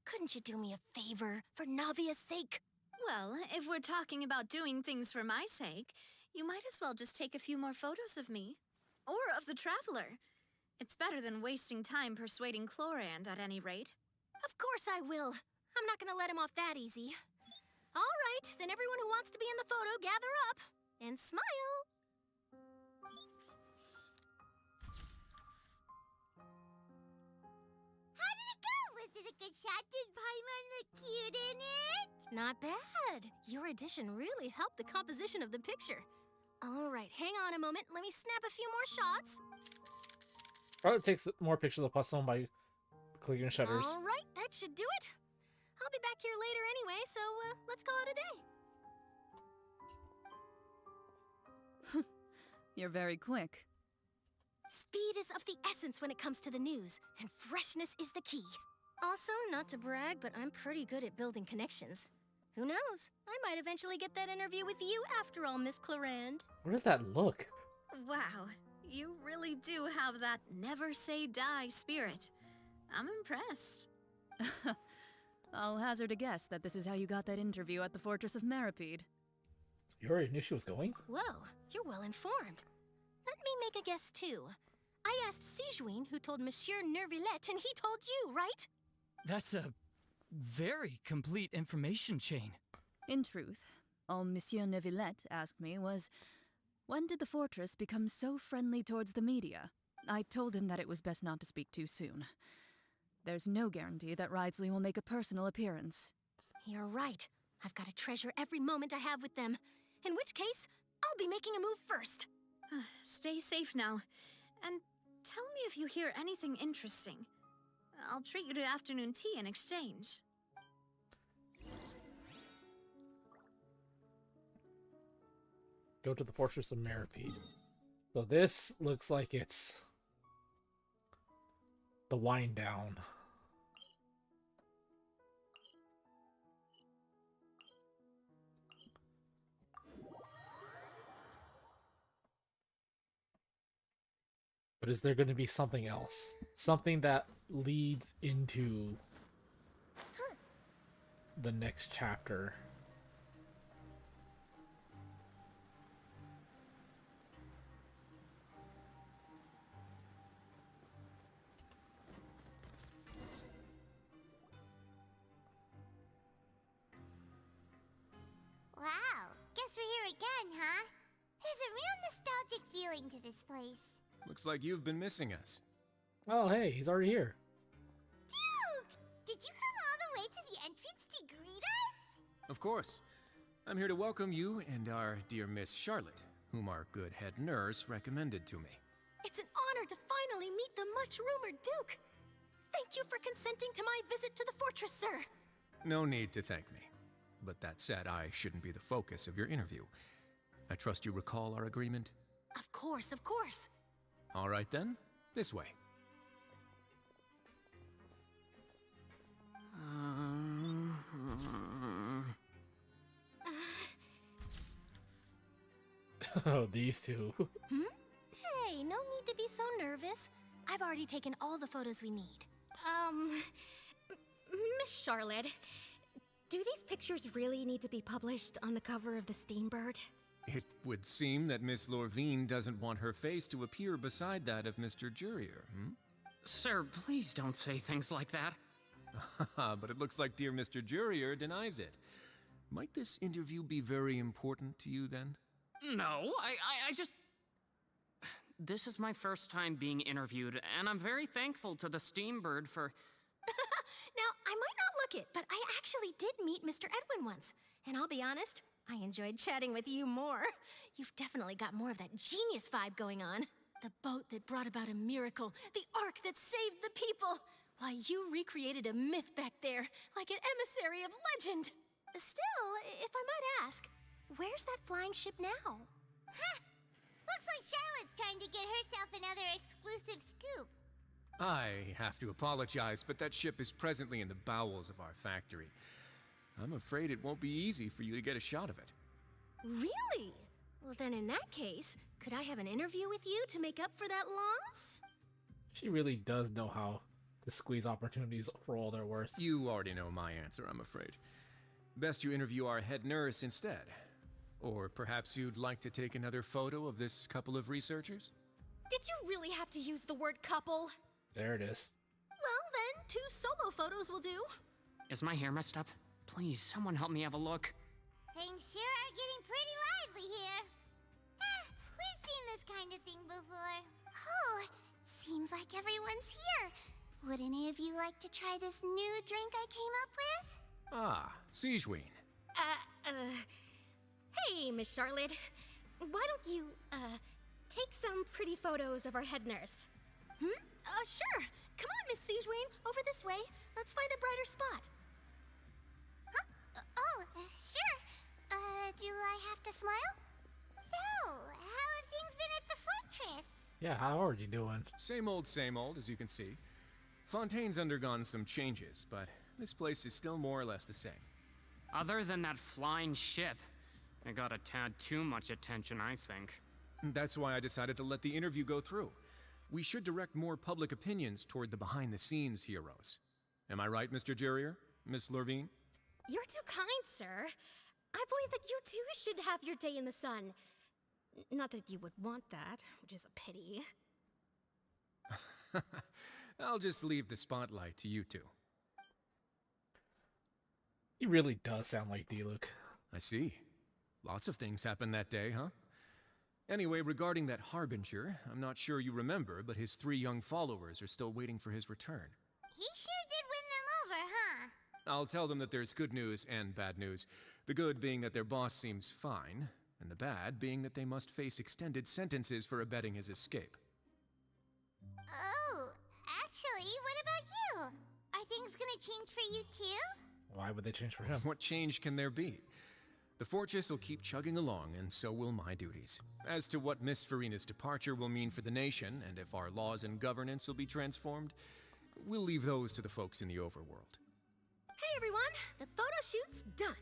Couldn't you do me a favor, for Navia's sake? Well, if we're talking about doing things for my sake, you might as well just take a few more photos of me. Or of the Traveler. It's better than wasting time persuading Chlorand, at any rate. Of course I will. I'm not gonna let him off that easy. All right, then everyone who wants to be in the photo, gather up. And smile. How did it go? Was it a good shot? Did Paimon look cute in it? Not bad. Your addition really helped the composition of the picture. All right, hang on a moment. Let me snap a few more shots. Probably takes more pictures of Poisson by clicking shutters. All right, that should do it. I'll be back here later anyway, so let's call it a day. You're very quick. Speed is of the essence when it comes to the news, and freshness is the key. Also, not to brag, but I'm pretty good at building connections. Who knows? I might eventually get that interview with you after all, Miss Chlorand. Where does that look? Wow, you really do have that never say die spirit. I'm impressed. I'll hazard a guess that this is how you got that interview at the Fortress of Meripede. You already knew she was going? Whoa, you're well informed. Let me make a guess too. I asked Sigewin, who told Monsieur Nervillette, and he told you, right? That's a very complete information chain. In truth, all Monsieur Neuvillette asked me was, when did the fortress become so friendly towards the media? I told him that it was best not to speak too soon. There's no guarantee that Ridsley will make a personal appearance. You're right. I've got to treasure every moment I have with them. In which case, I'll be making a move first. Stay safe now. And tell me if you hear anything interesting. I'll treat you to afternoon tea in exchange. Go to the Fortress of Meripede. So this looks like it's the wind down. But is there going to be something else? Something that leads into the next chapter? Wow, guess we're here again, huh? There's a real nostalgic feeling to this place. Looks like you've been missing us. Oh, hey, he's already here. Duke! Did you come all the way to the entrance to greet us? Of course. I'm here to welcome you and our dear Miss Charlotte, whom our good head nurse recommended to me. It's an honor to finally meet the much-rumored Duke. Thank you for consenting to my visit to the fortress, sir. No need to thank me. But that said, I shouldn't be the focus of your interview. I trust you recall our agreement? Of course, of course. All right then, this way. Oh, these two. Hey, no need to be so nervous. I've already taken all the photos we need. Miss Charlotte, do these pictures really need to be published on the cover of the Steambird? It would seem that Miss Lorvine doesn't want her face to appear beside that of Mr. Jurier, Sir, please don't say things like that. But it looks like dear Mr. Jurier denies it. Might this interview be very important to you then? No, I just... This is my first time being interviewed, and I'm very thankful to the Steambird for... Now, I might not look it, but I actually did meet Mr. Edwin once. And I'll be honest, I enjoyed chatting with you more. You've definitely got more of that genius vibe going on. The boat that brought about a miracle, the ark that saved the people. Why, you recreated a myth back there, like an emissary of legend. Still, if I might ask, where's that flying ship now? Huh! Looks like Charlotte's trying to get herself another exclusive scoop. I have to apologize, but that ship is presently in the bowels of our factory. I'm afraid it won't be easy for you to get a shot of it. Really? Well, then in that case, could I have an interview with you to make up for that loss? She really does know how to squeeze opportunities for all they're worth. You already know my answer, I'm afraid. Best you interview our head nurse instead. Or perhaps you'd like to take another photo of this couple of researchers? Did you really have to use the word couple? There it is. Well, then, 2 solo photos will do. Is my hair messed up? Please, someone help me have a look. Things sure are getting pretty lively here. We've seen this kind of thing before. Oh, seems like everyone's here. Would any of you like to try this new drink I came up with? Ah, Sigewin. Hey, Miss Charlotte. Why don't you, take some pretty photos of our head nurse? Sure. Come on, Miss Sigewin. Over this way. Let's find a brighter spot. Sure. Do I have to smile? So, how have things been at the fortress? Yeah, how are you doing? Same old, as you can see. Fontaine's undergone some changes, but this place is still more or less the same. Other than that flying ship, it got a tad too much attention, I think. That's why I decided to let the interview go through. We should direct more public opinions toward the behind-the-scenes heroes. Am I right, Mr. Jerrier? Miss Lurvine? You're too kind, sir. I believe that you too should have your day in the sun. Not that you would want that, which is a pity. I'll just leave the spotlight to you two. He really does sound like D-Luke. I see. Lots of things happened that day, huh? Anyway, regarding that Harbinger, I'm not sure you remember, but his 3 young followers are still waiting for his return. He sure did win them over, huh? I'll tell them that there's good news and bad news. The good being that their boss seems fine, and the bad being that they must face extended sentences for abetting his escape. Oh, actually, what about you? Are things gonna change for you too? Why would they change for him? What change can there be? The fortress will keep chugging along, and so will my duties. As to what Miss Furina's departure will mean for the nation, and if our laws and governance will be transformed, we'll leave those to the folks in the overworld. Hey everyone, the photo shoot's done.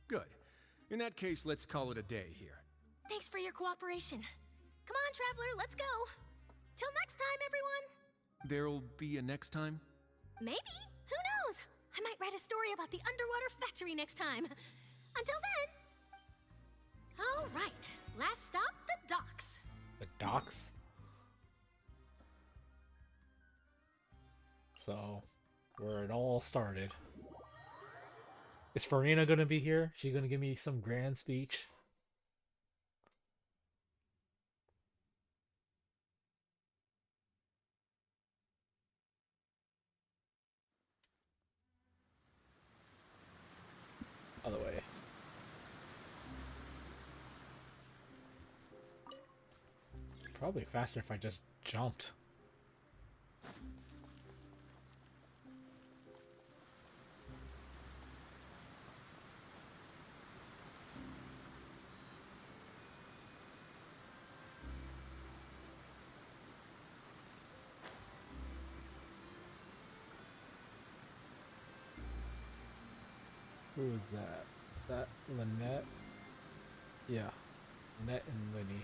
Good. In that case, let's call it a day here. Thanks for your cooperation. Come on, Traveler, let's go. Till next time, everyone. There'll be a next time? Maybe. Who knows? I might write a story about the underwater factory next time. Until then. All right. Last stop, the docks. The docks? So, where it all started. Is Furina gonna be here? She gonna give me some grand speech? Other way. Probably faster if I just jumped. Who is that? Is that Lynette? Yeah. Lynette and Linny.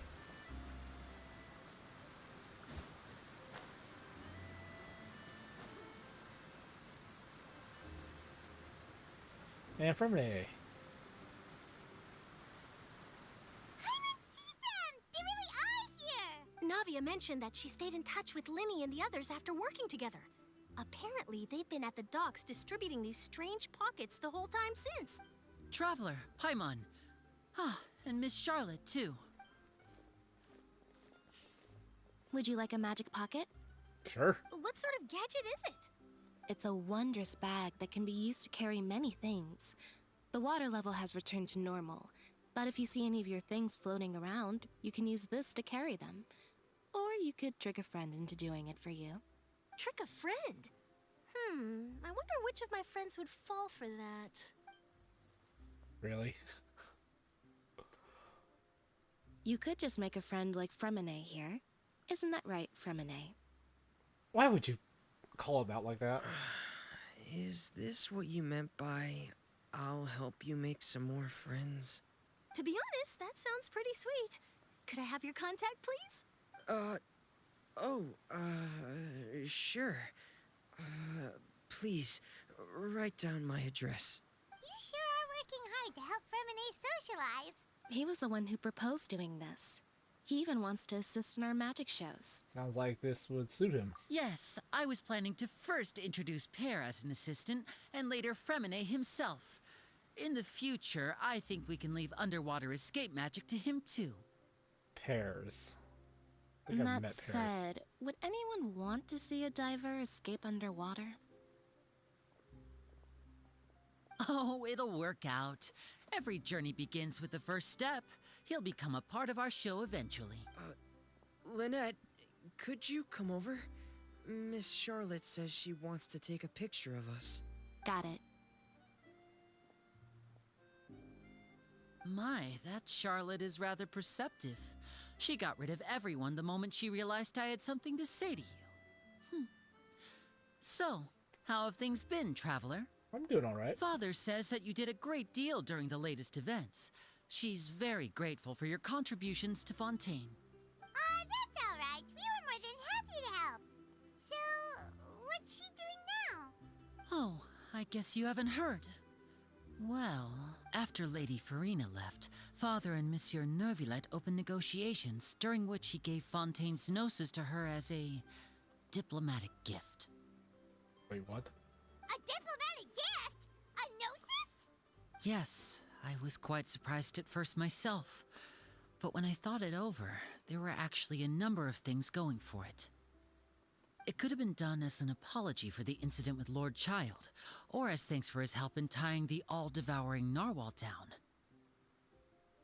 And from A. Navia mentioned that she stayed in touch with Linny and the others after working together. Apparently, they've been at the docks distributing these strange pockets the whole time since. Traveler, Paimon. Ah, and Miss Charlotte, too. Would you like a magic pocket? Sure. What sort of gadget is it? It's a wondrous bag that can be used to carry many things. The water level has returned to normal, but if you see any of your things floating around, you can use this to carry them. Or you could trick a friend into doing it for you. Trick a friend? I wonder which of my friends would fall for that. Really? You could just make a friend like Fremine here. Isn't that right, Fremine? Why would you call it out like that? Is this what you meant by, I'll help you make some more friends? To be honest, that sounds pretty sweet. Could I have your contact, please? Sure. Please, write down my address. You sure are working hard to help Fremine socialize. He was the one who proposed doing this. He even wants to assist in our magic shows. Sounds like this would suit him. Yes, I was planning to first introduce Pear as an assistant, and later Fremine himself. In the future, I think we can leave underwater escape magic to him too. Pears. I think I've That met Pears. said, would anyone want to see a diver escape underwater? Oh, it'll work out. Every journey begins with the first step. He'll become a part of our show eventually. Lynette, could you come over? Miss Charlotte says she wants to take a picture of us. Got it. My, that Charlotte is rather perceptive. She got rid of everyone the moment she realized I had something to say to you. So, how have things been, Traveler? I'm doing all right. Father says that you did a great deal during the latest events. She's very grateful for your contributions to Fontaine. arrived, we were more than happy to help. So, what's she doing now? Oh, I guess you haven't heard. Well, after Lady Furina left, Father and Monsieur Nervilette opened negotiations, during which he gave Fontaine's gnosis to her as a diplomatic gift. Wait, what? A diplomatic gift? A gnosis? Yes, I was quite surprised at first myself. But when I thought it over, there were actually a number of things going for it. It could have been done as an apology for the incident with Lord Child, or as thanks for his help in tying the all-devouring narwhal down.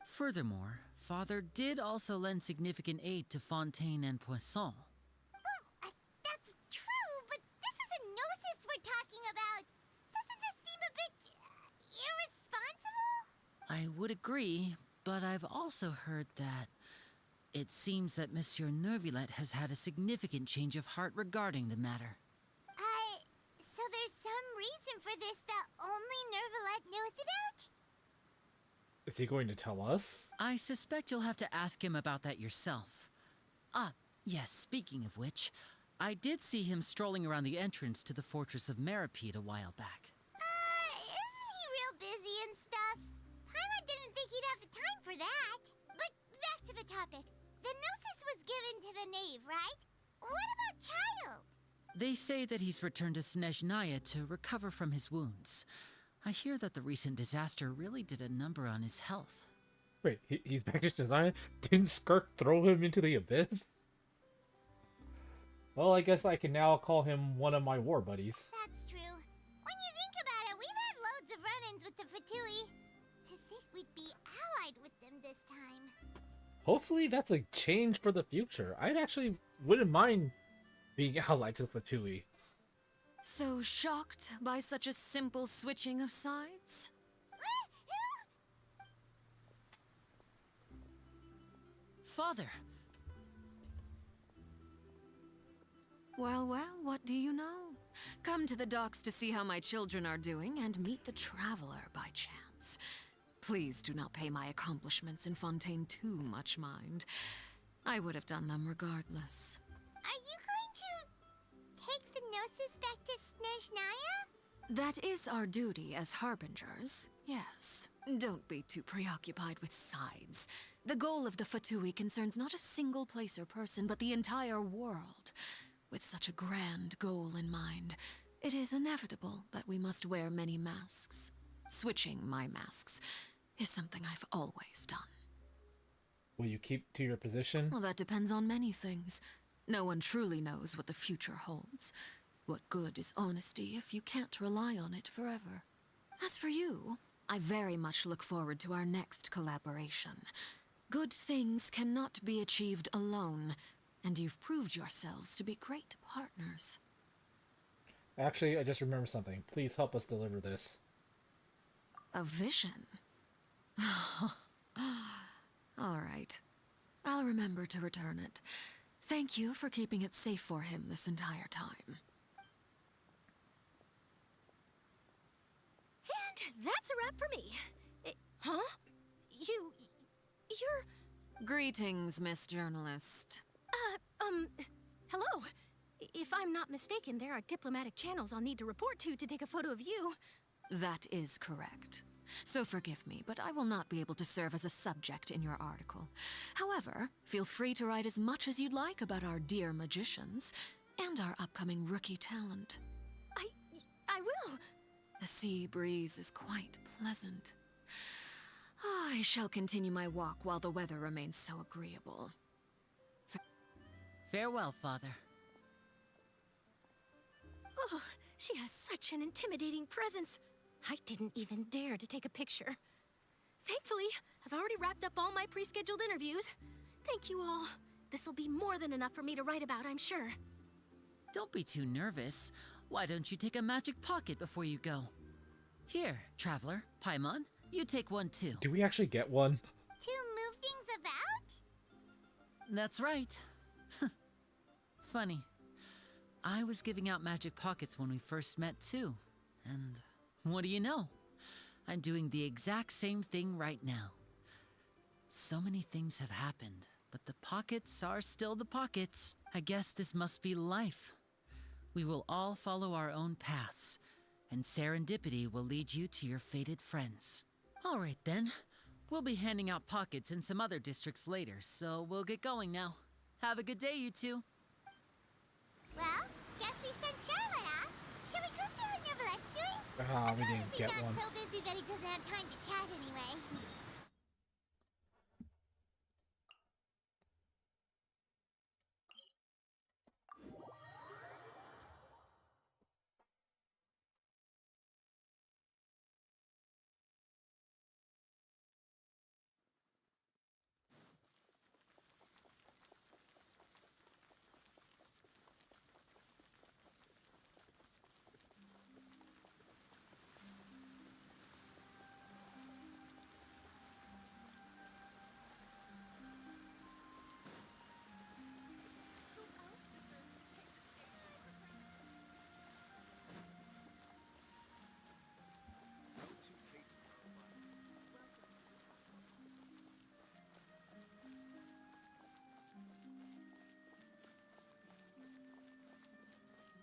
Furthermore, Father did also lend significant aid to Fontaine and Poisson. Well, that's true, but this is a gnosis we're talking about. Doesn't this seem a bit irresponsible? I would agree, but I've also heard that it seems that Monsieur Nervilette has had a significant change of heart regarding the matter. So there's some reason for this that only Nervilette knows about? Is he going to tell us? I suspect you'll have to ask him about that yourself. Ah, yes, speaking of which, I did see him strolling around the entrance to the Fortress of Meripede a while back. Isn't he real busy and stuff? Paimon didn't think he'd have the time for that. But back to the topic. The gnosis was given to the knave, right? What about Child? They say that he's returned to Snezhnaya to recover from his wounds. I hear that the recent disaster really did a number on his health. Wait, he's back to design? Didn't Skirk throw him into the abyss? Well, I guess I can now call him one of my war buddies. That's true. When you think about it, we've had loads of run-ins with the Fatui. To think we'd be allied with them this time. Hopefully that's a change for the future. I actually wouldn't mind being allied to the Fatui. So shocked by such a simple switching of sides? Father! Well, what do you know? Come to the docks to see how my children are doing and meet the Traveler by chance. Please do not pay my accomplishments in Fontaine too much mind. I would have done them regardless. Are you going to take the gnosis back to Snezhnaya? That is our duty as harbingers, yes. Don't be too preoccupied with sides. The goal of the Fatui concerns not a single place or person, but the entire world. With such a grand goal in mind, it is inevitable that we must wear many masks. Switching my masks is something I've always done. Will you keep to your position? Well, that depends on many things. No one truly knows what the future holds. What good is honesty if you can't rely on it forever? As for you, I very much look forward to our next collaboration. Good things cannot be achieved alone, and you've proved yourselves to be great partners. Actually, I just remembered something. Please help us deliver this. A vision? All right. I'll remember to return it. Thank you for keeping it safe for him this entire time. And that's a wrap for me. Huh? You're... Greetings, Miss Journalist. Hello. If I'm not mistaken, there are diplomatic channels I'll need to report to take a photo of you. That is correct. So forgive me, but I will not be able to serve as a subject in your article. However, feel free to write as much as you'd like about our dear magicians and our upcoming rookie talent. I will. The sea breeze is quite pleasant. I shall continue my walk while the weather remains so agreeable. Farewell, Father. Oh, she has such an intimidating presence. I didn't even dare to take a picture. Thankfully, I've already wrapped up all my pre-scheduled interviews. Thank you all. This'll be more than enough for me to write about, I'm sure. Don't be too nervous. Why don't you take a magic pocket before you go? Here, Traveler, Paimon, you take one too. Do we actually get one? To move things about? That's right. Funny. I was giving out magic pockets when we first met too. And what do you know? I'm doing the exact same thing right now. So many things have happened. but the pockets are still the pockets. I guess this must be life. We will all follow our own paths, and serendipity will lead you to your fated friends. All right then. We'll be handing out pockets in some other districts later, so we'll get going now. Have a good day, you two. Well, guess we sent Charlotte off. Shall we go see how Neverlette's doing? Ah, we didn't get one. He's so busy that he doesn't have time to chat anyway.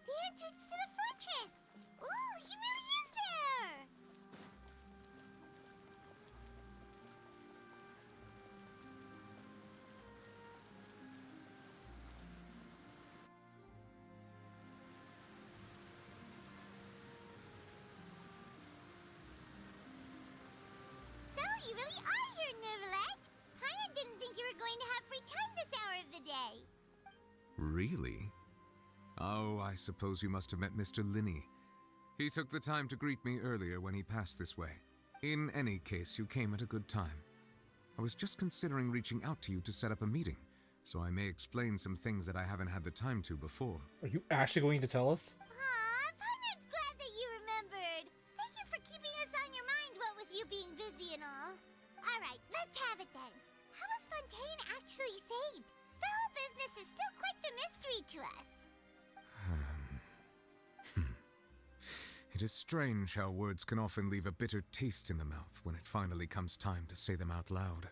The entrance to the fortress! Ooh, he really is there! So, you really are here, Neverlette! Paimon didn't think you were going to have free time this hour of the day. Really? Oh, I suppose you must have met Mr. Linney. He took the time to greet me earlier when he passed this way. In any case, you came at a good time. I was just considering reaching out to you to set up a meeting, so I may explain some things that I haven't had the time to before. Are you actually going to tell us? Aw, Paimon's glad that you remembered. Thank you for keeping us on your mind, what with you being busy and all. Alright, let's have it then. How was Fontaine actually saved? The whole business is still quite the mystery to us. It is strange how words can often leave a bitter taste in the mouth when it finally comes time to say them out loud.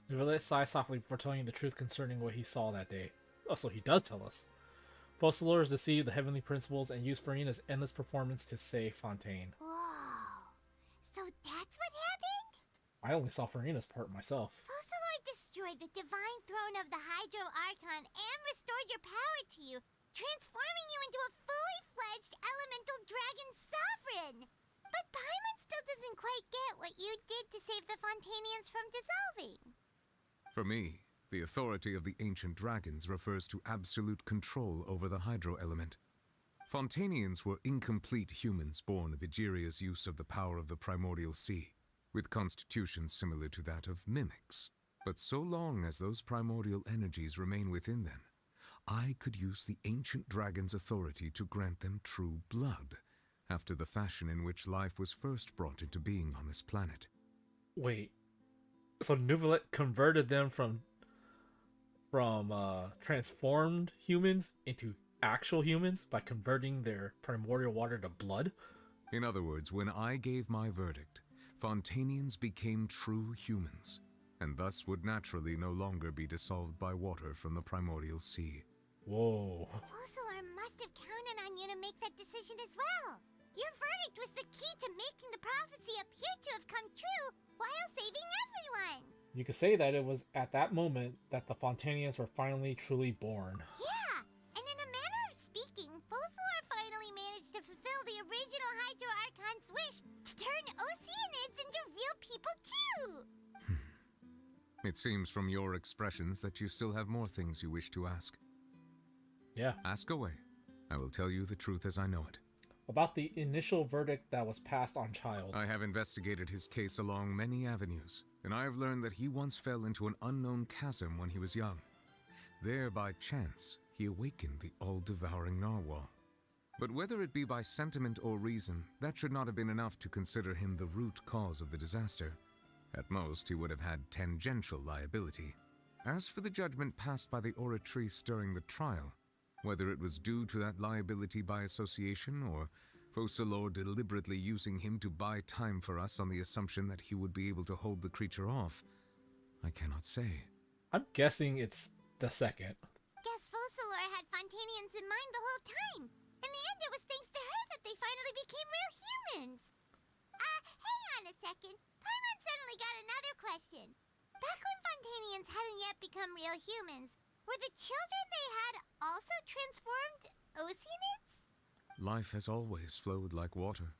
Nevertheless, sighs softly before telling you the truth concerning what he saw that day. Oh, so he does tell us. Fossilors deceived the heavenly principles and used Furina's endless performance to save Fontaine. Whoa. So that's what happened? I only saw Furina's part myself. Fossilor destroyed the divine throne of the Hydro Archon and restored your power to you, transforming you into a fully fledged elemental dragon sovereign. But Paimon still doesn't quite get what you did to save the Fontainians from dissolving. For me, the authority of the ancient dragons refers to absolute control over the hydro element. Fontainians were incomplete humans born of Egeria's use of the power of the primordial sea, with constitutions similar to that of mimics. But so long as those primordial energies remain within them, I could use the ancient dragon's authority to grant them true blood, after the fashion in which life was first brought into being on this planet. Wait, so Neuvillette converted them from transformed humans into actual humans by converting their primordial water to blood? In other words, when I gave my verdict, Fontainians became true humans, and thus would naturally no longer be dissolved by water from the primordial sea. Whoa. Fossilor must have counted on you to make that decision as well. Your verdict was the key to making the prophecy appear to have come true while saving everyone. You could say that it was at that moment that the Fontainians were finally truly born. Yeah, and in a manner of speaking, Fossilor finally managed to fulfill the original Hydro Archon's wish to turn Oceanids into real people too. It seems from your expressions that you still have more things you wish to ask. Yeah. Ask away. I will tell you the truth as I know it. About the initial verdict that was passed on Child. I have investigated his case along many avenues, and I have learned that he once fell into an unknown chasm when he was young. There, by chance, he awakened the all-devouring narwhal. But whether it be by sentiment or reason, that should not have been enough to consider him the root cause of the disaster. At most, he would have had tangential liability. As for the judgment passed by the oratrice during the trial, whether it was due to that liability by association, or Fossilor deliberately using him to buy time for us on the assumption that he would be able to hold the creature off, I cannot say. I'm guessing it's the second. Guess Focalor had Fontainians in mind the whole time. In the end, it was thanks to her that they finally became real humans. Hang on a second. Paimon suddenly got another question. Back when Fontainians hadn't yet become real humans, were the children they had also transformed Oceanids? Life has always flowed like water.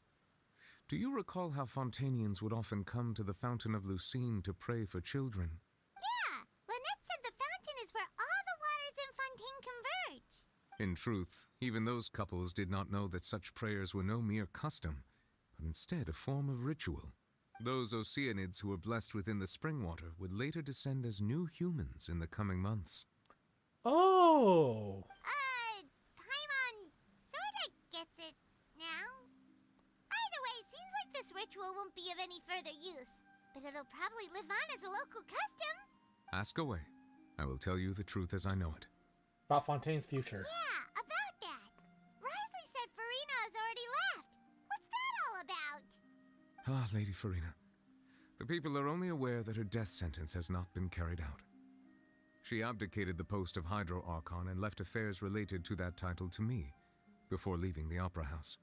Do you recall how Fontainians would often come to the Fountain of Lucine to pray for children? Yeah, Lynette said the fountain is where all the waters in Fontaine converge. In truth, even those couples did not know that such prayers were no mere custom, but instead a form of ritual. Those Oceanids who were blessed within the spring water would later descend as new humans in the coming months. Oh! Paimon sorta gets it now. Either way, it seems like this ritual won't be of any further use, but it'll probably live on as a local custom. Ask away. I will tell you the truth as I know it. About Fontaine's future. Yeah, about that. Risley said Furina has already left. What's that all about? Ah, Lady Furina. The people are only aware that her death sentence has not been carried out. She abdicated the post of Hydro Archon and left affairs related to that title to me, before leaving the Opera House.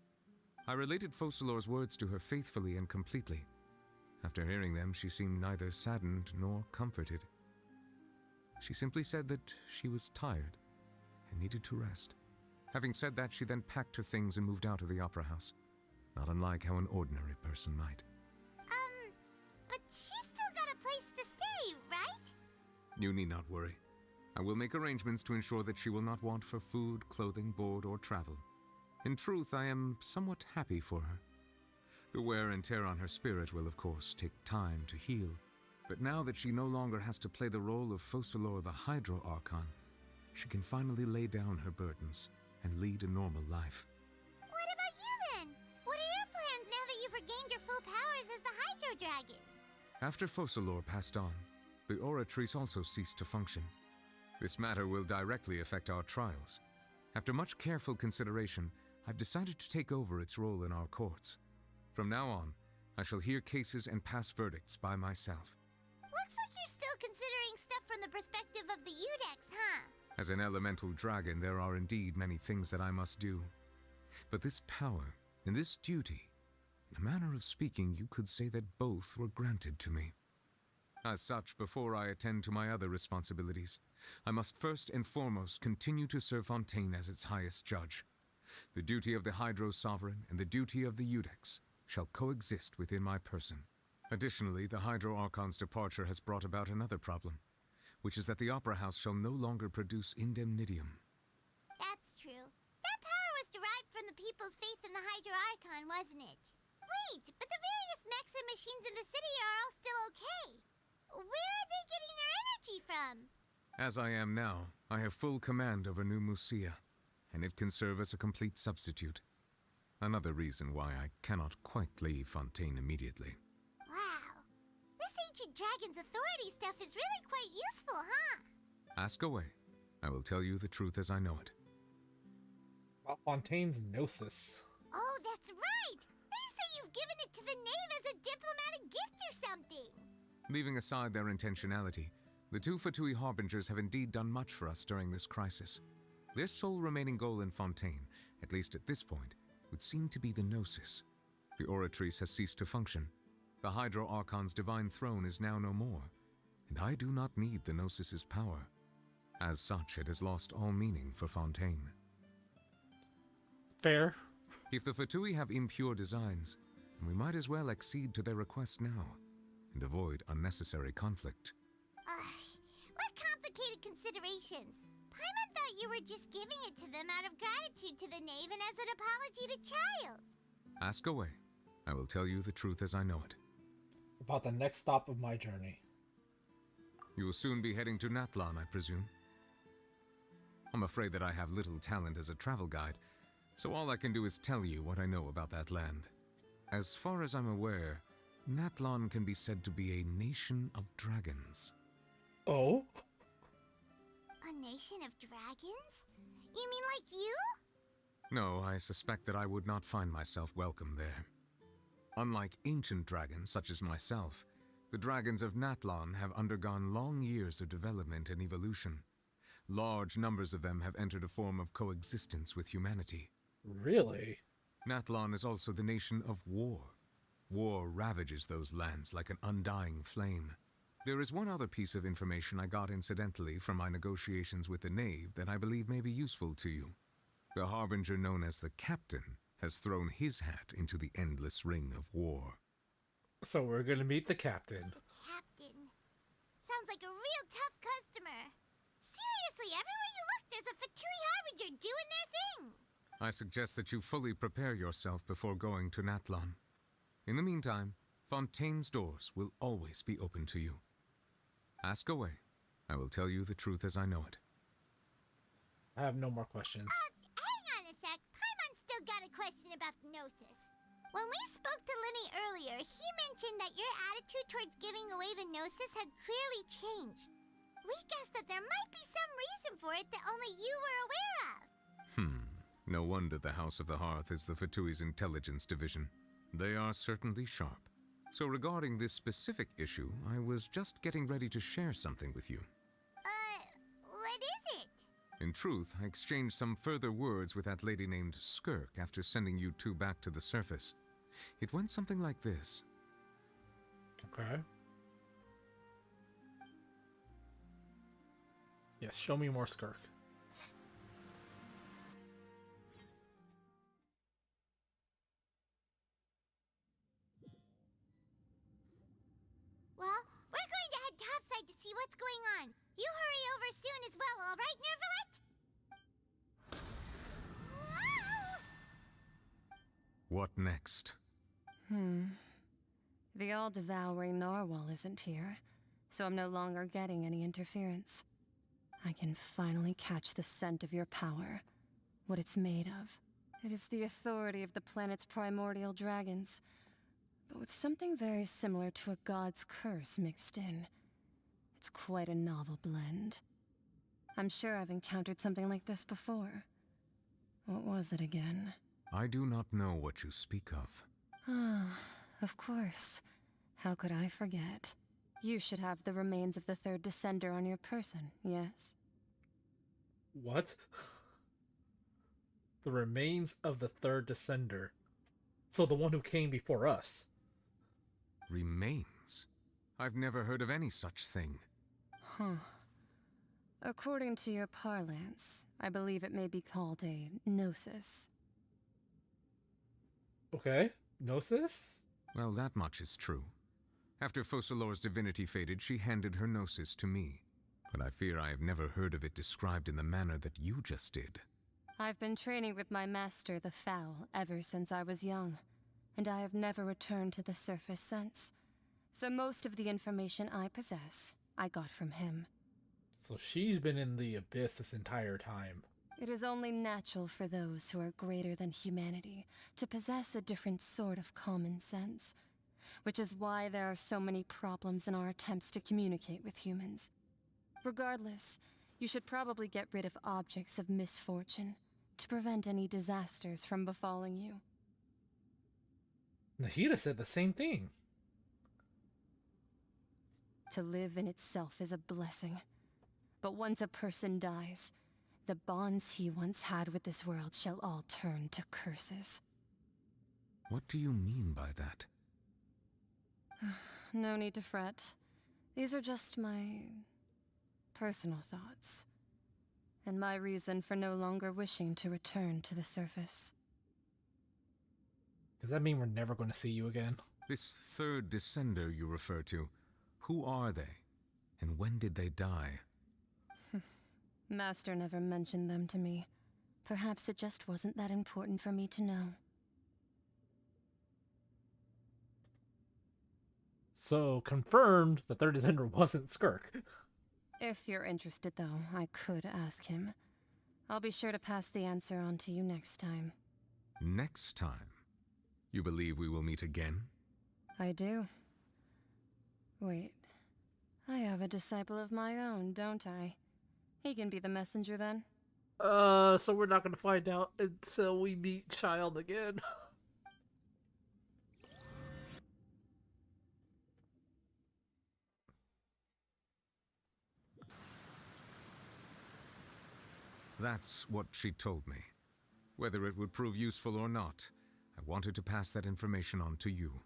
I related Focalor's words to her faithfully and completely. After hearing them, she seemed neither saddened nor comforted. She simply said that she was tired and needed to rest. Having said that, she then packed her things and moved out of the Opera House, not unlike how an ordinary person might. But she's still got a place to stay, right? You need not worry. I will make arrangements to ensure that she will not want for food, clothing, board, or travel. In truth, I am somewhat happy for her. The wear and tear on her spirit will, of course, take time to heal. But now that she no longer has to play the role of Focalor the Hydro Archon, she can finally lay down her burdens and lead a normal life. What about you then? What are your plans now that you've regained your full powers as the Hydro Dragon? After Focalor passed on, the Oratrice also ceased to function. This matter will directly affect our trials. After much careful consideration, I've decided to take over its role in our courts. From now on, I shall hear cases and pass verdicts by myself. Looks like you're still considering stuff from the perspective of the Udex, huh? As an elemental dragon, there are indeed many things that I must do. But this power and this duty, in a manner of speaking, you could say that both were granted to me. As such, before I attend to my other responsibilities, I must first and foremost continue to serve Fontaine as its highest judge. The duty of the Hydro Sovereign and the duty of the Udex shall coexist within my person. Additionally, the Hydro Archon's departure has brought about another problem, which is that the Opera House shall no longer produce indemnitium. That's true. That power was derived from the people's faith in the Hydro Archon, wasn't it? Wait, but the various mechs and machines in the city are all still okay. Where are they getting their energy from? As I am now, I have full command over New Musia, and it can serve as a complete substitute. Another reason why I cannot quite leave Fontaine immediately. Wow. This ancient dragon's authority stuff is really quite useful, huh? Ask away. I will tell you the truth as I know it. About Fontaine's Gnosis. Oh, that's right! They say you've given it to the knave as a diplomatic gift or something! Leaving aside their intentionality, the two Fatui Harbingers have indeed done much for us during this crisis. Their sole remaining goal in Fontaine, at least at this point, would seem to be the Gnosis. The Oratrice has ceased to function. The Hydro Archon's divine throne is now no more, and I do not need the Gnosis's power. As such, it has lost all meaning for Fontaine. Fair. If the Fatui have impure designs, then we might as well accede to their request now, and avoid unnecessary conflict. What complicated considerations! Paimon thought you were just giving it to them out of gratitude to the knave and as an apology to Child. Ask away. I will tell you the truth as I know it. About the next stop of my journey. You will soon be heading to Natlan, I presume. I'm afraid that I have little talent as a travel guide, so all I can do is tell you what I know about that land. As far as I'm aware, Natlan can be said to be a nation of dragons. Oh? A nation of dragons? You mean like you? No, I suspect that I would not find myself welcome there. Unlike ancient dragons such as myself, The dragons of Natlan have undergone long years of development and evolution. Large numbers of them have entered a form of coexistence with humanity. Really? Natlan is also the nation of war. War ravages those lands like an undying flame. There is one other piece of information I got incidentally from my negotiations with the Knave that I believe may be useful to you. The harbinger known as the Captain has thrown his hat into the endless ring of war. So we're gonna meet the Captain. Captain. Sounds like a real tough customer. Seriously, everywhere you look, there's a Fatui Harbinger doing their thing. I suggest that you fully prepare yourself before going to Natlan. In the meantime, Fontaine's doors will always be open to you. Ask away. I will tell you the truth as I know it. I have no more questions. Hang on a sec. Paimon still got a question about the Gnosis. When we spoke to Linny earlier, he mentioned that your attitude towards giving away the Gnosis had clearly changed. We guessed that there might be some reason for it that only you were aware of. No wonder the House of the Hearth is the Fatui's intelligence division. They are certainly sharp. So regarding this specific issue, I was just getting ready to share something with you. What is it? In truth, I exchanged some further words with that lady named Skirk after sending you two back to the surface. It went something like this. Okay. Yes, show me more Skirk. Well, we're going to head topside to see what's going on. You hurry over soon as well, all right, Nervalet? What next? The all-devouring narwhal isn't here, so I'm no longer getting any interference. I can finally catch the scent of your power, what it's made of. It is the authority of the planet's primordial dragons, but with something very similar to a god's curse mixed in. It's quite a novel blend. I'm sure I've encountered something like this before. What was it again? I do not know what you speak of. Ah, of course. How could I forget? You should have the remains of the third descender on your person, yes? What? The remains of the third descender. So the one who came before us. Remains? I've never heard of any such thing. Huh. According to your parlance, I believe it may be called a gnosis. Okay, Gnosis? Well, that much is true. After Focalor's divinity faded, she handed her gnosis to me. But I fear I have never heard of it described in the manner that you just did. I've been training with my master, the Foul, ever since I was young, and I have never returned to the surface since. So most of the information I possess, I got from him. So she's been in the abyss this entire time. It is only natural for those who are greater than humanity to possess a different sort of common sense, which is why there are so many problems in our attempts to communicate with humans. Regardless, you should probably get rid of objects of misfortune to prevent any disasters from befalling you. Nahida said the same thing. To live in itself is a blessing. But once a person dies, the bonds he once had with this world shall all turn to curses. What do you mean by that? No need to fret. These are just my personal thoughts, and my reason for no longer wishing to return to the surface. Does that mean we're never going to see you again? This third descender you refer to, who are they? And when did they die? Master never mentioned them to me. Perhaps it just wasn't that important for me to know. So, confirmed, the third descender wasn't Skirk. If you're interested, though, I could ask him. I'll be sure to pass the answer on to you next time. Next time? You believe we will meet again? I do. Wait. I have a disciple of my own, don't I? He can be the messenger then. So we're not gonna find out until we meet Child again. That's what she told me. Whether it would prove useful or not, I wanted to pass that information on to you.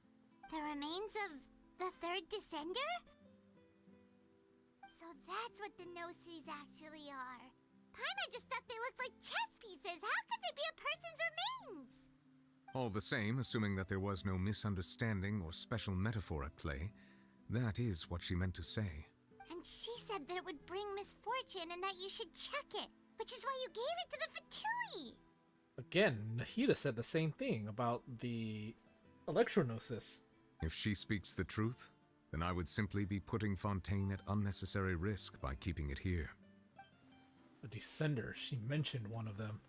The remains of the third descender? So that's what the Gnosis actually are. Paimon just thought they looked like chess pieces. How could they be a person's remains? All the same, assuming that there was no misunderstanding or special metaphor at play, that is what she meant to say. And she said that it would bring misfortune and that you should check it, which is why you gave it to the Fatui. Again, Nahida said the same thing about the Electronosis. If she speaks the truth, then I would simply be putting Fontaine at unnecessary risk by keeping it here. A Descender. She mentioned one of them.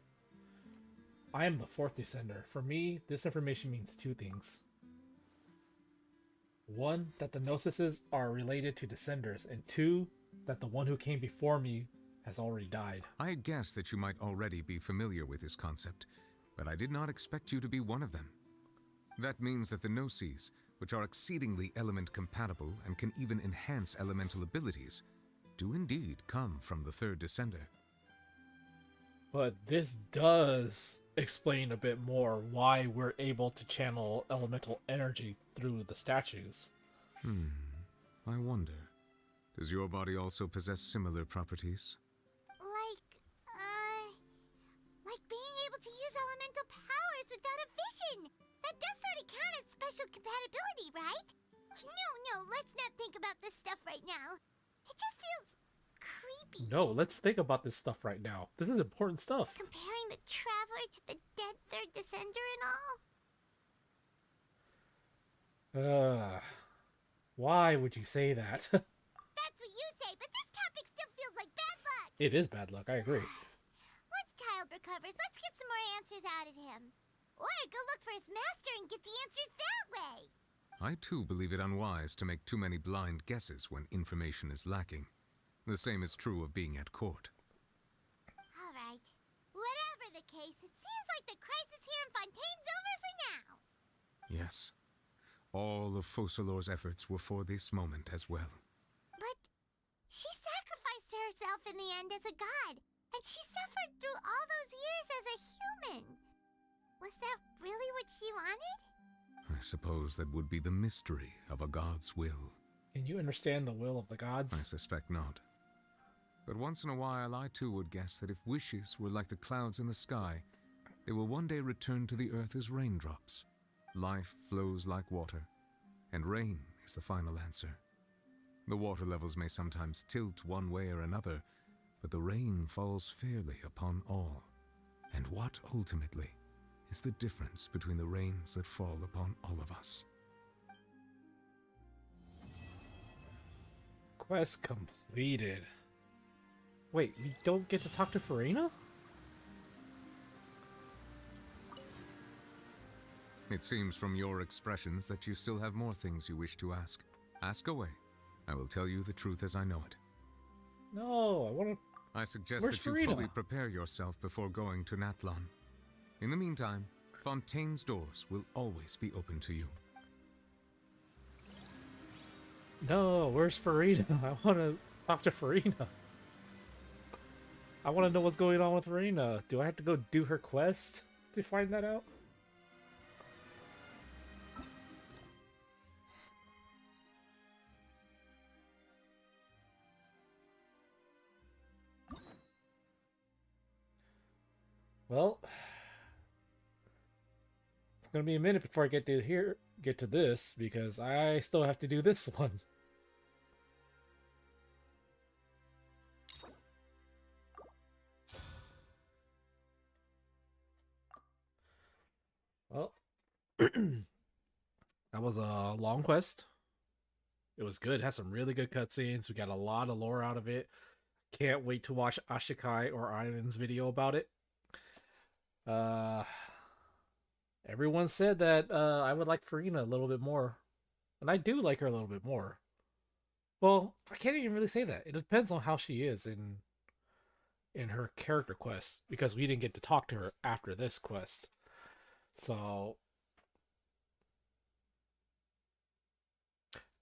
I am the fourth Descender. For me, this information means two things. One, that the Gnosises are related to Descenders, and two, that the one who came before me has already died. I guessed that you might already be familiar with this concept, but I did not expect you to be one of them. That means that the Gnosis, which are exceedingly element compatible and can even enhance elemental abilities, do indeed come from the third Descender. But this does explain a bit more why we're able to channel elemental energy through the statues. I wonder, does your body also possess similar properties? Like being able to use elemental powers without a vision. That does sort of count as special compatibility, right? No, let's not think about this stuff right now. It just feels creepy. No, let's think about this stuff right now. This is important stuff. Comparing the Traveler to the dead third Descender and all. Why would you say that? That's what you say, but this topic still feels like bad luck. It is bad luck, I agree. Once Child recovers, let's get some more answers out of him. Or go look for his master and get the answers that way. I too believe it unwise to make too many blind guesses when information is lacking. The same is true of being at court. Alright. Whatever the case, it seems like the crisis here in Fontaine's over for now. Yes. All of Focalor's efforts were for this moment as well. But she sacrificed herself in the end as a god, and she suffered through all those years as a human. Was that really what she wanted? I suppose that would be the mystery of a god's will. Can you understand the will of the gods? I suspect not. But once in a while, I too would guess that if wishes were like the clouds in the sky, they will one day return to the earth as raindrops. Life flows like water, and rain is the final answer. The water levels may sometimes tilt one way or another, but the rain falls fairly upon all. And what, ultimately, is the difference between the rains that fall upon all of us? Quest completed. Wait, we don't get to talk to Furina? It seems from your expressions that you still have more things you wish to ask. Ask away. I will tell you the truth as I know it. No, I want to... I suggest Where's that you Furina? fully prepare yourself before going to Natlan. In the meantime, Fontaine's doors will always be open to you. No, where's Furina? I want to talk to Furina. I want to know what's going on with Furina. Do I have to go do her quest to find that out? Well, it's gonna be a minute before I get to this, because I still have to do this one. Well, that was a long quest. It was good. It had some really good cutscenes. We got a lot of lore out of it. Can't wait to watch Ashikai or Island's video about it. Everyone said that I would like Furina a little bit more. And I do like her a little bit more. Well, I can't even really say that. It depends on how she is in her character quests, because we didn't get to talk to her after this quest. So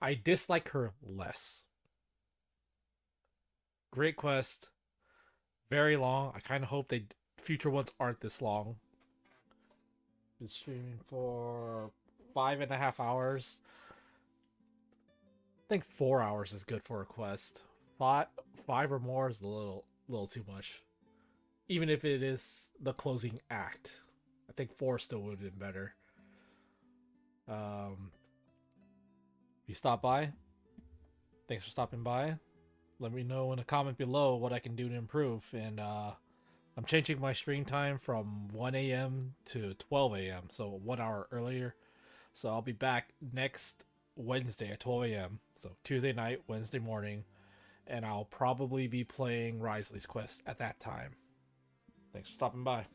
I dislike her less. Great quest, very long. I kind of hope future ones aren't this long. Been streaming for 5.5 hours. I think 4 hours is good for a quest. Five or more is a little too much. Even if it is the closing act, I think 4 still would have been better. If you stop by, thanks for stopping by. Let me know in a comment below what I can do to improve. And I'm changing my stream time from 1 a.m. to 12 a.m. So 1 hour earlier. So I'll be back next Wednesday at 12 a.m. So Tuesday night, Wednesday morning. And I'll probably be playing Risley's Quest at that time. Thanks for stopping by.